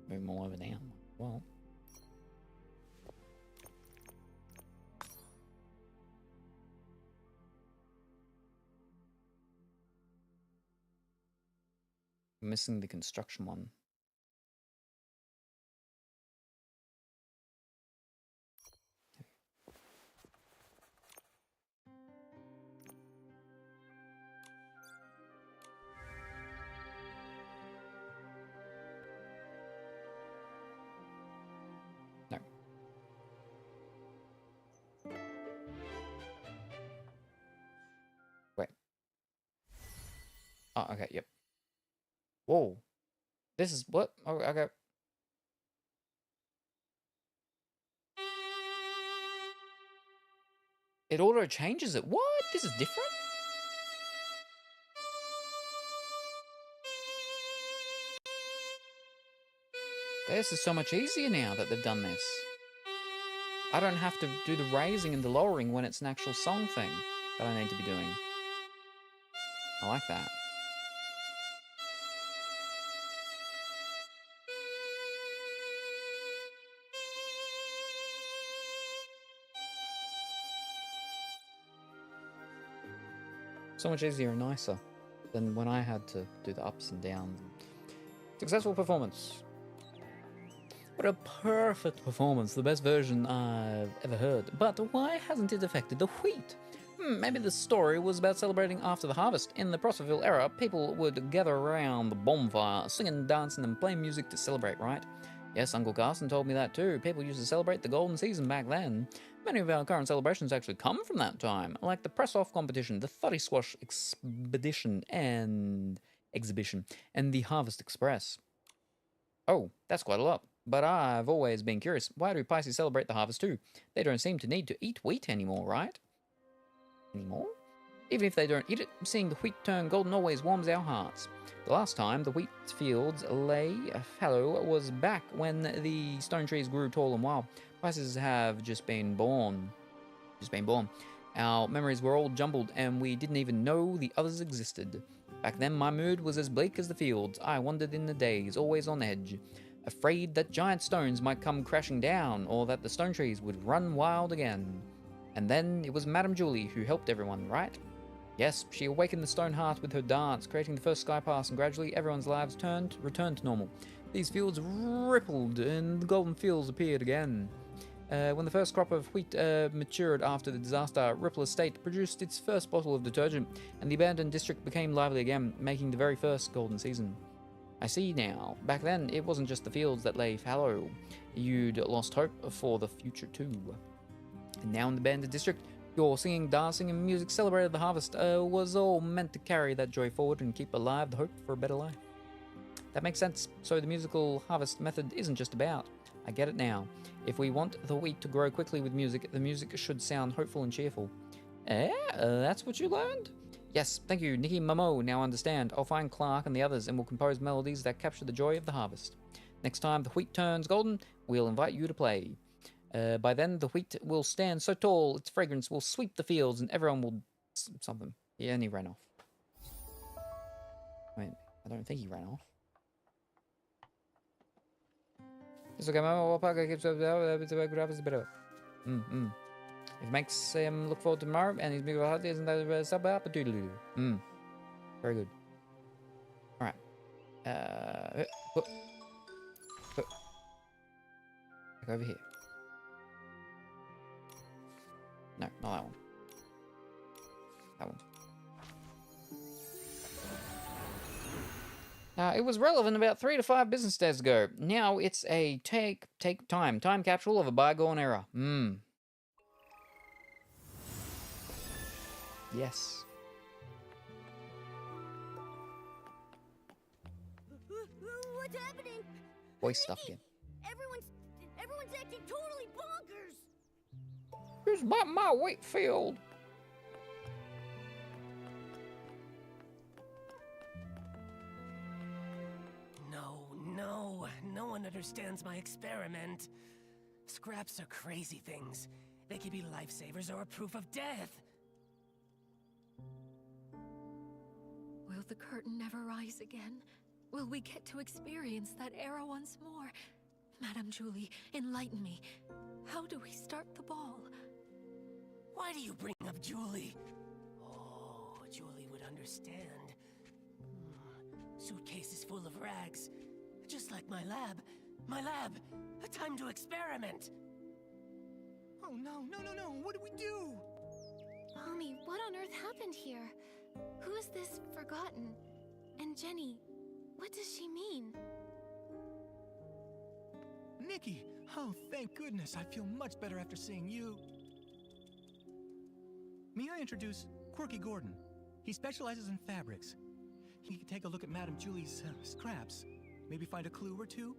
Move them all over down. Well. I'm missing the construction one. No. Wait. Oh, okay, yep. Whoa. This is what? Oh, okay. It auto changes it. What? This is different? This is so much easier now that they've done this. I don't have to do the raising and the lowering when it's an actual song thing that I need to be doing. I like that. So much easier and nicer than when I had to do the ups and downs. Successful performance. What a perfect performance, the best version I've ever heard. But why hasn't it affected the wheat? Maybe the story was about celebrating after the harvest. In the Prosperville era, people would gather around the bonfire, singing, dancing, and playing music to celebrate, right? Yes, Uncle Carson told me that too. People used to celebrate the golden season back then. Many of our current celebrations actually come from that time, like the press-off competition, the 30 squash expedition and exhibition, and the Harvest Express. Oh, that's quite a lot. But I've always been curious, why do Pisces celebrate the harvest too? They don't seem to need to eat wheat anymore, right? Anymore? Even if they don't eat it, seeing the wheat turn golden always warms our hearts. The last time the wheat fields lay fallow was back when the stone trees grew tall and wild. Pisces have just been born. Our memories were all jumbled and we didn't even know the others existed. Back then my mood was as bleak as the fields. I wandered in the days, always on edge, afraid that giant stones might come crashing down or that the stone trees would run wild again. And then it was Madame Julie who helped everyone, right? Yes, she awakened the stone heart with her dance, creating the first sky pass, and gradually everyone's lives returned to normal. These fields rippled and the golden fields appeared again. When the first crop of wheat matured after the disaster, Ripple Estate produced its first bottle of detergent, and the abandoned district became lively again, making the very first golden season. I see now. Back then, it wasn't just the fields that lay fallow. You'd lost hope for the future too. And now in the abandoned district, your singing, dancing, and music celebrated the harvest was all meant to carry that joy forward and keep alive the hope for a better life. That makes sense. So the musical harvest method isn't just about. I get it now. If we want the wheat to grow quickly with music, the music should sound hopeful and cheerful. That's what you learned? Yes, thank you, Nikki Momo. Now understand. I'll find Clark and the others and we'll compose melodies that capture the joy of the harvest. Next time the wheat turns golden, we'll invite you to play. By then, the wheat will stand so tall, its fragrance will sweep the fields and everyone will... something. Yeah, and he ran off. Wait, I don't think he ran off. It's okay, Mama. It makes him look forward to tomorrow, and his musical heart isn't that sub up a doodle. Very good. All right. Back over here. No, not that one. That one. It was relevant about 3 to 5 business days ago. Now it's a time capsule of a bygone era. Yes. What's happening? Voice stuff again. Everyone's acting totally bonkers. Here's my wheat field. No one understands my experiment. Scraps are crazy things. They could be lifesavers or a proof of death. Will the curtain never rise again? Will we get to experience that era once more? Madame Julie, enlighten me. How do we start the ball? Why do you bring up Julie? Oh, Julie would understand. Suitcase is full of rags. Just like my lab. My lab! A time to experiment! Oh no, what do we do? Mommy, what on earth happened here? Who is this Forgotten? And Jenny, what does she mean? Nikki! Oh, thank goodness. I feel much better after seeing you. May I introduce Quirky Gordon? He specializes in fabrics. He can take a look at Madame Julie's scraps. Maybe find a clue or two?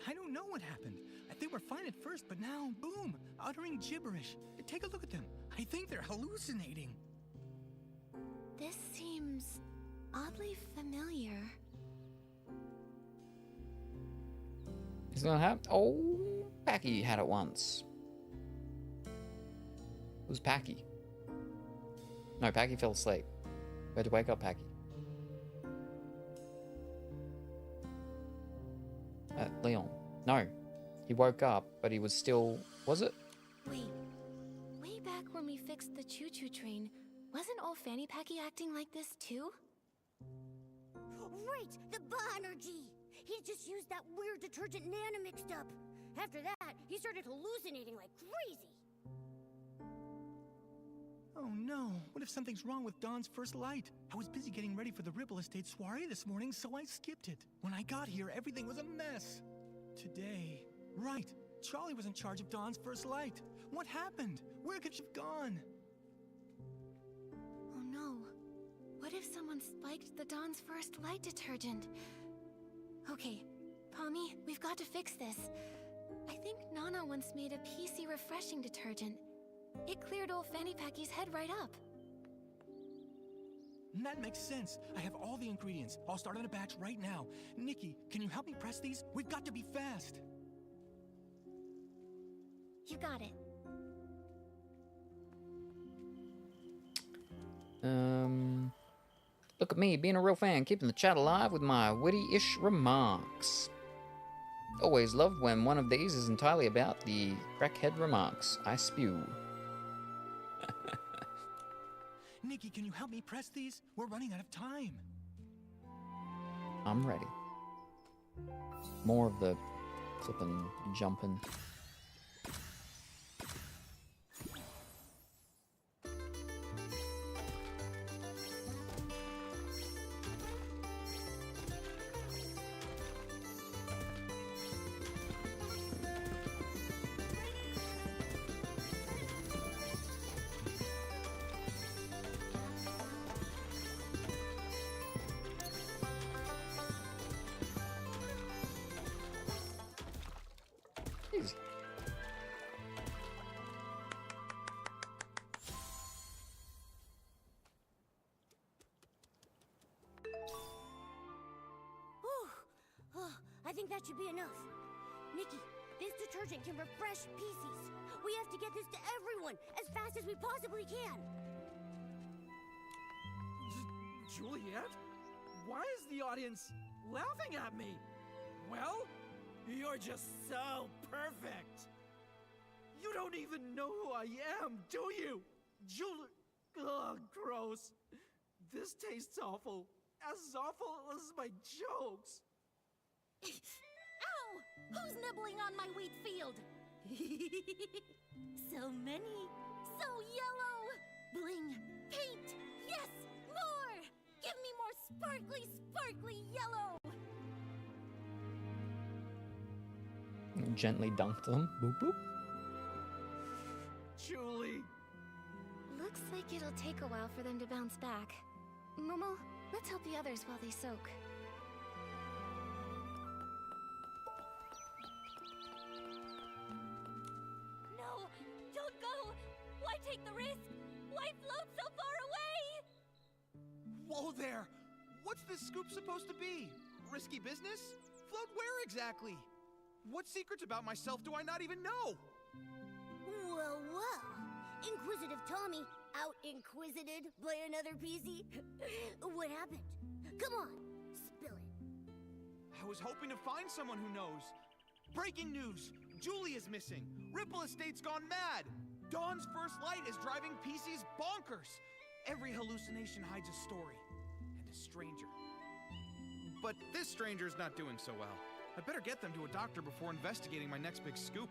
I don't know what happened. I think we're fine at first, but now, boom, uttering gibberish. Take a look at them. I think they're hallucinating. This seems oddly familiar. Is it gonna happen? Oh, Packy had it once. Who's Packy? No, Packy fell asleep. We had to wake up Packy. Leon. No. He woke up, but he was still... Was it? Wait. Way back when we fixed the choo-choo train, wasn't old Fanny Packy acting like this too? Right! The Ba-energy! He just used that weird detergent Nana mixed up. After that, he started hallucinating like crazy. Oh no, what if something's wrong with Dawn's first light? I was busy getting ready for the Ripple Estate soiree this morning, so I skipped it. When I got here, everything was a mess. Today... Right, Charlie was in charge of Dawn's first light. What happened? Where could she have gone? Oh no. What if someone spiked the Dawn's first light detergent? Okay, Pommy, we've got to fix this. I think Nana once made a PC refreshing detergent. It cleared old Fanny Packy's head right up. That makes sense. I have all the ingredients. I'll start on a batch right now. Nikki, can you help me press these? We've got to be fast. You got it. Look at me, being a real fan, keeping the chat alive with my witty-ish remarks. Always loved when one of these is entirely about the crackhead remarks. I spew. Nikki, can you help me press these? We're running out of time. I'm ready. More of the flippin' jumping. Easy. I think that should be enough. Nikki, this detergent can refresh PCs. We have to get this to everyone as fast as we possibly can. Juliet? Why is the audience laughing at me? Well, you're just so perfect. You don't even know who I am, do you? Ugh, gross. This tastes awful as my jokes. Ow! Who's nibbling on my wheat field? So many, so yellow. Bling, paint, yes, more! Give me more sparkly, sparkly yellow! Gently dunk them. Boop boop. Julie! Looks like it'll take a while for them to bounce back. Momo, let's help the others while they soak. No, don't go! Why take the risk? Why float so far away? Whoa there! What's this scoop supposed to be? Risky business? Float where exactly? What secrets about myself do I not even know? Well, Inquisitive Tommy out-inquisited by another PC? What happened? Come on, spill it. I was hoping to find someone who knows. Breaking news! Julie is missing! Ripple Estate's gone mad! Dawn's first light is driving PCs bonkers! Every hallucination hides a story. And a stranger. But this stranger's not doing so well. I better get them to a doctor before investigating my next big scoop.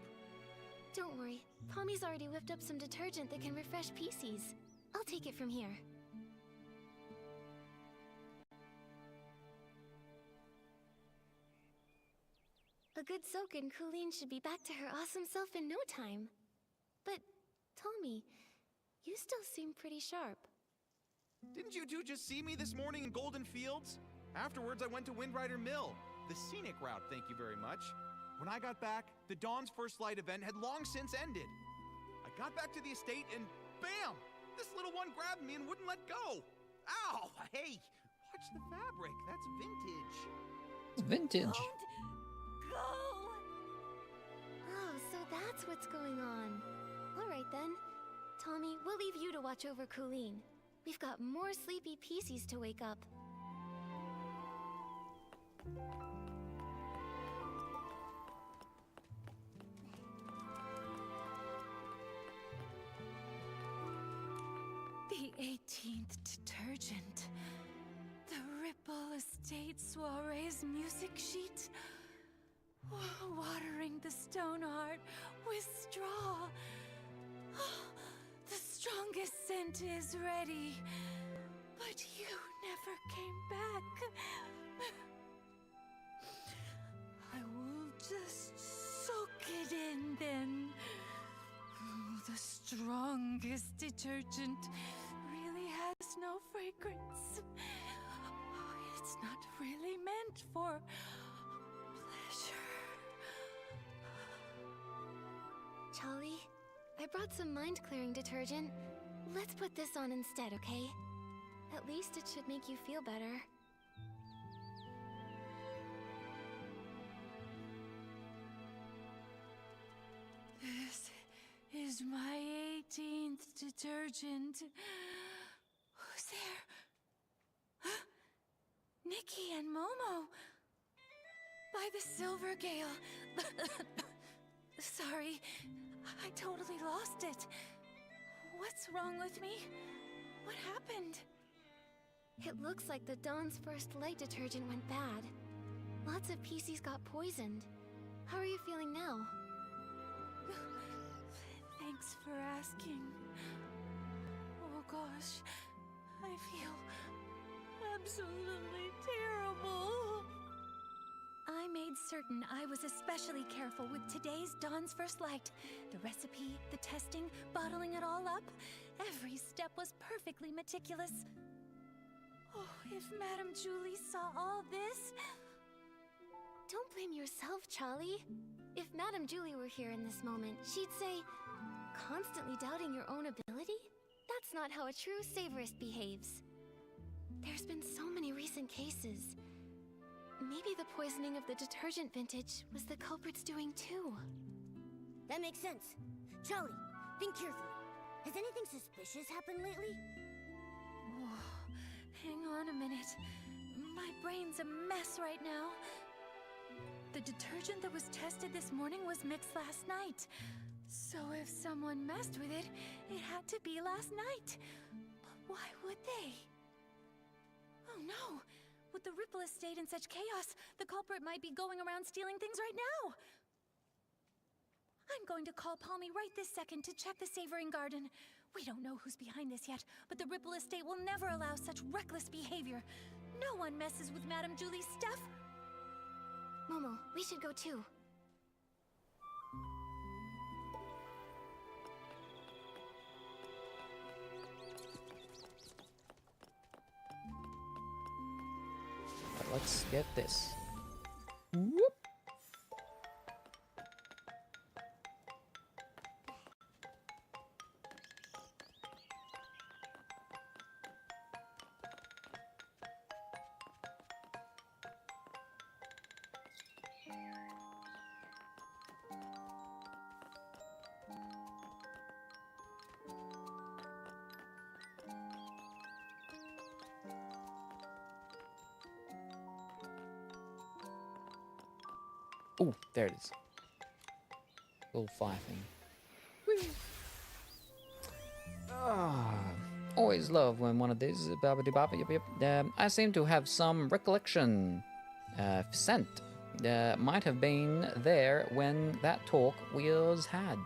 Don't worry, Pommy's already whipped up some detergent that can refresh PCs. I'll take it from here. A good soak and Colleen should be back to her awesome self in no time. But, Tommy, you still seem pretty sharp. Didn't you two just see me this morning in Golden Fields? Afterwards, I went to Windrider Mill. The scenic route, thank you very much. When I got back, the Dawn's First Light event had long since ended. I got back to the estate and bam! This little one grabbed me and wouldn't let go. Ow! Hey! Watch the fabric. That's vintage. It's vintage. Don't go! Oh, so that's what's going on. All right then. Tommy, we'll leave you to watch over Colleen. We've got more sleepy PCs to wake up. 18th detergent. The Ripple Estate Soiree's music sheet. Watering the stone heart with straw. The strongest scent is ready. But you never came back. I will just soak it in then. The strongest detergent really has no fragrance. It's not really meant for pleasure. Charlie, I brought some mind-clearing detergent. Let's put this on instead, okay? At least it should make you feel better. This is my 18th detergent. Who's there? Huh? Nikki and Momo. By the Silver Gale. Sorry, I totally lost it. What's wrong with me? What happened? It looks like the Dawn's First Light detergent went bad. Lots of PCs got poisoned. How are you feeling now? Thanks for asking. Oh gosh, I feel absolutely terrible. I made certain I was especially careful with today's Dawn's First Light. The recipe, the testing, bottling it all up. Every step was perfectly meticulous. Oh, if Madame Julie saw all this... Don't blame yourself, Charlie. If Madame Julie were here in this moment, she'd say, constantly doubting your own ability? That's not how a true savorist behaves. There's been so many recent cases. Maybe the poisoning of the detergent vintage was the culprit's doing too. That makes sense. Charlie, think carefully. Has anything suspicious happened lately? Oh, hang on a minute. My brain's a mess right now. The detergent that was tested this morning was mixed last night. So if someone messed with it, it had to be last night. But why would they? Oh no! With the Ripple Estate in such chaos, the culprit might be going around stealing things right now. I'm going to call Palmy right this second to check the savoring garden. We don't know who's behind this yet, but the Ripple Estate will never allow such reckless behavior. No one messes with Madame Julie's stuff. Momo, we should go too. Let's get this. Whoop. Oh, there it is. Little fire thing. Whee! Ah, always love when one of these is I seem to have some recollection. Scent. Might have been there when that talk was had.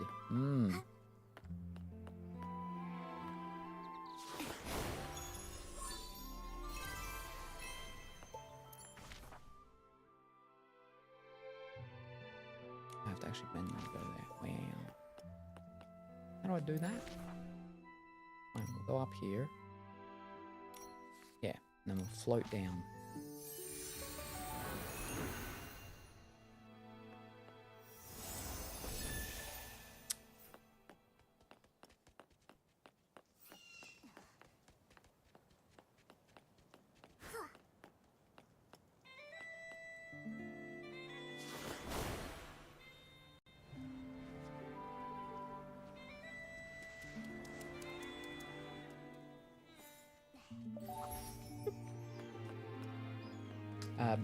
I have to actually bend that to go there. Wow. How do I do that? Fine, we'll go up here. Yeah, and then we'll float down.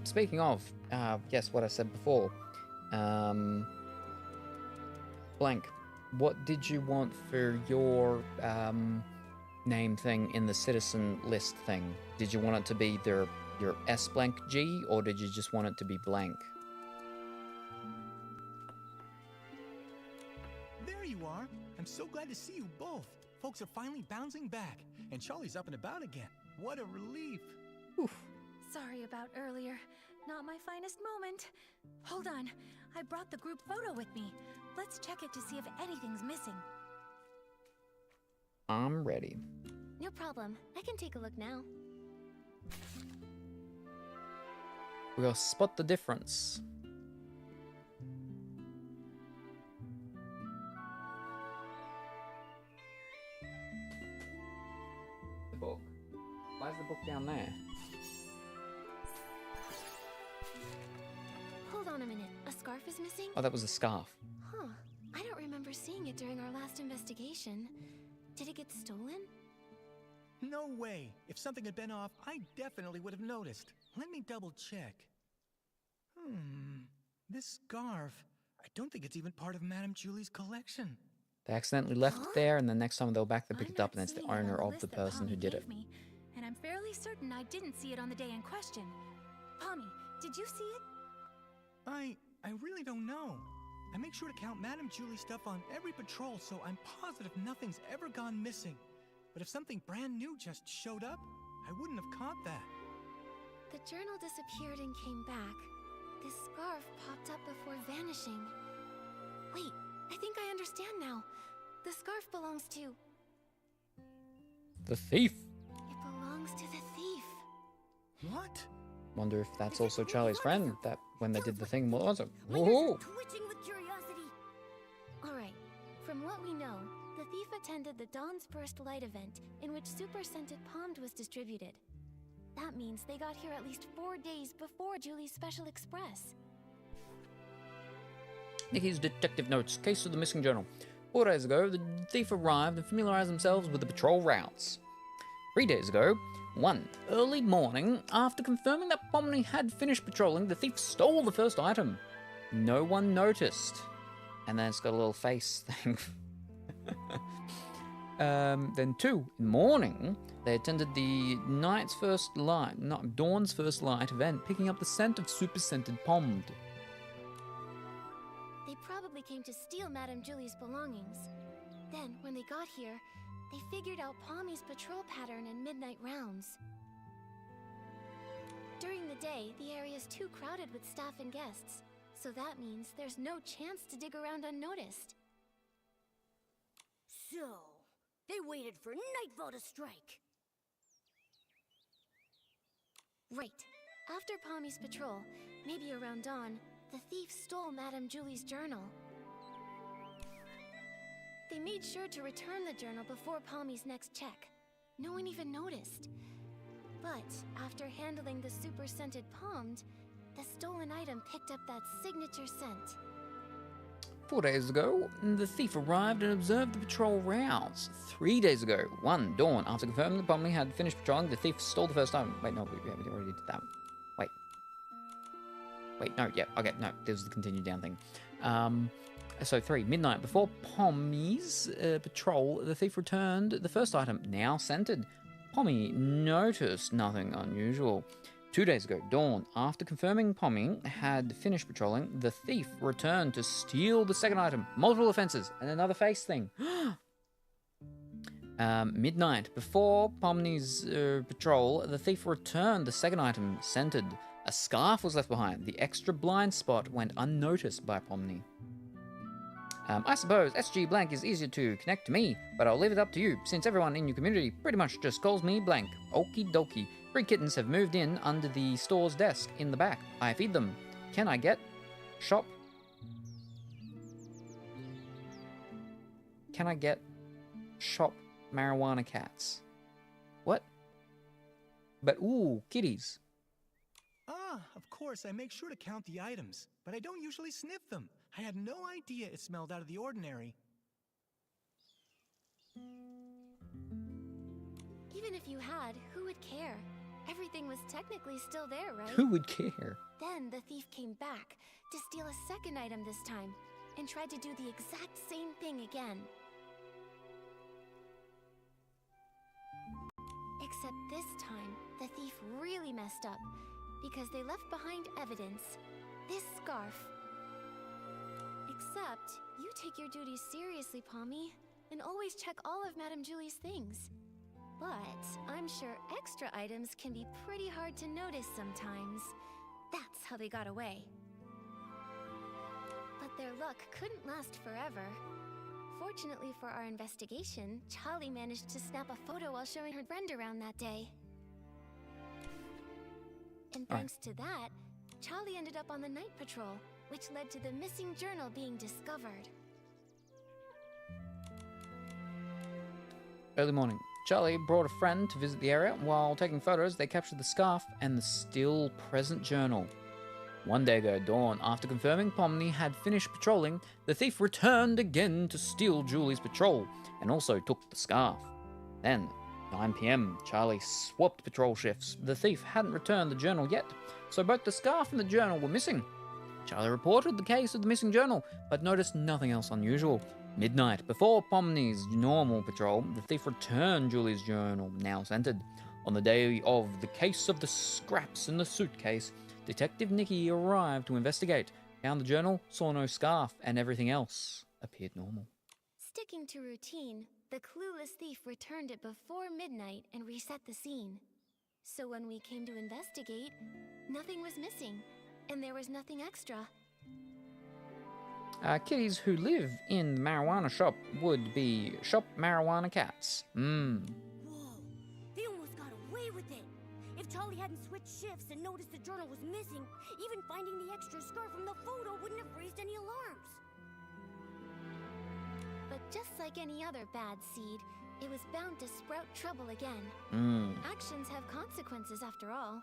Speaking of, yes, what I said before. Blank, what did you want for your name thing in the citizen list thing? Did you want it to be your S blank G, or did you just want it to be blank? There you are. I'm so glad to see you both. Folks are finally bouncing back, and Charlie's up and about again. What a relief. Oof. Sorry about earlier. Not my finest moment. Hold on. I brought the group photo with me. Let's check it to see if anything's missing. I'm ready. No problem. I can take a look now. We'll spot the difference. The book. Why is the book down there? Hold on a minute. A scarf is missing? Oh, that was a scarf. Huh. I don't remember seeing it during our last investigation. Did it get stolen? No way. If something had been off, I definitely would have noticed. Let me double check. This scarf. I don't think it's even part of Madame Julie's collection. They accidentally left it there, and the next time they'll back, they pick it up, and it's the owner of the person who did it. And I'm fairly certain I didn't see it on the day in question. Pommy, did you see it? I really don't know. I make sure to count Madame Julie's stuff on every patrol, so I'm positive nothing's ever gone missing. But if something brand new just showed up, I wouldn't have caught that. The journal disappeared and came back. This scarf popped up before vanishing. Wait, I think I understand now. The scarf belongs to... The thief. It belongs to the thief. What? Wonder if that's also Charlie's friend, that when they did the thing was it? My ears Whoa! are twitching with curiosity. Alright, from what we know, the thief attended the Dawn's First Light event, in which Super Scented Pommed was distributed. That means they got here at least 4 days before Julie's Special Express. Nikki's detective notes. Case of the missing journal. 4 days ago, the thief arrived and familiarized themselves with the patrol routes. 3 days ago, 1 early morning, after confirming that Pomni had finished patrolling, the thief stole the first item. No one noticed. And then it's got a little face thing. Then 2 in the morning, they attended the Dawn's First Light event, picking up the scent of Super Scented Pommed. They probably came to steal Madame Julie's belongings. Then, when they got here, they figured out Pommy's patrol pattern and midnight rounds. During the day, the area is too crowded with staff and guests, so that means there's no chance to dig around unnoticed. So, they waited for nightfall to strike. Right. After Pommy's patrol, maybe around dawn, the thief stole Madame Julie's journal. They made sure to return the journal before Pommy's next check. No one even noticed. But after handling the Super Scented Pommed, the stolen item picked up that signature scent. 4 days ago, the thief arrived and observed the patrol routes. 3 days ago, 1 dawn, after confirming that Pomni had finished patrolling, the thief stole the first item. Wait, no, we already did that. Wait, no, yeah, okay, no, this was the continued down thing. So 3, midnight, before Pommy's patrol, the thief returned the first item, now scented. Pommy noticed nothing unusual. 2 days ago, dawn, after confirming Pommy had finished patrolling, the thief returned to steal the second item. Multiple offenses, and another face thing. Midnight, before Pomny's patrol, the thief returned the second item, scented. A scarf was left behind. The extra blind spot went unnoticed by Pomni. I suppose SG blank is easier to connect to me, but I'll leave it up to you, since everyone in your community pretty much just calls me blank. Okie dokie. 3 kittens have moved in under the store's desk in the back. I feed them. Can I get shop? Can I get shop marijuana cats? What? But ooh, kitties. Ah, of course, I make sure to count the items, but I don't usually sniff them. I had no idea it smelled out of the ordinary. Even if you had, who would care? Everything was technically still there, right? Who would care? Then the thief came back to steal a second item this time, and tried to do the exact same thing again. Except this time, the thief really messed up, because they left behind evidence. This scarf. Except, you take your duties seriously, Pommy, and always check all of Madame Julie's things. But I'm sure extra items can be pretty hard to notice sometimes. That's how they got away. But their luck couldn't last forever. Fortunately for our investigation, Charlie managed to snap a photo while showing her friend around that day. And thanks to that, Charlie ended up on the night patrol, which led to the missing journal being discovered. Early morning. Charlie brought a friend to visit the area. While taking photos, they captured the scarf and the still present journal. One day ago at dawn, after confirming Pomni had finished patrolling, the thief returned again to steal Julie's patrol and also took the scarf. Then, 9 p.m, Charlie swapped patrol shifts. The thief hadn't returned the journal yet, so both the scarf and the journal were missing. Charlie reported the case of the missing journal, but noticed nothing else unusual. Midnight, before Pomni's normal patrol, the thief returned Julie's journal, now scented. On the day of the case of the scraps in the suitcase, Detective Nikki arrived to investigate, found the journal, saw no scarf, and everything else appeared normal. Sticking to routine, the clueless thief returned it before midnight and reset the scene. So when we came to investigate, nothing was missing, and there was nothing extra. Kitties who live in the marijuana shop would be shop marijuana cats. Whoa, they almost got away with it. If Charlie hadn't switched shifts and noticed the journal was missing, even finding the extra scarf from the photo wouldn't have raised any alarms. But just like any other bad seed, it was bound to sprout trouble again. Actions have consequences after all.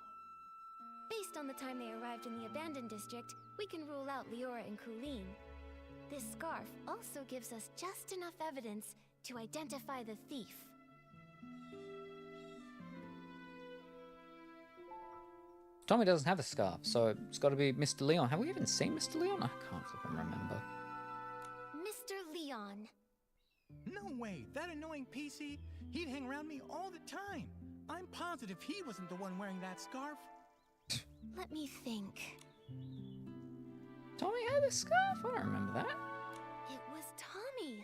Based on the time they arrived in the abandoned district, we can rule out Leora and Colleen. This scarf also gives us just enough evidence to identify the thief. Tommy doesn't have a scarf, so it's got to be Mr. Leon. Have we even seen Mr. Leon? I can't even remember. Mr. Leon. No way! That annoying PC? He'd hang around me all the time. I'm positive he wasn't the one wearing that scarf. Let me think. Tommy had a scarf? I don't remember that. It was Tommy.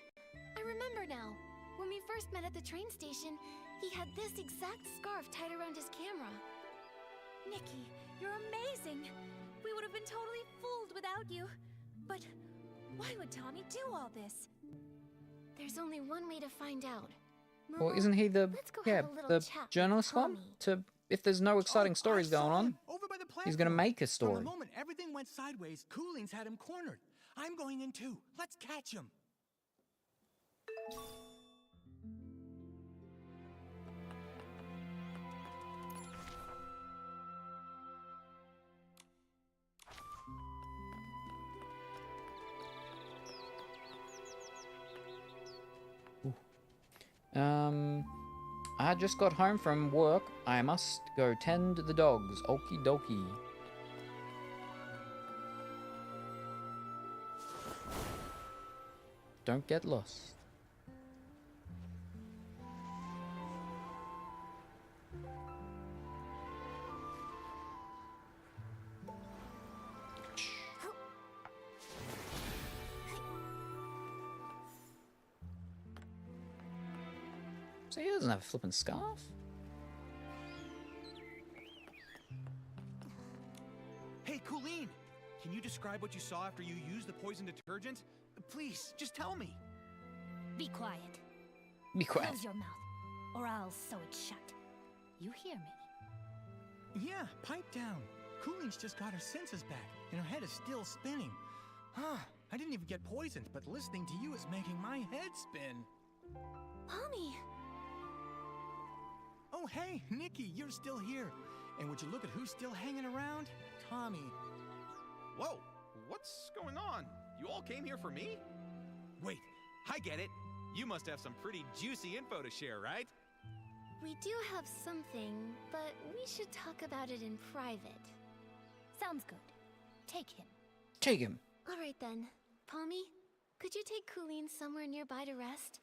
I remember now. When we first met at the train station, he had this exact scarf tied around his camera. Nikki, you're amazing. We would have been totally fooled without you. But why would Tommy do all this? There's only one way to find out. Momo, Well, isn't he the the journalist one? If there's no exciting stories going on, over by the he's going to make a story. From the moment everything went sideways, Cooling's had him cornered. I'm going in too. Let's catch him. I just got home from work. I must go tend the dogs. Okie dokie. Don't get lost. So he doesn't have a flippin' scarf? Hey, Colleen! Can you describe what you saw after you used the poison detergent? Please, just tell me. Be quiet. Be quiet. Close your mouth, or I'll sew it shut. You hear me? Yeah, pipe down. Cooling's just got her senses back, and her head is still spinning. Huh, I didn't even get poisoned, but listening to you is making my head spin. Mommy! Oh, hey, Nikki, you're still here. And would you look at who's still hanging around? Tommy. Whoa, what's going on? You all came here for me? Wait, I get it. You must have some pretty juicy info to share, right? We do have something, but we should talk about it in private. Sounds good. Take him. Take him. All right then. Pommy, could you take Colleen somewhere nearby to rest?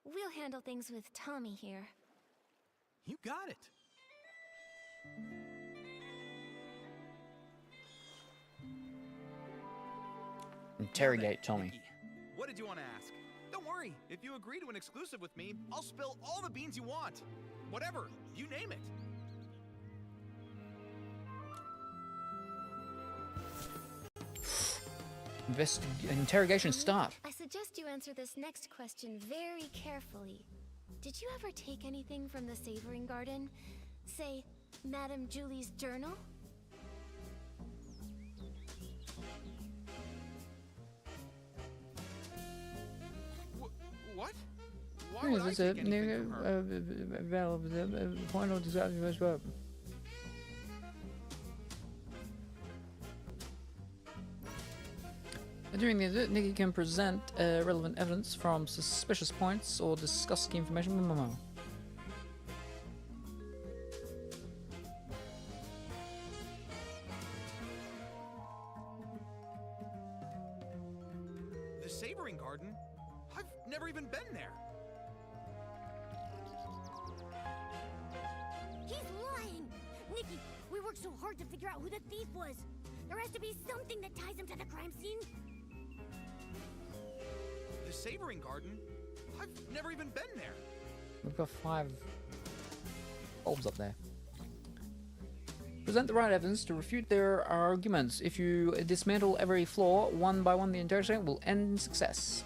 We'll handle things with Tommy here. You got it. Interrogate Tommy. Nikki, what did you want to ask? Don't worry. If you agree to an exclusive with me, I'll spill all the beans you want. Whatever. You name it. Interrogation start. I suggest you answer this next question very carefully. Did you ever take anything from the Savoring Garden? Say, Madame Julie's journal? What? Why would I take anything from her? During the visit, Nikki can present relevant evidence from suspicious points or discuss key information with Momo. The Savoring Garden? I've never even been there. He's lying! Nikki, we worked so hard to figure out who the thief was. There has to be something that ties him to the crime scene. The Savoring Garden? I've never even been there. We've got 5 bulbs up there. Present the right evidence to refute their arguments. If you dismantle every flaw one by one, the interrogation will end in success.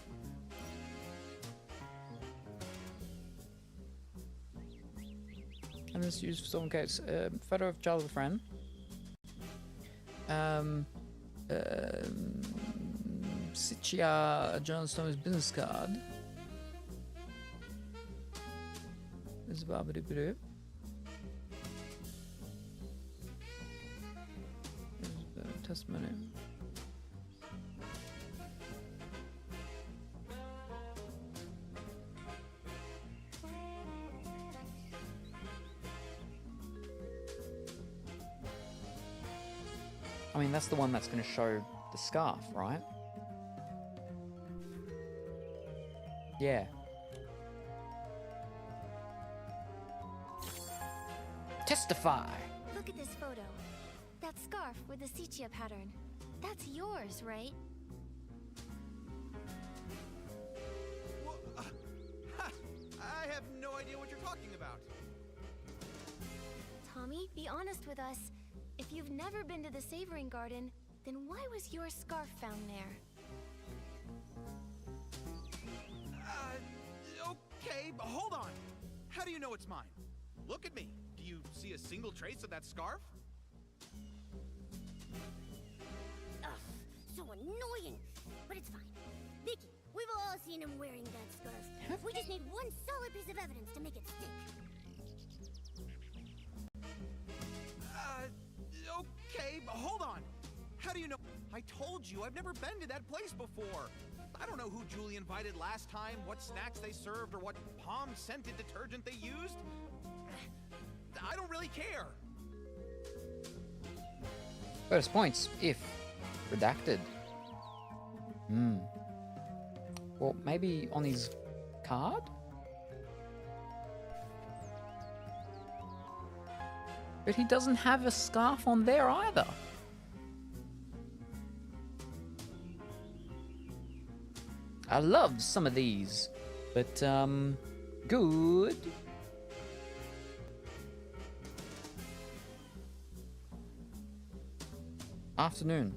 Evidence used for stolen case. Photo of child with a friend. Sitia Johnstone's business card. This is Babadoo. Testimony. I mean, that's the one that's going to show the scarf, right? Yeah. Testify! Look at this photo. That scarf with the sepia pattern. That's yours, right? Well, I have no idea what you're talking about. Tommy, be honest with us. If you've never been to the Savoring Garden, then why was your scarf found there? Okay, but hold on. How do you know it's mine? Look at me. Do you see a single trace of that scarf? Ugh, so annoying. But it's fine. Nikki, we've all seen him wearing that scarf. We just need one solid piece of evidence to make it stick. Okay, but hold on. How do you know? I told you, I've never been to that place before. I don't know who Julie invited last time, what snacks they served, or what palm-scented detergent they used. I don't really care. Bonus points if redacted. Well, maybe on his card? But he doesn't have a scarf on there either. I love some of these, but good. Afternoon.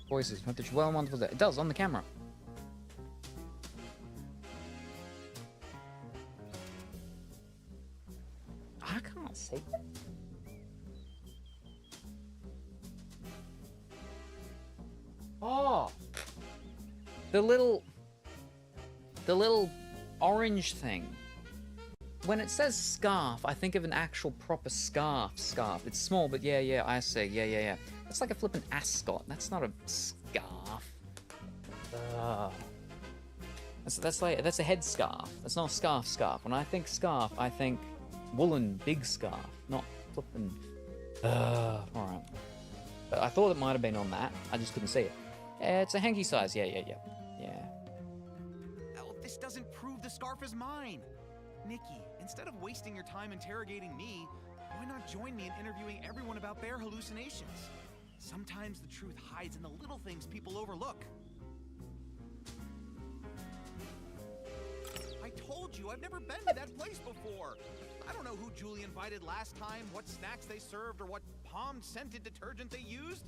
Voices. Vintage, well and wonderful day. It does on the camera. I can't see it. Oh, the little orange thing. When it says scarf, I think of an actual proper scarf. It's small, but yeah, I see. Yeah. That's like a flippin' ascot. That's not a scarf. That's a head scarf. That's not a scarf. When I think scarf, I think woolen big scarf, not flippin'. Alright. But I thought it might have been on that. I just couldn't see it. Yeah, it's a hanky size. Yeah. Oh, this doesn't prove the scarf is mine. Nikki, instead of wasting your time interrogating me, why not join me in interviewing everyone about their hallucinations? Sometimes the truth hides in the little things people overlook. I told you, I've never been to that place before. I don't know who Julie invited last time, what snacks they served, or what palm-scented detergent they used.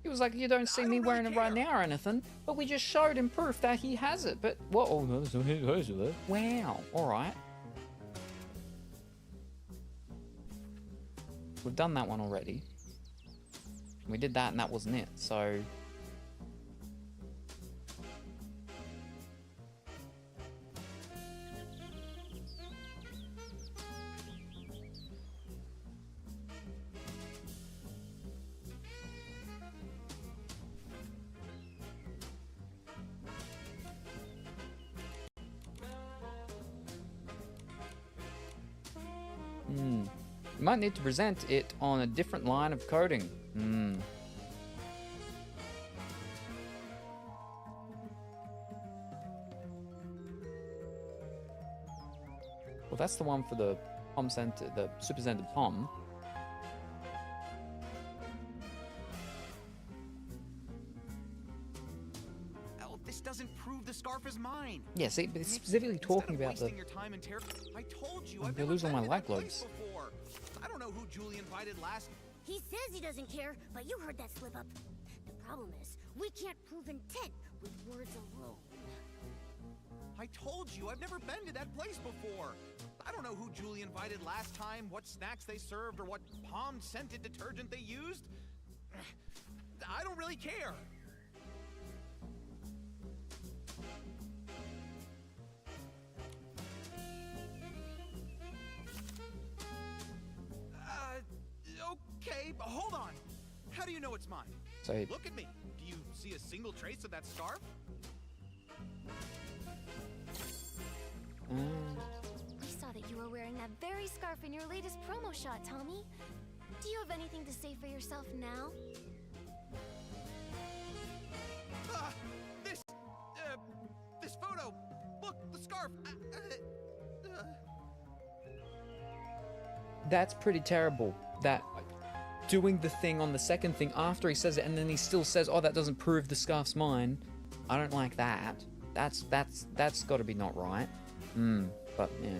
He was like, you don't see me wearing it right now or anything, but we just showed him proof that he has it. But, what? Oh, no, he has it. Wow. Alright. We've done that one already. We did that and that wasn't it, so... You might need to present it on a different line of coding. Well, that's the one for the pom center, the super scented pom. Oh, this doesn't prove the scarf is mine. Yeah, see, but it's specifically talking about the... I told you, I'm gonna lose all my light globes. I don't know who Julie invited last. He says he doesn't care, but you heard that slip up. The problem is, we can't prove intent with words alone. I told you, I've never been to that place before. I don't know who Julie invited last time, what snacks they served, or what palm-scented detergent they used. I don't really care. Okay, but hold on. How do you know it's mine? So look at me. Do you see a single trace of that scarf? We saw that you were wearing that very scarf in your latest promo shot, Tommy. Do you have anything to say for yourself now? This photo. Look, the scarf. That's pretty terrible. That doing the thing on the second thing after he says it, and then he still says, "Oh, that doesn't prove the scarf's mine." I don't like that. That's got to be not right. But yeah.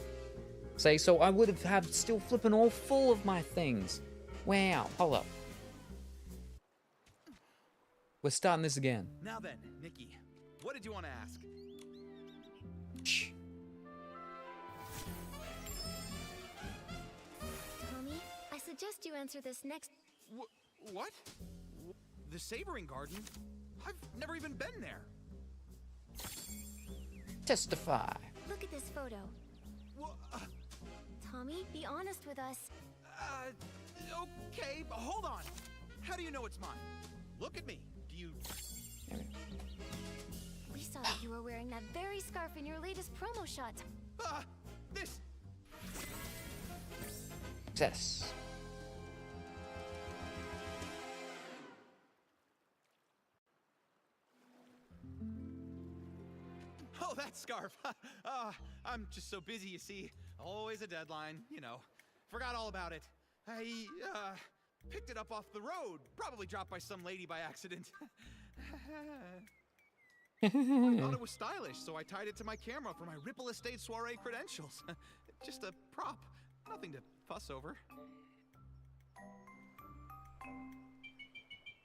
Say so. I would have had still flipping all full of my things. Wow. Hold up. We're starting this again. Now then, Nikki, what did you want to ask? Shh. Tommy, I suggest you answer this next. What? The Savoring Garden? I've never even been there. Testify. Look at this photo. Tommy, be honest with us. Okay, but hold on. How do you know it's mine? Look at me. Do you... We saw that you were wearing that very scarf in your latest promo shot. This... Success. Oh, that scarf. I'm just so busy, you see. Always a deadline, you know. Forgot all about it. I, picked it up off the road. Probably dropped by some lady by accident. I thought it was stylish, so I tied it to my camera for my Ripple Estate soiree credentials. Just a prop. Nothing to fuss over.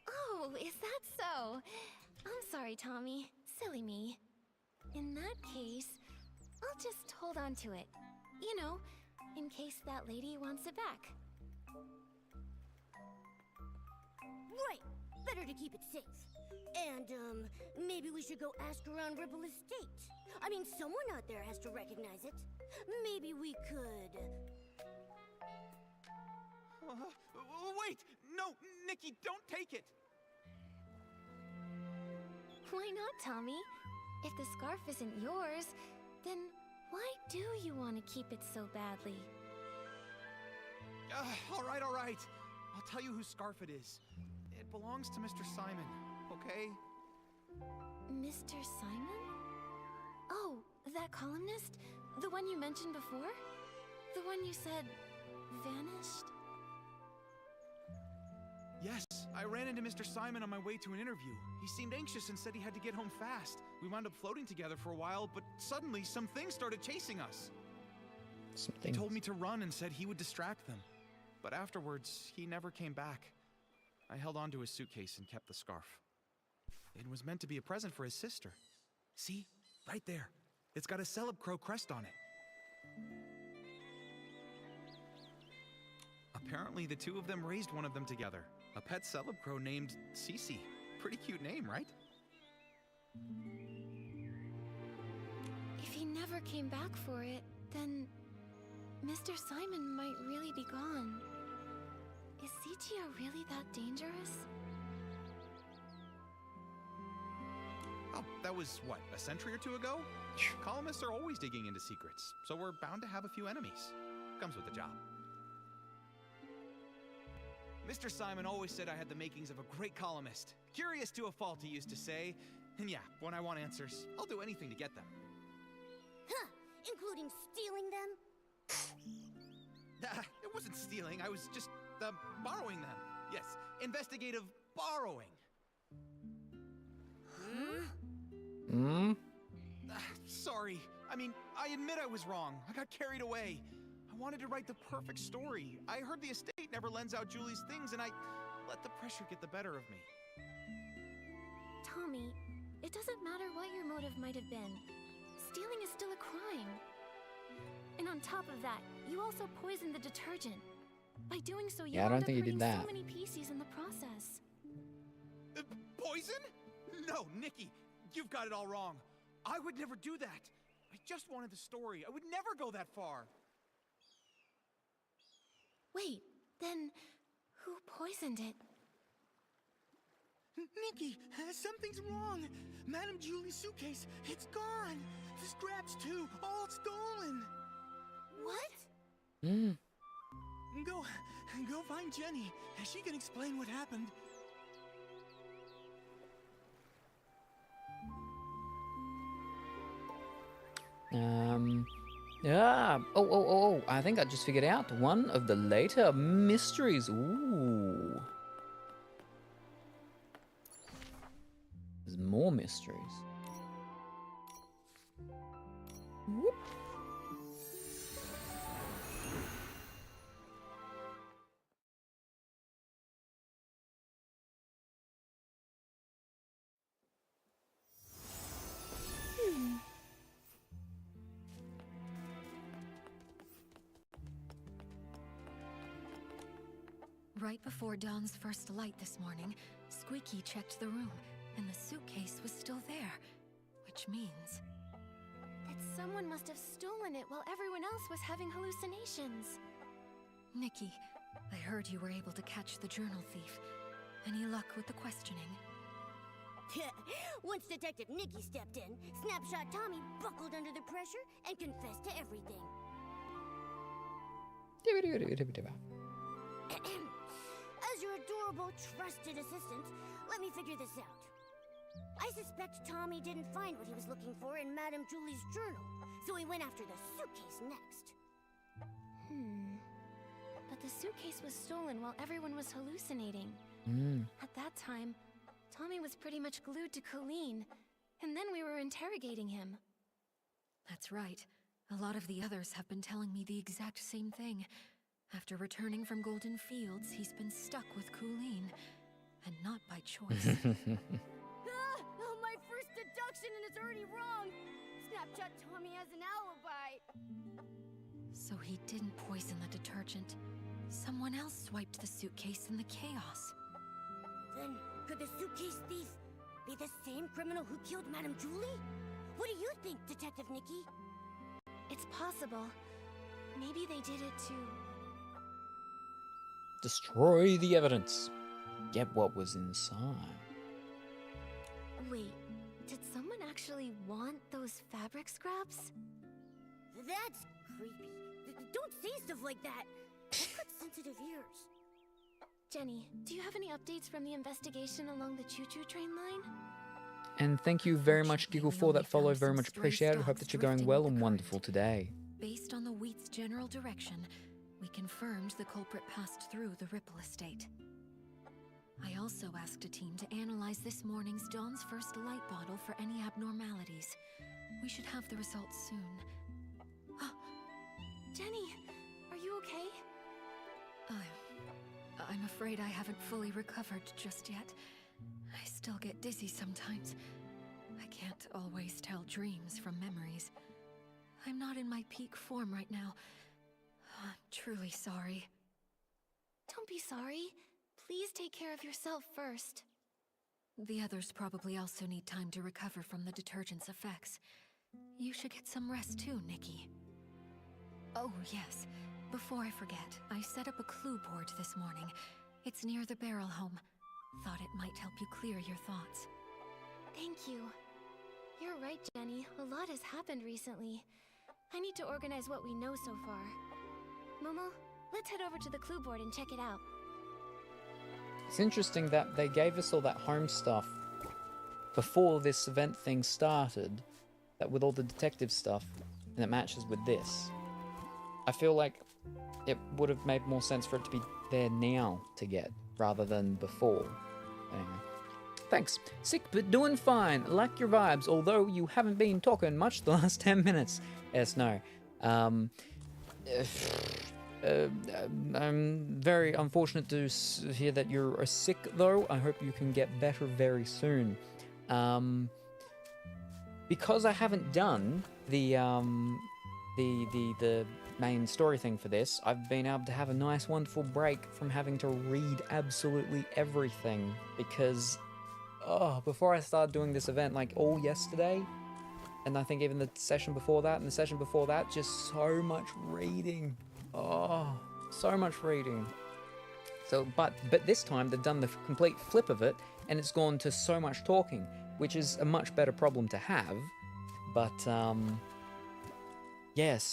Oh, is that so? I'm sorry, Tommy. Silly me. In that case, I'll just hold on to it. You know, in case that lady wants it back. Right! Better to keep it safe. And, maybe we should go ask around Ripple Estate. I mean, someone out there has to recognize it. Maybe we could... Wait! No, Nikki, don't take it! Why not, Tommy? If the scarf isn't yours, then why do you want to keep it so badly? All right. I'll tell you whose scarf it is. It belongs to Mr. Simon, okay? Mr. Simon? Oh, that columnist? The one you mentioned before? The one you said vanished? Yes, I ran into Mr. Simon on my way to an interview. He seemed anxious and said he had to get home fast. We wound up floating together for a while, but suddenly some things started chasing us. He told me to run and said he would distract them. But afterwards, he never came back. I held onto his suitcase and kept the scarf. It was meant to be a present for his sister. See? Right there. It's got a Celeb Crow crest on it. Apparently, the two of them raised one of them together. A pet Celeb Crow named Cece. Pretty cute name, right? If he never came back for it, then Mr. Simon might really be gone. Is CTO really that dangerous? Oh, that was, what, a century or two ago? Columnists are always digging into secrets, so we're bound to have a few enemies. Comes with the job. Mr. Simon always said I had the makings of a great columnist. Curious to a fault, he used to say. And yeah, when I want answers, I'll do anything to get them. Huh, including stealing them? It wasn't stealing, I was just, borrowing them. Yes, investigative borrowing. Sorry. I mean, I admit I was wrong. I got carried away. I wanted to write the perfect story. I heard the estate never lends out Julie's things, and I let the pressure get the better of me. Tommy, it doesn't matter what your motive might have been. Stealing is still a crime. And on top of that, you also poisoned the detergent. By doing so, you I don't end up think you did hurting that. so many PCs in the process. Poison? No, Nikki, you've got it all wrong. I would never do that. I just wanted the story. I would never go that far. Wait, then who poisoned it? Nikki, something's wrong. Madame Julie's suitcase, it's gone. The scraps too, all stolen. What? Go find Jenny. She can explain what happened. Yeah. Oh. I think I just figured out one of the later mysteries. Ooh. There's more mysteries. Whoop. Right before Dawn's first light this morning, Squeaky checked the room, and the suitcase was still there, which means that someone must have stolen it while everyone else was having hallucinations. Nikki, I heard you were able to catch the journal thief. Any luck with the questioning? Once Detective Nikki stepped in, Snapshot Tommy buckled under the pressure and confessed to everything. As your adorable, trusted assistant, let me figure this out. I suspect Tommy didn't find what he was looking for in Madame Julie's journal, so he went after the suitcase next. But the suitcase was stolen while everyone was hallucinating. At that time, Tommy was pretty much glued to Colleen, and then we were interrogating him. That's right. A lot of the others have been telling me the exact same thing. After returning from Golden Fields, he's been stuck with Colleen, and not by choice. My first deduction and it's already wrong! Snapshot Tommy has an alibi! So he didn't poison the detergent. Someone else swiped the suitcase in the chaos. Then, could the suitcase thief be the same criminal who killed Madame Julie? What do you think, Detective Nikki? It's possible. Maybe they did it to... Destroy the evidence. Get what was inside. Wait, did someone actually want those fabric scraps? That's creepy. Don't say stuff like that. I've got sensitive ears. Jenny, do you have any updates from the investigation along the choo-choo train line? And thank you very much, Giggle, for that follow. Very much appreciated. Hope that you're going well and wonderful today. Based on the wheat's general direction, we confirmed the culprit passed through the Ripple estate. I also asked a team to analyze this morning's Dawn's First light bottle for any abnormalities. We should have the results soon. Jenny, are you okay? I'm afraid I haven't fully recovered just yet. I still get dizzy sometimes. I can't always tell dreams from memories. I'm not in my peak form right now. I'm truly sorry. Don't be sorry. Please take care of yourself first. The others probably also need time to recover from the detergent's effects. You should get some rest too, Nikki. Oh, yes. Before I forget, I set up a clue board this morning. It's near the barrel home. Thought it might help you clear your thoughts. Thank you. You're right, Jenny. A lot has happened recently. I need to organize what we know so far. Momo, let's head over to the clue board and check it out. It's interesting that they gave us all that home stuff before this event thing started, that with all the detective stuff, and it matches with this. I feel like it would have made more sense for it to be there now to get, rather than before. Anyway. Thanks. Sick but doing fine. Like your vibes, although you haven't been talking much the last 10 minutes. Yes, no. I'm very unfortunate to hear that you're sick, though. I hope you can get better very soon. Because I haven't done the main story thing for this, I've been able to have a nice, wonderful break from having to read absolutely everything. Because, before I started doing this event, like all yesterday, and I think even the session before that, and the session before that, just so much reading. Oh, so much reading. So, but this time they've done the complete flip of it, and it's gone to so much talking, which is a much better problem to have. But, yeah, just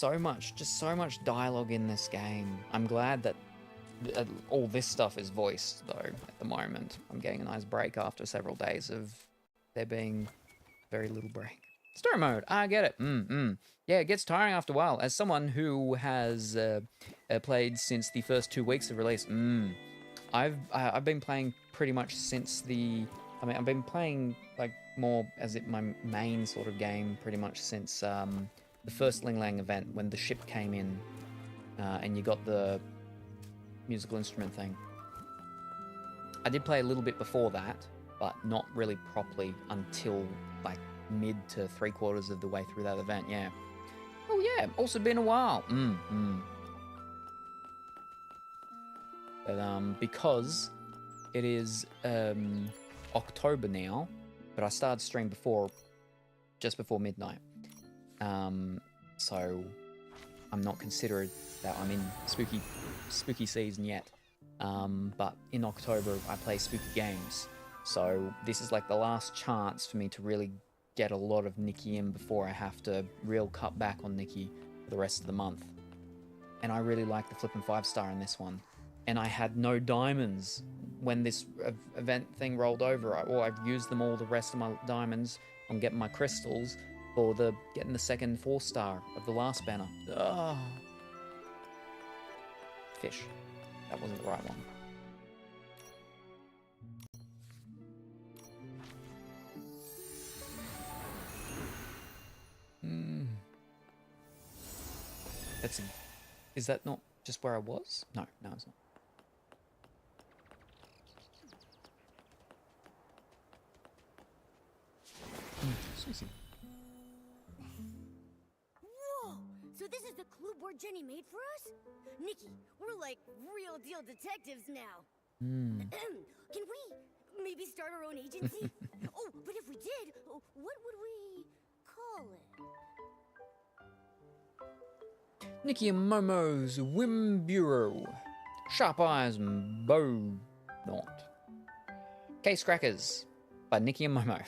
so much dialogue in this game. I'm glad that all this stuff is voiced, though, at the moment. I'm getting a nice break after several days of there being very little break. Story mode, I get it. Yeah, it gets tiring after a while. As someone who has played since the first 2 weeks of release, I've been playing pretty much since I've been playing like more as my main sort of game pretty much since the first Ling Lang event when the ship came in and you got the musical instrument thing. I did play a little bit before that, but not really properly until like mid to 3/4 of the way through that event, yeah. Oh yeah, also been a while. But because it is October now, but I started stream just before midnight. So I'm not considered that I'm in spooky season yet. But in October I play spooky games. So this is like the last chance for me to really get a lot of Nikki in before I have to real cut back on Nikki for the rest of the month. And I really like the flippin' 5-star in this one. And I had no diamonds when this event thing rolled over. I've used them all, the rest of my diamonds, on getting my crystals for getting the second 4-star of the last banner. Ugh. Fish. That wasn't the right one. Is that not just where I was? No, it's not. Susie. Whoa! So this is the clue board Jenny made for us? Nikki, we're like real deal detectives now. Can we maybe start our own agency? Oh, but if we did, what would we call it? Nikki and Momo's Whim Bureau. Sharp Eyes and Bow Knot. Case Crackers by Nikki and Momo.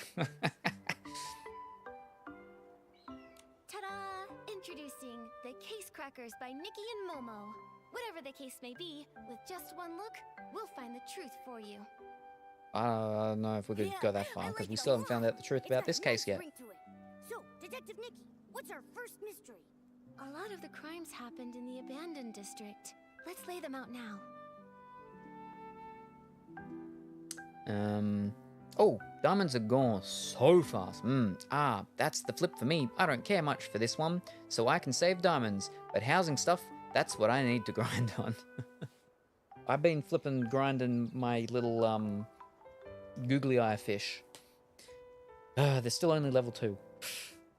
Ta-da! Introducing the Case Crackers by Nikki and Momo. Whatever the case may be, with just one look, we'll find the truth for you. I don't know if we could go that far, because we still haven't found out the truth about this case yet. So, Detective Nikki, what's our first mystery? A lot of the crimes happened in the abandoned district. Let's lay them out now. Oh, diamonds are gone so fast. That's the flip for me. I don't care much for this one, so I can save diamonds. But housing stuff, that's what I need to grind on. I've been grinding my little, googly eye fish. They're still only level 2.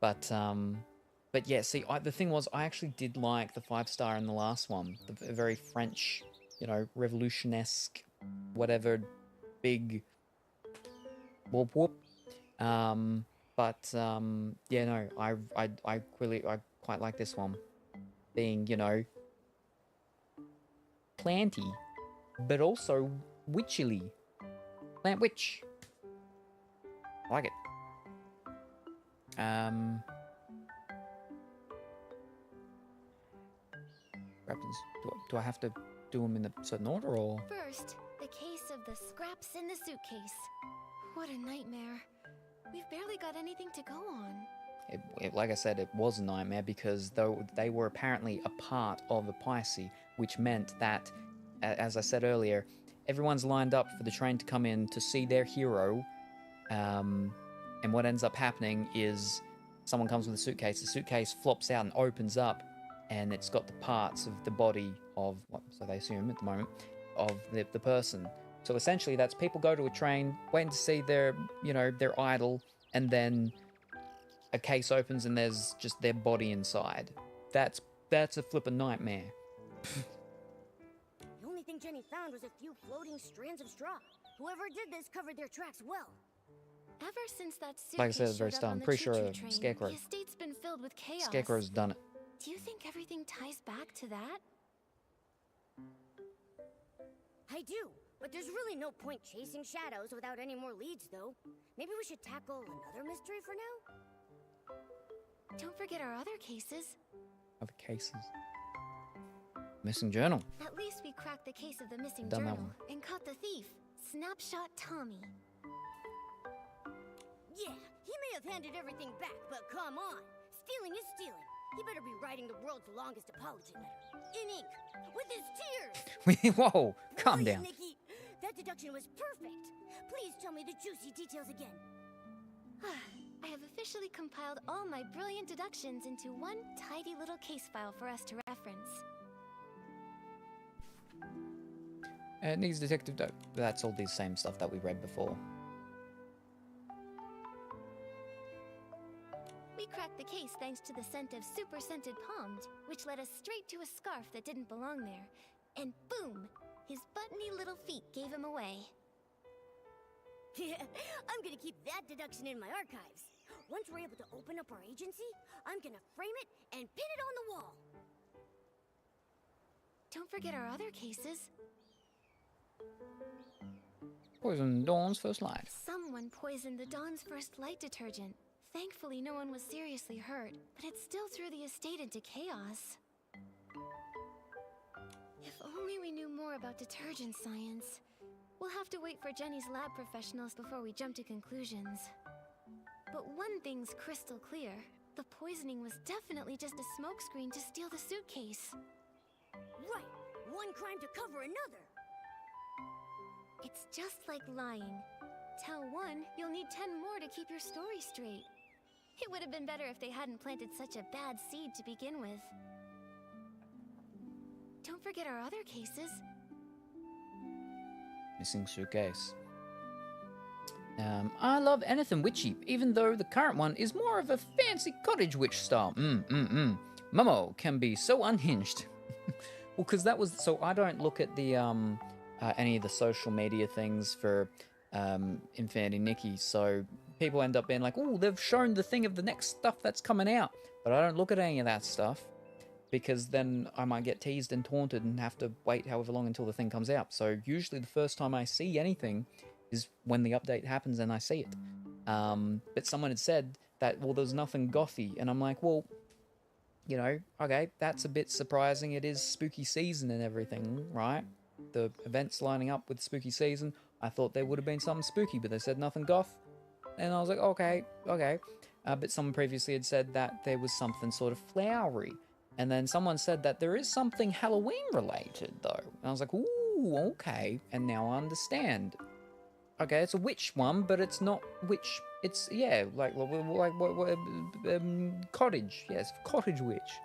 But yeah, see, the thing was, I actually did like the 5-star in the last one. The very French, you know, revolution-esque, whatever, big whoop whoop. Yeah, no, I quite like this one. Being, you know, planty, but also witchily. Plant witch. I like it. Weapons. Do I have to do them in a certain order, or? First, the case of the scraps in the suitcase. What a nightmare. We've barely got anything to go on. Like I said, it was a nightmare because though they were apparently a part of the Pisces, which meant that, as I said earlier, everyone's lined up for the train to come in to see their hero. And what ends up happening is someone comes with a suitcase. The suitcase flops out and opens up, and it's got the parts of the body of, so they assume at the moment, of the person. So essentially, that's people go to a train, waiting to see their, you know, their idol, and then a case opens and there's just their body inside. That's a flippin' nightmare. The only thing Jenny found was a few floating strands of straw. Whoever did this covered their tracks well. Ever since that suitcase Like I said at the very showed up start, on I'm the pretty sure choo-choo a train, Scarecrow. the estate's been filled with chaos. Scarecrow's done it. Do you think everything ties back to that? I do, but there's really no point chasing shadows without any more leads, though. Maybe we should tackle another mystery for now? Don't forget our other cases. Other cases. Missing journal. At least we cracked the case of the missing Done that journal one. and caught the thief, Snapshot Tommy. Yeah, he may have handed everything back, but come on. Stealing is stealing. He better be writing the world's longest apology letter. In ink, with his tears. Whoa, calm Please, down. Nikki, that deduction was perfect. Please tell me the juicy details again. I have officially compiled all my brilliant deductions into one tidy little case file for us to reference. It needs detective dope. That's all the same stuff that we read before. We cracked the case thanks to the scent of super scented palms, which led us straight to a scarf that didn't belong there. And boom! His buttony little feet gave him away. Yeah, I'm gonna keep that deduction in my archives. Once we're able to open up our agency, I'm gonna frame it and pin it on the wall. Don't forget our other cases. Poison Dawn's first light. Someone poisoned the Dawn's first light detergent. Thankfully, no one was seriously hurt, but it still threw the estate into chaos. If only we knew more about detergent science. We'll have to wait for Jenny's lab professionals before we jump to conclusions. But one thing's crystal clear. The poisoning was definitely just a smokescreen to steal the suitcase. Right! One crime to cover another! It's just like lying. Tell one, you'll need 10 more to keep your story straight. It would have been better if they hadn't planted such a bad seed to begin with. Don't forget our other cases. Missing suitcase. I love anything witchy, even though the current one is more of a fancy cottage witch style. Momo can be so unhinged. Well, because that was... So I don't look at the any of the social media things for Infinity Nikki, so people end up being like, oh, they've shown the thing of the next stuff that's coming out. But I don't look at any of that stuff, because then I might get teased and taunted and have to wait however long until the thing comes out. So usually the first time I see anything is when the update happens and I see it. But someone had said that, well, there's nothing gothy. And I'm like, well, you know, okay, that's a bit surprising. It is spooky season and everything, right? The events lining up with spooky season. I thought there would have been something spooky, but they said nothing goth. And I was like, okay. But someone previously had said that there was something sort of flowery. And then someone said that there is something Halloween related, though. And I was like, ooh, okay. And now I understand. Okay, it's a witch one, but it's not witch. It's, yeah, like cottage. Yes, cottage witch.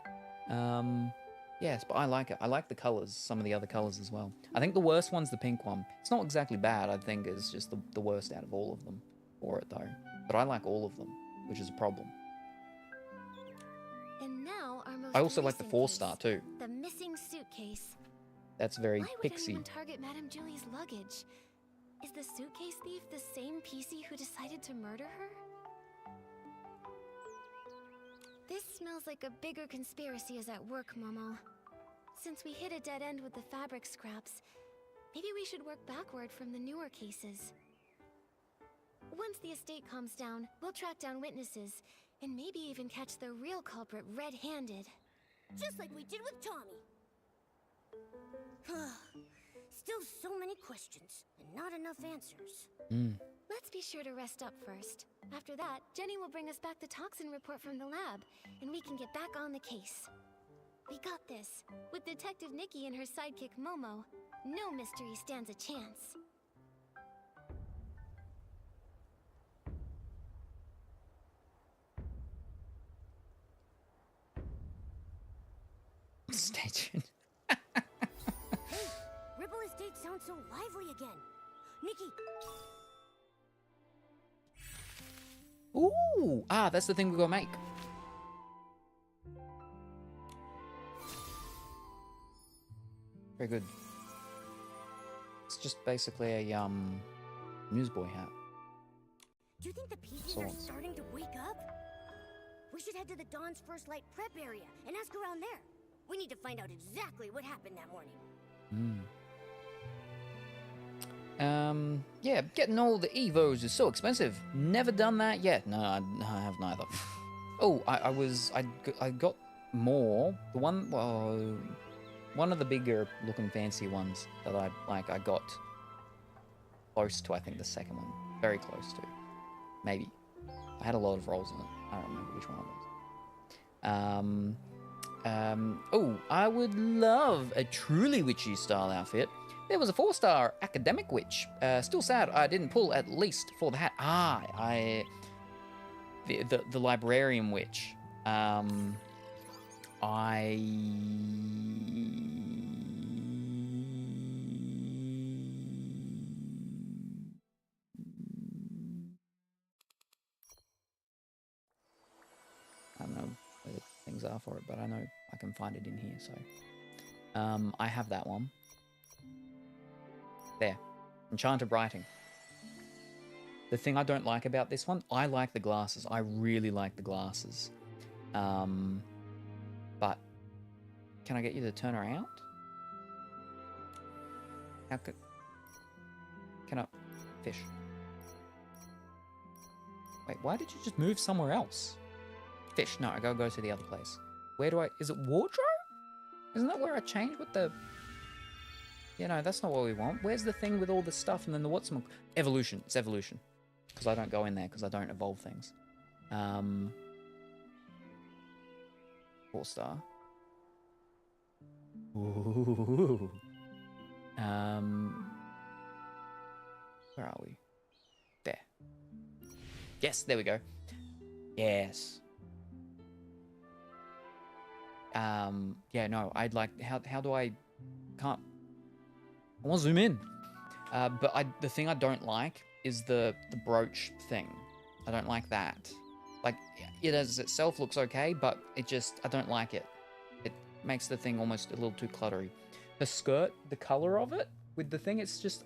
Yes, but I like it. I like the colours, some of the other colours as well. I think the worst one's the pink one. It's not exactly bad, I think it's just the worst out of all of them for it, though. But I like all of them, which is a problem. And now our most I also like the recent 4-star, case, too. the missing suitcase. That's very Why would pixie. anyone target Madame Julie's luggage? Is the suitcase thief the same PC who decided to murder her? This smells like a bigger conspiracy is at work, Momo. Since we hit a dead end with the fabric scraps, maybe we should work backward from the newer cases. Once the estate calms down, we'll track down witnesses, and maybe even catch the real culprit red-handed. Just like we did with Tommy. Still so many questions, and not enough answers. Let's be sure to rest up first. After that, Jenny will bring us back the toxin report from the lab, and we can get back on the case. We got this. With Detective Nikki and her sidekick Momo, no mystery stands a chance. Stay tuned. Hey, Ripple Estate sounds so lively again. Nikki. Ooh! Ah, that's the thing we gotta make. Very good. It's just basically a, newsboy hat. Do you think the PCs are starting to wake up? We should head to the Dawn's First Light prep area and ask around there. We need to find out exactly what happened that morning. Yeah, getting all the Evos is so expensive. Never done that yet. No, I have neither. Oh, I got more. The one, well, one of the bigger looking fancy ones that I got close to, I think, the second one. Very close to. Maybe. I had a lot of rolls in it. I don't remember which one it was. Oh, I would love a truly witchy style outfit. There was a 4-star academic witch. Still sad I didn't pull at least for the hat. The librarian witch. I don't know where the things are for it, but I know I can find it in here, so. I have that one. There. Enchanted Writing. The thing I don't like about this one, I like the glasses. I really like the glasses. But can I get you to turn around? How could... Can I... Fish. Wait, why did you just move somewhere else? Fish, no, I gotta go to the other place. Where do I... Is it wardrobe? Isn't that where I change with the... You know, that's not what we want. Where's the thing with all the stuff and then the what's... Evolution. It's evolution. Because I don't go in there because I don't evolve things. 4-star. Ooh. Where are we? There. Yes, there we go. Yes. Yeah, no, I'd like... How do I... Can't... I want to zoom in. But the thing I don't like is the brooch thing. I don't like that. Like, it as itself looks okay, but it just... I don't like it. It makes the thing almost a little too cluttery. The skirt, the color of it, with the thing, it's just...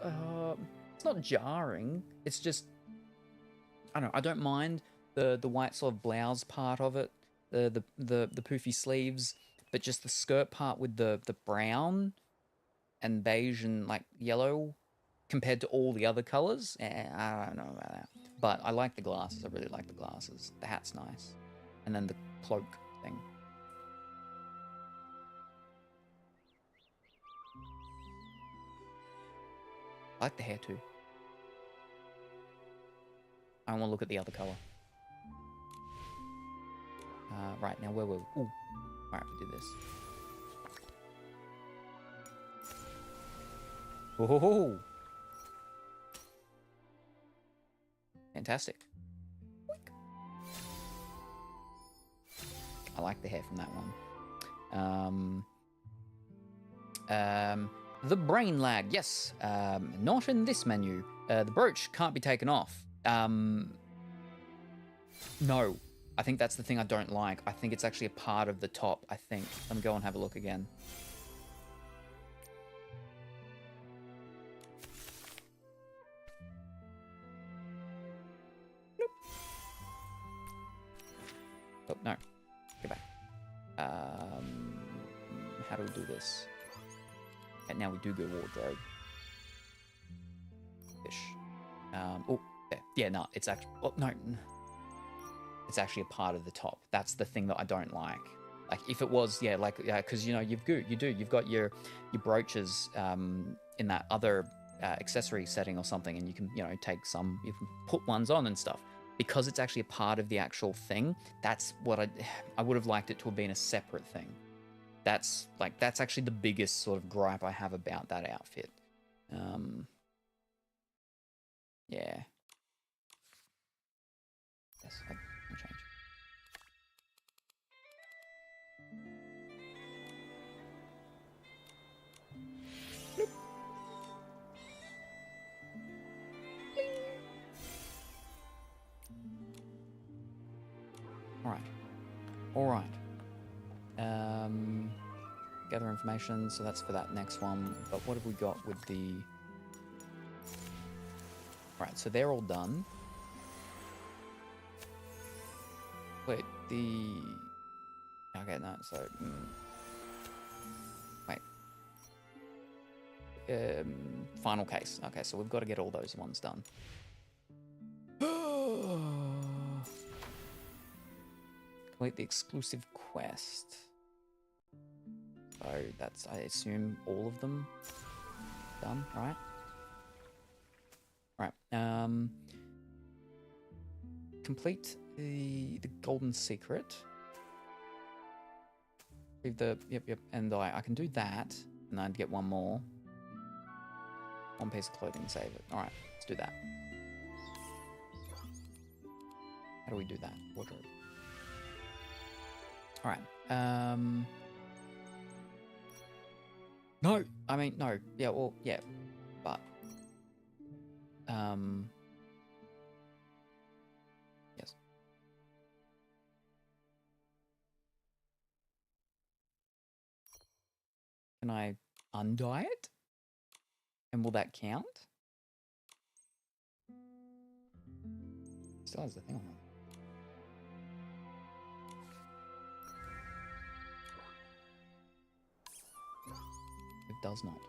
it's not jarring. It's just... I don't know. I don't mind the white sort of blouse part of it. The poofy sleeves. But just the skirt part with the brown... and beige and like yellow compared to all the other colors. I don't know about that. But I like the glasses. I really like the glasses. The hat's nice. And then the cloak thing. I like the hair too. I want to look at the other color. Right, now where were we? Ooh. Alright, we do this. Whoa! Fantastic. I like the hair from that one. The brain lag, yes. Not in this menu. The brooch can't be taken off. No. I think that's the thing I don't like. I think it's actually a part of the top, I think. Let me go and have a look again. Nope. Oh, no. Go back. How do we do this? And now we do go wardrobe. Fish. Oh, there. Yeah, no, it's actually... Oh, no. It's actually a part of the top. That's the thing that I don't like. Like, if it was, yeah, like, yeah, because, you know, you've got your brooches in that other accessory setting or something, and you can, you know, take some, you can put ones on and stuff. Because it's actually a part of the actual thing, that's what I would have liked it to have been a separate thing. That's actually the biggest sort of gripe I have about that outfit. Yeah. Yes, I'll change. Nope. All right. Gather information, so that's for that next one. But what have we got with the... Right, so they're all done. Wait, the... Okay, no, so... Wait. Final case. Okay, so we've got to get all those ones done. Complete the exclusive quest. So that's, I assume, all of them done, right? Right. Complete the golden secret. Leave the yep, and I can do that, and I'd get one more. One piece of clothing, save it. All right, let's do that. How do we do that? Wardrobe. All right. No, I mean no. Yeah, well, yeah, but yes. Can I undye it? And will that count? Still has the thing on it. It does not.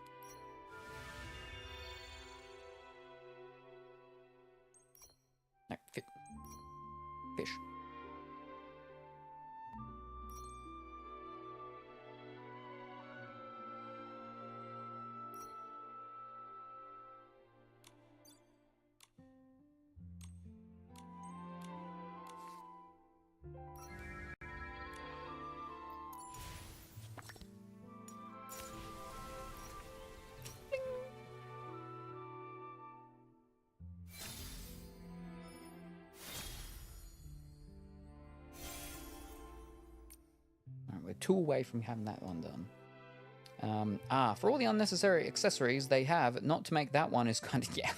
No, fish. We're 2 away from having that one done. For all the unnecessary accessories they have, not to make that one is kind of, yeah.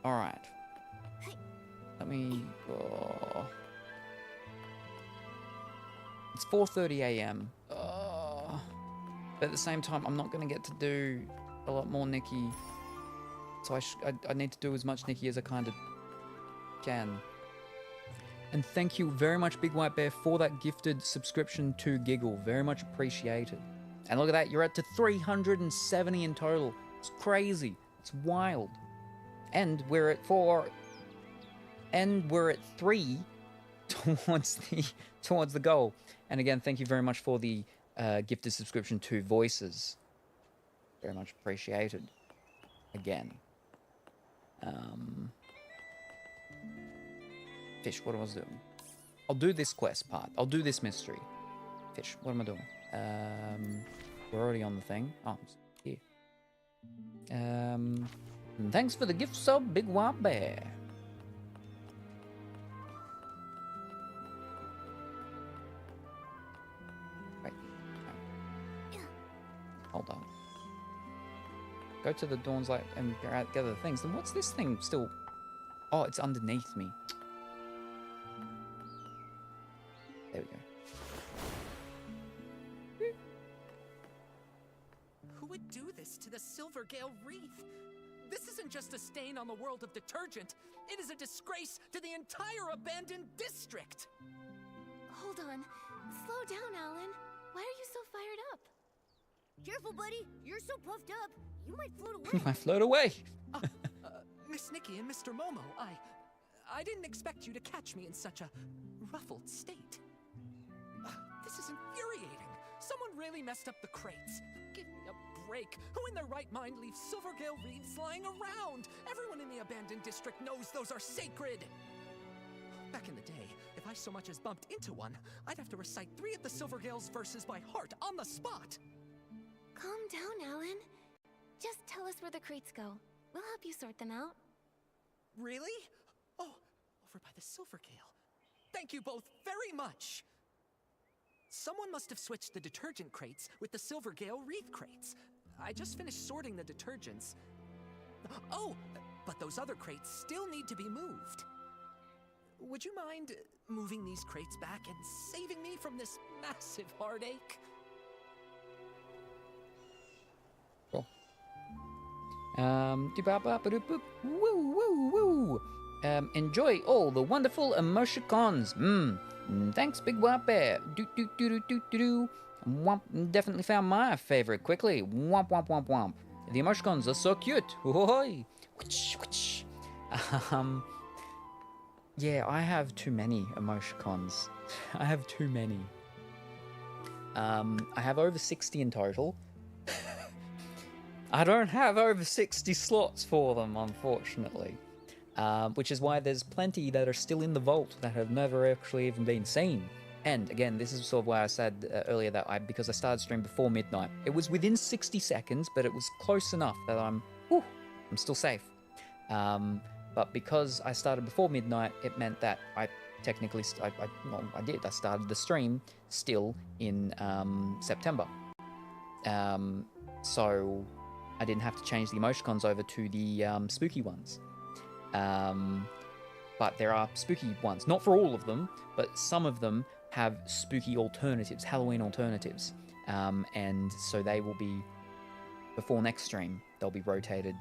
Alright. Let me... It's 4:30 a.m. But at the same time, I'm not going to get to do a lot more Nikki. So I need to do as much Nikki as I kind of can. And thank you very much, Big White Bear, for that gifted subscription to Giggle. Very much appreciated. And look at that, you're up to 370 in total. It's crazy. It's wild. And we're at 4. And we're at 3 towards the goal. And again, thank you very much for the gifted subscription to Voices. Very much appreciated. again. Fish, what was I doing? I'll do this quest part. I'll do this mystery. Fish, what am I doing? We're already on the thing. Oh, it's here. And thanks for the gift sub, Big White Bear. Wait. Hold on. Go to the Dawn's Light and gather the things. Then what's this thing still? Oh, it's underneath me. There we go. Who would do this to the Silvergale Wreath? This isn't just a stain on the world of detergent. It is a disgrace to the entire abandoned district. Hold on. Slow down, Alan. Why are you so fired up? Careful, buddy. You're so puffed up, you might float away. I float away. Miss Nikki and Mr. Momo, I didn't expect you to catch me in such a ruffled state. This is infuriating. Someone really messed up the crates. Give me a break. Who in their right mind leaves Silvergale wreaths lying around? Everyone in the abandoned district knows those are sacred. Back in the day, if I so much as bumped into one, I'd have to recite 3 of the Silvergale's verses by heart on the spot. Calm down, Alan. Just tell us where the crates go. We'll help you sort them out. Really? Oh, over by the Silvergale. Thank you both very much. Someone must have switched the detergent crates with the Silvergale wreath crates. I just finished sorting the detergents. Oh, but those other crates still need to be moved. Would you mind moving these crates back and saving me from this massive heartache? Cool. Woo, woo, woo. Enjoy all the wonderful emoticons. Thanks, Big White Bear. Womp, definitely found my favorite quickly. Womp, womp, womp, womp. The emoticons are so cute. Hoi. Yeah, I have too many emoticons. I have too many. I have over 60 in total. I don't have over 60 slots for them, unfortunately. Which is why there's plenty that are still in the vault that have never actually even been seen. And again, this is sort of why I said earlier that because I started stream before midnight. It was within 60 seconds, but it was close enough that I'm still safe. But because I started before midnight, it meant that I technically, I started the stream still in September. So I didn't have to change the emoticons over to the spooky ones. But there are spooky ones. Not for all of them, but some of them have spooky alternatives, Halloween alternatives. And so they will be, before next stream, they'll be rotated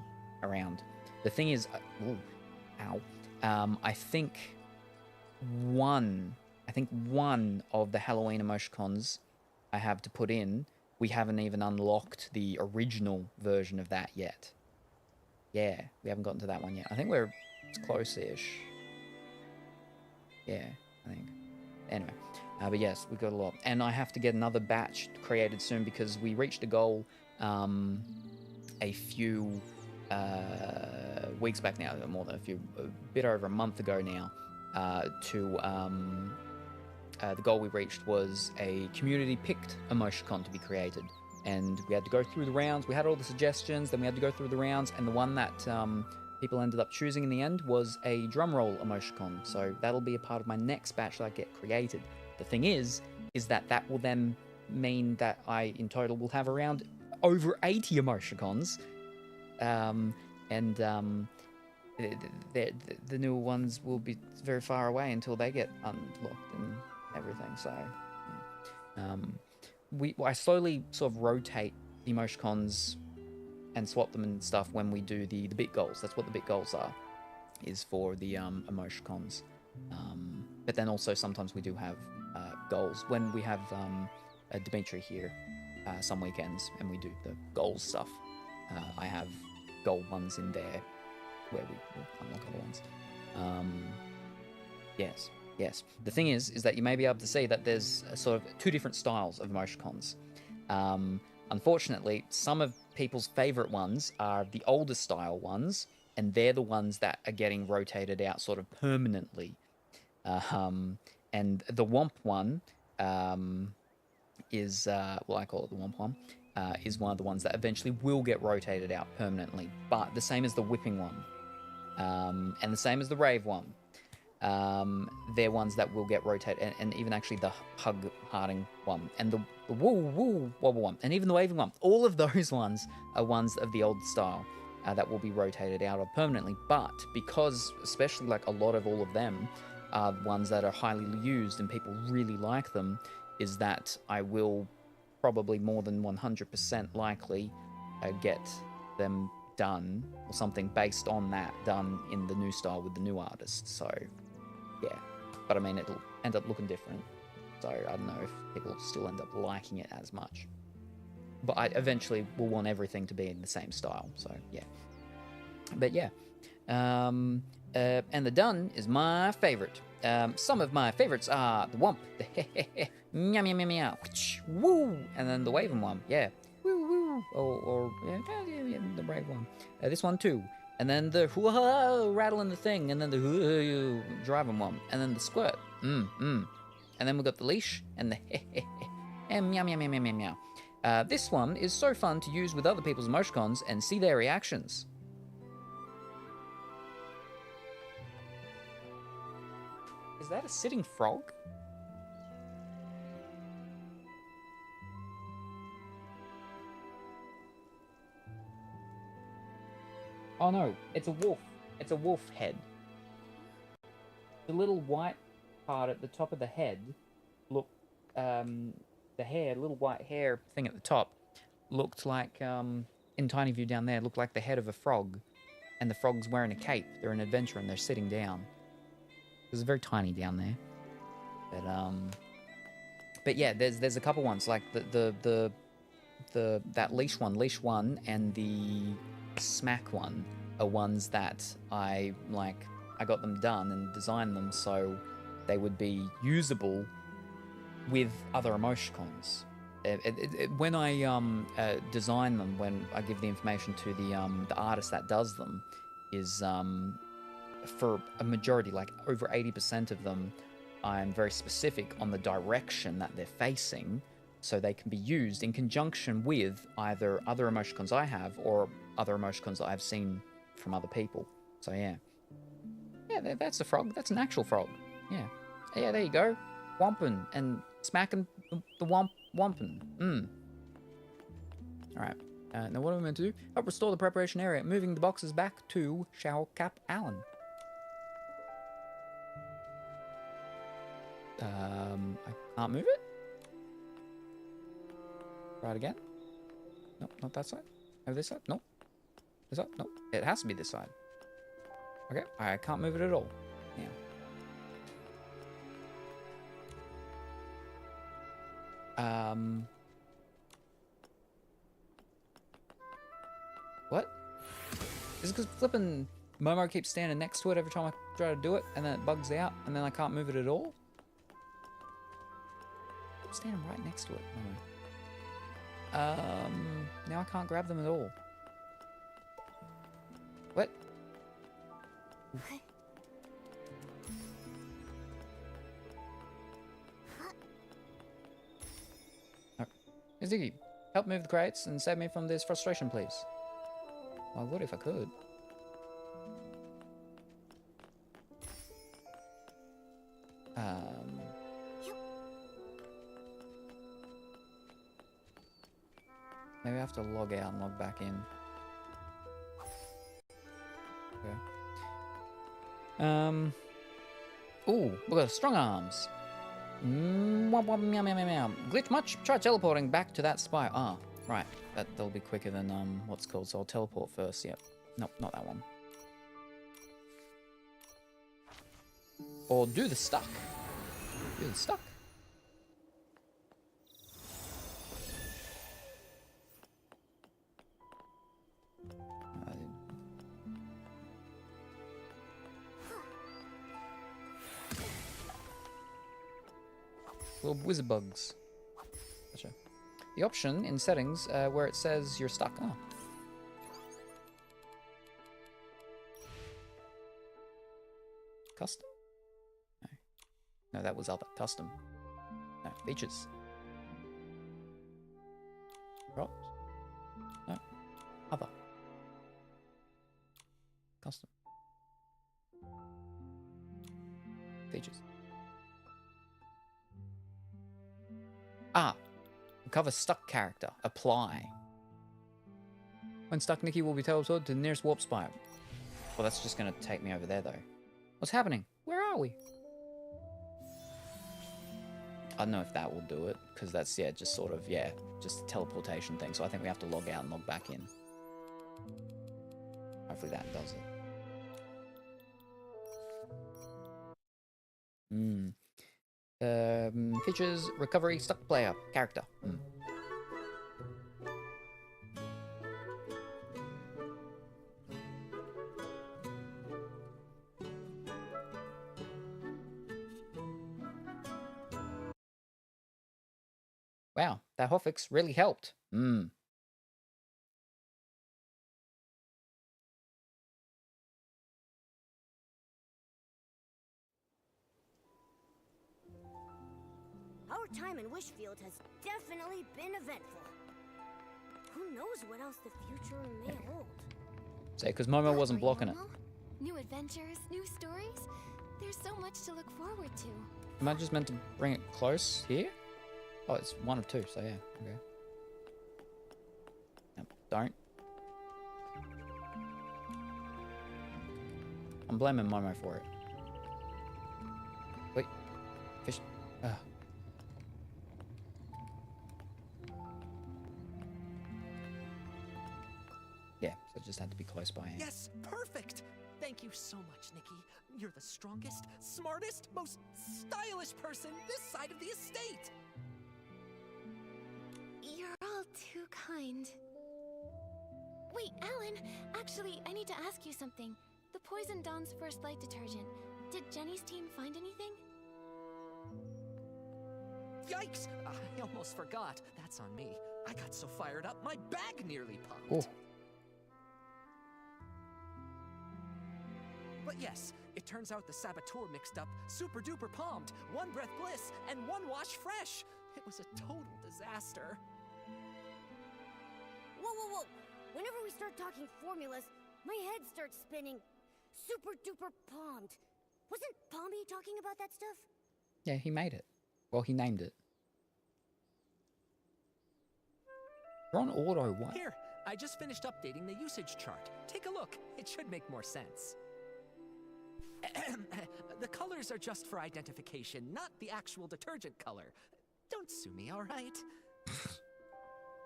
around. The thing is, I think one of the Halloween emoticons I have to put in, we haven't even unlocked the original version of that yet. Yeah, we haven't gotten to that one yet. I think it's close-ish. Yeah, I think. Anyway, but yes, we've got a lot. And I have to get another batch created soon because we reached a goal a few weeks back now, more than a bit over a month ago now, the goal we reached was a community-picked emoticon to be created. And we had to go through the rounds. We had all the suggestions, then we had to go through the rounds, and the one that people ended up choosing in the end was a drumroll emoticon. So that'll be a part of my next batch that I get created. The thing is that will then mean that I, in total, will have around over 80 emoticons. The newer ones will be very far away until they get unlocked and everything. So, I slowly sort of rotate the emoticons and swap them and stuff when we do the bit goals. That's what the bit goals are, is for the emoticons. But then also sometimes we do have goals when we have Dimitri here some weekends and we do the goals stuff. I have gold ones in there where we unlock other ones. Yes. The thing is that you may be able to see that there's sort of two different styles of emoticons. unfortunately, some of people's favorite ones are the older style ones, and they're the ones that are getting rotated out sort of permanently. And the Womp one is, well, I call it the Womp one, is one of the ones that eventually will get rotated out permanently. But the same as the Whipping one, and the same as the Rave one. They're ones that will get rotated, and even actually the Hug Hearting one, and the Woo Woo Wobble one, and even the Waving one. All of those ones are ones of the old style that will be rotated out of permanently. But because, especially like a lot of all of them are ones that are highly used and people really like them, is that I will probably more than 100% likely get them done, or something based on that done in the new style with the new artist. So yeah, but I mean, it'll end up looking different, so I don't know if people still end up liking it as much, but I eventually will want everything to be in the same style. So yeah, but yeah, and the done is my favorite. Some of my favorites are the Womp, the meow meow meow meow, woo, and then the Waving one, yeah, woo woo, or yeah, the Brave one, this one too, and then the rattling the thing, and then the driving one, and then the Squirt, and then we've got the Leash, and the and meow meow meow meow meow meow. This one is so fun to use with other people's emoticons and see their reactions. Is that a sitting frog? Oh no, it's a wolf. It's a wolf head. The little white part at the top of the head, look, the hair, little white hair thing at the top, looked like, in tiny view down there, looked like the head of a frog. And the frog's wearing a cape. They're an adventurer and they're sitting down. It's very tiny down there, but yeah, there's a couple ones like that leash one, and the smack one are ones that I got them done and designed them so they would be usable with other emoticons. When I design them, when I give the information to the artist that does them, is for a majority, like over 80% of them, I'm very specific on the direction that they're facing, so they can be used in conjunction with either other emoticons I have or other emoticons that I've seen from other people. So yeah, that's a frog. That's an actual frog. Yeah, there you go, womping and smacking the womping. All right. Now what am I meant to do? Help restore the preparation area, moving the boxes back to Shower Cap Allen. I can't move it? Try it again? Nope, not that side. Over this side? Nope. This side? Nope. It has to be this side. Okay, I can't move it at all. Yeah. What? Is it because flipping Momo keeps standing next to it every time I try to do it, and then it bugs out, and then I can't move it at all? I'm standing right next to it, Momo. Now I can't grab them at all. What? Oh. Hey, Ziggy, help move the crates and save me from this frustration, please. I would if I could. Maybe I have to log out and log back in. Okay. Ooh, we got strong arms. Meow, meow, meow, meow, meow. Glitch much? Try teleporting back to that spire. Ah, right. That'll be quicker than what's called. So I'll teleport first. Yep. Nope, not that one. Or do the stuck. Do the stuck. Little wizard bugs. Gotcha. the option in settings where it says you're stuck. Oh. Custom? No. No, that was other. Custom. No, features. Props? No. Other. Custom. Features. Ah. Cover stuck character. Apply. When stuck, Nikki will be teleported to the nearest warp spot. Well, that's just going to take me over there, though. What's happening? Where are we? I don't know if that will do it, because that's, yeah, just sort of, yeah, just a teleportation thing. So I think we have to log out and log back in. Hopefully that does it. Features, recovery, stuck player, character. Wow, that hotfix really helped. Our time in Wishfield has definitely been eventful. Who knows what else the future may hold? Say, because Momo wasn't blocking it. New adventures, new stories. There's so much to look forward to. Am I just meant to bring it close here? Oh, it's 1 of 2, so yeah, okay. No, don't. I'm blaming Momo for it. Wait. Fish. Yeah, so it just had to be close by. Yes, perfect! Thank you so much, Nikki. You're the strongest, smartest, most stylish person this side of the estate! You're all too kind. Wait, Alan, actually, I need to ask you something. The Poison Dawn's first light detergent. Did Jenny's team find anything? Yikes! I almost forgot. That's on me. I got so fired up, my bag nearly popped. Oh. But yes, it turns out the saboteur mixed up Super Duper Palmed, One Breath Bliss, and One Wash Fresh. It was a total disaster. Whoa. Whenever we start talking formulas, my head starts spinning. Super duper palmed. Wasn't Palmy talking about that stuff? Yeah, he made it. Well, he named it. We're on auto one. Here, I just finished updating the usage chart. Take a look. It should make more sense. The colors are just for identification, not the actual detergent color. Don't sue me, all right?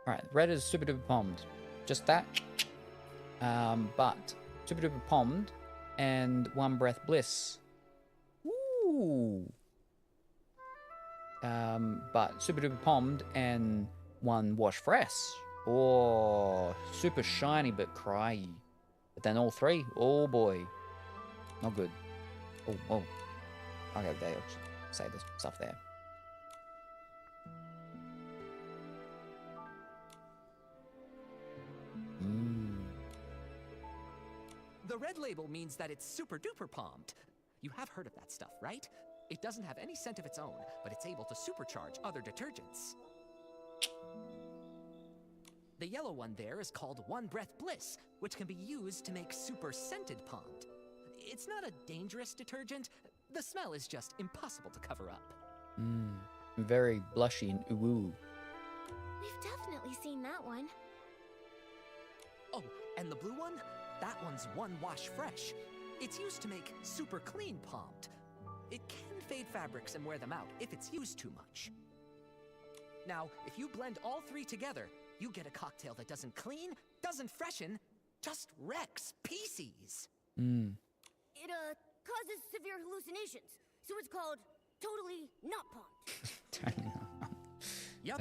Alright, red is super duper palmed. Just that. But super duper palmed and One Breath Bliss. Ooh. But super duper palmed and One Wash Fresh. Or super shiny but cryy. But then all three, oh boy. Not good. Oh. Okay, they'll say this stuff there. The red label means that it's super duper palmed. You have heard of that stuff, right? It doesn't have any scent of its own, but it's able to supercharge other detergents. The yellow one there is called One Breath Bliss, which can be used to make super scented palmed. It's not a dangerous detergent. The smell is just impossible to cover up. Very blushy and ooh. We've definitely seen that one. Oh, and the blue one? That one's One Wash Fresh. It's used to make super clean palmed. It can fade fabrics and wear them out if it's used too much. Now, if you blend all three together, you get a cocktail that doesn't clean, doesn't freshen, just wrecks pieces. It causes severe hallucinations, so it's called totally not palmed. Yup,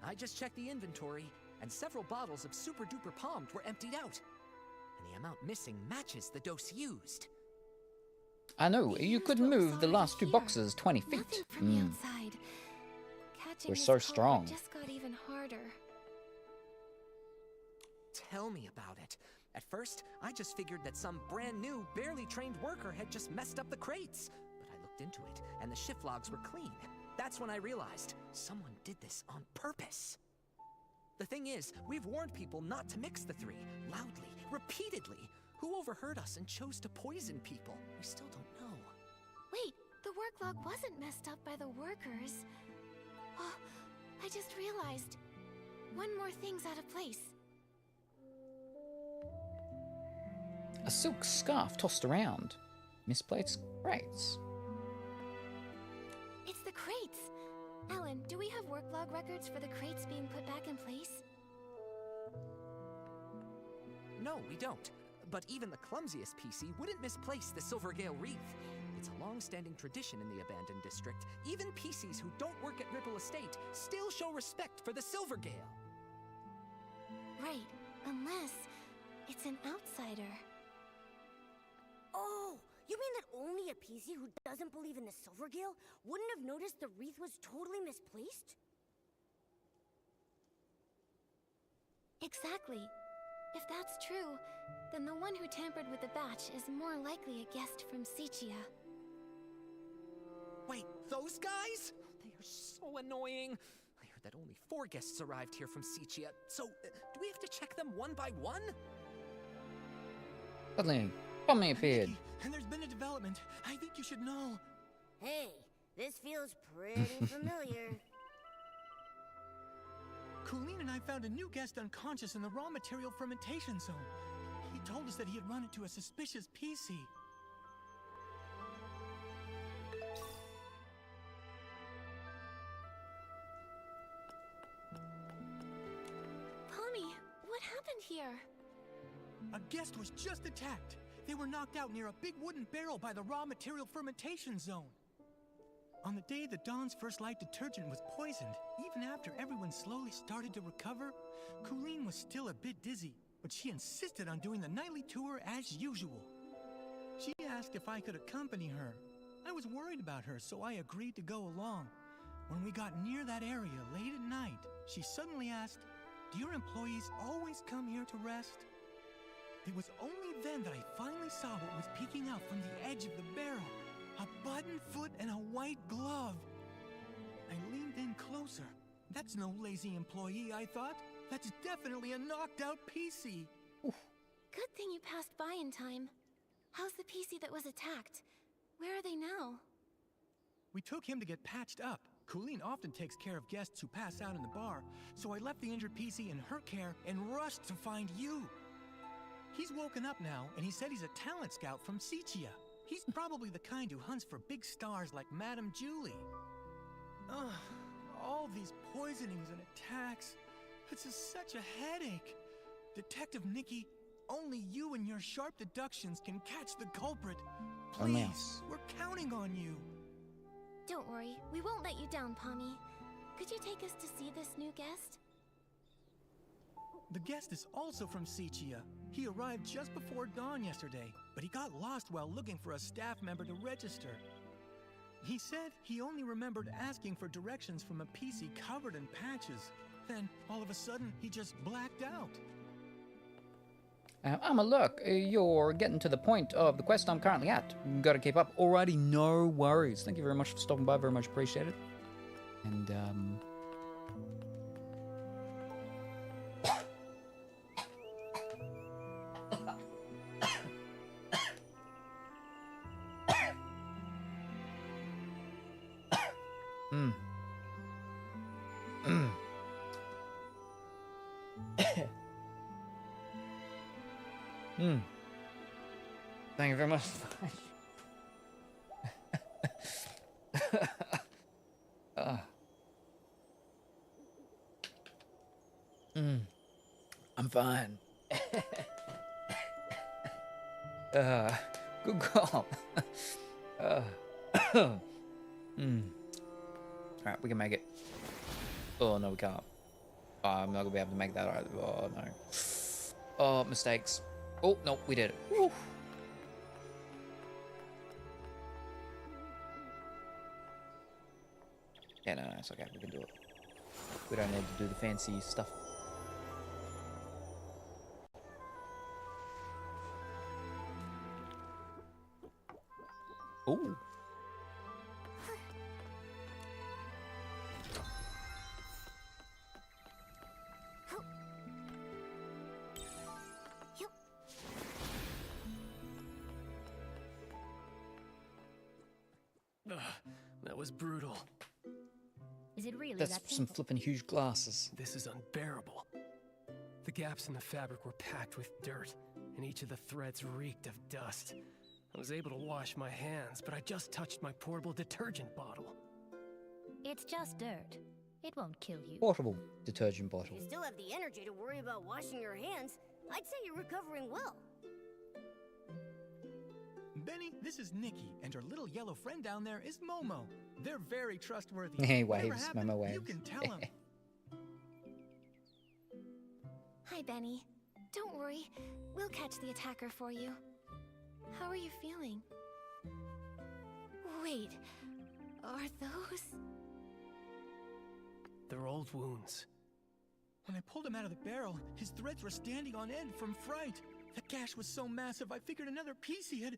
I just checked the inventory, and several bottles of Super Duper Palmed were emptied out. And the amount missing matches the dose used. I know, you could move the last 2 boxes 20 feet. Nothing from the outside. Catching We're this so culprit strong. just got even harder. Tell me about it. At first, I just figured that some brand new, barely trained worker had just messed up the crates. But I looked into it, and the shift logs were clean. That's when I realized someone did this on purpose. The thing is, we've warned people not to mix the three, loudly, repeatedly. Who overheard us and chose to poison people? We still don't know. Wait, the work log wasn't messed up by the workers. Oh, I just realized. One more thing's out of place. A silk scarf tossed around. Misplaced crates. It's the crates! Alan, do we have work log records for the crates being put back in place? No, we don't. But even the clumsiest PC wouldn't misplace the Silvergale wreath. It's a long-standing tradition in the abandoned district. Even PCs who don't work at Ripple Estate still show respect for the Silvergale. Right, unless it's an outsider. Oh, you mean that only a PC who doesn't believe in the Silvergale wouldn't have noticed the wreath was totally misplaced? Exactly. If that's true, then the one who tampered with the batch is more likely a guest from Sichia. Wait, those guys? They are so annoying. I heard that only 4 guests arrived here from Sichia, so do we have to check them one by one? Suddenly, Tommy appeared. Nikki, and there's been a development. I think you should know. Hey, this feels pretty familiar. Colleen and I found a new guest unconscious in the raw material fermentation zone. He told us that he had run into a suspicious PC. Tommy, what happened here? A guest was just attacked. They were knocked out near a big wooden barrel by the raw material fermentation zone. On the day the Dawn's First Light detergent was poisoned, even after everyone slowly started to recover, Colleen was still a bit dizzy, but she insisted on doing the nightly tour as usual. She asked if I could accompany her. I was worried about her, so I agreed to go along. When we got near that area late at night, she suddenly asked, "Do your employees always come here to rest?" It was only then that I finally saw what was peeking out from the edge of the barrel. A button foot and a white glove. I leaned in closer. That's no lazy employee, I thought. That's definitely a knocked out PC. Good thing you passed by in time. How's the PC that was attacked? Where are they now? We took him to get patched up. Colleen often takes care of guests who pass out in the bar, so I left the injured PC in her care and rushed to find you. He's woken up now, and he said he's a talent scout from Sichia. He's probably the kind who hunts for big stars like Madame Julie. Ugh, all these poisonings and attacks. It's just such a headache. Detective Nikki, only you and your sharp deductions can catch the culprit. Please, we're counting on you. Don't worry, we won't let you down, Pommy. Could you take us to see this new guest? The guest is also from Sichia. He arrived just before dawn yesterday, but he got lost while looking for a staff member to register. He said he only remembered asking for directions from a PC covered in patches. Then, all of a sudden, he just blacked out. Look, you're getting to the point of the quest I'm currently at. Gotta keep up. Alrighty, no worries. Thank you very much for stopping by. Very much appreciated. And, Thank you very much. I'm fine. Good call. Alright, we can make it. Oh, no, we can't. Oh, I'm not gonna be able to make that either. Oh, no. Oh, mistakes. Oh, no, we did it. Woo. Yeah, no, it's okay. We can do it. We don't need to do the fancy stuff. Ooh. Ugh, that was brutal. Is it really That's that some painful? flippin' huge glasses. This is unbearable. The gaps in the fabric were packed with dirt, and each of the threads reeked of dust. I was able to wash my hands, but I just touched my portable detergent bottle. It's just dirt. It won't kill you. Portable detergent If bottle. you still have the energy to worry about washing your hands, I'd say you're recovering well. Benny, this is Nikki, and her little yellow friend down there is Momo. They're very trustworthy. He Whatever waves, happened, Momo you waves. can tell them. Hi, Benny. Don't worry. We'll catch the attacker for you. How are you feeling? Wait, are those... They're old wounds. When I pulled him out of the barrel, his threads were standing on end from fright. The gash was so massive, I figured another PC had...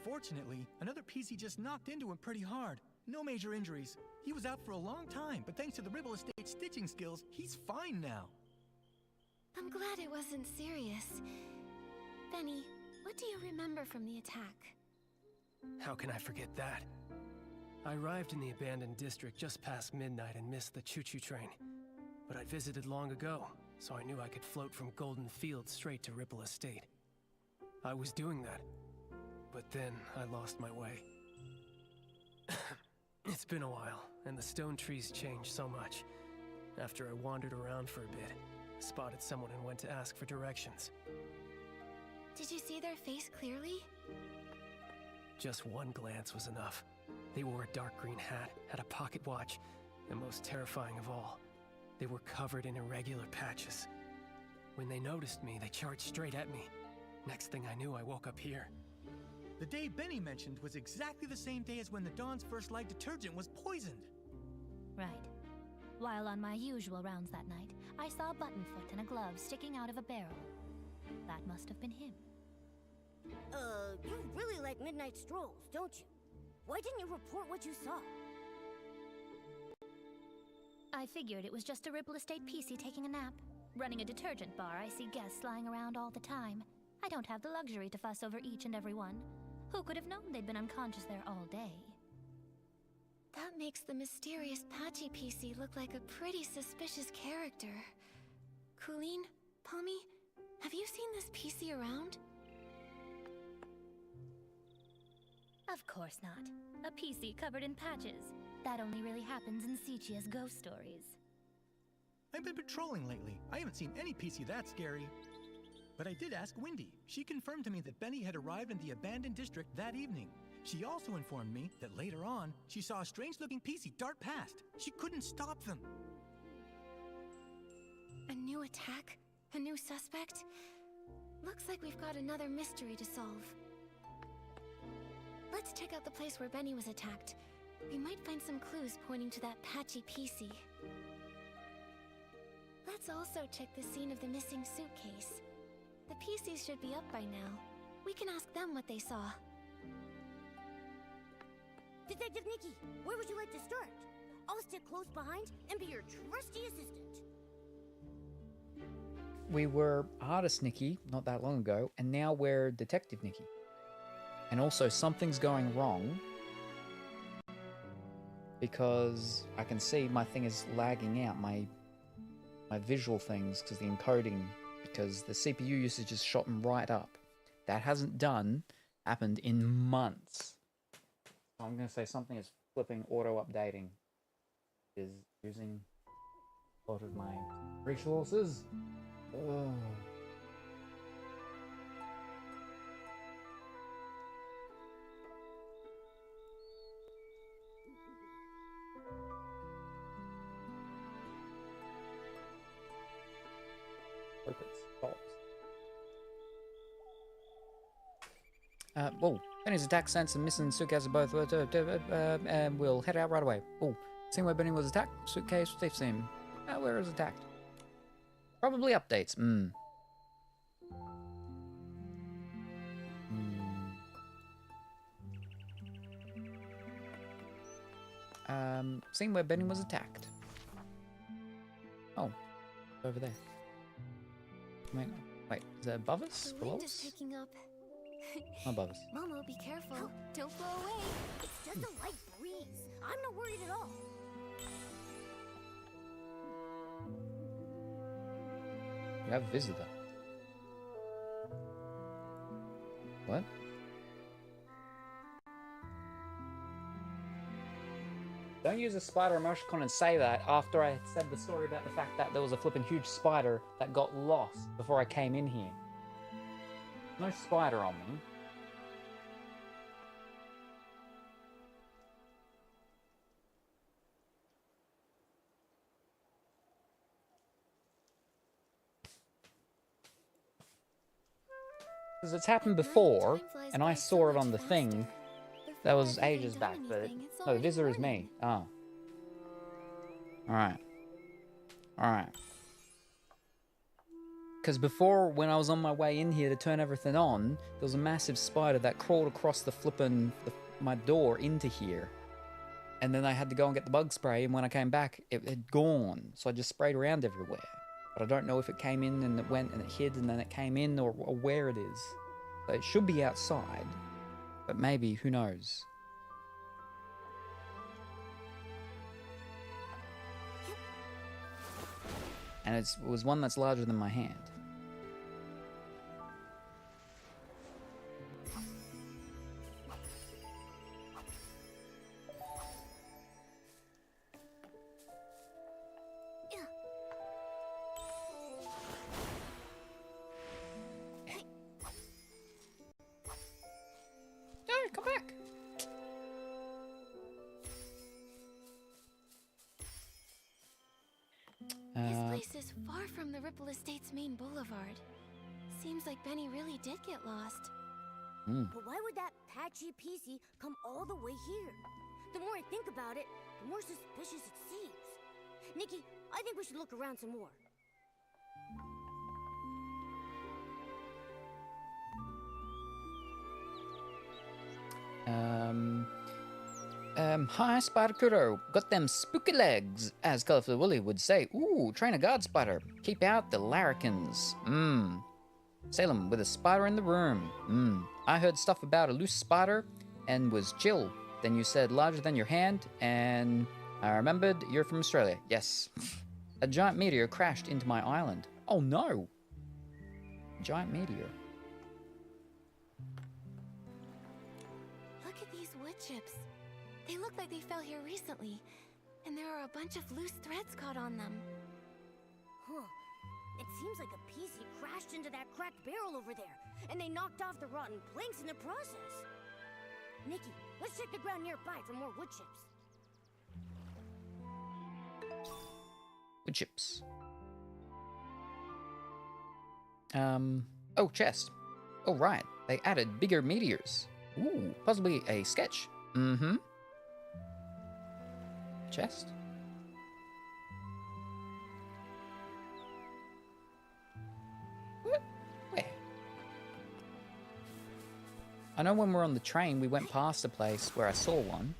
Fortunately, another PC just knocked into him pretty hard. No major injuries. He was out for a long time, but thanks to the Ripple Estate stitching skills, he's fine now. I'm glad it wasn't serious. Benny, what do you remember from the attack? How can I forget that? I arrived in the abandoned district just past midnight and missed the choo-choo train. But I'd visited long ago, so I knew I could float from Golden Fields straight to Ripple Estate. I was doing that, but then I lost my way. It's been a while, and the stone trees changed so much. After I wandered around for a bit, I spotted someone and went to ask for directions. Did you see their face clearly? Just one glance was enough. They wore a dark green hat, had a pocket watch, and most terrifying of all, they were covered in irregular patches. When they noticed me, they charged straight at me. Next thing I knew, I woke up here. The day Benny mentioned was exactly the same day as when the Dawn's First Light detergent was poisoned. Right. While on my usual rounds that night, I saw a button foot and a glove sticking out of a barrel. That must have been him. You really like midnight strolls, don't you? Why didn't you report what you saw? I figured it was just a Ripple Estate PC taking a nap. Running a detergent bar, I see guests lying around all the time. I don't have the luxury to fuss over each and every one. Who could have known they'd been unconscious there all day? That makes the mysterious Patchy PC look like a pretty suspicious character. Colleen, Pommy, have you seen this PC around? Of course not. A PC covered in patches. That only really happens in Sichia's ghost stories. I've been patrolling lately. I haven't seen any PC that scary. But I did ask Wendy. She confirmed to me that Benny had arrived in the abandoned district that evening. She also informed me that later on, she saw a strange-looking PC dart past. She couldn't stop them. A new attack? A new suspect? Looks like we've got another mystery to solve. Let's check out the place where Benny was attacked. We might find some clues pointing to that Patchy PC. Let's also check the scene of the missing suitcase. The PCs should be up by now. We can ask them what they saw. Detective Nikki, where would you like to start? I'll stick close behind and be your trusty assistant. We were Artist Nikki not that long ago, and now we're Detective Nikki. And also, something's going wrong because I can see my thing is lagging out, my visual things, because the encoding, because the CPU usage is shot right up. That hasn't happened in months. So I'm going to say something is flipping auto-updating, is using a lot of my resources. Ugh. Hope it stops. Benny's attack sense and missing suitcase are both, and we'll head out right away. Oh, Seen where Benny was attacked. Suitcase, safe sim. Where was attacked? Probably updates. Seen where Benny was attacked. Oh, over there. Wait, is that above us? The Below wind is us? picking up. Not above us. Momo, be careful. Don't blow away. It's just a light breeze. I'm not worried at all. You have a visitor. What? Don't use a spider emoticon and say that after I said the story about the fact that there was a flippin' huge spider that got lost before I came in here. No spider on me. Because it's happened before, and I saw it on the thing. That was ages back, but no, the visitor is me. Oh. Alright. Alright. Because before, when I was on my way in here to turn everything on, there was a massive spider that crawled across the flippin' my door into here. And then I had to go and get the bug spray, and when I came back, it had gone. So I just sprayed around everywhere. But I don't know if it came in and it went and it hid and then it came in, or where it is. So it should be outside. But maybe, who knows? And it was one that's larger than my hand. Come back. This place is far from the Ripple Estate's main boulevard. Seems like Benny really did get lost. But why would that patchy PC come all the way here? The more I think about it, the more suspicious it seems. Nikki, I think we should look around some more. Hi, Spider Kuro. Got them spooky legs, as Colorful Willy would say. Ooh, train a guard spider. Keep out the larrikins. Salem, with a spider in the room. I heard stuff about a loose spider and was chill. Then you said larger than your hand, and I remembered you're from Australia. Yes. A giant meteor crashed into my island. Oh no! Giant meteor. Look at these wood chips. They look like they fell here recently, and there are a bunch of loose threads caught on them. Huh. It seems like a PC crashed into that cracked barrel over there, and they knocked off the rotten planks in the process. Nikki, let's check the ground nearby for more wood chips. Wood chips. Oh, chest. Oh, right. They added bigger meteors. Ooh, possibly a sketch. Chest? What? Where? I know when we're on the train, we went past a place where I saw one.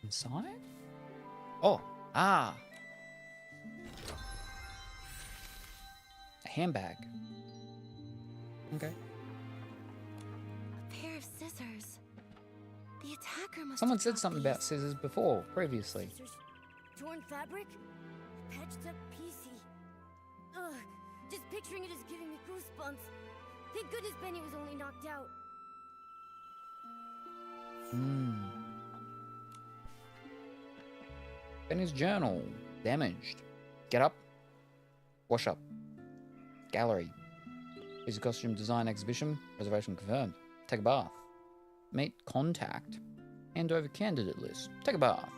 Inside? Oh, ah. A handbag. Okay. A pair of scissors. The attacker must Someone have said dropped something these. about scissors before, previously. Scissors, torn fabric, patched up PC. Ugh, just picturing it is giving me goosebumps. Thank goodness Benny was only knocked out. Benny's journal. Damaged. Get up. Wash up. Gallery. Is a costume design exhibition. Reservation confirmed. Take a bath. Meet contact. Hand over candidate list. Take a bath.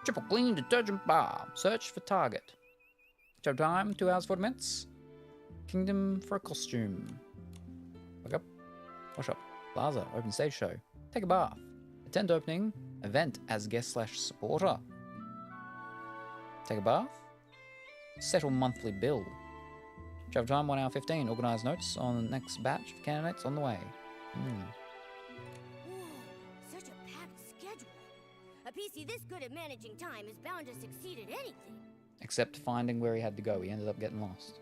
Triple clean detergent bar. Search for target. Job time, 2 hours, 40 minutes. Kingdom for a costume. Wake up. Wash up. Plaza, open stage show. Take a bath. Attend opening event as guest/supporter. Take a bath. Settle monthly bill. Travel time 1 hour 15. Organise notes on the next batch of candidates on the way. Whoa, such a packed schedule. A PC this good at managing time is bound to succeed at anything. Except finding where he had to go. He ended up getting lost.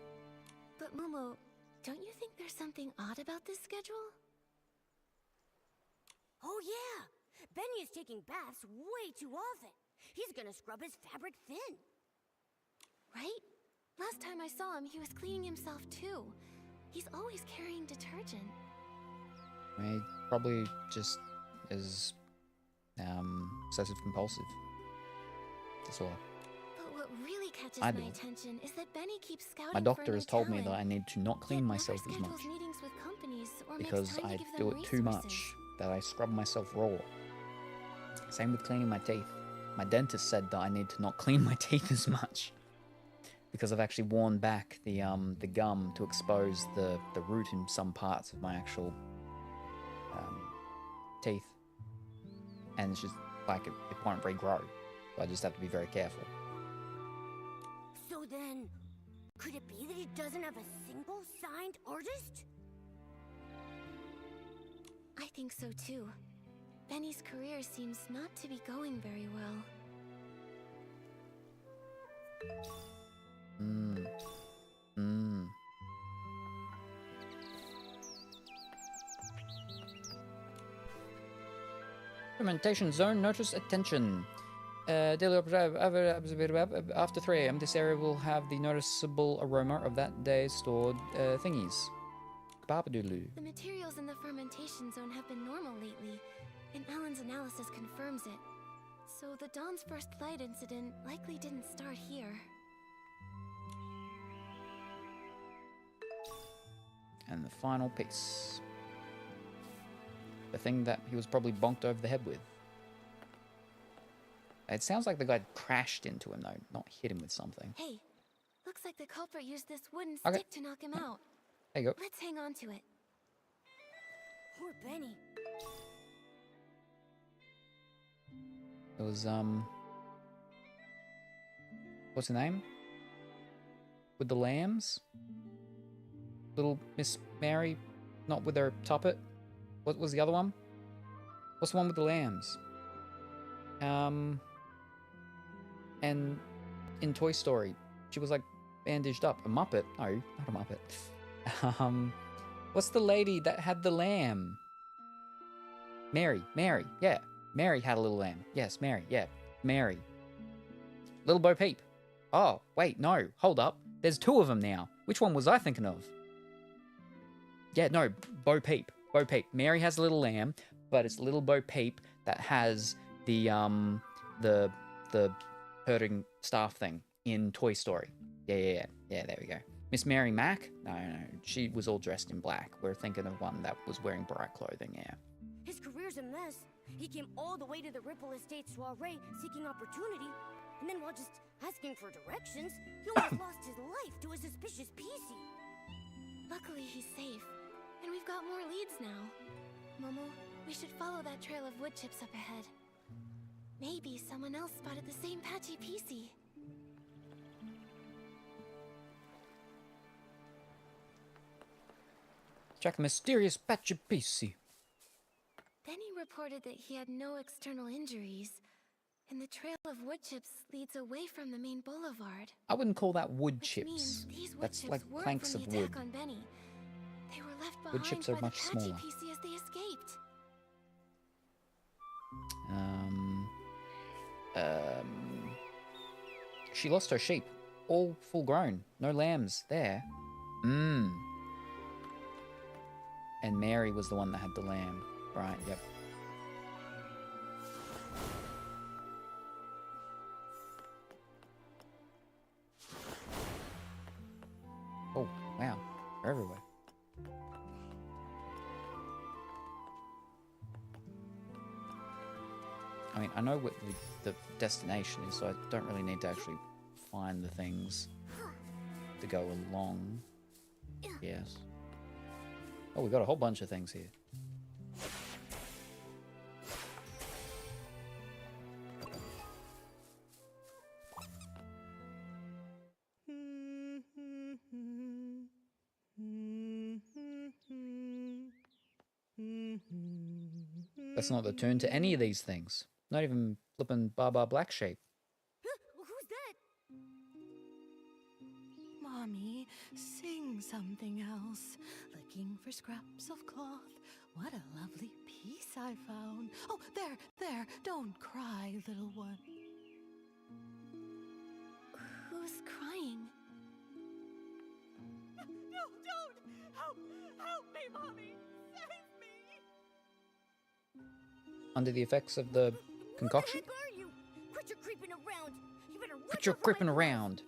But Momo, don't you think there's something odd about this schedule? Oh yeah, Benny is taking baths way too often. He's gonna scrub his fabric thin. Right? Last time I saw him, he was cleaning himself too. He's always carrying detergent. He probably just is obsessive compulsive disorder. But what really catches I my do. attention is that Benny keeps scouting My doctor for has new told me talent, that I need to not clean yet myself never as much schedules meetings with companies or because makes time I to give do them it too much. resources. That I scrub myself raw. Same with cleaning my teeth. My dentist said that I need to not clean my teeth as much because I've actually worn back the gum to expose the root in some parts of my actual teeth, and it's just like it won't regrow. So I just have to be very careful. So then, could it be that he doesn't have a single signed artist? I think so too. Benny's career seems not to be going very well. Fermentation zone, notice attention. Daily after 3 a.m. this area will have the noticeable aroma of that day's stored thingies. Babadoodloo. The materials in the fermentation zone have been normal lately, and Alan's analysis confirms it. So the Dawn's first light incident likely didn't start here. And the final piece. The thing that he was probably bonked over the head with. It sounds like the guy crashed into him, though, not hit him with something. Hey, looks like the culprit used this wooden Okay. stick to knock him out. There you go. Let's hang on to it. Poor Benny. It was, what's her name? With the lambs? Little Miss Mary, not with her tuppet. What was the other one? What's the one with the lambs? And in Toy Story, she was like bandaged up. A Muppet? No, not a Muppet. What's the lady that had the lamb? Mary, yeah. Mary had a little lamb. Yes, Mary, yeah. Mary. Little Bo Peep. Oh, wait, no, hold up. There's 2 of them now. Which one was I thinking of? Yeah, no, Bo Peep. Bo Peep. Mary has a little lamb, but it's little Bo Peep that has the herding staff thing in Toy Story. Yeah, there we go. Miss Mary Mack? No, she was all dressed in black. We're thinking of one that was wearing bright clothing, yeah. His career's a mess. He came all the way to the Ripple Estate soiree seeking opportunity, and then while just asking for directions, he almost lost his life to a suspicious PC. Luckily, he's safe, and we've got more leads now. Momo, we should follow that trail of wood chips up ahead. Maybe someone else spotted the same patchy PC. Check the mysterious patchy PC. Benny reported that he had no external injuries, and the trail of wood chips leads away from the main boulevard. I wouldn't call that wood Which chips. means these wood That's chips like weren't planks from of the wood. attack on Benny. They were left behind Wood chips by are the much patchy smaller. PC as they escaped. She lost her sheep. All full grown. No lambs there. And Mary was the one that had the lamb. Right, yep. Oh, wow. They're everywhere. I mean, I know what the destination is, so I don't really need to actually find the things. to go along. Yes. Oh, we got a whole bunch of things here. That's not the tune to any of these things. Not even flippin' Baba Black Sheep. Who's that? Mommy, sing something else. Looking for scraps of cloth. What a lovely piece I found. Oh, there. Don't cry, little one. Who's crying? No, don't! Help me, Mommy! Save me! Under the effects of the concoction? Who the heck are you? Quit your creeping around. You better Quit your creeping around.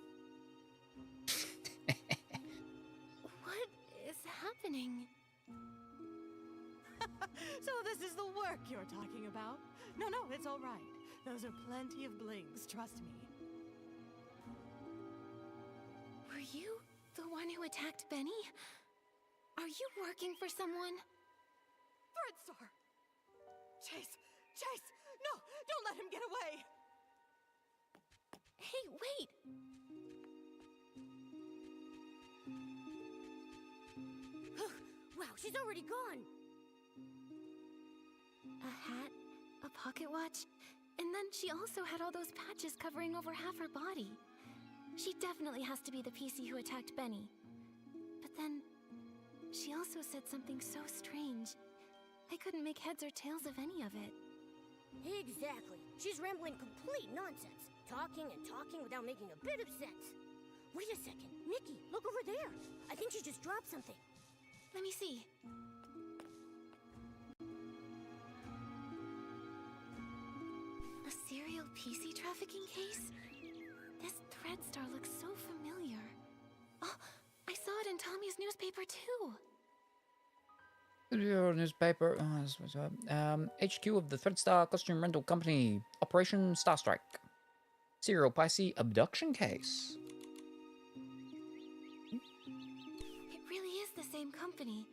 What is happening? So this is the work you're talking about? No, it's all right. Those are plenty of blings, trust me. Were you the one who attacked Benny? Are you working for someone? Threadstar! Chase! No, don't let him get away! Hey, wait! Wow, she's already gone. A hat, a pocket watch, and then she also had all those patches covering over half her body. She definitely has to be the PC who attacked Benny. But then, she also said something so strange. I couldn't make heads or tails of any of it. Exactly. She's rambling complete nonsense. Talking and talking without making a bit of sense. Wait a second. Nikki, look over there. I think she just dropped something. Let me see. A serial PC trafficking case? This Threadstar looks so familiar. Oh, I saw it in Tommy's newspaper too. Your newspaper. HQ of the Threadstar Costume Rental Company. Operation Starstrike. Serial Pisces abduction case. It really is the same company.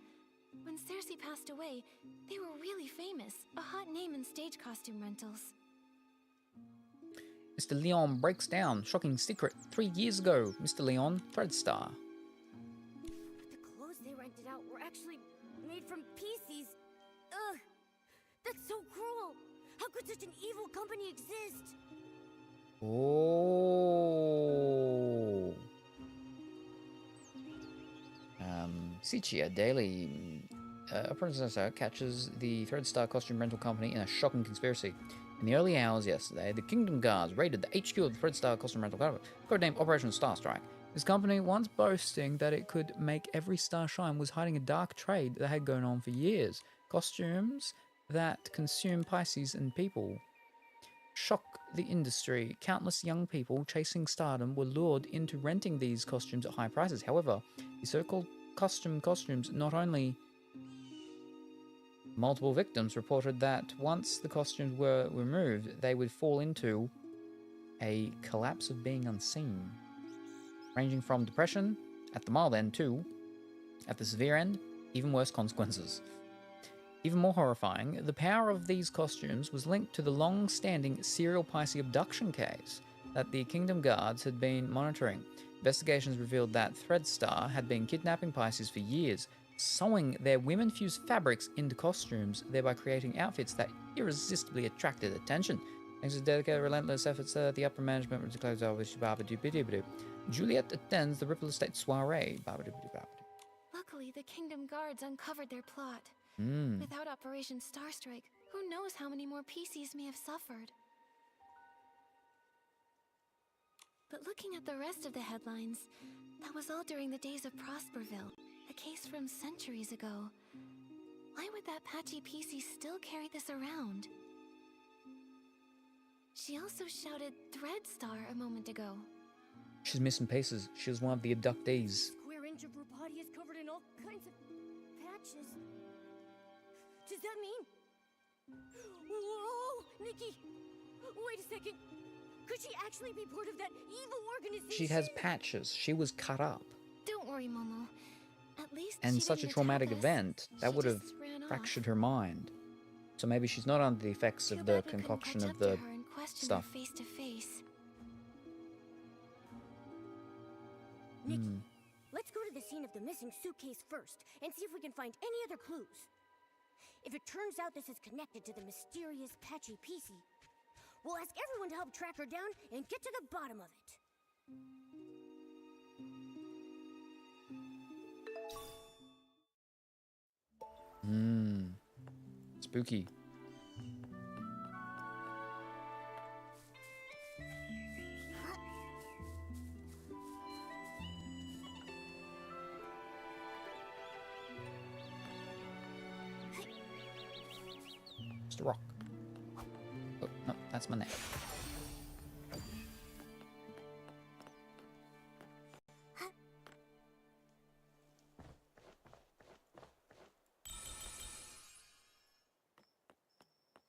When Cersei passed away, they were really famous. A hot name in stage costume rentals. Mr. Leon breaks down. Shocking secret. 3 years ago, Mr. Leon, Threadstar. The clothes they rented out were actually made from PCs. Ugh! That's so cruel! How could such an evil company exist? Oh. Sichia Daily. A princess catches the Threadstar Costume Rental Company in a shocking conspiracy. In the early hours yesterday, the Kingdom Guards raided the HQ of the Threadstar Costume Rental Company, codenamed Operation Starstrike. This company, once boasting that it could make every star shine, was hiding a dark trade that had gone on for years. Costumes that consume Pisces and people. Shock the industry. Countless young people chasing stardom were lured into renting these costumes at high prices. However, the so-called costumes not only... Multiple victims reported that once the costumes were removed, they would fall into a collapse of being unseen, ranging from depression at the mild end to, at the severe end, even worse consequences. Even more horrifying, the power of these costumes was linked to the long-standing serial Pisces abduction case that the Kingdom Guards had been monitoring. Investigations revealed that Threadstar had been kidnapping Pisces for years, sewing their women-fused fabrics into costumes, thereby creating outfits that irresistibly attracted attention. Thanks to dedicated, relentless efforts, the upper management was declared Juliet attends the Ripple Estate soiree. Luckily, the Kingdom Guards uncovered their plot. Without Operation Starstrike, who knows how many more PCs may have suffered. But looking at the rest of the headlines, that was all during the days of Prosperville, a case from centuries ago. Why would that patchy PC still carry this around? She also shouted Threadstar a moment ago. She's missing pieces. She was one of the abductees. Square inch of her body is covered in all kinds of patches. Does that mean... Whoa! Nikki! Wait a second! Could she actually be part of that evil organization? She has patches. She was cut up. Don't worry, Momo. At least And she such a didn't traumatic attack us. event, that She would have just ran off. fractured her mind. So maybe she's not under the effects of Too the bad we couldn't concoction catch of up to the her and question stuff. her face to face. Nikki, let's go to the scene of the missing suitcase first and see if we can find any other clues. If it turns out this is connected to the mysterious Patchy PC, we'll ask everyone to help track her down and get to the bottom of it. Spooky. Just a rock. Oh, no, that's my neck.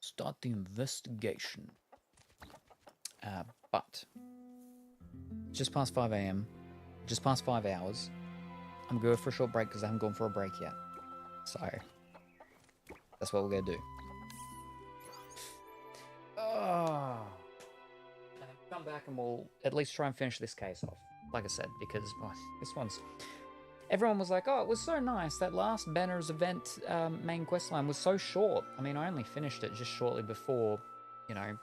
Start the investigation. But just past 5 a.m., just past 5 hours. I'm going for a short break because I haven't gone for a break yet. So that's what we're gonna do. Come back and we'll at least try and finish this case off. Like I said, because this one's. Everyone was like, "Oh, it was so nice. That last Banner's event main questline was so short." I mean, I only finished it just shortly before, you know,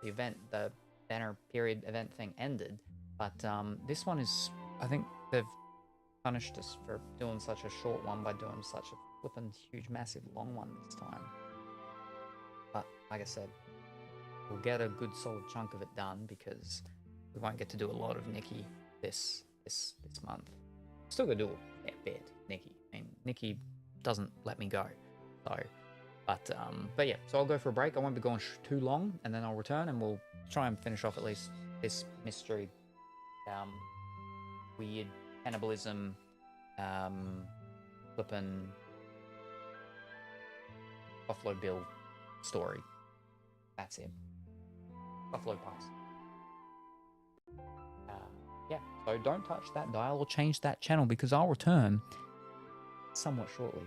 the event, the Banner period event thing ended. But this one is, I think they've punished us for doing such a short one by doing such a flippin' huge, massive, long one this time. But like I said, we'll get a good solid chunk of it done because we won't get to do a lot of Nikki this month. Still gonna do a fair bit, Nikki. I mean, Nikki doesn't let me go, so. But yeah, so I'll go for a break. I won't be going too long, and then I'll return and we'll try and finish off at least this mystery, weird cannibalism, flippin' Buffalo Bill story. That's it. Buffalo Pies. Yeah, so don't touch that dial or change that channel because I'll return somewhat shortly.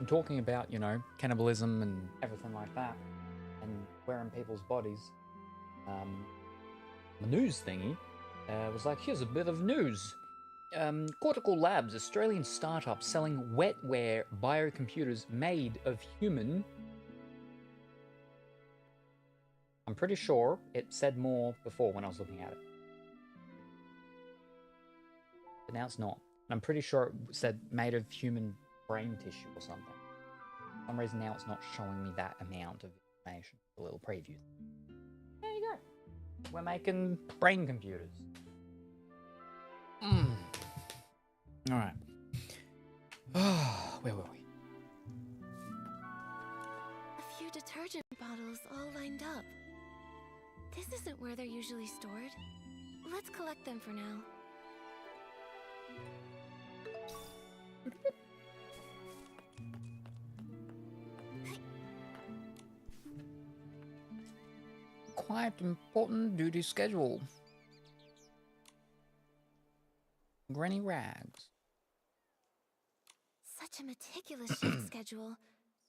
talking about, you know, cannibalism and everything like that, and wearing people's bodies, the news thingy was like, here's a bit of news. Cortical Labs, Australian startup selling wetware biocomputers made of human. I'm pretty sure it said more before when I was looking at it. But now it's not. I'm pretty sure it said made of human brain tissue or something. For some reason now it's not showing me that amount of information. A little preview. There you go. We're making brain computers. Alright. Where were we? A few detergent bottles all lined up. This isn't where they're usually stored. Let's collect them for now. Quite important duty schedule. Granny Rags. Such a meticulous shift schedule.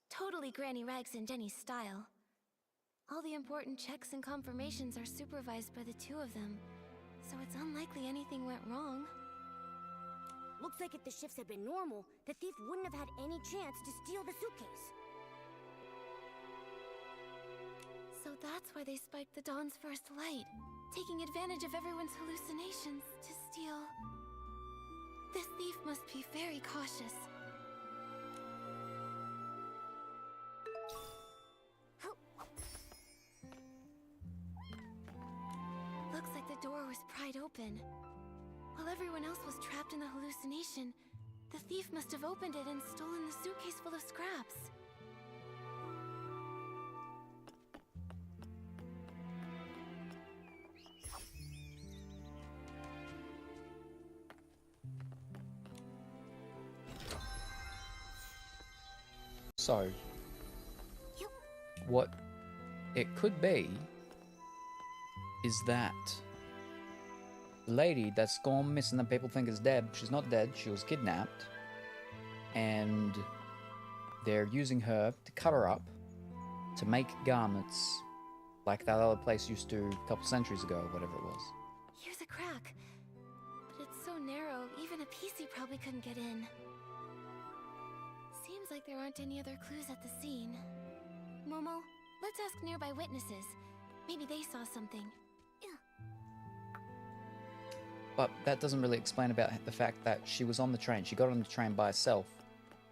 Totally Granny Rags in Jenny's style. All the important checks and confirmations are supervised by the two of them, so it's unlikely anything went wrong. Looks like if the shifts had been normal, the thief wouldn't have had any chance to steal the suitcase. So that's why they spiked the Dawn's first light, taking advantage of everyone's hallucinations to steal. This thief must be very cautious. Looks like the door was pried open. While everyone else was trapped in the hallucination, the thief must have opened it and stolen the suitcase full of scraps. So, what it could be is that the lady that's gone missing that people think is dead, she's not dead, she was kidnapped, and they're using her to cut her up to make garments like that other place used to a couple centuries ago, whatever it was. Here's a crack, but it's so narrow, even a PC probably couldn't get in. Seems like there aren't any other clues at the scene. Momo, let's ask nearby witnesses. Maybe they saw something. But that doesn't really explain about the fact that she was on the train. She got on the train by herself,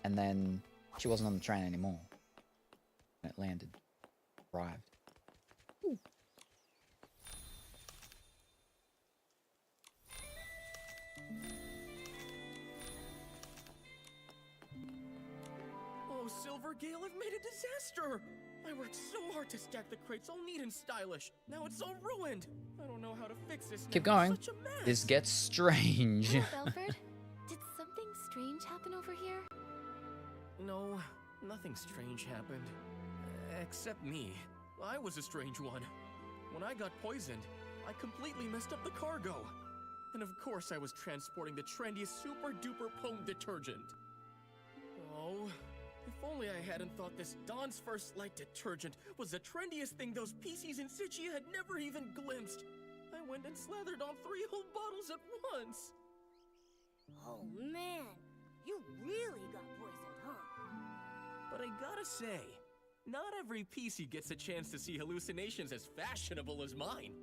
and then she wasn't on the train anymore. When it landed. Arrived. Ooh. Oh, Silvergale, I've made a disaster! I worked so hard to stack the crates all neat and stylish. Now it's all ruined. I don't know how to fix this. Keep now. going. It's such a mess. This gets strange. Hello, Belford. Did something strange happen over here? No, nothing strange happened. Except me. I was a strange one. When I got poisoned, I completely messed up the cargo. And of course I was transporting the trendiest super-duper potent detergent. Oh, if only I hadn't thought this Dawn's First Light detergent was the trendiest thing those PCs in Sichia had never even glimpsed. I went and slathered on 3 whole bottles at once. Oh man, you really got poisoned, huh? But I gotta say, not every PC gets a chance to see hallucinations as fashionable as mine.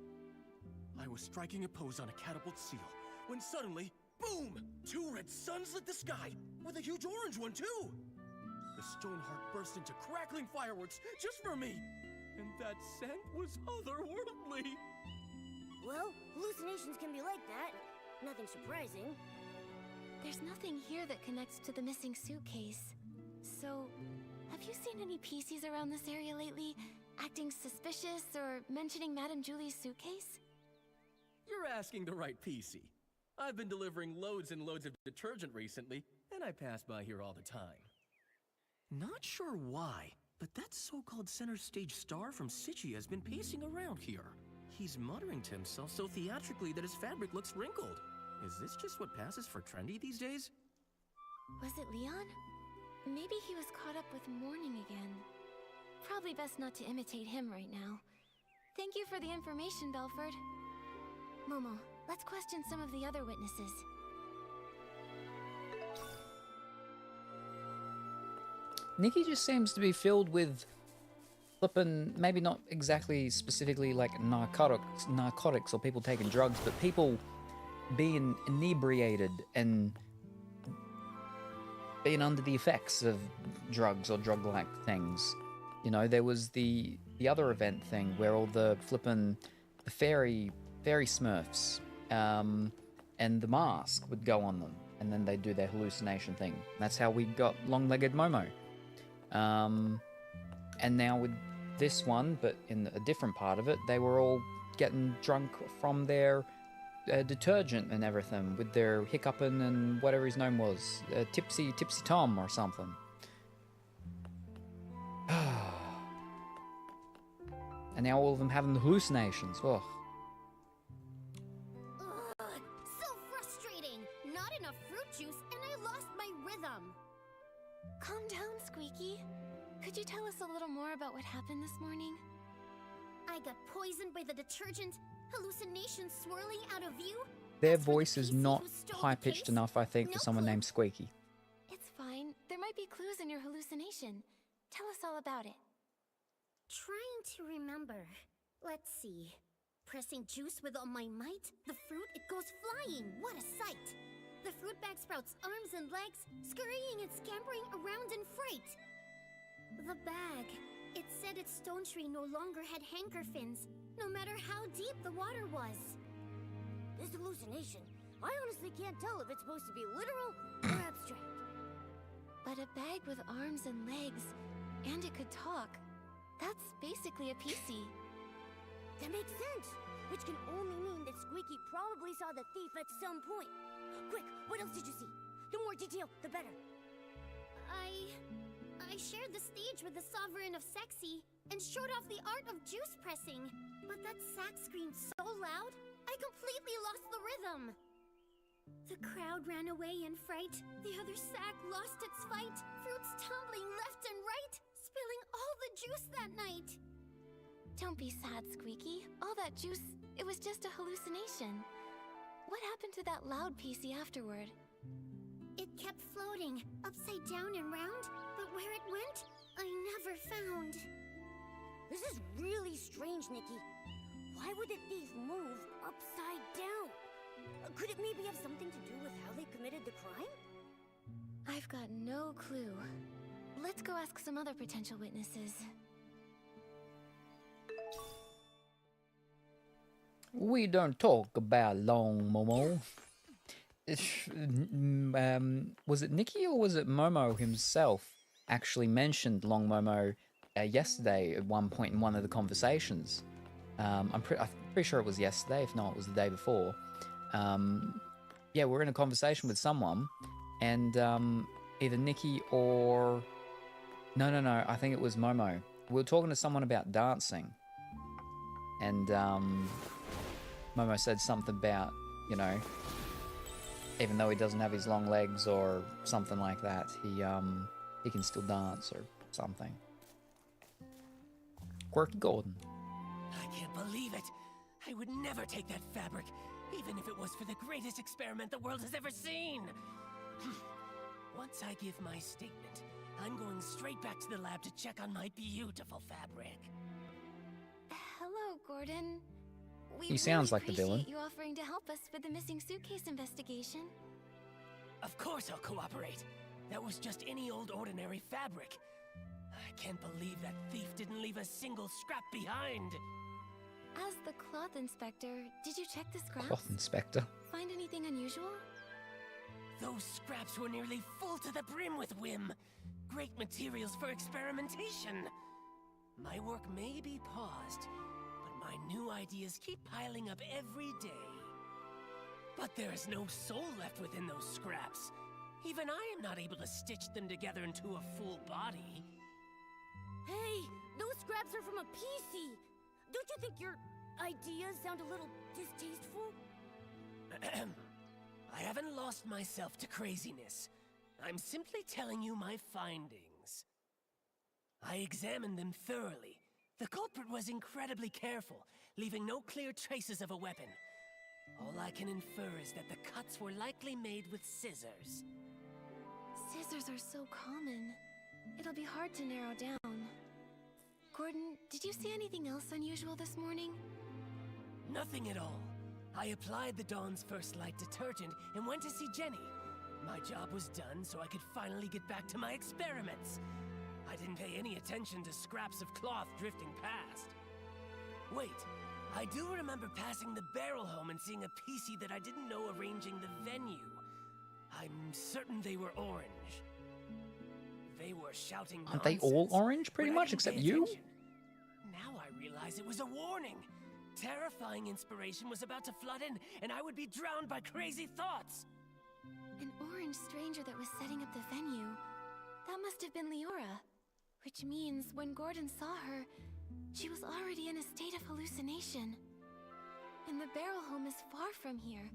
I was striking a pose on a catapult seal, when suddenly, boom! 2 red suns lit the sky, with a huge orange one too! The Stoneheart burst into crackling fireworks just for me! And that scent was otherworldly! Well, hallucinations can be like that. Nothing surprising. There's nothing here that connects to the missing suitcase. So, have you seen any PCs around this area lately, acting suspicious or mentioning Madame Julie's suitcase? You're asking the right PC. I've been delivering loads and loads of detergent recently, and I pass by here all the time. Not sure why, but that so-called center stage star from Sichia has been pacing around here. He's muttering to himself so theatrically that his fabric looks wrinkled. Is this just what passes for trendy these days? Was it Leon? Maybe he was caught up with mourning again. Probably best not to imitate him right now. Thank you for the information, Belford. Momo, let's question some of the other witnesses. Nikki just seems to be filled with flippin', maybe not exactly specifically like narcotics or people taking drugs, but people being inebriated and being under the effects of drugs or drug-like things. You know, there was the other event thing where all the flippin' the fairy smurfs and the mask would go on them, and then they'd do their hallucination thing. That's how we got long-legged Momo. And now with this one, but in a different part of it, they were all getting drunk from their detergent and everything, with their hiccuping and whatever his name was, Tipsy Tom or something. And now all of them having hallucinations. Ugh. Ugh, so frustrating. Not enough fruit juice, and I lost my rhythm. Calm down, Squeaky. Could you tell us a little more about what happened this morning? I got poisoned by the detergent, hallucinations swirling out of view. Their voice is not high-pitched enough, I think, for someone named Squeaky. It's fine. There might be clues in your hallucination. Tell us all about it. Trying to remember. Let's see. Pressing juice with all my might, the fruit, it goes flying. What a sight! The fruit bag sprouts arms and legs, scurrying and scampering around in fright. The bag. It said its stone tree no longer had hanker fins, no matter how deep the water was. This hallucination, I honestly can't tell if it's supposed to be literal or abstract. But a bag with arms and legs, and it could talk. That's basically a PC. That makes sense, which can only mean that Squeaky probably saw the thief at some point. Quick, what else did you see? The more detail, the better. I shared the stage with the Sovereign of Sexy and showed off the art of juice pressing. But that sack screamed so loud, I completely lost the rhythm. The crowd ran away in fright. The other sack lost its fight. Fruits tumbling left and right, spilling all the juice that night. Don't be sad, Squeaky. All that juice, it was just a hallucination. What happened to that loud PC afterward? It kept floating, upside down and round, but where it went, I never found. This is really strange, Nikki. Why would the thief move upside down? Could it maybe have something to do with how they committed the crime? I've got no clue. Let's go ask some other potential witnesses. We don't talk about long Momo. Was it Nikki or was it Momo himself actually mentioned Long Momo yesterday at one point in one of the conversations? I'm pretty sure it was yesterday, if not it was the day before. Yeah, we're in a conversation with someone, and either Nikki or... No, I think it was Momo. We were talking to someone about dancing, and Momo said something about, you know, even though he doesn't have his long legs or something like that, he can still dance or something. Quirky Gordon. I can't believe it. I would never take that fabric, even if it was for the greatest experiment the world has ever seen. Once I give my statement, I'm going straight back to the lab to check on my beautiful fabric. Hello, Gordon. He sounds like the villain. You offering to help us with the missing suitcase investigation. Of course I'll cooperate. That was just any old ordinary fabric. I can't believe that thief didn't leave a single scrap behind. As the cloth inspector, did you check the scraps? Cloth inspector. Find anything unusual? Those scraps were nearly full to the brim with whim. Great materials for experimentation. My work may be paused, but my new ideas keep piling up every day. But there is no soul left within those scraps. Even I am not able to stitch them together into a full body. Hey, those scraps are from a PC. Don't you think your ideas sound a little distasteful? I haven't lost myself to craziness. I'm simply telling you my findings. I examined them thoroughly. The culprit was incredibly careful, leaving no clear traces of a weapon. All I can infer is that the cuts were likely made with scissors. Scissors are so common. It'll be hard to narrow down. Gordon, did you see anything else unusual this morning? Nothing at all. I applied the Dawn's First Light detergent and went to see Jenny. My job was done, so I could finally get back to my experiments. I didn't pay any attention to scraps of cloth drifting past. Wait, I do remember passing the barrel home and seeing a PC that I didn't know arranging the venue. I'm certain they were orange. They were shouting Aren't they all orange, pretty much, except you? Now I realize it was a warning. Terrifying inspiration was about to flood in, and I would be drowned by crazy thoughts. An orange stranger that was setting up the venue. That must have been Leora. Which means when Gordon saw her, she was already in a state of hallucination. And the barrel home is far from here.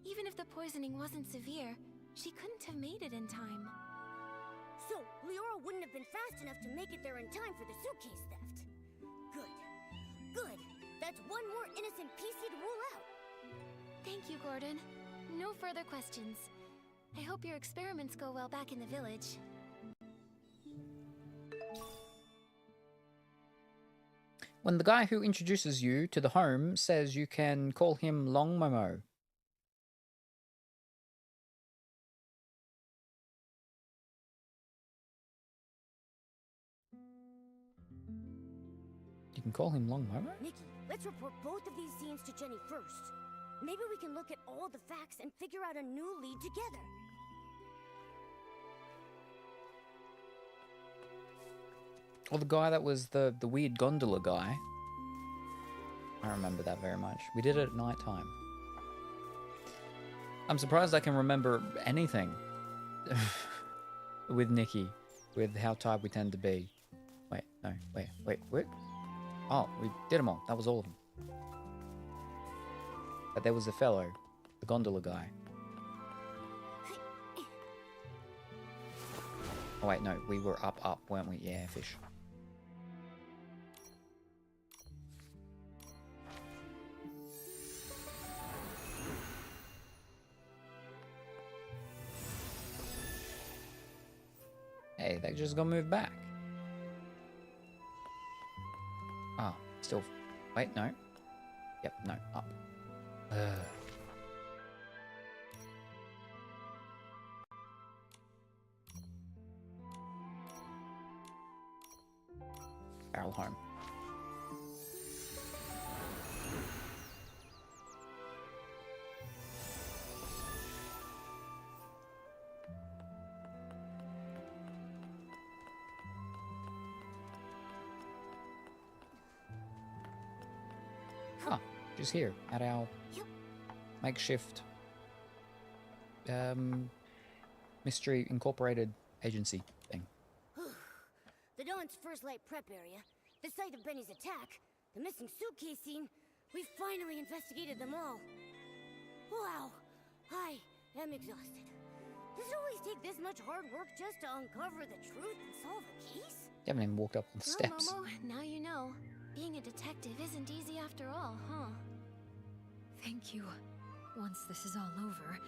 Even if the poisoning wasn't severe, she couldn't have made it in time. So, Leora wouldn't have been fast enough to make it there in time for the suitcase theft. Good. Good. That's one more innocent PC to rule out. Thank you, Gordon. No further questions. I hope your experiments go well back in the village. When the guy who introduces you to the home says you can call him Long Momo. You can call him Long Momo? Nikki, let's report both of these scenes to Jenny first. Maybe we can look at all the facts and figure out a new lead together. Or the guy that was the weird gondola guy. I remember that very much. We did it at night time. I'm surprised I can remember anything with Nikki, with how tired we tend to be. Wait, no, wait. Oh, we did them all. That was all of them. But there was a fellow, the gondola guy. Oh wait, no, we were up, weren't we? Yeah, fish. Hey, they just got moved back. Ah, still. Wait, no. Yep, no, up. Barrel home. She's here at our makeshift Mystery Incorporated agency thing. The Dawn's First Light prep area, the site of Benny's attack, the missing suitcase scene. We finally investigated them all. Wow, I am exhausted. Does it always take this much hard work just to uncover the truth and solve a case? You haven't even walked up the steps. Well, Momo, now you know. Being a detective isn't easy after all, huh? Thank you. Once this is all over,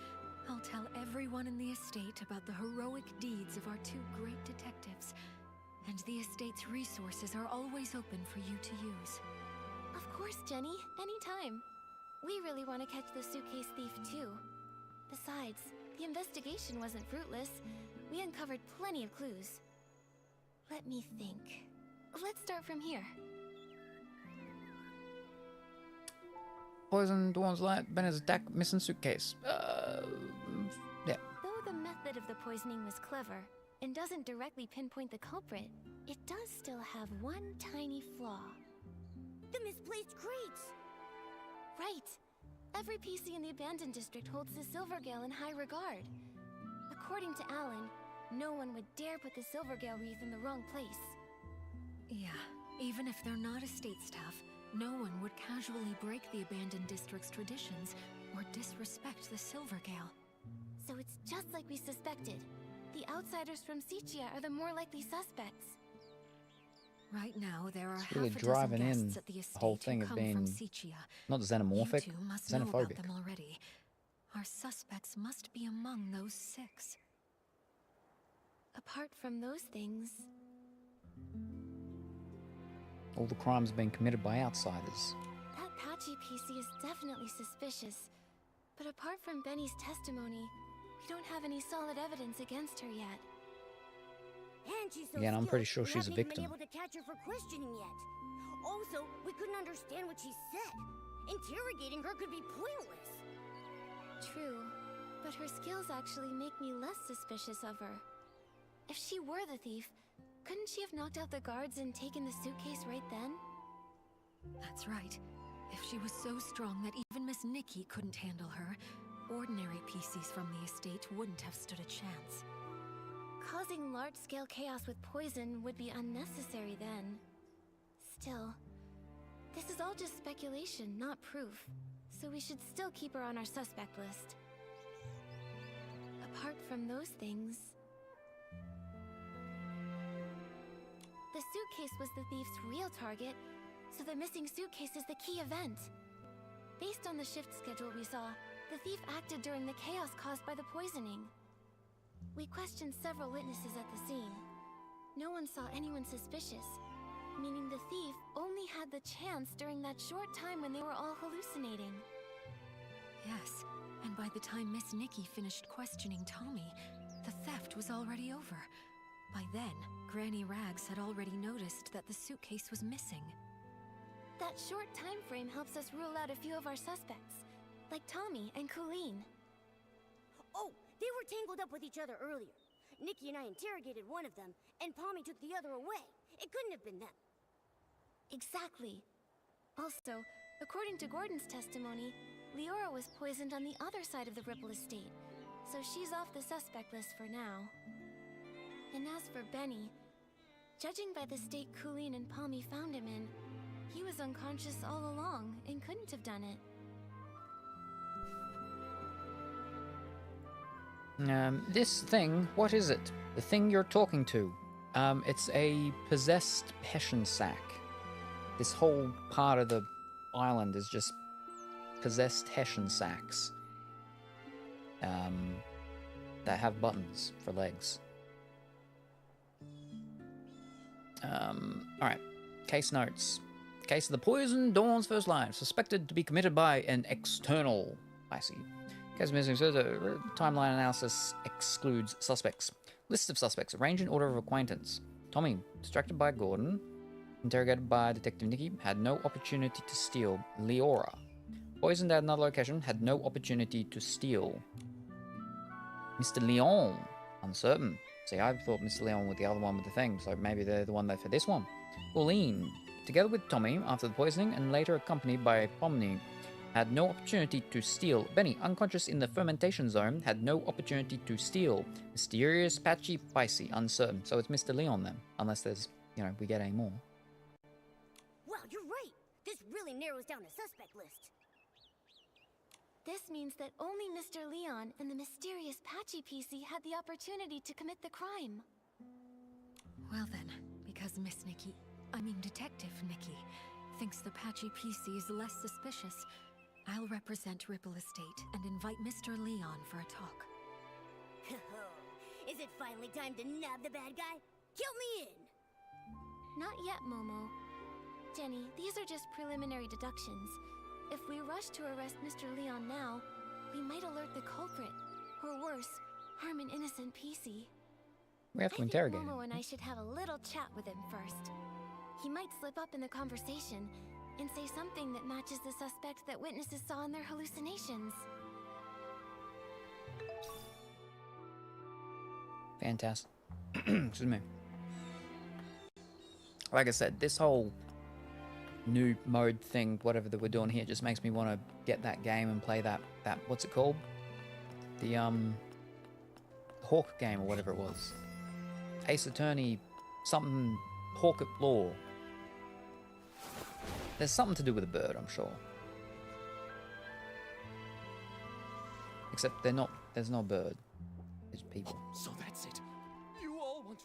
I'll tell everyone in the estate about the heroic deeds of our two great detectives. And the estate's resources are always open for you to use. Of course, Jenny. Anytime. We really want to catch the suitcase thief, too. Besides, the investigation wasn't fruitless. We uncovered plenty of clues. Let me think. Let's start from here. Poison, Dawn's Light, Bennett's attack, missing suitcase. Yeah. Though the method of the poisoning was clever and doesn't directly pinpoint the culprit, it does still have one tiny flaw. The misplaced crates! Right. Every PC in the abandoned district holds the Silvergale in high regard. According to Alan, no one would dare put the Silvergale wreath in the wrong place. Yeah, even if they're not estate staff, no one would casually break the abandoned district's traditions or disrespect the Silvergale. So it's just like we suspected. the outsiders from Sichia are the more likely suspects. Right now, there are It's really half a dozen driving in guests at the the estate whole thing who of come being from Sichia. not xenomorphic, You two must know about xenophobic. them already. Our suspects must be among those 6. Apart from those things, All the crimes being committed by outsiders. that Patchy PC is definitely suspicious. But apart from Benny's testimony, we don't have any solid evidence against her yet. And she's so Again, I'm pretty skilled, sure we she's a haven't even victim. been able to catch her for questioning yet. Also, we couldn't understand what she said. Interrogating her could be pointless. True, but her skills actually make me less suspicious of her. If she were the thief, couldn't she have knocked out the guards and taken the suitcase right then? That's right. If she was so strong that even Miss Nikki couldn't handle her, ordinary PCs from the estate wouldn't have stood a chance. Causing large-scale chaos with poison would be unnecessary then. Still, this is all just speculation, not proof, so we should still keep her on our suspect list. Apart from those things... The suitcase was the thief's real target, so the missing suitcase is the key event. Based on the shift schedule we saw, the thief acted during the chaos caused by the poisoning. We questioned several witnesses at the scene. No one saw anyone suspicious, meaning the thief only had the chance during that short time when they were all hallucinating. Yes, and by the time Miss Nikki finished questioning Tommy, the theft was already over. By then, Granny Rags had already noticed that the suitcase was missing. That short time frame helps us rule out a few of our suspects, like Tommy and Colleen. Oh, they were tangled up with each other earlier. Nikki and I interrogated one of them, and Pommy took the other away. It couldn't have been them. Exactly. Also, according to Gordon's testimony, Leora was poisoned on the other side of the Ripple estate, so she's off the suspect list for now. And as for Benny, judging by the state Colleen and Pommy found him in, he was unconscious all along and couldn't have done it. This thing, what is it? The thing you're talking to. It's a possessed Hessian sack. This whole part of the island is just possessed Hessian sacks. That have buttons for legs. Alright. Case notes. Case of the poison, Dawn's first line. Suspected to be committed by an external. I see. Case of missing timeline analysis excludes suspects. List of suspects. Arranged in order of acquaintance. Tommy, distracted by Gordon. Interrogated by Detective Nikki. Had no opportunity to steal. Leora. Poisoned at another location. Had no opportunity to steal. Mr. Leon. Uncertain. See, I thought Mr. Leon was the other one with the thing, so maybe they're the one for this one. Pauline, together with Tommy after the poisoning and later accompanied by Pomni, had no opportunity to steal. Benny, unconscious in the fermentation zone, had no opportunity to steal. Mysterious, patchy, spicy, uncertain. So it's Mr. Leon then, unless there's, we get any more. Wow, you're right. This really narrows down the suspect list. This means that only Mr. Leon and the mysterious Patchy PC had the opportunity to commit the crime. Well then, because Detective Nikki, thinks the Patchy PC is less suspicious, I'll represent Ripple Estate and invite Mr. Leon for a talk. Is it finally time to nab the bad guy? Count me in! Not yet, Momo. Jenny, these are just preliminary deductions. If we rush to arrest Mr. Leon now, we might alert the culprit, or worse, harm an innocent PC. We have to interrogate him. Momo and I should have a little chat with him first. He might slip up in the conversation and say something that matches the suspect that witnesses saw in their hallucinations. Fantastic. Excuse me. Like I said, this whole new mode thing, whatever that we're doing here, just makes me want to get that game and play that what's it called? The Hawk game or whatever it was. Ace Attorney, something Hawk at Law. There's something to do with a bird, I'm sure. Except there's no bird. It's people. So that's it.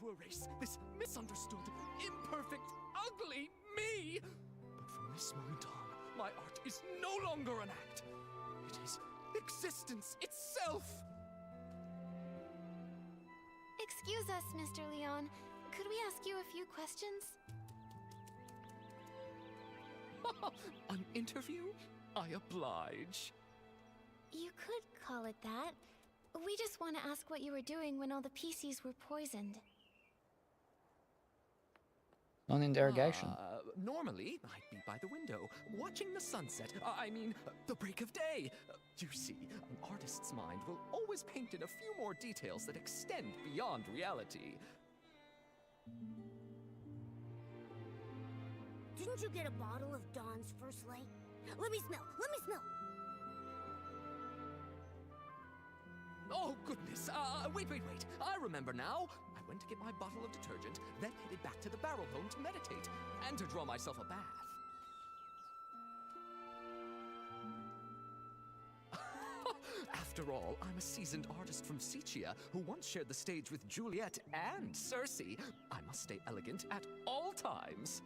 to erase this misunderstood, imperfect, ugly me. But from this moment on, my art is no longer an act. It is existence itself. Excuse us, Mr. Leon. Could we ask you a few questions? An interview? I oblige. You could call it that. We just want to ask what you were doing when all the PCs were poisoned. On interrogation. Normally, I'd be by the window, watching the sunset. The break of day. You see, an artist's mind will always paint in a few more details that extend beyond reality. Didn't you get a bottle of Dawn's First Light? Let me smell! Let me smell! Oh, goodness. Wait. I remember now. I went to get my bottle of detergent, then headed back to the barrel home to meditate, and to draw myself a bath. After all, I'm a seasoned artist from Sicia who once shared the stage with Juliet and Circe. I must stay elegant at all times.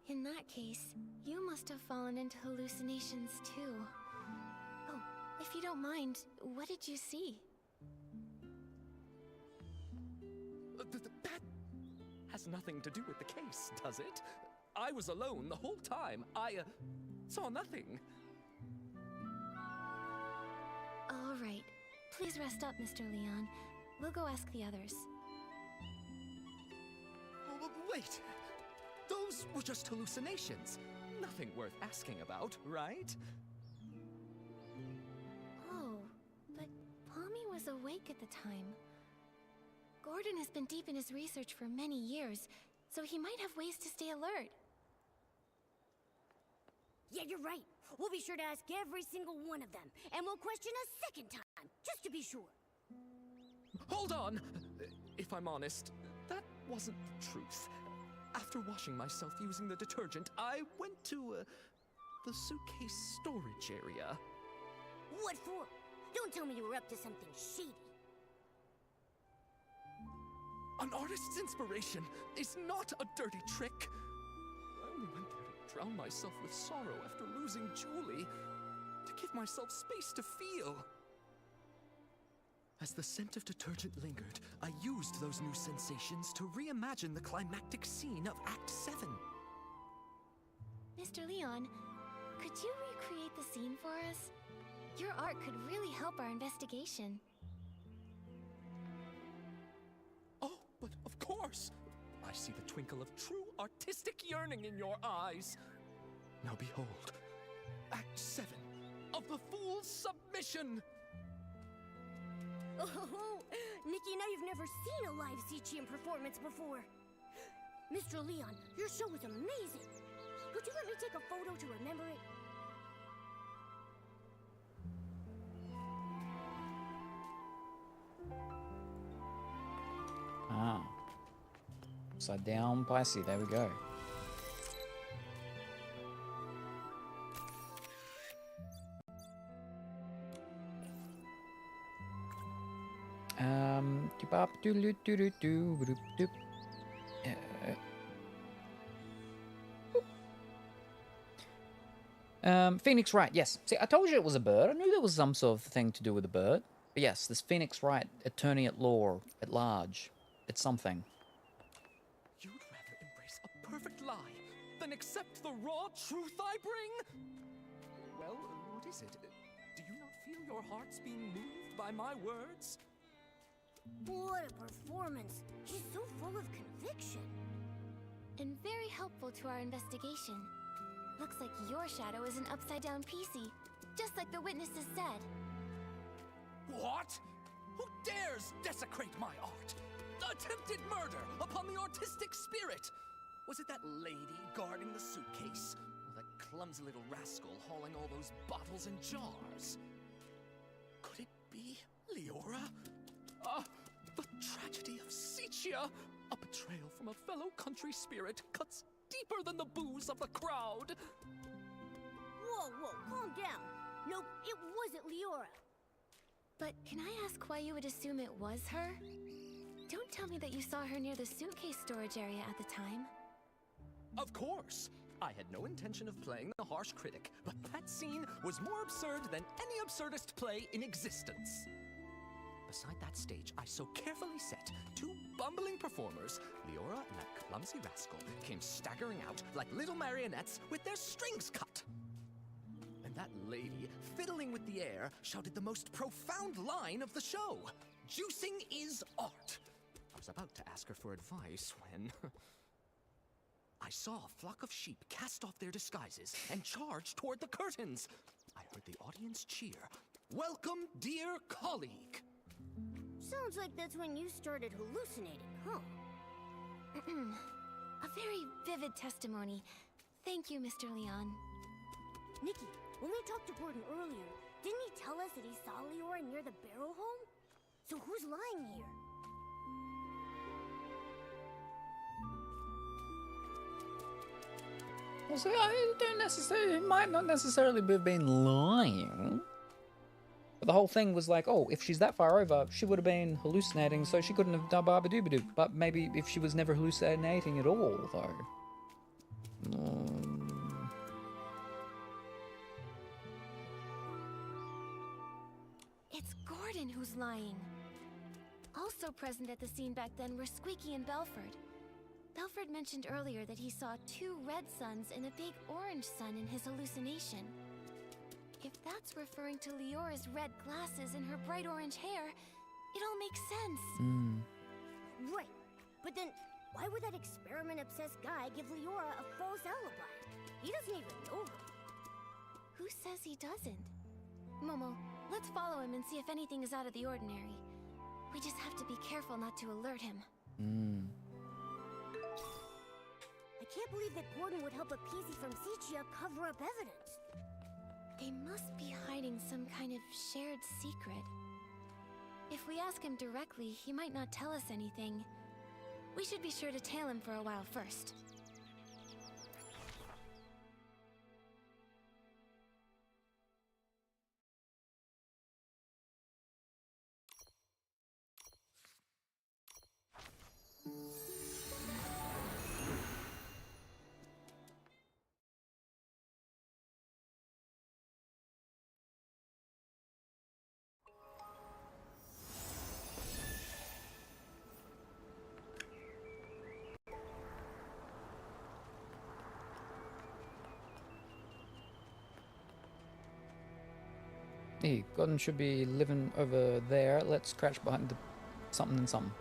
In that case, you must have fallen into hallucinations too. Oh, if you don't mind, what did you see? That has nothing to do with the case, does it? I was alone the whole time. I saw nothing. All right. Please rest up, Mr. Leon. We'll go ask the others. Oh, wait. Those were just hallucinations. Nothing worth asking about, right? Oh, but Pommy was awake at the time. Gordon has been deep in his research for many years, so he might have ways to stay alert. Yeah, you're right. We'll be sure to ask every single one of them, and we'll question a second time, just to be sure. Hold on! If I'm honest, that wasn't the truth. After washing myself using the detergent, I went to, the suitcase storage area. What for? Don't tell me you were up to something shady. An artist's inspiration is not a dirty trick. I only went there to drown myself with sorrow after losing Julie, to give myself space to feel. As the scent of detergent lingered, I used those new sensations to reimagine the climactic scene of Act 7. Mr. Leon, could you recreate the scene for us? Your art could really help our investigation. Oh, but of course! I see the twinkle of true artistic yearning in your eyes. Now behold, Act 7 of the Fool's Submission! Oh, Nikki and I have never seen a live Sicilian performance before. Mr. Leon, your show was amazing. Would you let me take a photo to remember it? Ah. Upside down Pisces, there we go. Phoenix Wright, yes. See, I told you it was a bird. I knew there was some sort of thing to do with a bird. But yes, this Phoenix Wright, attorney at law, at large. It's something. You'd rather embrace a perfect lie than accept the raw truth I bring? Well, what is it? Do you not feel your hearts being moved by my words? What a performance! He's so full of conviction. And very helpful to our investigation. Looks like your shadow is an upside-down PC, just like the witnesses said. What? Who dares desecrate my art? Attempted murder upon the artistic spirit! Was it that lady guarding the suitcase? Or that clumsy little rascal hauling all those bottles and jars? Could it be Leora? The tragedy of Sicia! A betrayal from a fellow country spirit cuts deeper than the booze of the crowd! Whoa, calm down. Nope, it wasn't Leora. But can I ask why you would assume it was her? Don't tell me that you saw her near the suitcase storage area at the time. Of course! I had no intention of playing the harsh critic, but that scene was more absurd than any absurdist play in existence. Beside that stage, I so carefully set, two bumbling performers, Leora and that clumsy rascal, came staggering out like little marionettes with their strings cut. And that lady, fiddling with the air, shouted the most profound line of the show. Juicing is art. I was about to ask her for advice when... I saw a flock of sheep cast off their disguises and charge toward the curtains. I heard the audience cheer. Welcome, dear colleague. Sounds like that's when you started hallucinating, huh? A very vivid testimony. Thank you, Mr. Leon. Nikki, when we talked to Gordon earlier, didn't he tell us that he saw Leora near the barrel home? So who's lying here? Well, see, I don't necessarily, it might not necessarily have been lying. But the whole thing was like, oh, if she's that far over, she would have been hallucinating, so she couldn't have done Baba-Dooba-Doo. But maybe if she was never hallucinating at all, though. It's Gordon who's lying. Also present at the scene back then were Squeaky and Belford. Belford mentioned earlier that he saw two red suns and a big orange sun in his hallucination. If that's referring to Leora's red glasses and her bright orange hair, it all makes sense. Right. But then, why would that experiment-obsessed guy give Leora a false alibi? He doesn't even know her. Who says he doesn't? Momo, let's follow him and see if anything is out of the ordinary. We just have to be careful not to alert him. I can't believe that Gordon would help a PC from Sichia cover up evidence. They must be hiding some kind of shared secret. If we ask him directly, he might not tell us anything. We should be sure to tail him for a while first. Hey, Gordon should be living over there. Let's crouch behind the something and something.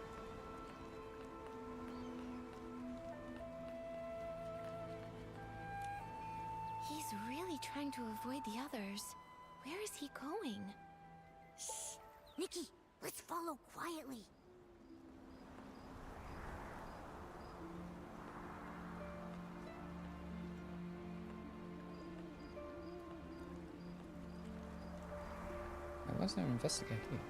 He's really trying to avoid the others. Where is he going? Shh! Nikki, let's follow quietly. Why is there an investigator here?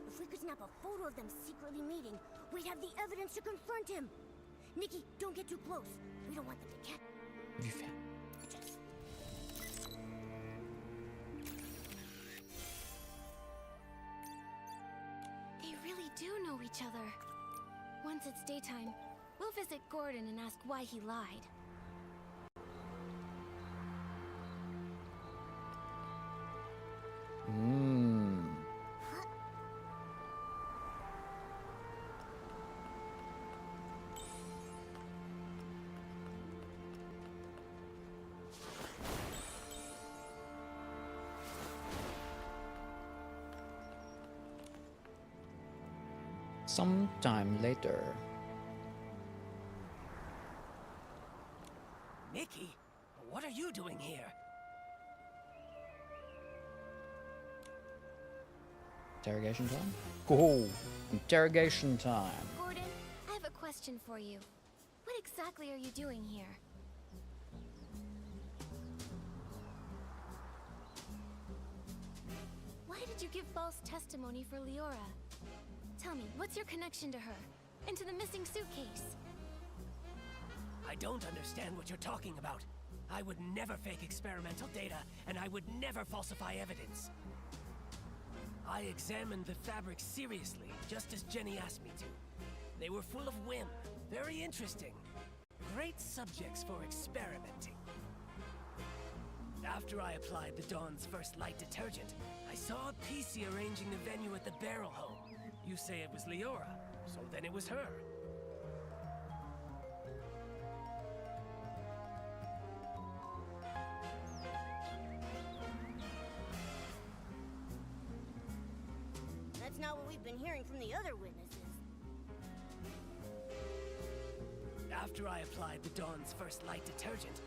If we could snap a photo of them secretly meeting, we'd have the evidence to confront him. Nikki, don't get too close. We don't want them to catch. Have you found? They really do know each other. Once it's daytime, we'll visit Gordon and ask why he lied. Sometime later. Nikki, what are you doing here? Interrogation time? Oh, interrogation time. Gordon, I have a question question for you. What exactly are you doing here? Why did you give false testimony for Leora? Tell me, what's your connection to her? And to the missing suitcase? I don't understand what you're talking about. I would never fake experimental data, and I would never falsify evidence. I examined the fabric seriously, just as Jenny asked me to. They were full of whim, very interesting. Great subjects for experimenting. After I applied the Dawn's first light detergent, I saw a PC arranging the venue at the barrel home. You say it was Leora, so then it was her. That's not what we've been hearing from the other witnesses. After I applied the Dawn's first light detergent,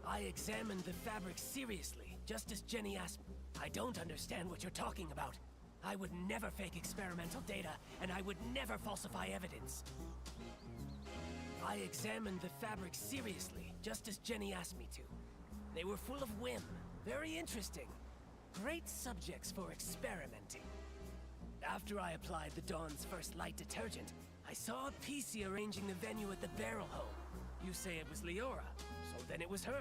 I examined the fabric seriously, just as Jenny asked me. I don't understand what you're talking about. I would never fake experimental data, and I would never falsify evidence. I examined the fabric seriously, just as Jenny asked me to. They were full of whim, very interesting. Great subjects for experimenting. After I applied the Dawn's first light detergent, I saw a PC arranging the venue at the barrel home. You say it was Leora, so then it was her.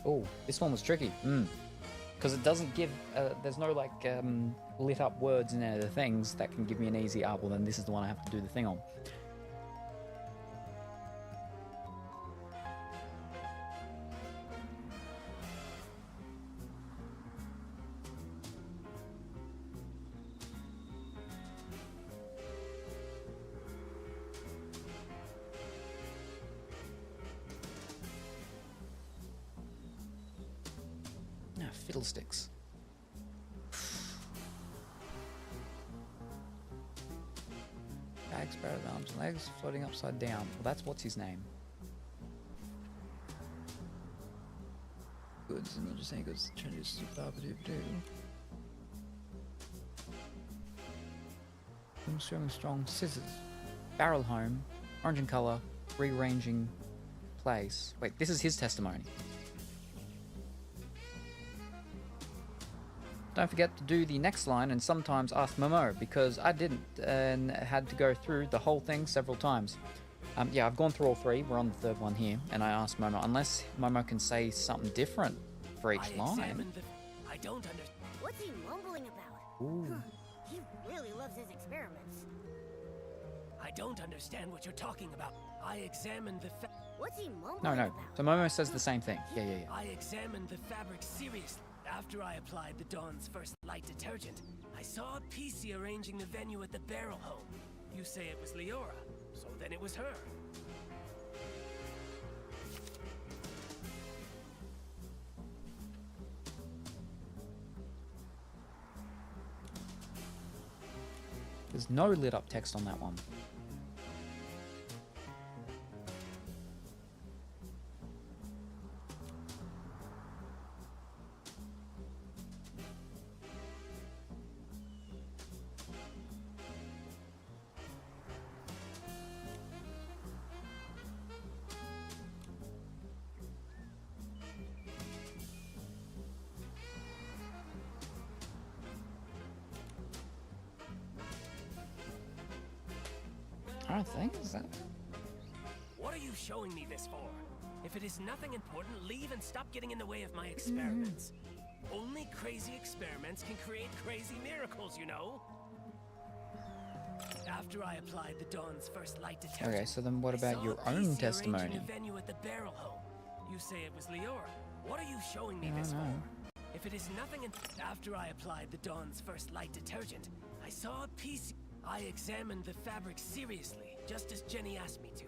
Oh, this one was tricky. Because it doesn't give, there's no like lit up words in any of the things that can give me an easy, well then this is the one I have to do the thing on. Fiddlesticks. Bag spread arms and legs floating upside down. Well, that's what's his name. Goods and just saying goods changes to showing strong scissors. Barrel home, orange in color, rearranging place. Wait, this is his testimony. Don't forget to do the next line and sometimes ask Momo, because I didn't and had to go through the whole thing several times. Yeah, I've gone through all three. We're on the third one here, and I asked Momo, unless Momo can say something different for each line. I don't understand. What's he mumbling about? Ooh. He really loves his experiments. I don't understand what you're talking about. I examined the What's he mumbling No. about? So Momo says the same thing. Yeah. I examined the fabric seriously. After I applied the Dawn's first light detergent, I saw a PC arranging the venue at the barrel home. You say it was Leora, so then it was her. There's no lit up text on that one. I don't think is that. What are you showing me this for? If it is nothing important, leave and stop getting in the way of my experiments. Only crazy experiments can create crazy miracles, you know? After I applied the Dawn's first light detergent, Okay, so then what about your own arranging testimony? the venue at the barrel home. You say it was Leora. What are you showing me I this don't know. for? If it is nothing after I applied the Dawn's first light detergent, I saw a PC. I examined the fabric seriously, just as Jenny asked me to.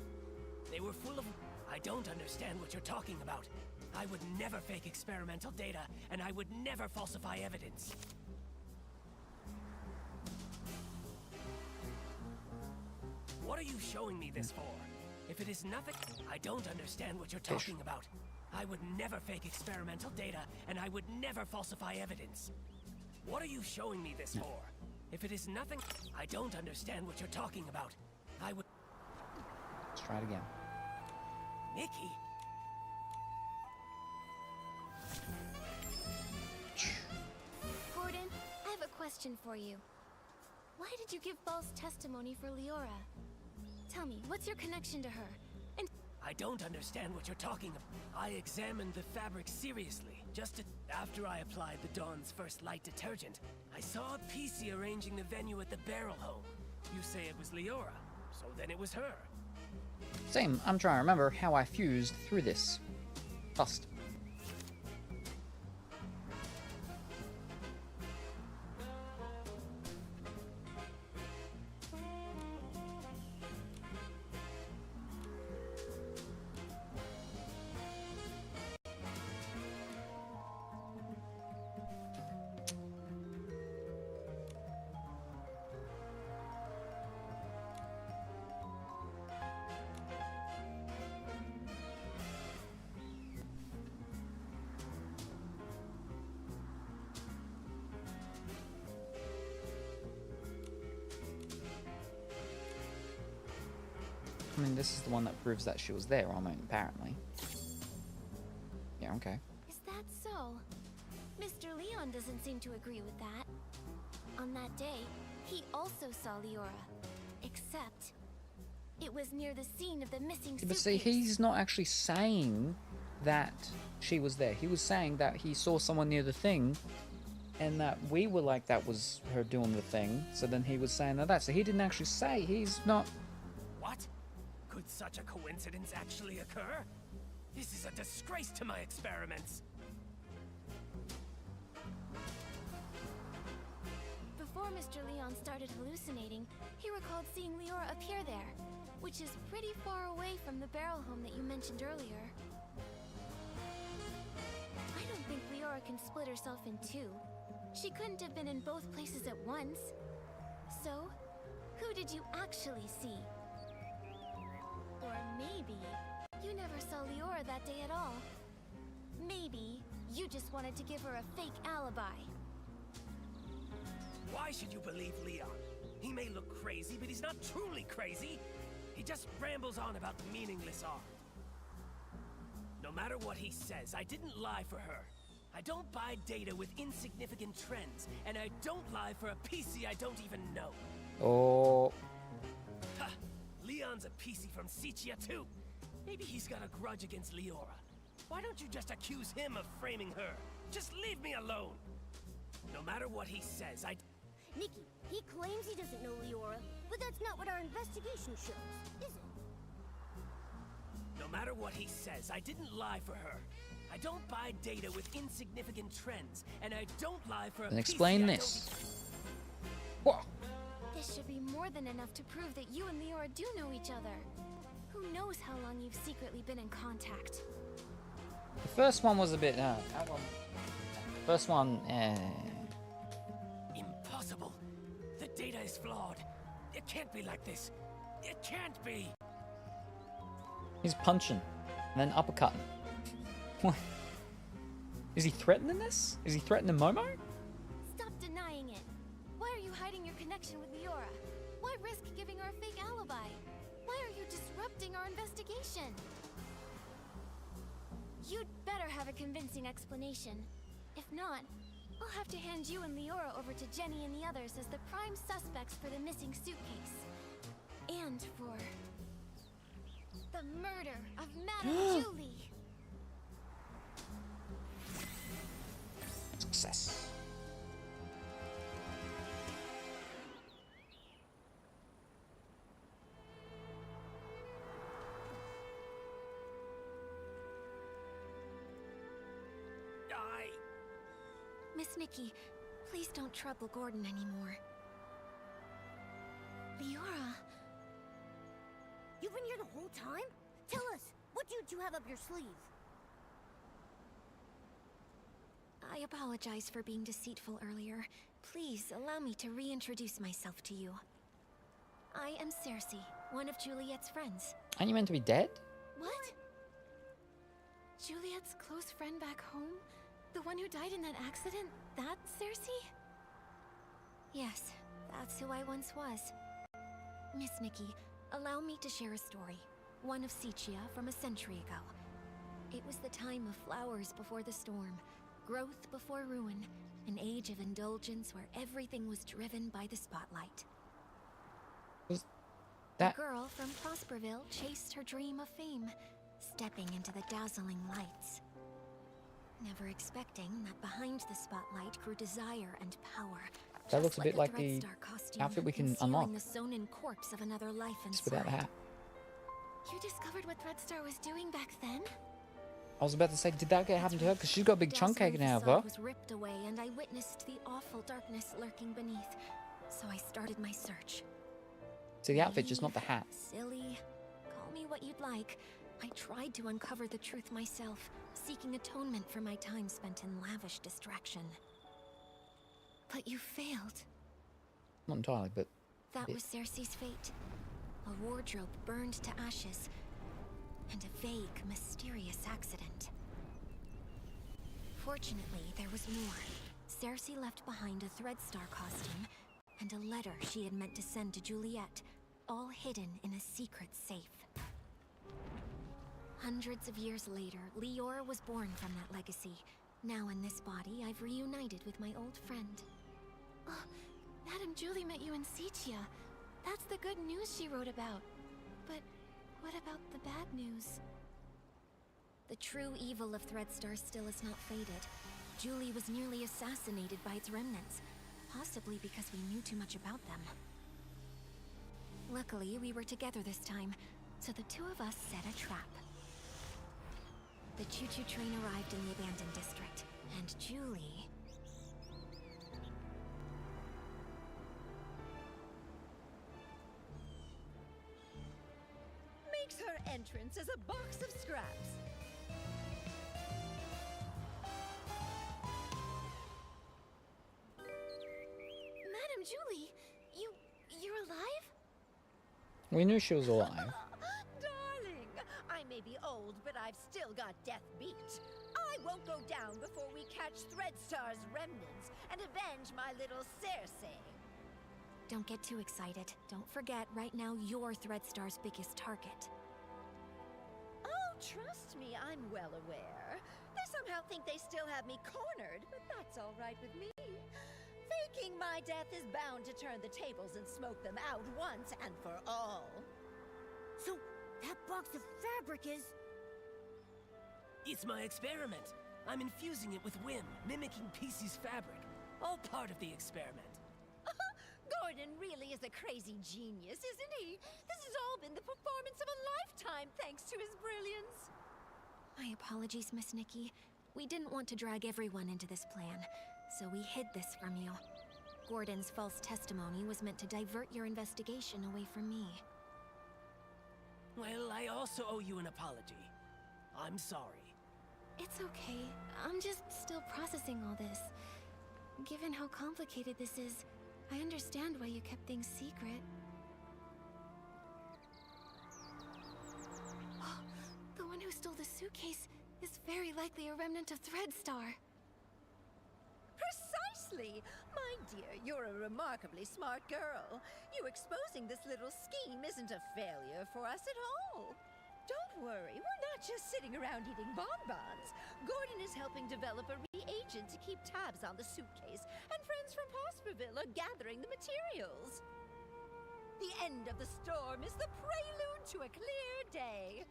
They were full of... I don't understand what you're talking about. I would never fake experimental data, and I would never falsify evidence. What are you showing me this for? If it is nothing, I don't understand what you're talking about. I would never fake experimental data, and I would never falsify evidence. What are you showing me this for? If it is nothing, I don't understand what you're talking about. I would... Let's try it again. Nikki? Gordon, I have a question for you. Why did you give false testimony for Leora? Tell me, what's your connection to her? And I don't understand what you're talking about. I examined the fabric seriously. After I applied the Dawn's First Light detergent, I saw a PC arranging the venue at the Barrel Home. You say it was Leora, so then it was her. Same. I'm trying to remember how I fused through this. Bust. I mean, this is the one that proves that she was there, apparently. Yeah, okay. is that so? Mr. Leon doesn't seem to agree with that. On that day, he also saw Leora. Except, it was near the scene of the missing But suitcase. see, he's not actually saying that she was there. He was saying that he saw someone near the thing, and that we were like, that was her doing the thing. So then he was saying that. So he didn't actually say. He's not... What? Could such a coincidence actually occur? This is a disgrace to my experiments. Before Mr. Leon started hallucinating, he recalled seeing Leora appear there, which is pretty far away from the Barrel Home that you mentioned earlier. I don't think Leora can split herself in two. She couldn't have been in both places at once. So, who did you actually see? Or maybe you never saw Leora that day at all. Maybe you just wanted to give her a fake alibi. Why should you believe Leon? He may look crazy, but he's not truly crazy. He just rambles on about meaningless art. No matter what he says, I didn't lie for her. I don't buy data with insignificant trends, and I don't lie for a PC I don't even know. Oh... Ha! Leon's a PC from Sichia too. Maybe he's got a grudge against Leora. Why don't you just accuse him of framing her? Just leave me alone. No matter what he says, Nikki, he claims he doesn't know Leora, but that's not what our investigation shows, is it? No matter what he says, I didn't lie for her. I don't buy data with insignificant trends, and I don't lie for a Then PC explain I this. don't... Whoa. This should be more than enough to prove that you and Leora do know each other. Who knows how long you've secretly been in contact? The first one was a bit... First one... Impossible. The data is flawed. It can't be like this. It can't be. He's punching, and then uppercutting. What? Is he threatening this? Is he threatening Momo? Stop denying it. Why are you hiding your connection with Leora? Why risk giving her a fake alibi? Why are you disrupting our investigation? You'd better have a convincing explanation. If not, I'll have to hand you and Leora over to Jenny and the others as the prime suspects for the missing suitcase. And for the murder of Madame Julie. Success. Miss Nikki, please don't trouble Gordon anymore. Leora. You've been here the whole time? Tell us, what did you have up your sleeve? I apologize for being deceitful earlier. Please allow me to reintroduce myself to you. I am Cersei, one of Juliet's friends. Aren't you meant to be dead? What? Juliet's close friend back home? The one who died in that accident? That's Cersei? Yes, that's who I once was. Miss Nikki, allow me to share a story. One of Sicia from a century ago. It was the time of flowers before the storm, growth before ruin, an age of indulgence where everything was driven by the spotlight. That... The girl from Prosperville chased her dream of fame, stepping into the dazzling lights. Never expecting that behind the spotlight grew desire and power. That looks a bit like the costume, outfit we can concealing unlock. the sewn-in corpse of another life Just inside. without the hat. You discovered what Threadstar was doing back then? I was about to say, did that happen to her? Because she's got a big chunk taken out of her. Was ripped away, and I witnessed the awful darkness lurking beneath. So I started my search. So the outfit, just not the hat. Silly, call me what you'd like. I tried to uncover the truth myself, seeking atonement for my time spent in lavish distraction. But you failed. Not entirely, but... That was Cersei's fate. A wardrobe burned to ashes, and a vague, mysterious accident. Fortunately, there was more. Cersei left behind a Threadstar costume, and a letter she had meant to send to Juliet, all hidden in a secret safe. Hundreds of years later, Leora was born from that legacy. Now in this body, I've reunited with my old friend. Oh, Madame Julie met you in Sicia. That's the good news she wrote about. But what about the bad news? The true evil of Threadstar still has not faded. Julie was nearly assassinated by its remnants, possibly because we knew too much about them. Luckily, we were together this time, so the two of us set a trap. The choo-choo train arrived in the abandoned district, and Julie... Makes her entrance as a box of scraps. Madame Julie, you're alive? We knew she was alive. Darling, I may be old, but I've still got death beat. I won't go down before we catch Threadstar's remnants and avenge my little Cersei. Don't get too excited. Don't forget, right now you're Threadstar's biggest target. Oh, trust me, I'm well aware. They somehow think they still have me cornered, but that's all right with me. Faking my death is bound to turn the tables and smoke them out once and for all. So, that box of fabric is... It's my experiment. I'm infusing it with whim, mimicking PC's fabric. All part of the experiment. Gordon really is a crazy genius, isn't he? This has all been the performance of a lifetime thanks to his brilliance. My apologies, Miss Nikki. We didn't want to drag everyone into this plan, so we hid this from you. Gordon's false testimony was meant to divert your investigation away from me. Well, I also owe you an apology. I'm sorry. It's okay. I'm just still processing all this. Given how complicated this is, I understand why you kept things secret. The one who stole the suitcase is very likely a remnant of Threadstar. Precisely! My dear, you're a remarkably smart girl. You exposing this little scheme isn't a failure for us at all. Don't worry, we're not just sitting around eating bonbons. Gordon is helping develop a reagent to keep tabs on the suitcase, and friends from Prosperville are gathering the materials. The end of the storm is the prelude to a clear day.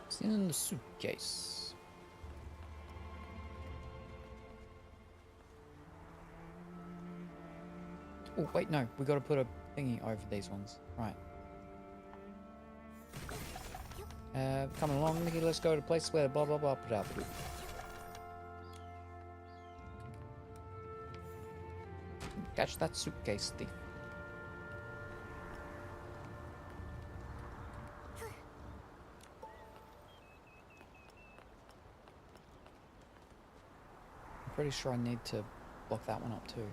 It's in the suitcase. Oh, wait, no. We gotta put a thingy over these ones. Right. Coming along, Nikki, let's go to a place where blah blah blah put out. Catch that suitcase thief. Pretty sure I need to block that one up too.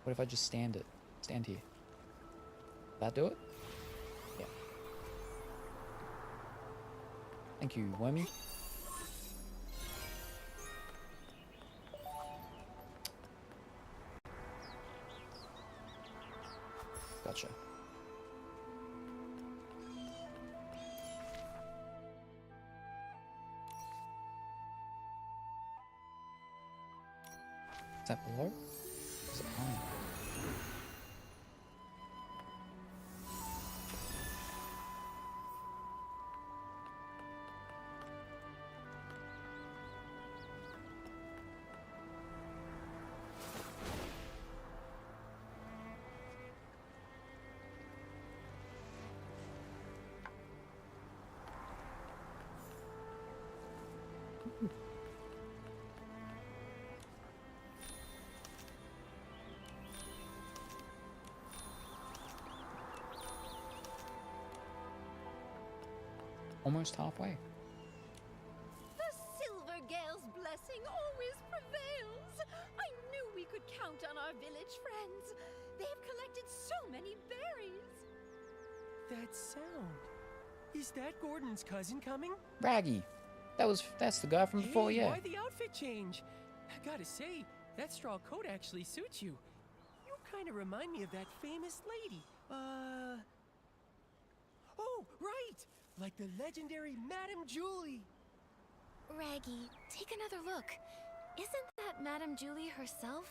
What if I just stand it? Stand here. That do it? Yeah. Thank you, Wormy. Gotcha. Is that below? Is it high? Almost halfway. The Silver Gale's blessing always prevails. I knew we could count on our village friends. They've collected so many berries. That sound. Is that Gordon's cousin coming? Raggy. That's the guy from before, Hey, yeah. why the outfit change? I gotta say, that straw coat actually suits you. You kind of remind me of that famous lady. Oh, right! Like the legendary Madame Julie. Raggy, take another look. Isn't that Madame Julie herself?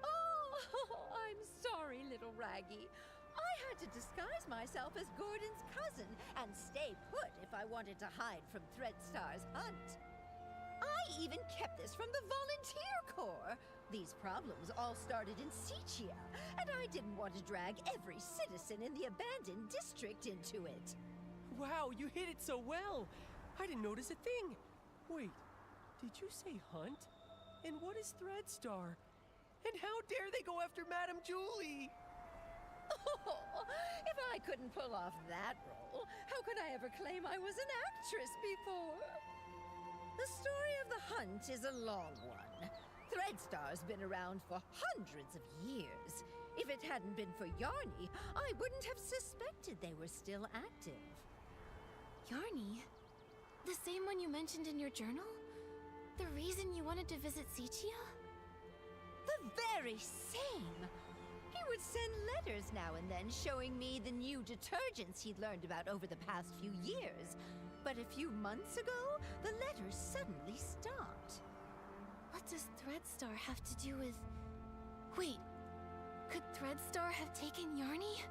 Oh, I'm sorry, little Raggy. I had to disguise myself as Gordon's cousin and stay put if I wanted to hide from Threadstar's hunt. I even kept this from the volunteer corps. These problems all started in Sichia, and I didn't want to drag every citizen in the abandoned district into it. Wow, you hit it so well. I didn't notice a thing. Wait, did you say hunt? And what is Threadstar? And how dare they go after Madame Julie? Oh, if I couldn't pull off that role, how could I ever claim I was an actress before? The story of the hunt is a long one. Threadstar's been around for hundreds of years. If it hadn't been for Yarny, I wouldn't have suspected they were still active. Yarny? The same one you mentioned in your journal? The reason you wanted to visit Sichia? The very same! He would send letters now and then showing me the new detergents he'd learned about over the past few years. But a few months ago, the letters suddenly stopped. What does Threadstar have to do with... Wait, could Threadstar have taken Yarny?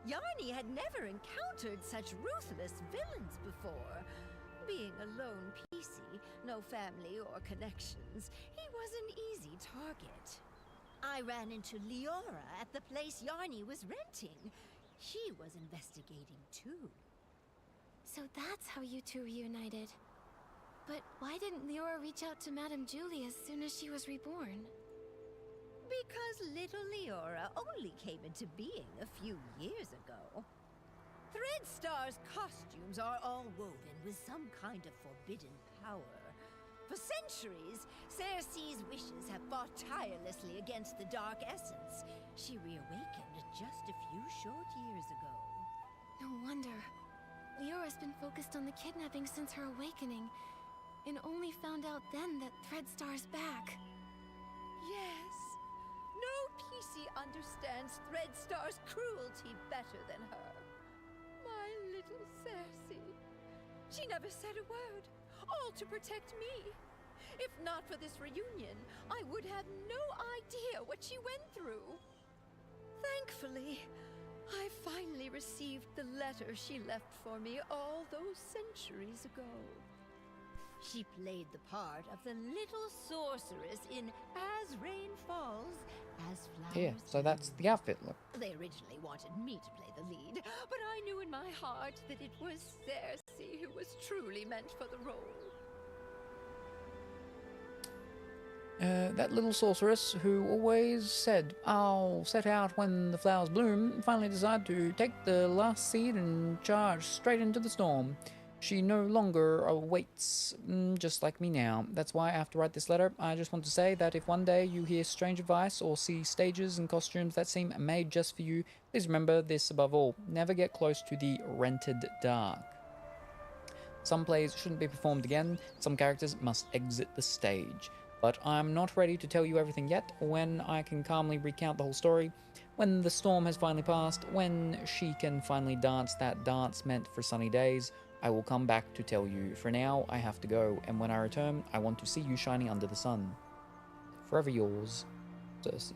Yarny had never encountered such ruthless villains before. Being a lone PC, no family or connections, he was an easy target. I ran into Leora at the place Yarny was renting. She was investigating too. So that's how you two reunited. But why didn't Leora reach out to Madame Julie as soon as she was reborn? Because little Leora only came into being a few years ago. Threadstar's costumes are all woven with some kind of forbidden power. For centuries, Cersei's wishes have fought tirelessly against the Dark Essence. She reawakened just a few short years ago. No wonder. Leora's been focused on the kidnapping since her awakening, and only found out then that Threadstar's back. Yes. No PC understands Threadstar's cruelty better than her. My little Cersei. She never said a word, all to protect me. If not for this reunion, I would have no idea what she went through. Thankfully, I finally received the letter she left for me all those centuries ago. She played the part of the little sorceress in As Rain Falls, As Flowers Yeah, so that's the outfit look. They originally wanted me to play the lead, but I knew in my heart that it was Cersei who was truly meant for the role. That little sorceress who always said, I'll set out when the flowers bloom, finally decided to take the last seed and charge straight into the storm. She no longer awaits, just like me now. That's why I have to write this letter. I just want to say that if one day you hear strange advice or see stages and costumes that seem made just for you, please remember this above all. Never get close to the rented dark. Some plays shouldn't be performed again. Some characters must exit the stage. But I'm not ready to tell you everything yet. When I can calmly recount the whole story, when the storm has finally passed, when she can finally dance that dance meant for sunny days, I will come back to tell you. For now, I have to go, and when I return, I want to see you shining under the sun. Forever yours, Cersei.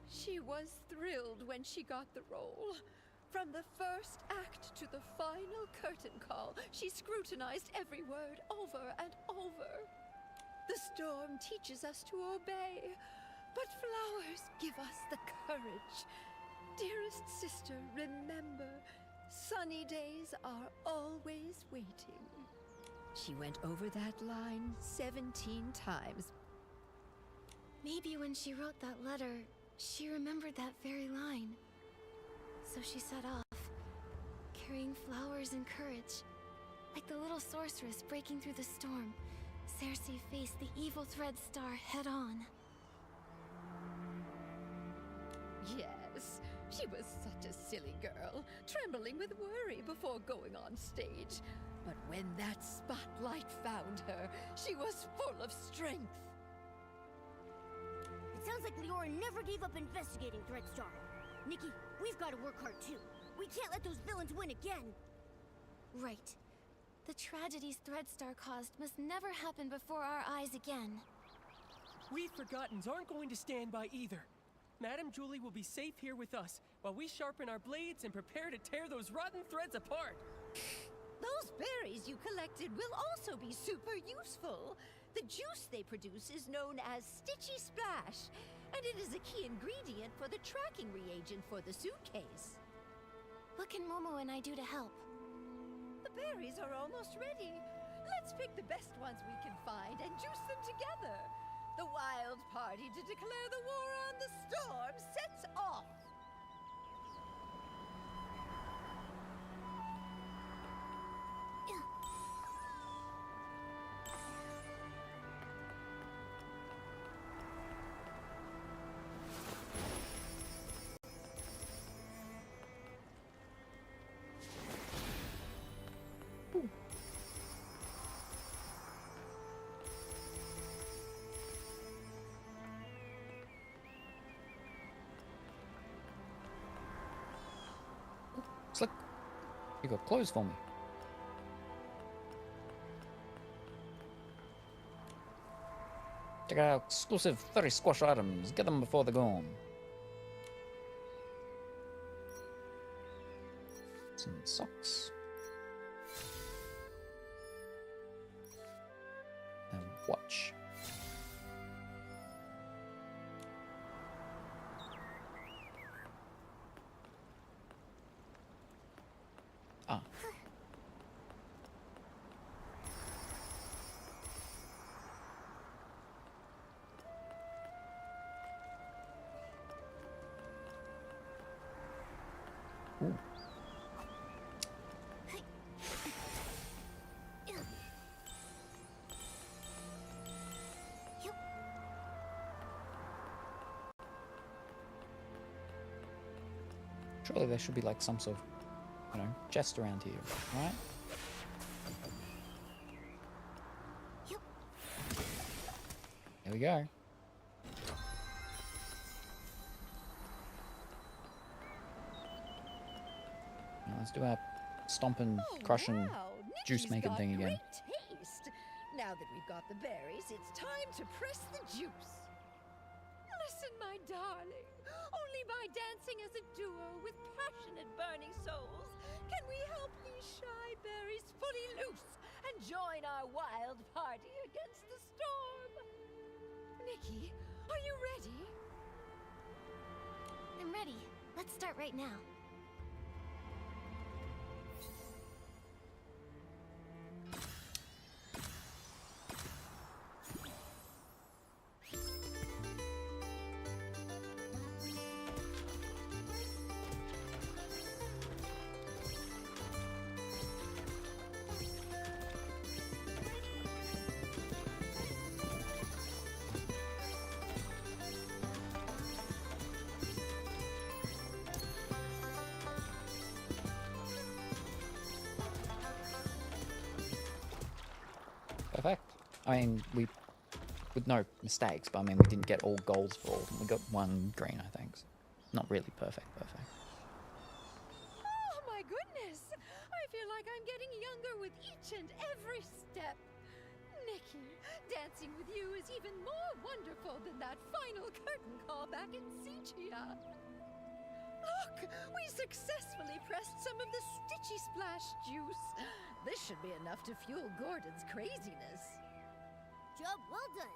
She was thrilled when she got the role. From the first act to the final curtain call, she scrutinized every word over and over. The storm teaches us to obey, but flowers give us the courage. Dearest sister, remember, sunny days are always waiting. She went over that line 17 times. Maybe when she wrote that letter, she remembered that very line. So she set off, carrying flowers and courage. Like the little sorceress breaking through the storm, Cersei faced the evil Thread Star head-on. Yes, she was such a silly girl, trembling with worry before going on stage. But when that spotlight found her, she was full of strength. It sounds like Leora never gave up investigating Threadstar. Nikki, we've got to work hard too. We can't let those villains win again. Right. The tragedies Threadstar caused must never happen before our eyes again. We Forgottens aren't going to stand by either. Madame Julie will be safe here with us, while we sharpen our blades and prepare to tear those rotten threads apart. Those berries you collected will also be super useful. The juice they produce is known as Stitchy Splash, and it is a key ingredient for the tracking reagent for the suitcase. What can Momo and I do to help? The berries are almost ready. Let's pick the best ones we can find and juice them together. The wild party to declare the war on the storm sets off. Slick, you got clothes for me. Check out exclusive 30 squash items. Get them before they're gone. Some socks. And watch. Ah. Ooh. Surely there should be like some sort of, I don't know, chest around here, right? There we go. Now let's do our stomp and crush and juice making thing again. Great taste. Now that we've got the berries, it's time to press the juice. Listen, my darling. Only by dancing as a duo with passionate burning souls can we help these shy berries fully loose and join our wild party against the storm. Nikki, are you ready? I'm ready. Let's start right now. I mean, with no mistakes, but I mean, we didn't get all golds for all of them. We got one green, I think. So not really perfect. Oh my goodness! I feel like I'm getting younger with each and every step. Nikki, dancing with you is even more wonderful than that final curtain call back in Sigia. Look, we successfully pressed some of the Stitchy Splash juice. This should be enough to fuel Gordon's craziness. Job well done.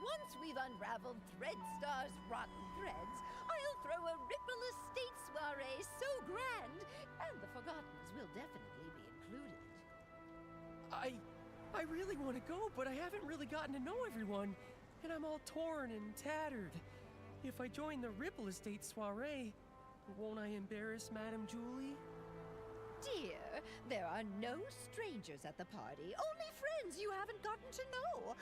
Once we've unraveled Threadstar's rotten threads, I'll throw a Ripple Estate soiree so grand, and the Forgottens will definitely be included. I really want to go, but I haven't really gotten to know everyone, and I'm all torn and tattered. If I join the Ripple Estate soiree, won't I embarrass Madame Julie? Dear, there are no strangers at the party, only friends you haven't gotten to know.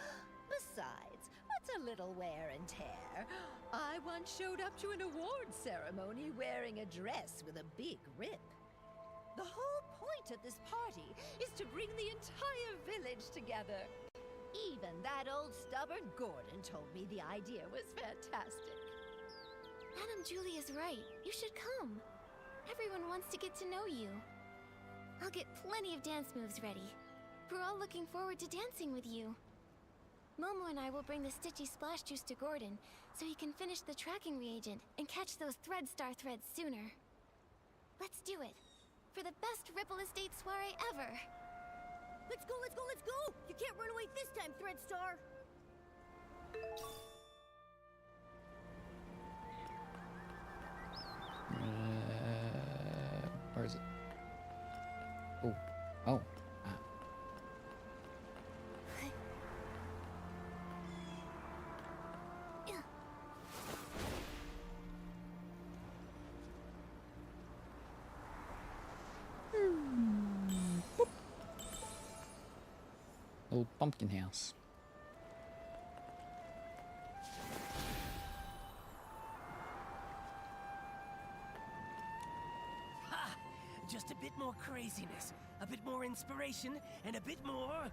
Besides, what's a little wear and tear? I once showed up to an award ceremony wearing a dress with a big rip. The whole point of this party is to bring the entire village together. Even that old stubborn Gordon told me the idea was fantastic. Madame Julie is right. You should come. Everyone wants to get to know you. I'll get plenty of dance moves ready. We're all looking forward to dancing with you. Momo and I will bring the Stitchy Splash Juice to Gordon, so he can finish the tracking reagent and catch those Threadstar threads sooner. Let's do it. For the best Ripple Estate soiree ever. Let's go, let's go, let's go! You can't run away this time, Threadstar! Where is it? Oh. Oh. Old pumpkin house. Ha! Just a bit more craziness, a bit more inspiration, and a bit more...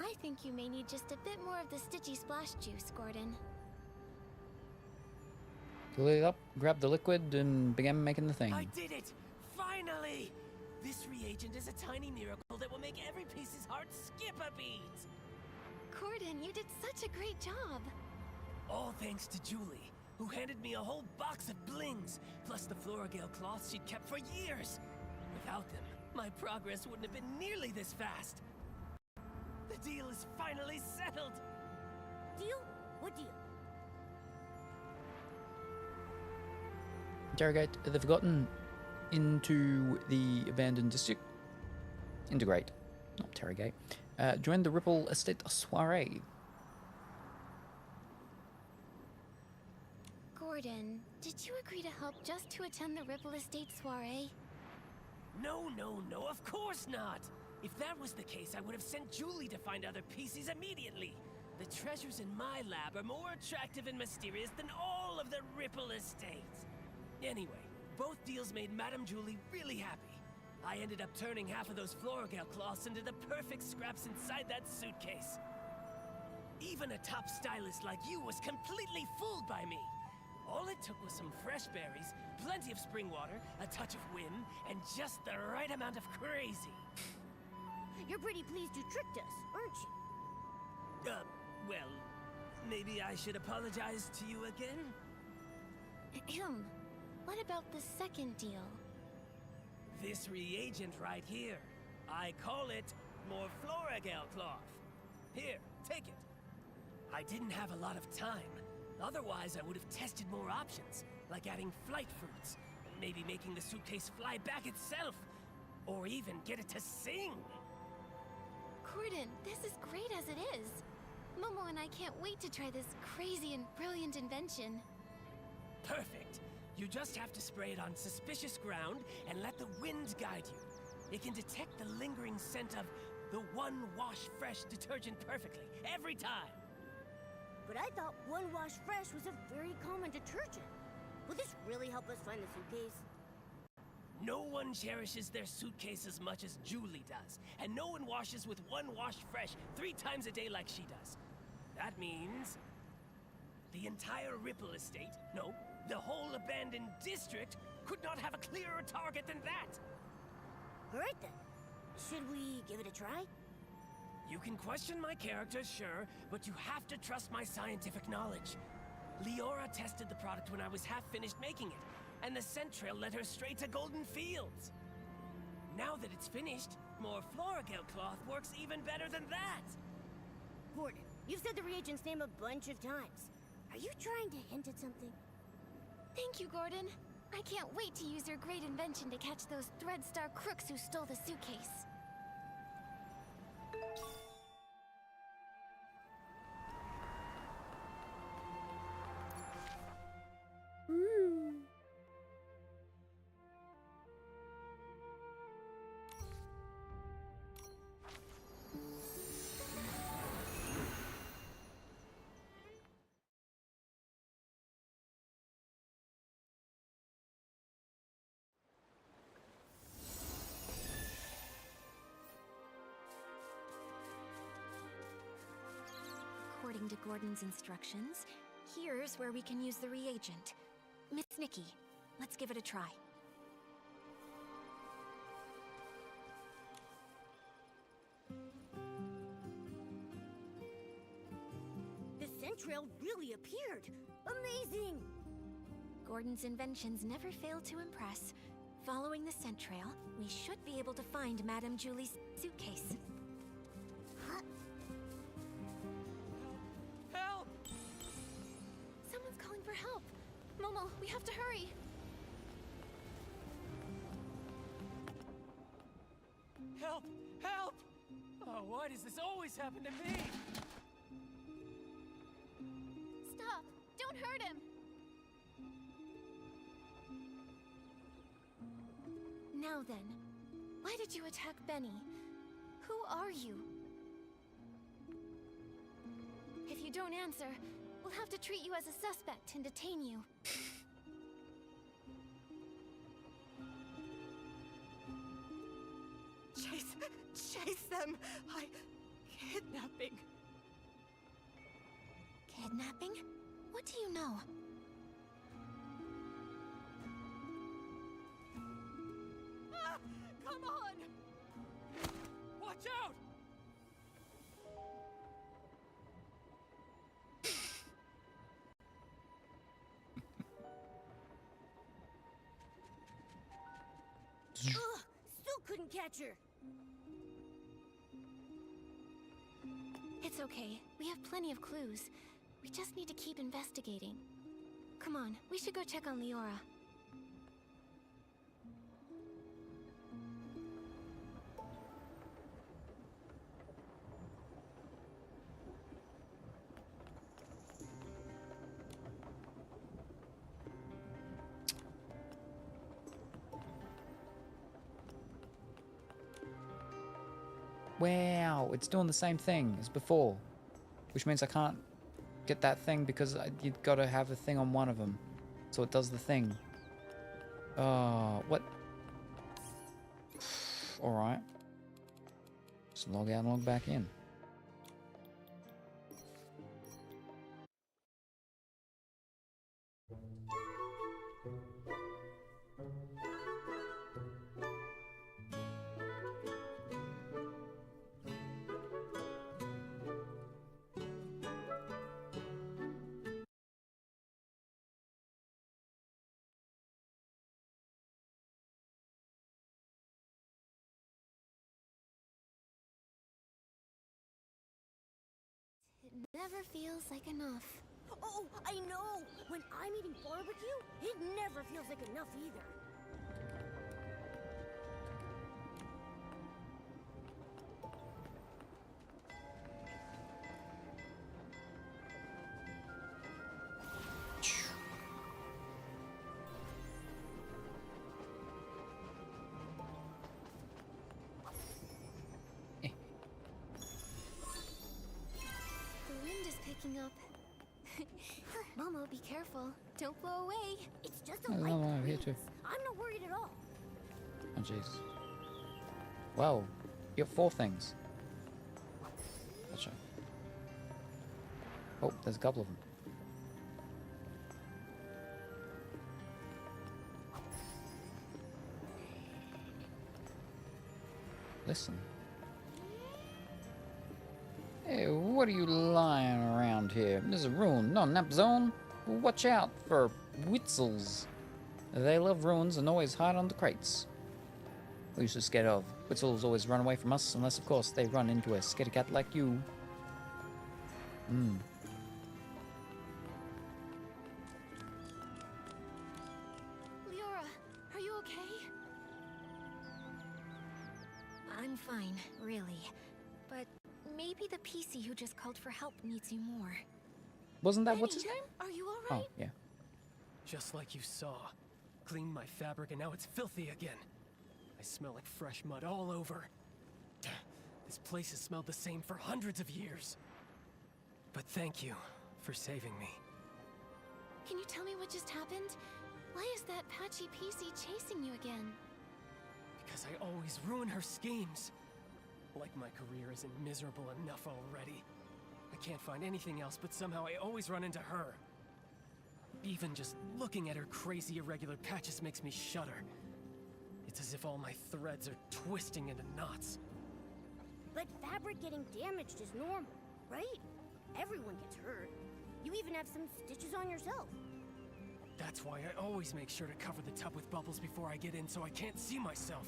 I think you may need just a bit more of the Stitchy Splash Juice, Gordon. Fill it up, grab the liquid, and began making the thing. I did it! Finally! This reagent is a tiny miracle that will make every piece's heart skip a beat! Gordon, you did such a great job! All thanks to Julie, who handed me a whole box of blings, plus the Floragale cloths she'd kept for years. Without them, my progress wouldn't have been nearly this fast. The deal is finally settled! Deal? What deal? Interrogate the Forgotten into the abandoned district. Integrate, not interrogate. Join the Ripple Estate soiree. Gordon, did you agree to help just to attend the Ripple Estate soiree? No, of course not! If that was the case, I would have sent Julie to find other pieces immediately. The treasures in my lab are more attractive and mysterious than all of the Ripple Estates. Anyway, both deals made Madame Julie really happy. I ended up turning half of those Floragale cloths into the perfect scraps inside that suitcase. Even a top stylist like you was completely fooled by me. All it took was some fresh berries, plenty of spring water, a touch of whim, and just the right amount of crazy. You're pretty pleased you tricked us, aren't you? Well, maybe I should apologize to you again? What about the second deal? This reagent right here. I call it more Floragale cloth. Here, take it. I didn't have a lot of time. Otherwise, I would have tested more options, like adding flight fruits, maybe making the suitcase fly back itself, or even get it to sing. Gordon, this is great as it is. Momo and I can't wait to try this crazy and brilliant invention. Perfect. You just have to spray it on suspicious ground and let the wind guide you. It can detect the lingering scent of the One Wash Fresh detergent perfectly, every time. But I thought One Wash Fresh was a very common detergent. Will this really help us find the suitcase? No one cherishes their suitcase as much as Julie does, and no one washes with one wash fresh 3 times a day like she does. That means the entire Ripple Estate, no, the whole abandoned district, could not have a clearer target than that. All right then. Should we give it a try? You can question my character, sure, but you have to trust my scientific knowledge. Leora tested the product when I was half finished making it, and the scent trail led her straight to Golden Fields. Now that it's finished, more Floragale cloth works even better than that. Gordon, you've said the reagent's name a bunch of times. Are you trying to hint at something? Thank you, Gordon. I can't wait to use your great invention to catch those Threadstar crooks who stole the suitcase. According to Gordon's instructions, here's where we can use the reagent. Miss Nikki, let's give it a try. The scent trail really appeared! Amazing! Gordon's inventions never fail to impress. Following the scent trail, we should be able to find Madame Julie's suitcase. Help! Someone's calling for help. Momo, we have to hurry. Help! Help! Oh, why does this always happen to me? Stop! Don't hurt him! Now then, why did you attack Benny? Who are you? If you don't answer, we'll have to treat you as a suspect and detain you. Chase them! Kidnapping. Kidnapping? What do you know? Ah! Come on! Watch out! Ugh, still couldn't catch her. It's okay. We have plenty of clues. We just need to keep investigating. Come on, we should go check on Leora. Wow, it's doing the same thing as before. Which means I can't get that thing because you've got to have a thing on one of them. So it does the thing. Oh, what? Alright. Just log out and log back in. It never feels like enough. Oh, I know! When I'm eating barbecue, it never feels like enough either. The wind is picking up. Momo, be careful. Don't blow away. It's just a There's light another one over here breeze. too. I'm not worried at all. Oh, jeez. Well, you have 4 things. Gotcha. Oh, there's a couple of them. Listen. Hey, what are you lying around here? There's a ruin, no nap zone. Watch out for Witzels. They love ruins and always hide on the crates. Who you so scared of? Witzels always run away from us, unless of course they run into a scaredy cat like you. Leora, are you okay? I'm fine, really. But maybe the PC who just called for help needs you more. Wasn't that what's his name? Are you alright? Oh, yeah. Just like you saw. Cleaned my fabric and now it's filthy again. I smell like fresh mud all over. This place has smelled the same for hundreds of years. But thank you for saving me. Can you tell me what just happened? Why is that patchy PC chasing you again? Because I always ruin her schemes. Like my career isn't miserable enough already. I can't find anything else, but somehow I always run into her. Even just looking at her crazy irregular patches makes me shudder. It's as if all my threads are twisting into knots. But fabric getting damaged is normal, right? Everyone gets hurt. You even have some stitches on yourself. That's why I always make sure to cover the tub with bubbles before I get in so I can't see myself.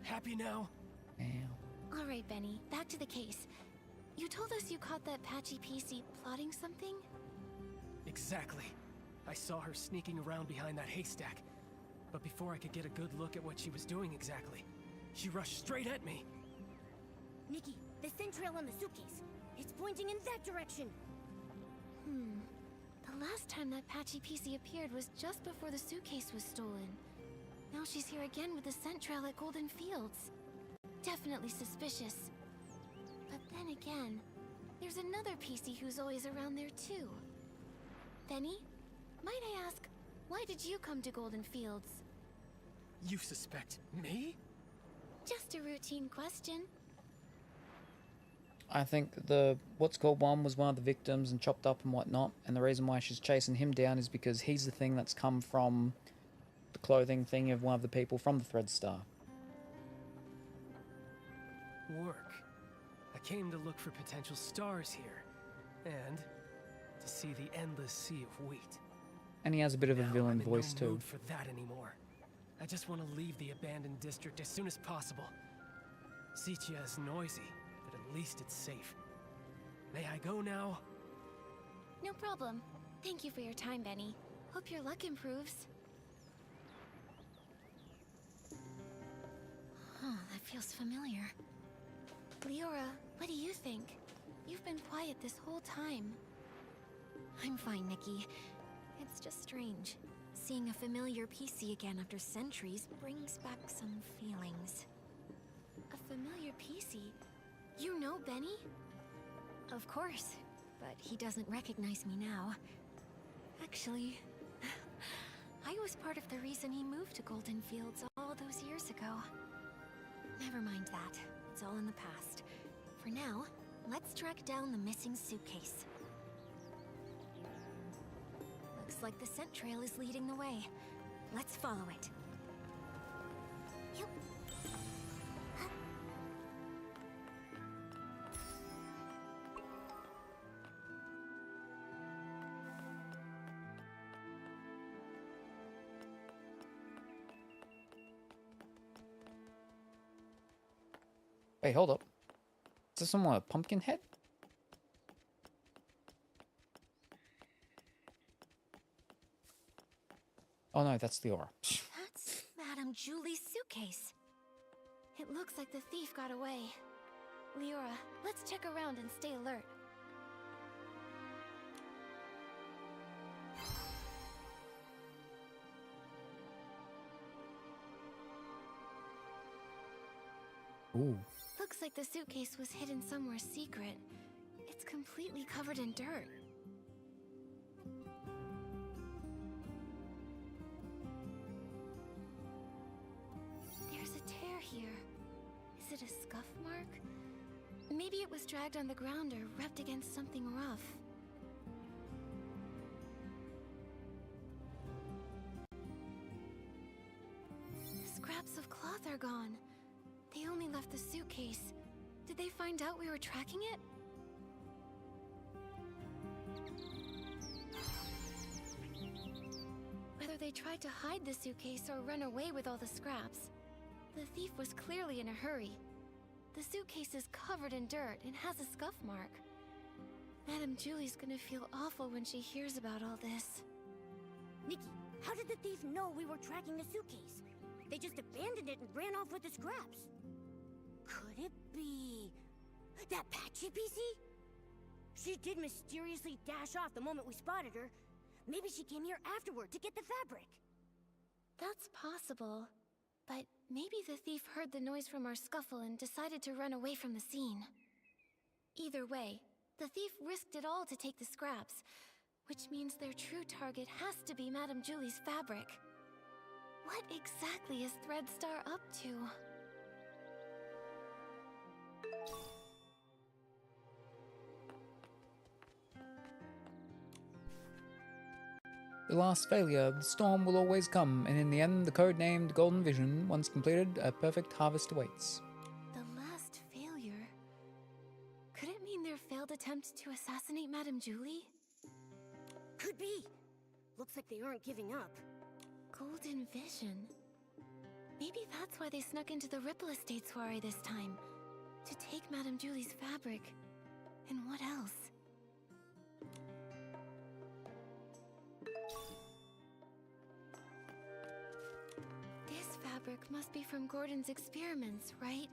Happy now? Alright, Benny, back to the case. You told us you caught that patchy PC plotting something? Exactly. I saw her sneaking around behind that haystack. But before I could get a good look at what she was doing exactly, she rushed straight at me. Nikki, the scent trail on the suitcase. It's pointing in that direction. The last time that patchy PC appeared was just before the suitcase was stolen. Now she's here again with the scent trail at Golden Fields. Definitely suspicious. But then again, there's another PC who's always around there too. Benny, might I ask, why did you come to Golden Fields? You suspect me? Just a routine question. I think the what's called one was one of the victims and chopped up and whatnot, and the reason why she's chasing him down is because he's the thing that's come from the clothing thing of one of the people from the Thread Star. Work. I came to look for potential stars here, and to see the endless sea of wheat. And he has a bit of a Now villain I'm in voice no too. mood for that anymore. I just want to leave the abandoned district as soon as possible. Sitia is noisy, but at least it's safe. May I go now? No problem. Thank you for your time, Benny. Hope your luck improves. Huh, that feels familiar. Leora, what do you think? You've been quiet this whole time. I'm fine, Nikki. It's just strange. Seeing a familiar PC again after centuries brings back some feelings. A familiar PC? You know Benny? Of course, but he doesn't recognize me now. Actually, I was part of the reason he moved to Golden Fields all those years ago. Never mind that. It's all in the past. For now, let's track down the missing suitcase. Looks like the scent trail is leading the way. Let's follow it. Yep. Wait, hold up. Is this someone with a pumpkin head? Oh no, that's the aura. That's Madame Julie's suitcase. It looks like the thief got away. Leora, let's check around and stay alert. Ooh. Looks like the suitcase was hidden somewhere secret. It's completely covered in dirt. it a scuff mark? Maybe it was dragged on the ground or rubbed against something rough. The scraps of cloth are gone. They only left the suitcase. Did they find out we were tracking it? Whether they tried to hide the suitcase or run away with all the scraps, the thief was clearly in a hurry. The suitcase is covered in dirt and has a scuff mark. Madame Julie's gonna feel awful when she hears about all this. Nikki, how did the thief know we were tracking the suitcase? They just abandoned it and ran off with the scraps. Could it be that Patchy PC? She did mysteriously dash off the moment we spotted her. Maybe she came here afterward to get the fabric. That's possible. But maybe the thief heard the noise from our scuffle and decided to run away from the scene. Either way, the thief risked it all to take the scraps, which means their true target has to be Madame Julie's fabric. What exactly is Threadstar up to? The last failure, the storm will always come, and in the end, the code-named Golden Vision, once completed, a perfect harvest awaits. The last failure? Could it mean their failed attempt to assassinate Madame Julie? Could be. Looks like they aren't giving up. Golden Vision. Maybe that's why they snuck into the Ripple Estate soiree this time. To take Madame Julie's fabric. And what else? This fabric must be from Gordon's experiments, right?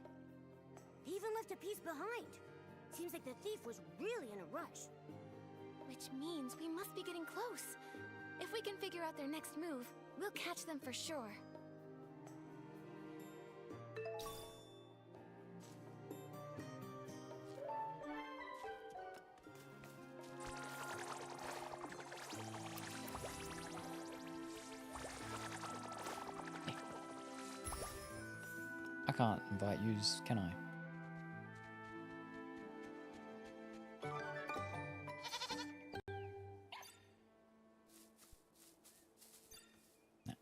He even left a piece behind. Seems like the thief was really in a rush. Which means we must be getting close. If we can figure out their next move, we'll catch them for sure. I can't invite yous, can I? No.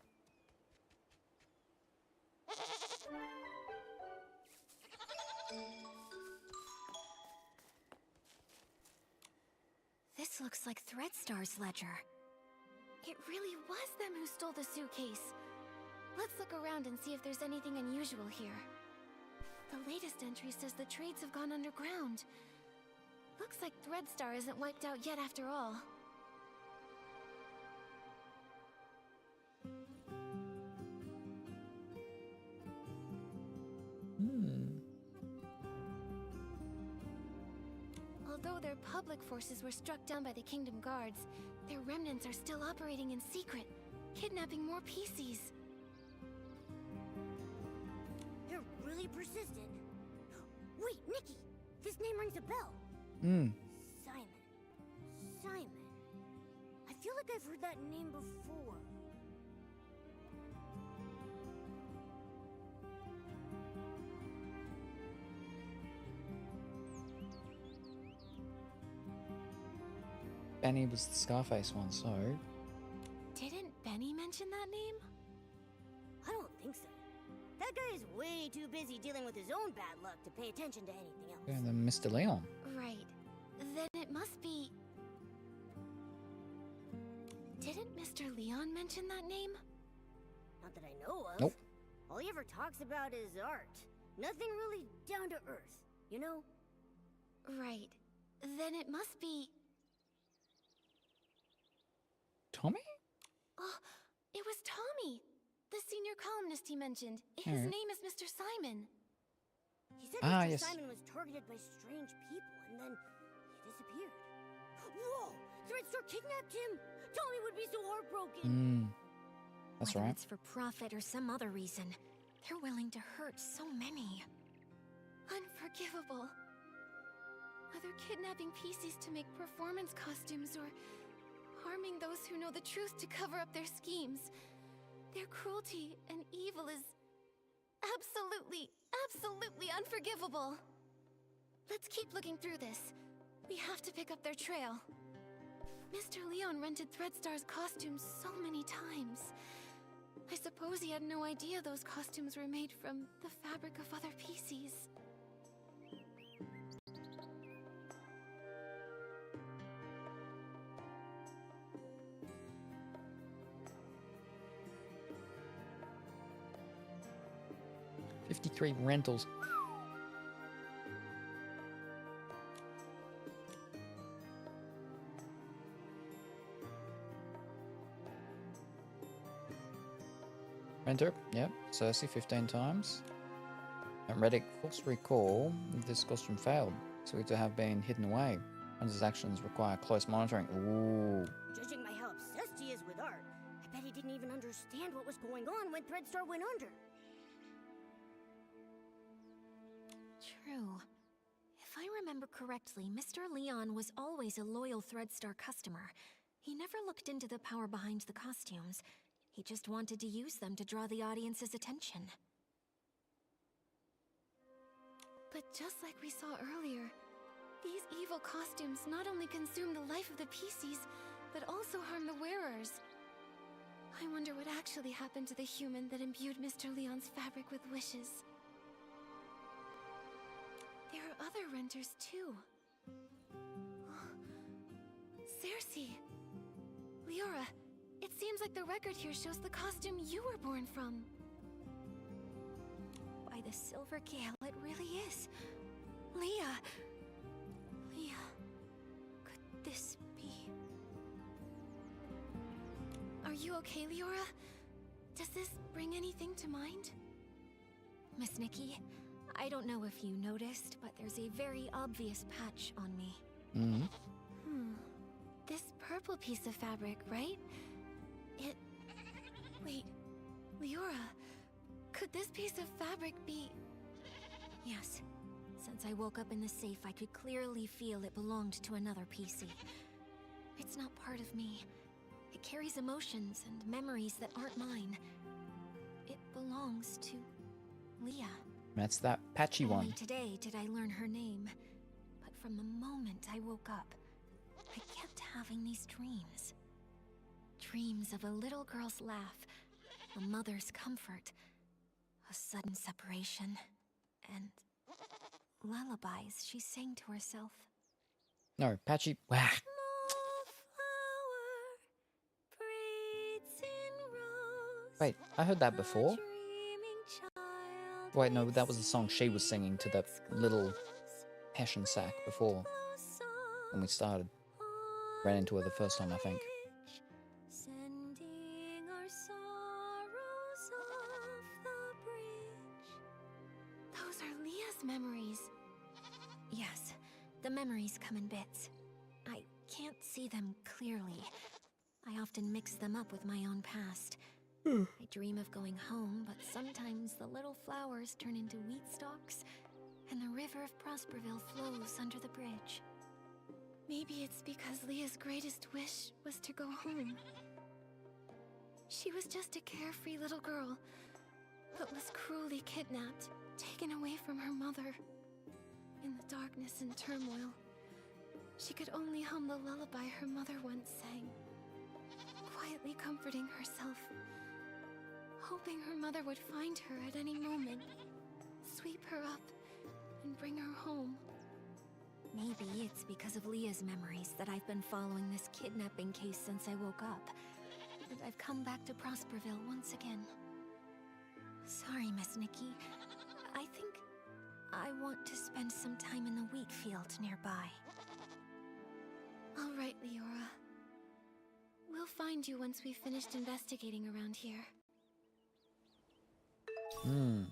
This looks like Threadstar's ledger. It really was them who stole the suitcase. Let's look around and see if there's anything unusual here. The latest entry says the trades have gone underground. Looks like Threadstar isn't wiped out yet after all. Although their public forces were struck down by the Kingdom Guards, their remnants are still operating in secret, kidnapping more PCs. They're really persistent. Wait, Nikki! This name rings a bell. Hmm. Simon. I feel like I've heard that name before. Benny was the Scarface one, so... Didn't Benny mention that name? I don't think so. That guy is way too busy dealing with his own bad luck to pay attention to anything else. Yeah, then Mr. Leon. Right. Then it must be... Didn't Mr. Leon mention that name? Not that I know of. Nope. All he ever talks about is art. Nothing really down to earth, you know? Right. Then it must be... Tommy? Oh, it was Tommy! The senior columnist he mentioned. His Alright. name is Mr. Simon. He said Ah, Mr. yes. Simon was targeted by strange people, and then he disappeared. Whoa! Threadstar kidnapped him! Tommy would be so heartbroken! Hmm. That's Whether right. it's for profit or some other reason, they're willing to hurt so many. Unforgivable. Whether kidnapping PCs to make performance costumes or harming those who know the truth to cover up their schemes, their cruelty and evil is absolutely Absolutely unforgivable! Let's keep looking through this. We have to pick up their trail. Mr. Leon rented Threadstar's costumes so many times. I suppose he had no idea those costumes were made from the fabric of other PCs. $53 rentals. Renter, yep. Cersei 15 times. And Reddick, false recall, this costume failed. So to have been hidden away. Renter's actions require close monitoring. Ooh. Judging by how obsessed he is with art, I bet he didn't even understand what was going on when Threadstar went under. True. If I remember correctly, Mr. Leon was always a loyal Threadstar customer. He never looked into the power behind the costumes. He just wanted to use them to draw the audience's attention. But just like we saw earlier, these evil costumes not only consume the life of the PCs, but also harm the wearers. I wonder what actually happened to the human that imbued Mr. Leon's fabric with wishes. There are other renters too. Cersei! Leora, it seems like the record here shows the costume you were born from. By the Silver Gale, it really is. Leah! Leah, could this be? Are you okay, Leora? Does this bring anything to mind? Miss Nikki, I don't know if you noticed, but there's a very obvious patch on me. Mm-hmm. This purple piece of fabric, right? Wait, Leora, could this piece of fabric be... Yes. Since I woke up in the safe, I could clearly feel it belonged to another PC. It's not part of me. It carries emotions and memories that aren't mine. It belongs to Leah. That's that patchy Only one. today did I learn her name. But from the moment I woke up, I kept having these dreams. Dreams of a little girl's laugh, a mother's comfort, a sudden separation, and lullabies she sang to herself. No, patchy. Wah. Wait, I heard that before. Wait, no, that was the song she was singing to the little Hessian sack before when we started. Ran into her the first time, I think. Sending our sorrows off the bridge. Those are Leah's memories. Yes, the memories come in bits. I can't see them clearly. I often mix them up with my own past. I dream of going home, but sometimes the little flowers turn into wheat stalks, and the river of Prosperville flows under the bridge. Maybe it's because Leah's greatest wish was to go home. She was just a carefree little girl, but was cruelly kidnapped, taken away from her mother. In the darkness and turmoil, she could only hum the lullaby her mother once sang, quietly comforting herself, hoping her mother would find her at any moment, sweep her up, and bring her home. Maybe it's because of Leah's memories that I've been following this kidnapping case since I woke up. And I've come back to Prosperville once again. Sorry, Miss Nikki. I think I want to spend some time in the wheat field nearby. All right, Leora. We'll find you once we've finished investigating around here. Ooh.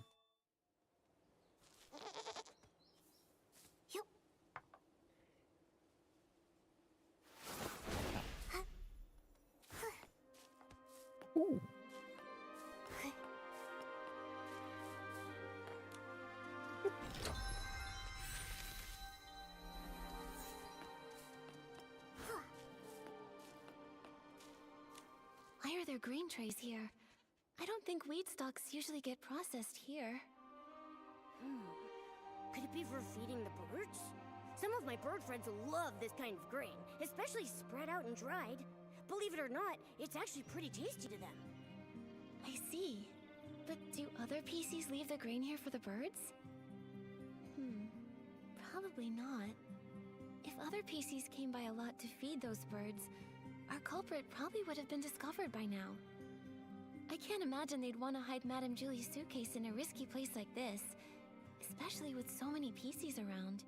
Why are there green trays here? I don't think weed stalks usually get processed here. Could it be for feeding the birds? Some of my bird friends love this kind of grain, especially spread out and dried. Believe it or not, it's actually pretty tasty to them. I see. But do other PCs leave the grain here for the birds? Probably not. If other PCs came by a lot to feed those birds, our culprit probably would have been discovered by now. I can't imagine they'd want to hide Madame Julie's suitcase in a risky place like this, especially with so many PCs around.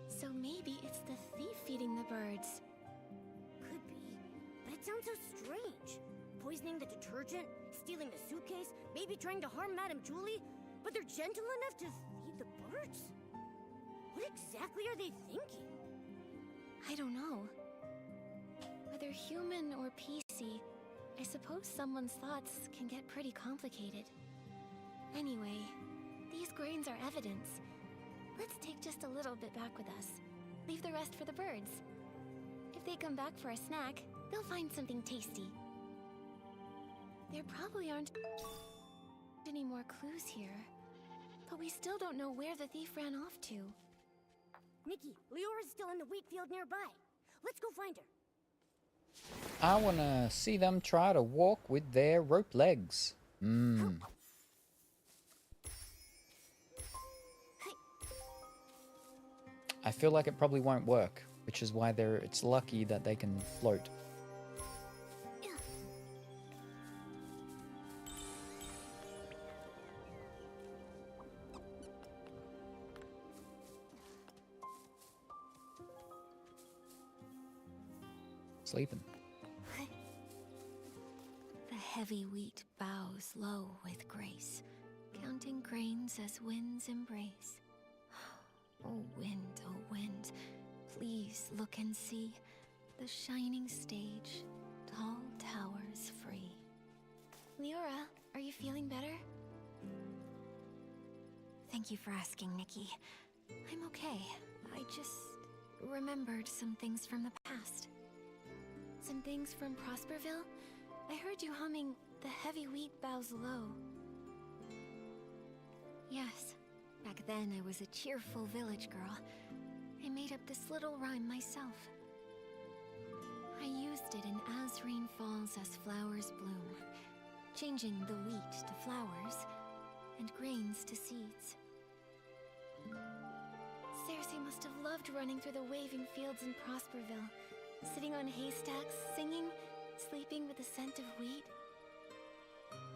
So maybe it's the thief feeding the birds. Could be, but it sounds so strange. Poisoning the detergent, stealing the suitcase, maybe trying to harm Madame Julie, but they're gentle enough to feed the birds? What exactly are they thinking? I don't know. Whether human or PC, I suppose someone's thoughts can get pretty complicated. Anyway, these grains are evidence. Let's take just a little bit back with us. Leave the rest for the birds. If they come back for a snack, they'll find something tasty. There probably aren't any more clues here, but we still don't know where the thief ran off to. Nikki, Leora's still in the wheat field nearby. Let's go find her. I want to see them try to walk with their rope legs. I feel like it probably won't work, which is why it's lucky that they can float. Sleeping. The heavy wheat bows low with grace, counting grains as winds embrace. Oh wind, please look and see the shining stage, tall towers free. Leora, are you feeling better? Thank you for asking, Nikki. I'm okay. I just remembered some things from the past. Some things from Prosperville? I heard you humming The Heavy Wheat Bows Low. Yes, back then I was a cheerful village girl. I made up this little rhyme myself. I used it in As Rain Falls, As Flowers Bloom, changing the wheat to flowers and grains to seeds. Cersei must have loved running through the waving fields in Prosperville, sitting on haystacks, singing, sleeping with the scent of wheat.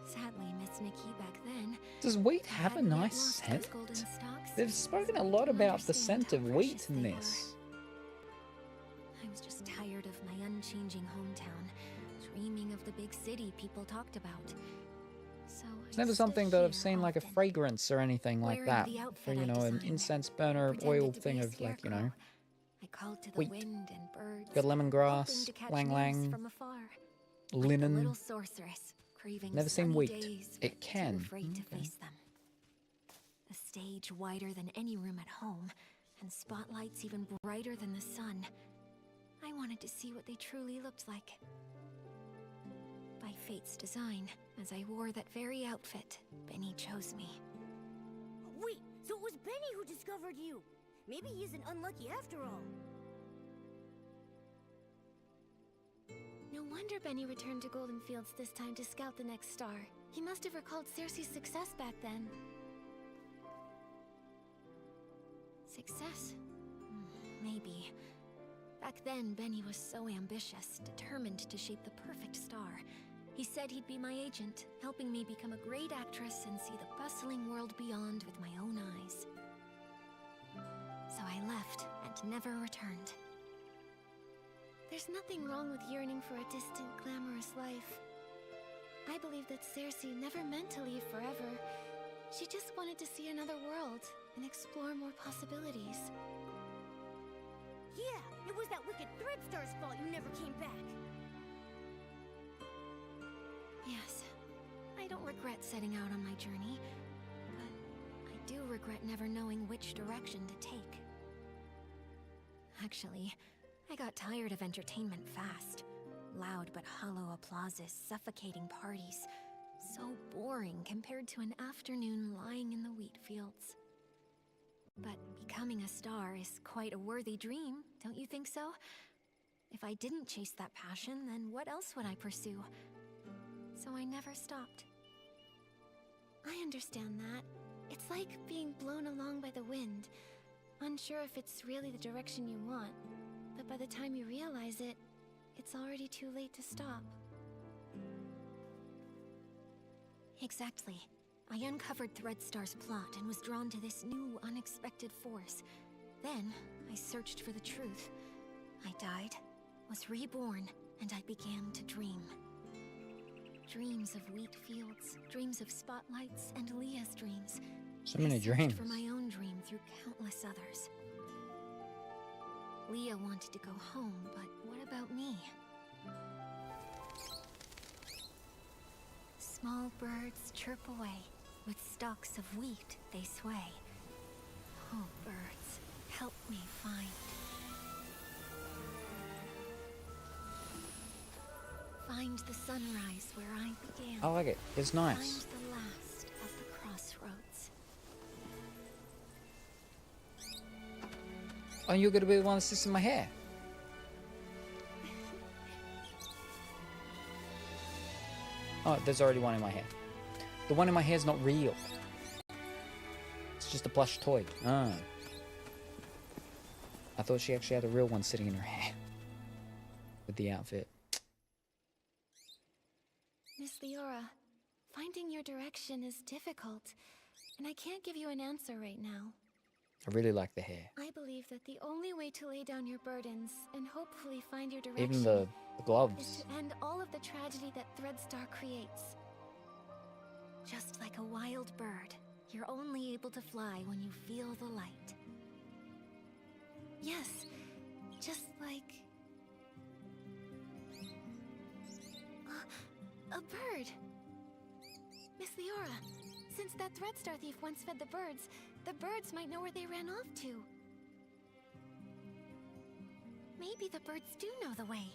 Sadly, Miss Nikki back then... Does wheat have a nice scent? They've spoken a lot about the scent of wheat in this. I was just tired of my unchanging hometown, dreaming of the big city people talked about. So It's never something that I've seen like a fragrance or anything like that. For, you know, an incense burner oil thing of like, you know, I called to the wheat. wind and birds, Got lemongrass, hoping to catch lang news lang, from afar. Like the linen. little sorceress, craving Never seen sunny wheat. days, It but can. too afraid to face them. A stage wider than any room at home, and spotlights even brighter than the sun. I wanted to see what they truly looked like. By fate's design, as I wore that very outfit, Benny chose me. Wait, so it was Benny who discovered you. Maybe he isn't unlucky after all. No wonder Benny returned to Golden Fields this time to scout the next star. He must have recalled Cersei's success back then. Success? Maybe. Back then, Benny was so ambitious, determined to shape the perfect star. He said he'd be my agent, helping me become a great actress and see the bustling world beyond with my own eyes. So I left and never returned. There's nothing wrong with yearning for a distant, glamorous life. I believe that Cersei never meant to leave forever. She just wanted to see another world and explore more possibilities. Yeah, it was that wicked Threadstar's fault you never came back. Yes, I don't regret setting out on my journey, but I do regret never knowing which direction to take. Actually, I got tired of entertainment fast. Loud but hollow applauses, suffocating parties. So boring compared to an afternoon lying in the wheat fields. But becoming a star is quite a worthy dream, don't you think so? If I didn't chase that passion, then what else would I pursue? So I never stopped. I understand that. It's like being blown along by the wind, unsure if it's really the direction you want, but by the time you realize it, it's already too late to stop. Exactly. I uncovered Threadstar's plot and was drawn to this new, unexpected force. Then, I searched for the truth. I died, was reborn, and I began to dream. Dreams of wheat fields, dreams of spotlights, and Leah's dreams. So many I searched dreams. for my own dream through countless others. Leah wanted to go home, but what about me? Small birds chirp away. With stalks of wheat they sway. Oh, birds, help me find. Find the sunrise where I began. I like it. It's nice. Find the last of the crossroads. Oh, you're gonna be the one that sits in my hair. Oh, there's already one in my hair. The one in my hair is not real. It's just a plush toy. Ah. I thought she actually had a real one sitting in her hair. With the outfit. Miss Leora, finding your direction is difficult, and I can't give you an answer right now. I really like the hair. I believe that the only way to lay down your burdens and hopefully find your direction Even the is gloves. to end all of the tragedy that Threadstar creates. Just like a wild bird, you're only able to fly when you feel the light. Yes, just like a bird. Miss Leora, since that Threadstar thief once fed the birds might know where they ran off to. Maybe the birds do know the way.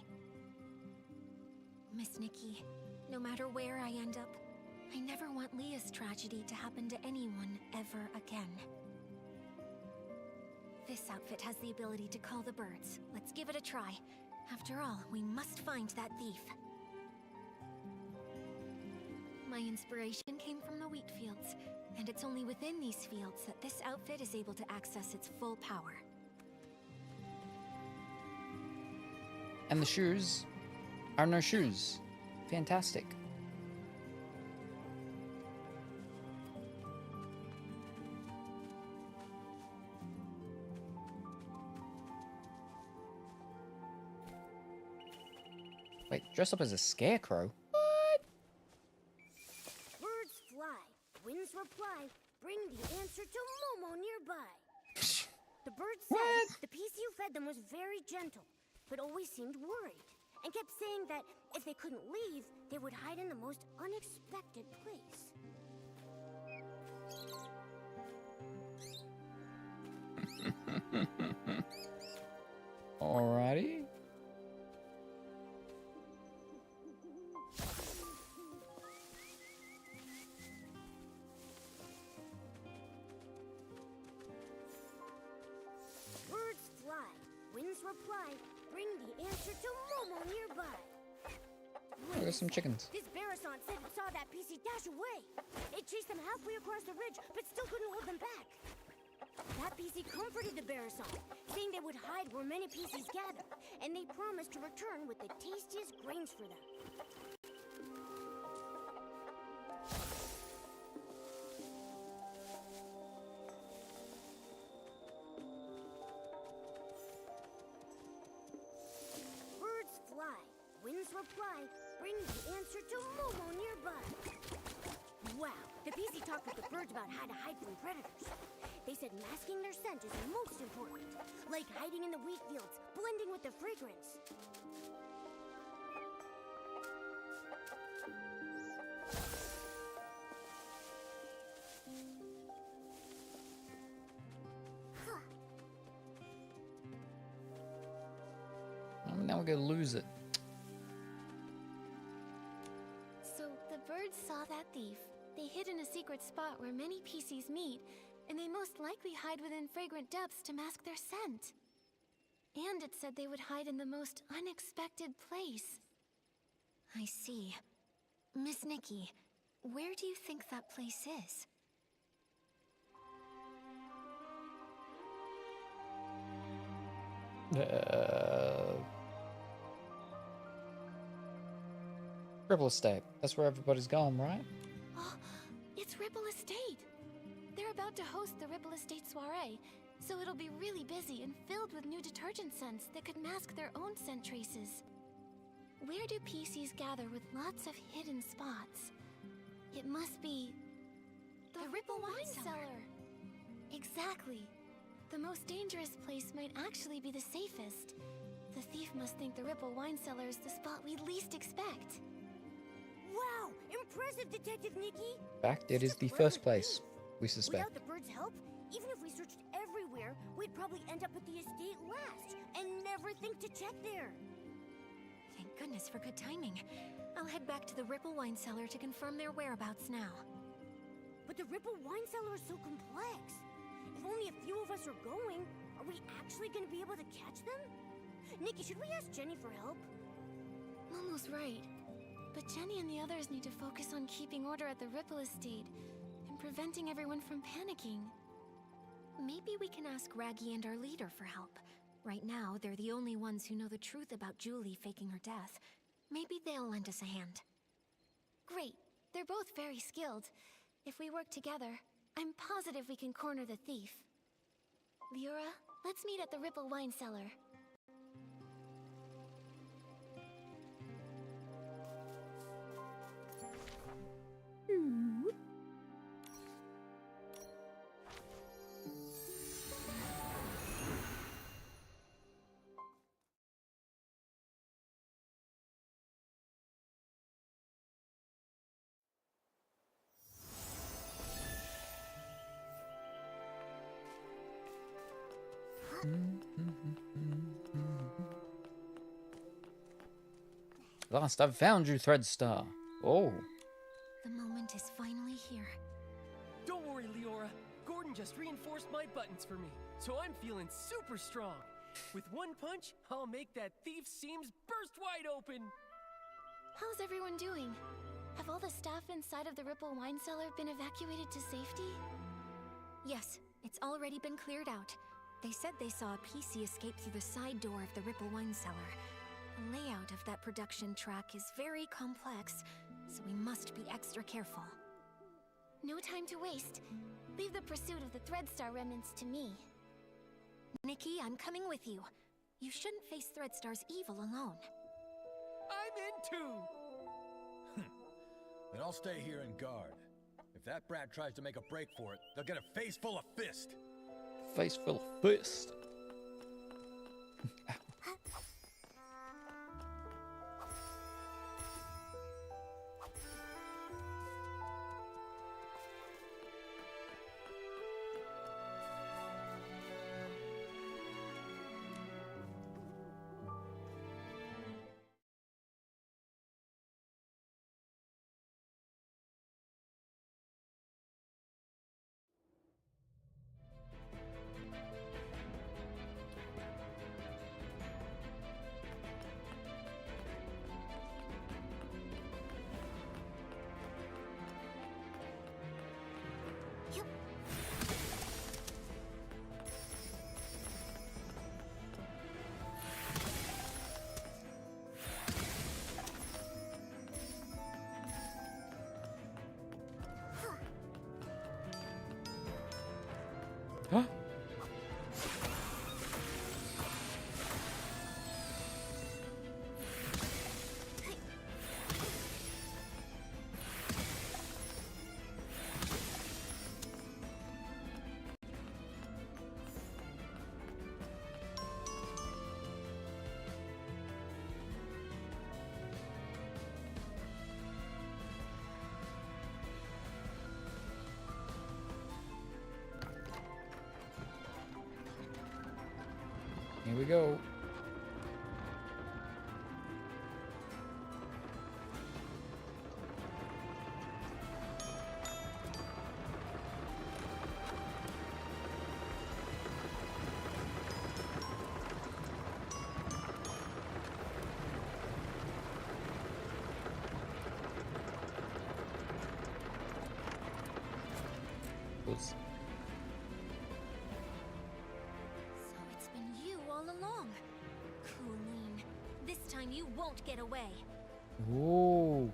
Miss Nikki, no matter where I end up, I never want Leah's tragedy to happen to anyone ever again. This outfit has the ability to call the birds. Let's give it a try. After all, we must find that thief. My inspiration came from the wheat fields, and it's only within these fields that this outfit is able to access its full power. And the shoes are no shoes. Fantastic. Wait, dress up as a scarecrow? Birds fly, winds reply, bring the answer to Momo nearby. The bird said the PC who fed them was very gentle, but always seemed worried, and kept saying that if they couldn't leave, they would hide in the most unexpected place. Alrighty. Birds fly, winds reply, bring the answer to Momo nearby. Oh, there's some chickens. This Barasant said it saw that PC dash away. It chased them halfway across the ridge, but still couldn't hold them back. That PC comforted the Barasant, saying they would hide where many PCs gather, and they promised to return with the tastiest grains for them. Birds fly, winds reply, bring the answer to Momo nearby. Wow, the PC talked with the birds about how to hide from predators. They said masking their scent is most important, like hiding in the wheat fields, blending with the fragrance. Now we're gonna lose it. So the bird birds saw that thief. They hid in a secret spot where many PCs meet, and they most likely hide within fragrant depths to mask their scent. And it said they would hide in the most unexpected place. I see. Miss Nikki, where do you think that place is? Ripple Estate. That's where everybody's going, right? Oh, it's Ripple Estate. They're about to host the Ripple Estate soiree, so it'll be really busy and filled with new detergent scents that could mask their own scent traces. Where do PCs gather with lots of hidden spots? It must be the Ripple Wine Cellar. Exactly. The most dangerous place might actually be the safest. The thief must think the Ripple Wine Cellar is the spot we least expect. Wow! Impressive, Detective Nikki! In fact, it is the first place we suspect. Without the birds' help, even if we searched everywhere, we'd probably end up at the estate last and never think to check there. Thank goodness for good timing. I'll head back to the Ripple Wine Cellar to confirm their whereabouts now. But the Ripple Wine Cellar is so complex. If only a few of us are going, are we actually going to be able to catch them? Nikki, should we ask Jenny for help? Momo's right. But Jenny and the others need to focus on keeping order at the Ripple Estate and preventing everyone from panicking. Maybe we can ask Raggy and our leader for help. Right now, they're the only ones who know the truth about Julie faking her death. Maybe they'll lend us a hand. Great. They're both very skilled. If we work together, I'm positive we can corner the thief. Leora, let's meet at the Ripple Wine Cellar. Last I've found you, Threadstar. Oh. The moment is finally here. Don't worry, Leora. Gordon just reinforced my buttons for me, so I'm feeling super strong. With one punch, I'll make that thief's seams burst wide open. How's everyone doing? Have all the staff inside of the Ripple Wine Cellar been evacuated to safety? Yes, it's already been cleared out. They said they saw a PC escape through the side door of the Ripple Wine Cellar. The layout of that production track is very complex, so we must be extra careful. No time to waste. Leave the pursuit of the Threadstar remnants to me. Nikki, I'm coming with you. You shouldn't face Threadstar's evil alone. I'm in too! Then I'll stay here and guard. If that brat tries to make a break for it, they'll get a face full of fist. Face full of fist. Huh? Here we go. yours. So it's been you all along. Colleen, this time you won't get away. Ooh.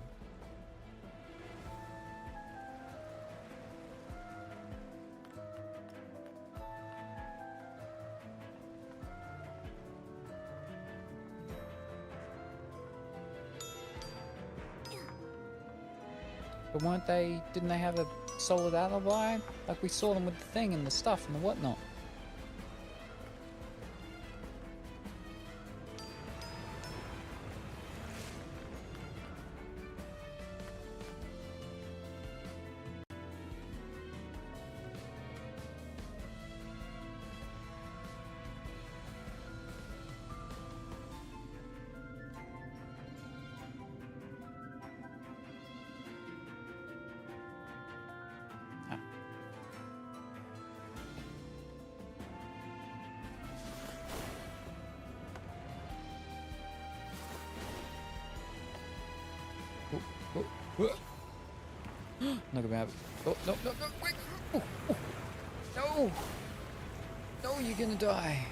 But didn't they have a solid alibi? Like we saw them with the thing and the stuff and the whatnot. Not gonna happen. Oh, no, no, no, wait! Oh, oh. No! No, you're gonna die.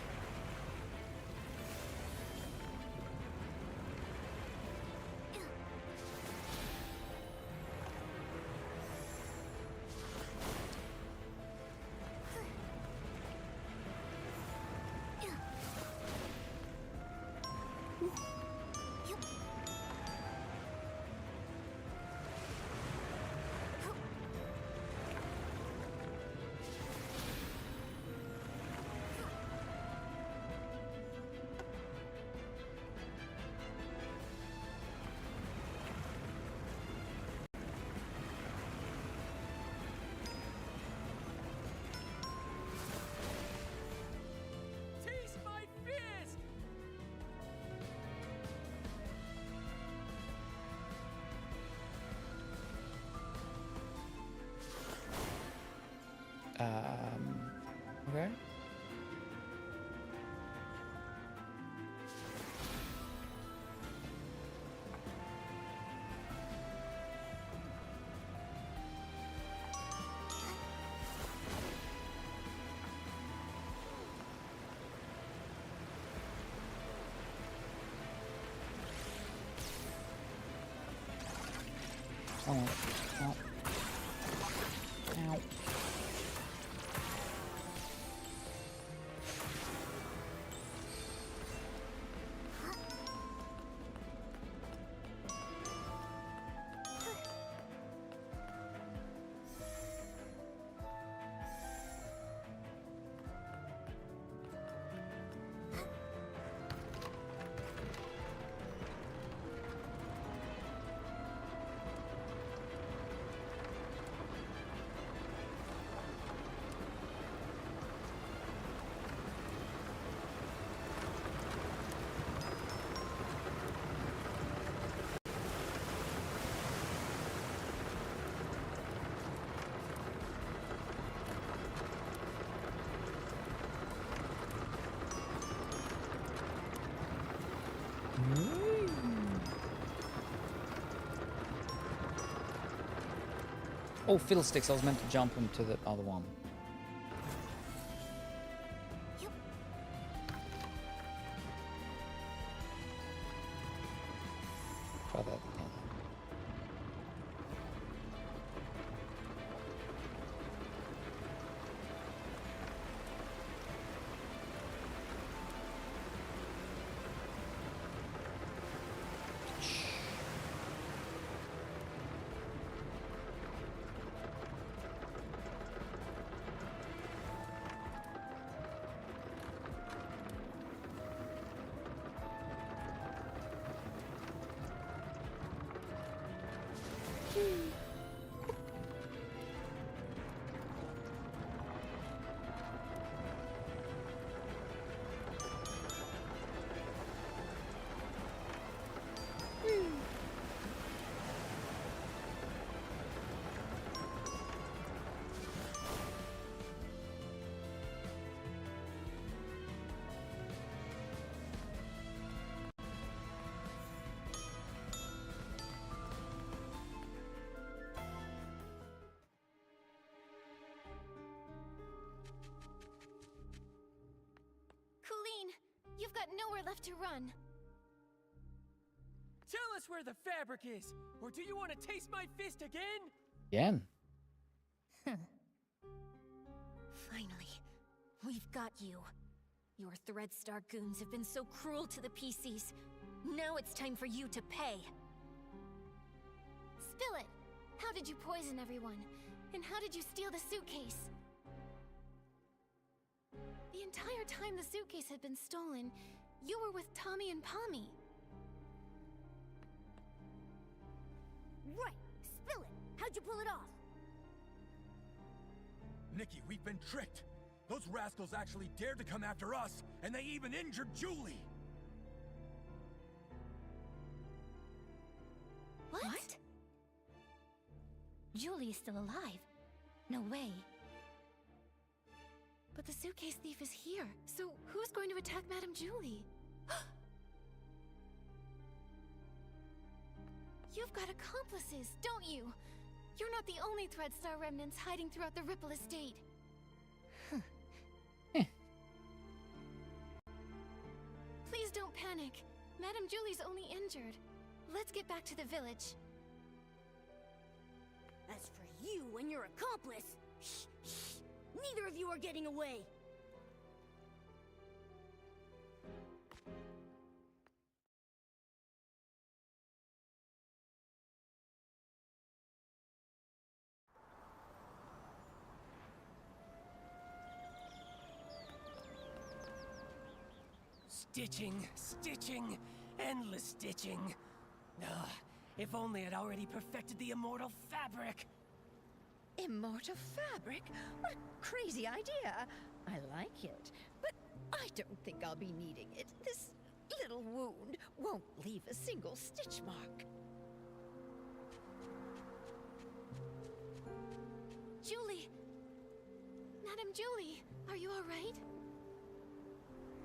Taste my fist! Okay. Oh, oh. Ow. Oh, fiddlesticks, I was meant to jump into the other one. Try that again. nowhere left to run. Tell us where the fabric is, or do you want to taste my fist again? Again. Finally, we've got you. Your Threadstar goons have been so cruel to the PCs. Now it's time for you to pay. Spill it! How did you poison everyone? And how did you steal the suitcase? The entire time the suitcase had been stolen, you were with Tommy and Pommy. Right! Spill it! How'd you pull it off? Nikki, we've been tricked. Those rascals actually dared to come after us, and they even injured Julie. What? Julie is still alive. No way. But the suitcase thief is here, so who's going to attack Madame Julie? You've got accomplices, don't you? You're not the only Threadstar remnants hiding throughout the Ripple Estate. Please don't panic. Madame Julie's only injured. Let's get back to the village. As for you and your accomplice, neither of you are getting away. Stitching, stitching, endless stitching. Ugh, if only I'd already perfected the immortal fabric. Immortal fabric? What a crazy idea. I like it, but I don't think I'll be needing it. This little wound won't leave a single stitch mark. Julie! Madame Julie, are you all right?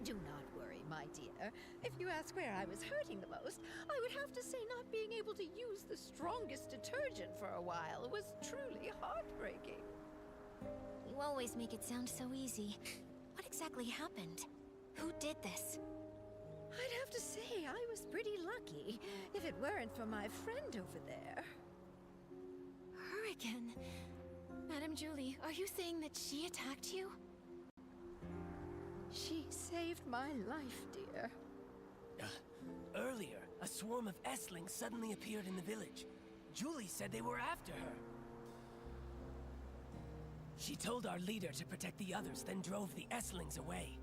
Do not worry, my dear. If you ask where I was hurting the most, I would have to say not being able to use the strongest detergent for a while was truly heartbreaking. You always make it sound so easy. What exactly happened? Who did this? I'd have to say I was pretty lucky, if it weren't for my friend over there. Her again. Madame Julie, are you saying that she attacked you? She saved my life, dear. Earlier, a swarm of S-lings suddenly appeared in the village. Julie said they were after her. She told our leader to protect the others, then drove the S-lings away.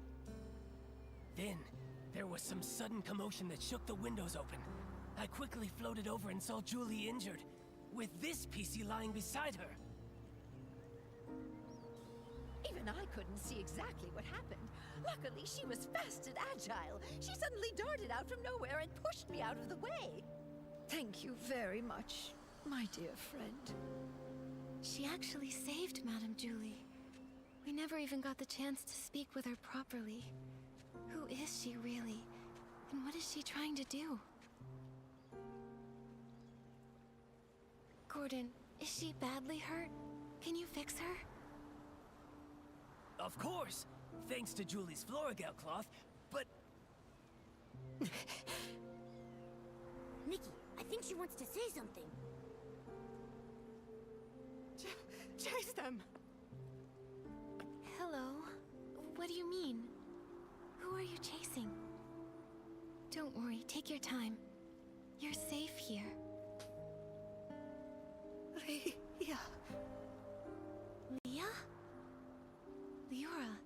Then, there was some sudden commotion that shook the windows open. I quickly floated over and saw Julie injured, with this PC lying beside her. Even I couldn't see exactly what happened. Luckily, she was fast and agile. She suddenly darted out from nowhere and pushed me out of the way. Thank you very much, my dear friend. She actually saved Madame Julie. We never even got the chance to speak with her properly. Who is she really? And what is she trying to do? Gordon, is she badly hurt? Can you fix her? Of course! Thanks to Julie's Florigel cloth, but... Nikki, I think she wants to say something. Chase them! Hello? What do you mean? Who are you chasing? Don't worry, take your time. You're safe here. Leah. Leah? Leora,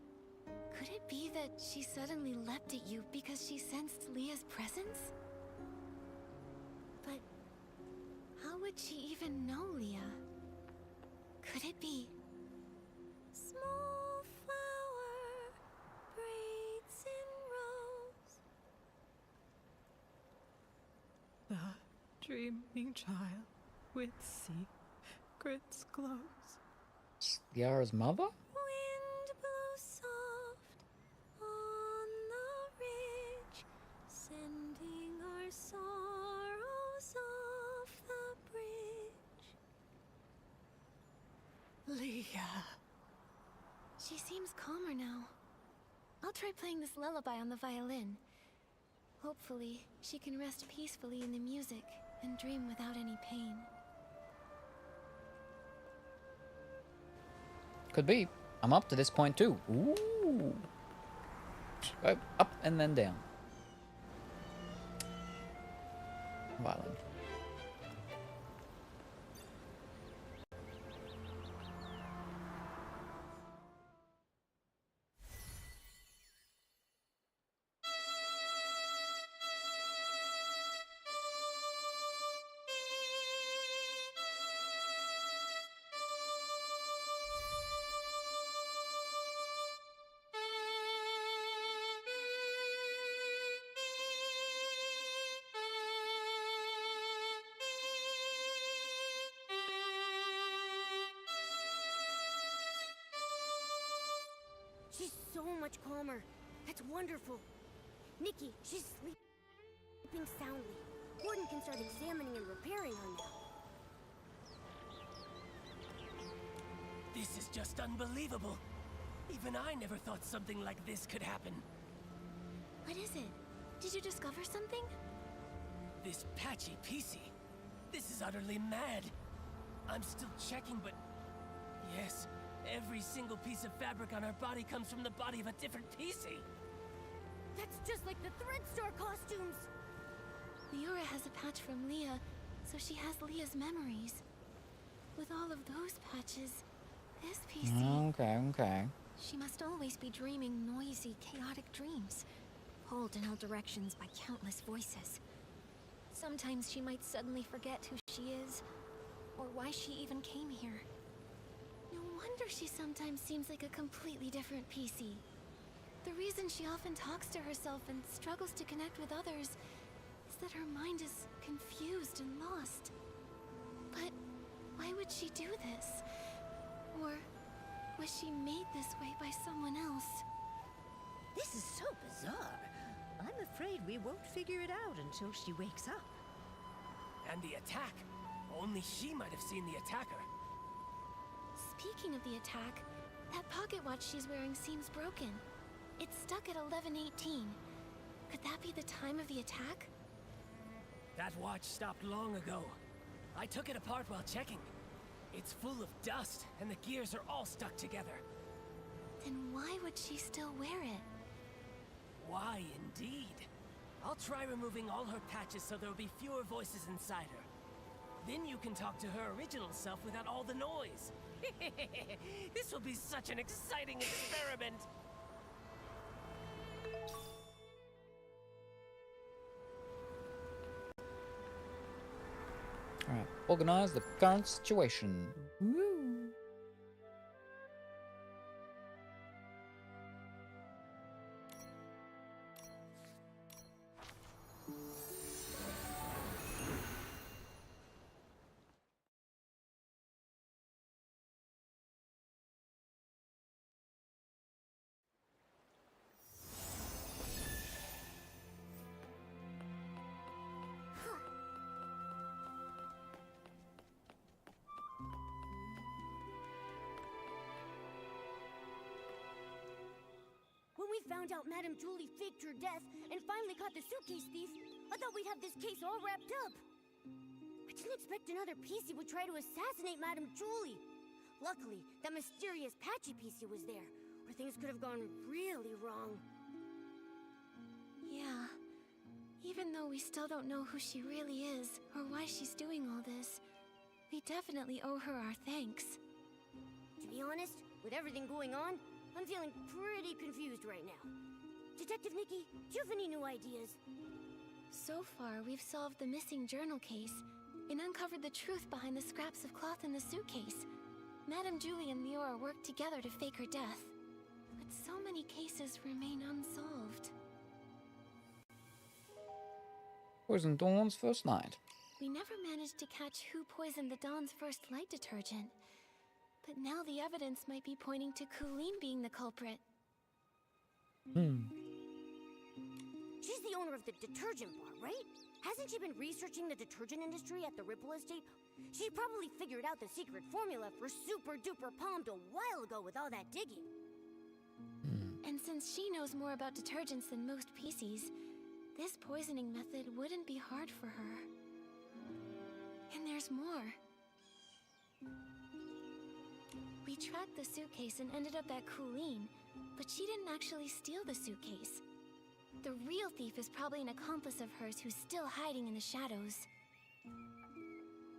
could it be that she suddenly leapt at you because she sensed Leah's presence? But how would she even know Leah? Could it be? Small flower, braids in rows. The dreaming child with secrets glows. Yara's mother? Wind blows soft on the ridge, sending our sorrows off the bridge. Leah. She seems calmer now. I'll try playing this lullaby on the violin. Hopefully, she can rest peacefully in the music and dream without any pain. Could be. I'm up to this point too. Ooh. Oh, up and then down. Violin. She's so much calmer. That's wonderful. Nikki, she's sleeping soundly. Gordon can start examining and repairing her now. This is just unbelievable. Even I never thought something like this could happen. What is it? Did you discover something? This patchy PC. This is utterly mad. I'm still checking, but... Yes, every single piece of fabric on her body comes from the body of a different PC. That's just like the Threadstar costumes! Leora has a patch from Leah, so she has Leah's memories. With all of those patches, this PC... Okay. She must always be dreaming noisy, chaotic dreams, pulled in all directions by countless voices. Sometimes she might suddenly forget who she is, or why she even came here. No wonder she sometimes seems like a completely different PC. The reason she often talks to herself and struggles to connect with others is that her mind is confused and lost. But why would she do this? Or was she made this way by someone else? This is so bizarre. I'm afraid we won't figure it out until she wakes up. And the attack. Only she might have seen the attacker. Speaking of the attack, that pocket watch she's wearing seems broken. It's stuck at 11:18. Could that be the time of the attack? That watch stopped long ago. I took it apart while checking. It's full of dust, and the gears are all stuck together. Then why would she still wear it? Why, indeed. I'll try removing all her patches so there'll be fewer voices inside her. Then you can talk to her original self without all the noise. This will be such an exciting experiment! Alright, organize the current situation. Woo! When we found out Madame Julie faked her death and finally caught the suitcase thief, I thought we'd have this case all wrapped up. I didn't expect another PC would try to assassinate Madame Julie. Luckily, that mysterious patchy PC was there, or things could have gone really wrong. Yeah. Even though we still don't know who she really is, or why she's doing all this, we definitely owe her our thanks. To be honest, with everything going on, I'm feeling pretty confused right now. Detective Nikki, do you have any new ideas? So far, we've solved the missing journal case and uncovered the truth behind the scraps of cloth in the suitcase. Madame Julie and Leora worked together to fake her death. But so many cases remain unsolved. Poison Dawn's first night. We never managed to catch who poisoned the Dawn's first light detergent. But now the evidence might be pointing to Colleen being the culprit. She's the owner of the detergent bar, right? Hasn't she been researching the detergent industry at the Ripple Estate? She probably figured out the secret formula for Super Duper Palmed a while ago with all that digging. And since she knows more about detergents than most PCs, this poisoning method wouldn't be hard for her. And there's more. We tracked the suitcase and ended up at Colleen, but she didn't actually steal the suitcase. The real thief is probably an accomplice of hers who's still hiding in the shadows.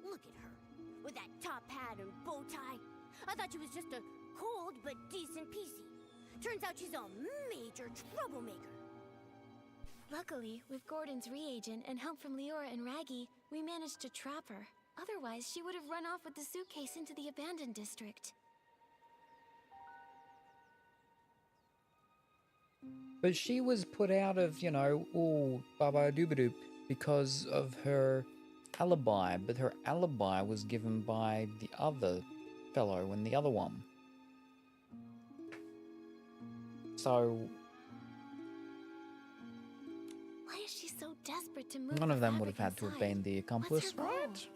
Look at her, with that top hat and bow tie. I thought she was just a cold but decent PC. Turns out she's a major troublemaker. Luckily, with Gordon's reagent and help from Leora and Raggy, we managed to trap her. Otherwise, she would have run off with the suitcase into the abandoned district. But she was put out of, you know, ooh, baba doobadoop, because of her alibi. But her alibi was given by the other fellow and the other one. So why is she so desperate to move? none of the them would have fabric had to have inside? been the accomplice, What's her goal? right?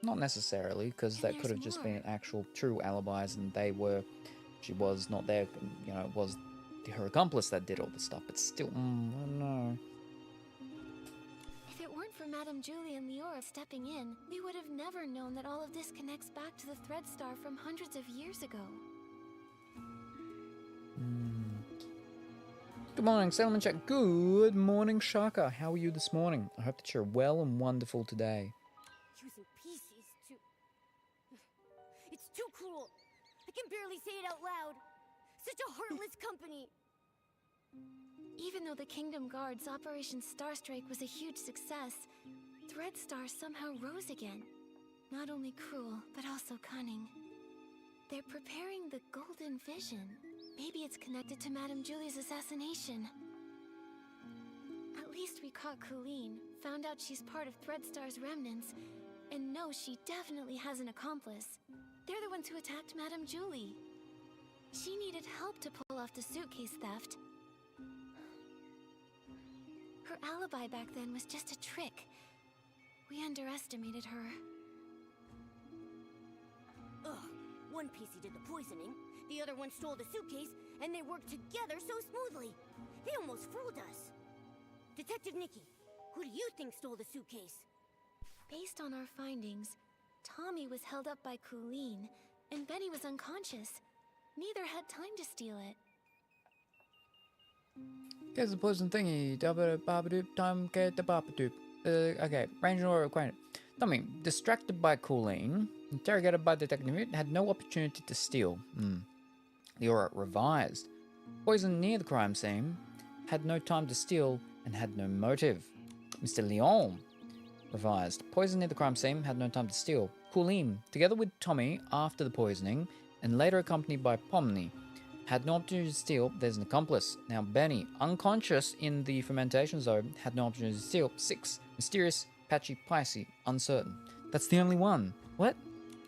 Not necessarily, because And that could have there's just more. been actual true alibis, and she was not there. You know, it was her accomplice that did all the stuff. But still, I don't know. If it weren't for Madame Julie and Leora stepping in, we would have never known that all of this connects back to the Thread Star from hundreds of years ago. Good morning, Salem Chat. Good morning, Shaka. How are you this morning? I hope that you're well and wonderful today. Using PCs to... It's too cruel. I can barely say it out loud. Such a heartless company. Even though the Kingdom Guard's Operation Starstrike was a huge success, Thread Star somehow rose again. Not only cruel, but also cunning. They're preparing the Golden Vision. Maybe it's connected to Madame Julie's assassination. At least we caught Colleen, found out she's part of Thread Star's remnants, and know she definitely has an accomplice. They're the ones who attacked Madame Julie. She needed help to pull off the suitcase theft. Her alibi back then was just a trick. We underestimated her. Ugh, one PC did the poisoning, the other one stole the suitcase, and they worked together so smoothly. They almost fooled us. Detective Nikki, who do you think stole the suitcase? Based on our findings, Tommy was held up by Colleen, and Benny was unconscious. Neither had time to steal it. There's a poison thingy. Dabba babadoop, time get the babadoop. Okay, Ranger or acquainted. Tommy, distracted by Colleen, interrogated by Detective Newt, had no opportunity to steal. Leora revised. Poisoned near the crime scene, had no time to steal, and had no motive. Mr. Leon revised. Poisoned near the crime scene, had no time to steal. Colleen, together with Tommy after the poisoning, and later accompanied by Pomni, had no opportunity to steal. There's an accomplice. Now Benny, unconscious in the fermentation zone, had no opportunity to steal. 6. Mysterious, patchy, Pisces, uncertain. That's the only one. What?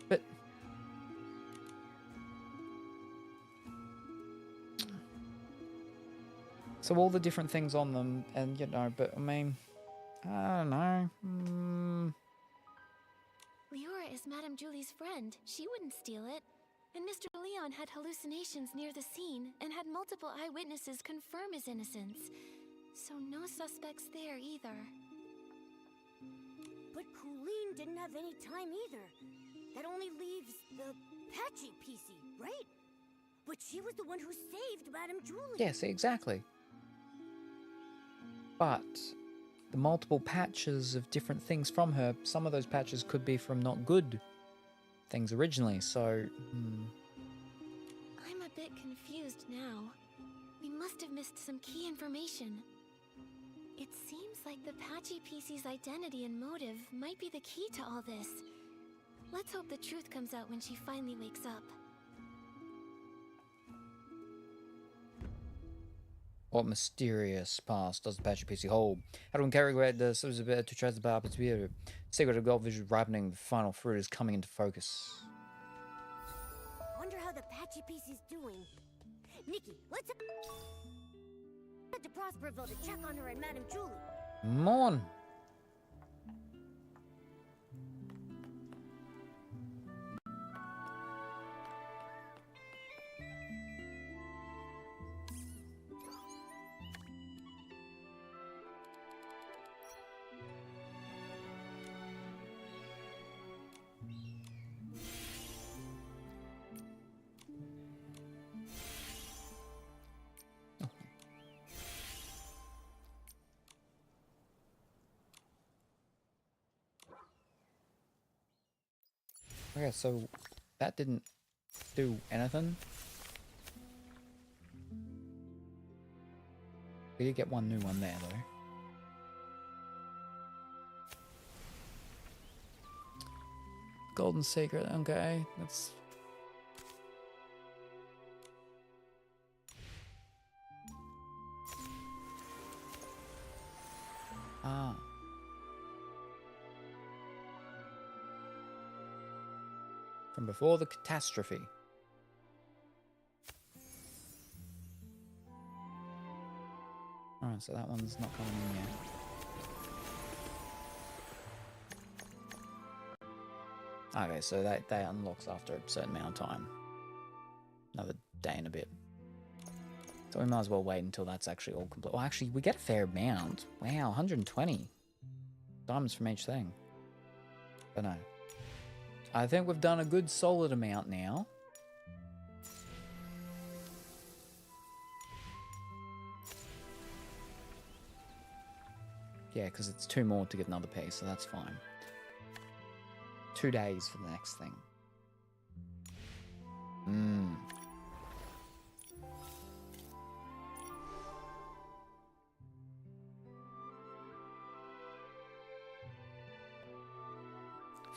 But... So all the different things on them, and you know, but I mean, I don't know. Leora is Madame Julie's friend. She wouldn't steal it. And Mr. Leon had hallucinations near the scene and had multiple eyewitnesses confirm his innocence. So no suspects there either. But Colleen didn't have any time either. That only leaves the Patchy PC, right? But she was the one who saved Madame Julie. Yes, exactly. But the multiple patches of different things from her, some of those patches could be from not good things originally, so... I'm a bit confused now. We must have missed some key information. It seems like the Patchy PC's identity and motive might be the key to all this. Let's hope the truth comes out when she finally wakes up. What mysterious past does the Patchy PC hold? How to interrogate the subject better to trace the power of its beauty? Secret of gold vision ripening, the final fruit is coming into focus. Wonder how the Patchy PC's doing. Nikki, let's head to Prosperville to check on her and Madame Julie. Morn! Okay, so that didn't do anything. We did get one new one there, though. Golden Secret, okay. That's... Ah. From before the catastrophe. Alright, so that one's not coming in yet. Okay, so that unlocks after a certain amount of time. Another day and a bit. So we might as well wait until that's actually all complete. Well, actually, we get a fair amount. Wow, 120 diamonds from each thing. But no. I think we've done a good solid amount now. Yeah, because it's 2 more to get another piece, so that's fine. 2 days for the next thing.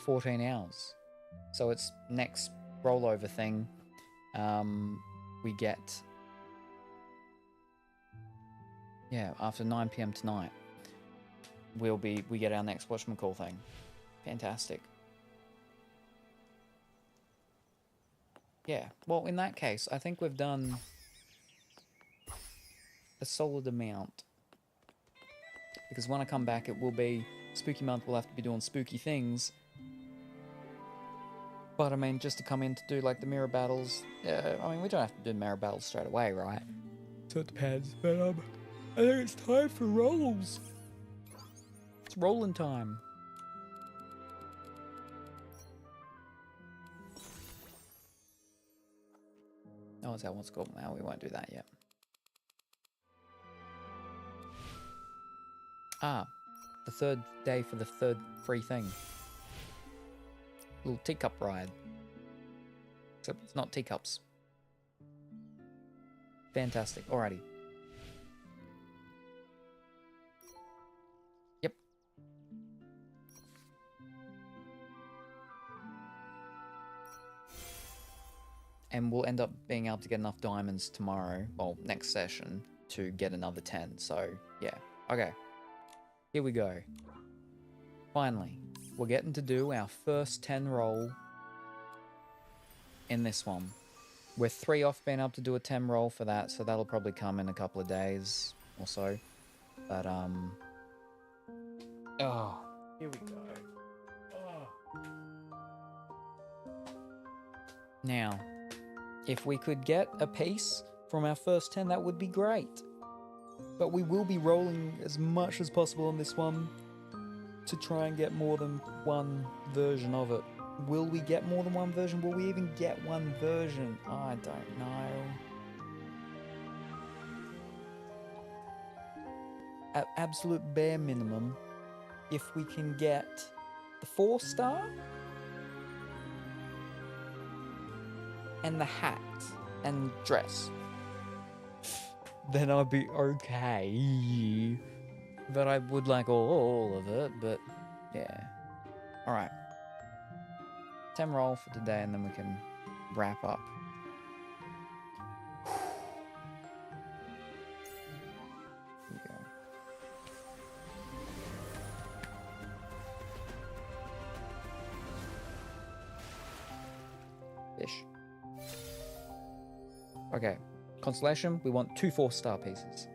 14 hours. So it's next rollover thing. We get... Yeah, after 9 PM tonight. We get our next whatchamacall thing. Fantastic. Yeah, well, in that case, I think we've done a solid amount. Because when I come back, it will be spooky month. We'll have to be doing spooky things. But, I mean, just to come in to do, like, the mirror battles... I mean, we don't have to do mirror battles straight away, right? So it depends. But, I think it's time for rolls. It's rolling time. Oh, is that what's called? Now we won't do that yet. Ah, the 3rd day for the 3rd free thing. Little teacup ride. Except it's not teacups. Fantastic. Alrighty. Yep. And we'll end up being able to get enough diamonds tomorrow, well, next session, to get another 10. So, yeah. Okay. Here we go. Finally, we're getting to do our first 10 roll in this one. We're 3 off being able to do a 10 roll for that, so that'll probably come in a couple of days or so. But, oh, here we go. Oh. Now, if we could get a piece from our first 10, that would be great. But we will be rolling as much as possible on this one to try and get more than one version of it. Will we get more than one version? Will we even get one version? I don't know. At absolute bare minimum, if we can get the 4-star and the hat and dress, then I'd be okay. But I would like all of it, but yeah. Alright. 10 roll for today and then we can wrap up. Here we go. Fish. Okay. Constellation, we want 2 4-star pieces.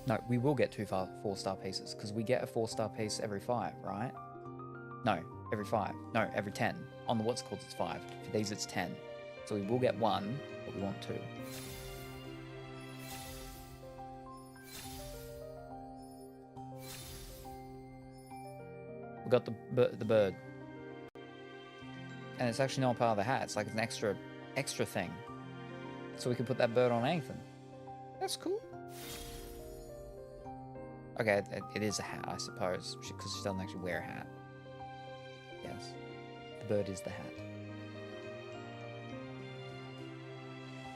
No, we will get 2 4-star pieces, because we get a 4-star piece every 5, right? No, every 5. No, every 10. On the what's called, it's 5. For these, it's 10. So we will get 1, but we want 2. We got the bird. And it's actually not part of the hat. It's like an extra thing. So we can put that bird on anything. That's cool. Okay, it is a hat, I suppose, because she doesn't actually wear a hat. Yes. The bird is the hat.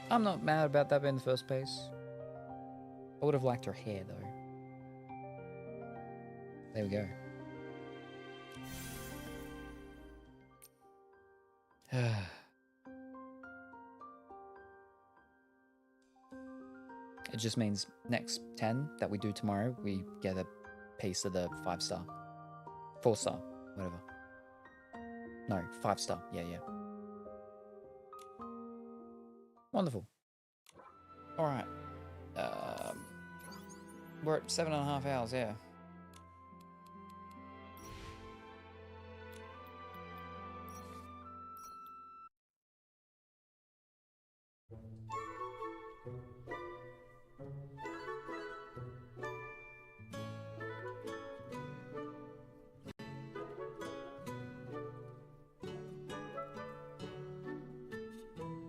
I'm not mad about that being the first place. I would have liked her hair, though. There we go. It just means next 10 that we do tomorrow, we get a piece of the 5-star. 4-star, whatever. No, 5-star. Yeah. Wonderful. Alright. We're at 7.5 hours, yeah.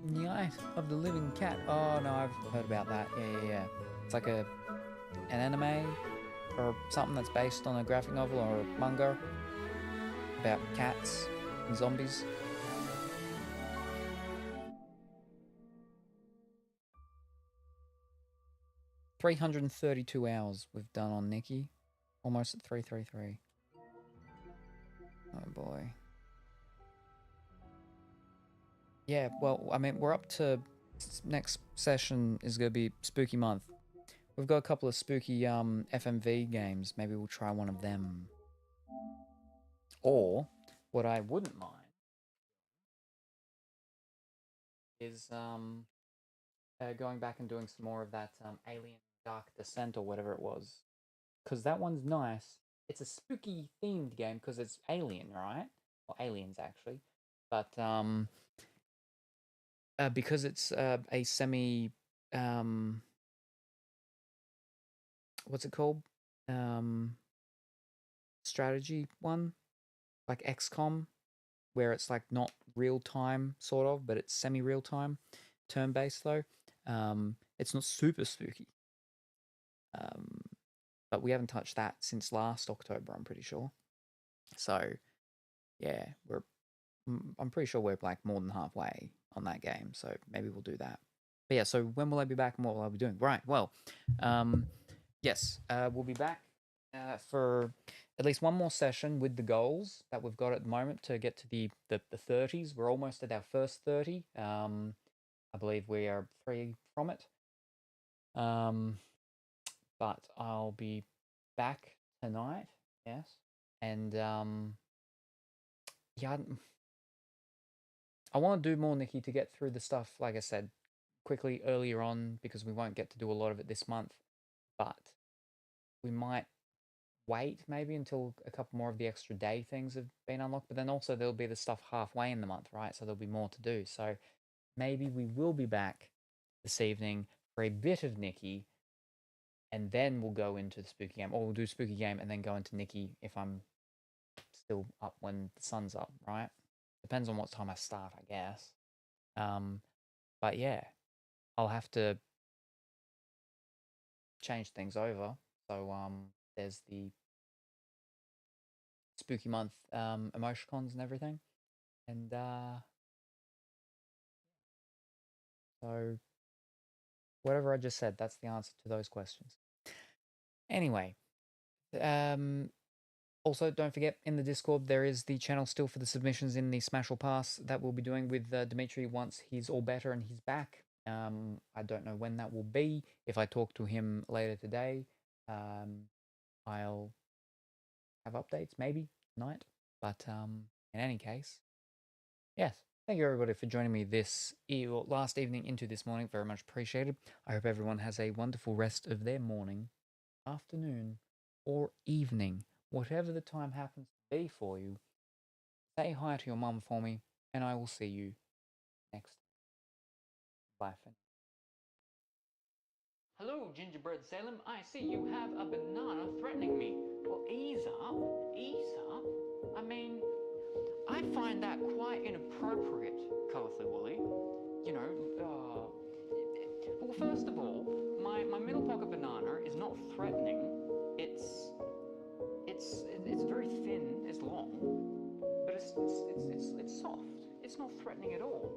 Night of the Living Cat. Oh no, I've heard about that. Yeah. It's like an anime or something that's based on a graphic novel or a manga about cats and zombies. $332 we've done on Nikki. Almost at 333. Oh boy. Yeah, well, I mean, we're up to next session is going to be Spooky Month. We've got a couple of spooky FMV games. Maybe we'll try one of them. Or what I wouldn't mind is going back and doing some more of that Alien Dark Descent or whatever it was. Because that one's nice. It's a spooky themed game because it's alien, right? Or aliens, actually. But because it's a semi... what's it called? Strategy one? Like XCOM, where it's like not real time, sort of, but it's semi-real time. Turn-based, though. It's not super spooky. But we haven't touched that since last October, I'm pretty sure. So, yeah, I'm pretty sure we're like more than halfway on that game, so maybe we'll do that. But yeah, so when will I be back and what will I be doing? Right, well, yes, we'll be back for at least one more session with the goals that we've got at the moment to get to the 30s. We're almost at our first 30. I believe we are 3 from it. But I'll be back tonight, yes. And yeah, I want to do more, Nikki, to get through the stuff, like I said, quickly earlier on, because we won't get to do a lot of it this month. But we might wait maybe until a couple more of the extra day things have been unlocked. But then also there'll be the stuff halfway in the month, right? So there'll be more to do. So maybe we will be back this evening for a bit of Nikki, and then we'll go into the spooky game. Or we'll do spooky game and then go into Nikki if I'm still up when the sun's up, right? Depends on what time I start, I guess. But yeah, I'll have to change things over. So there's the spooky month emoticons and everything. And so whatever I just said, that's the answer to those questions. Anyway, also, don't forget, in the Discord, there is the channel still for the submissions in the Smash or Pass that we'll be doing with Dimitri once he's all better and he's back. I don't know when that will be. If I talk to him later today, I'll have updates, maybe, tonight. But in any case, yes. Thank you, everybody, for joining me this last evening into this morning. Very much appreciated. I hope everyone has a wonderful rest of their morning, afternoon, or evening. Whatever the time happens to be for you, say hi to your mum for me, and I will see you next time. Bye for now. Hello, Gingerbread Salem. I see you have a banana threatening me. Well, ease up. Ease up. I mean, I find that quite inappropriate, Colorfully Woolly. You know, well, first of all, my middle pocket banana is not threatening. It's It's not threatening at all.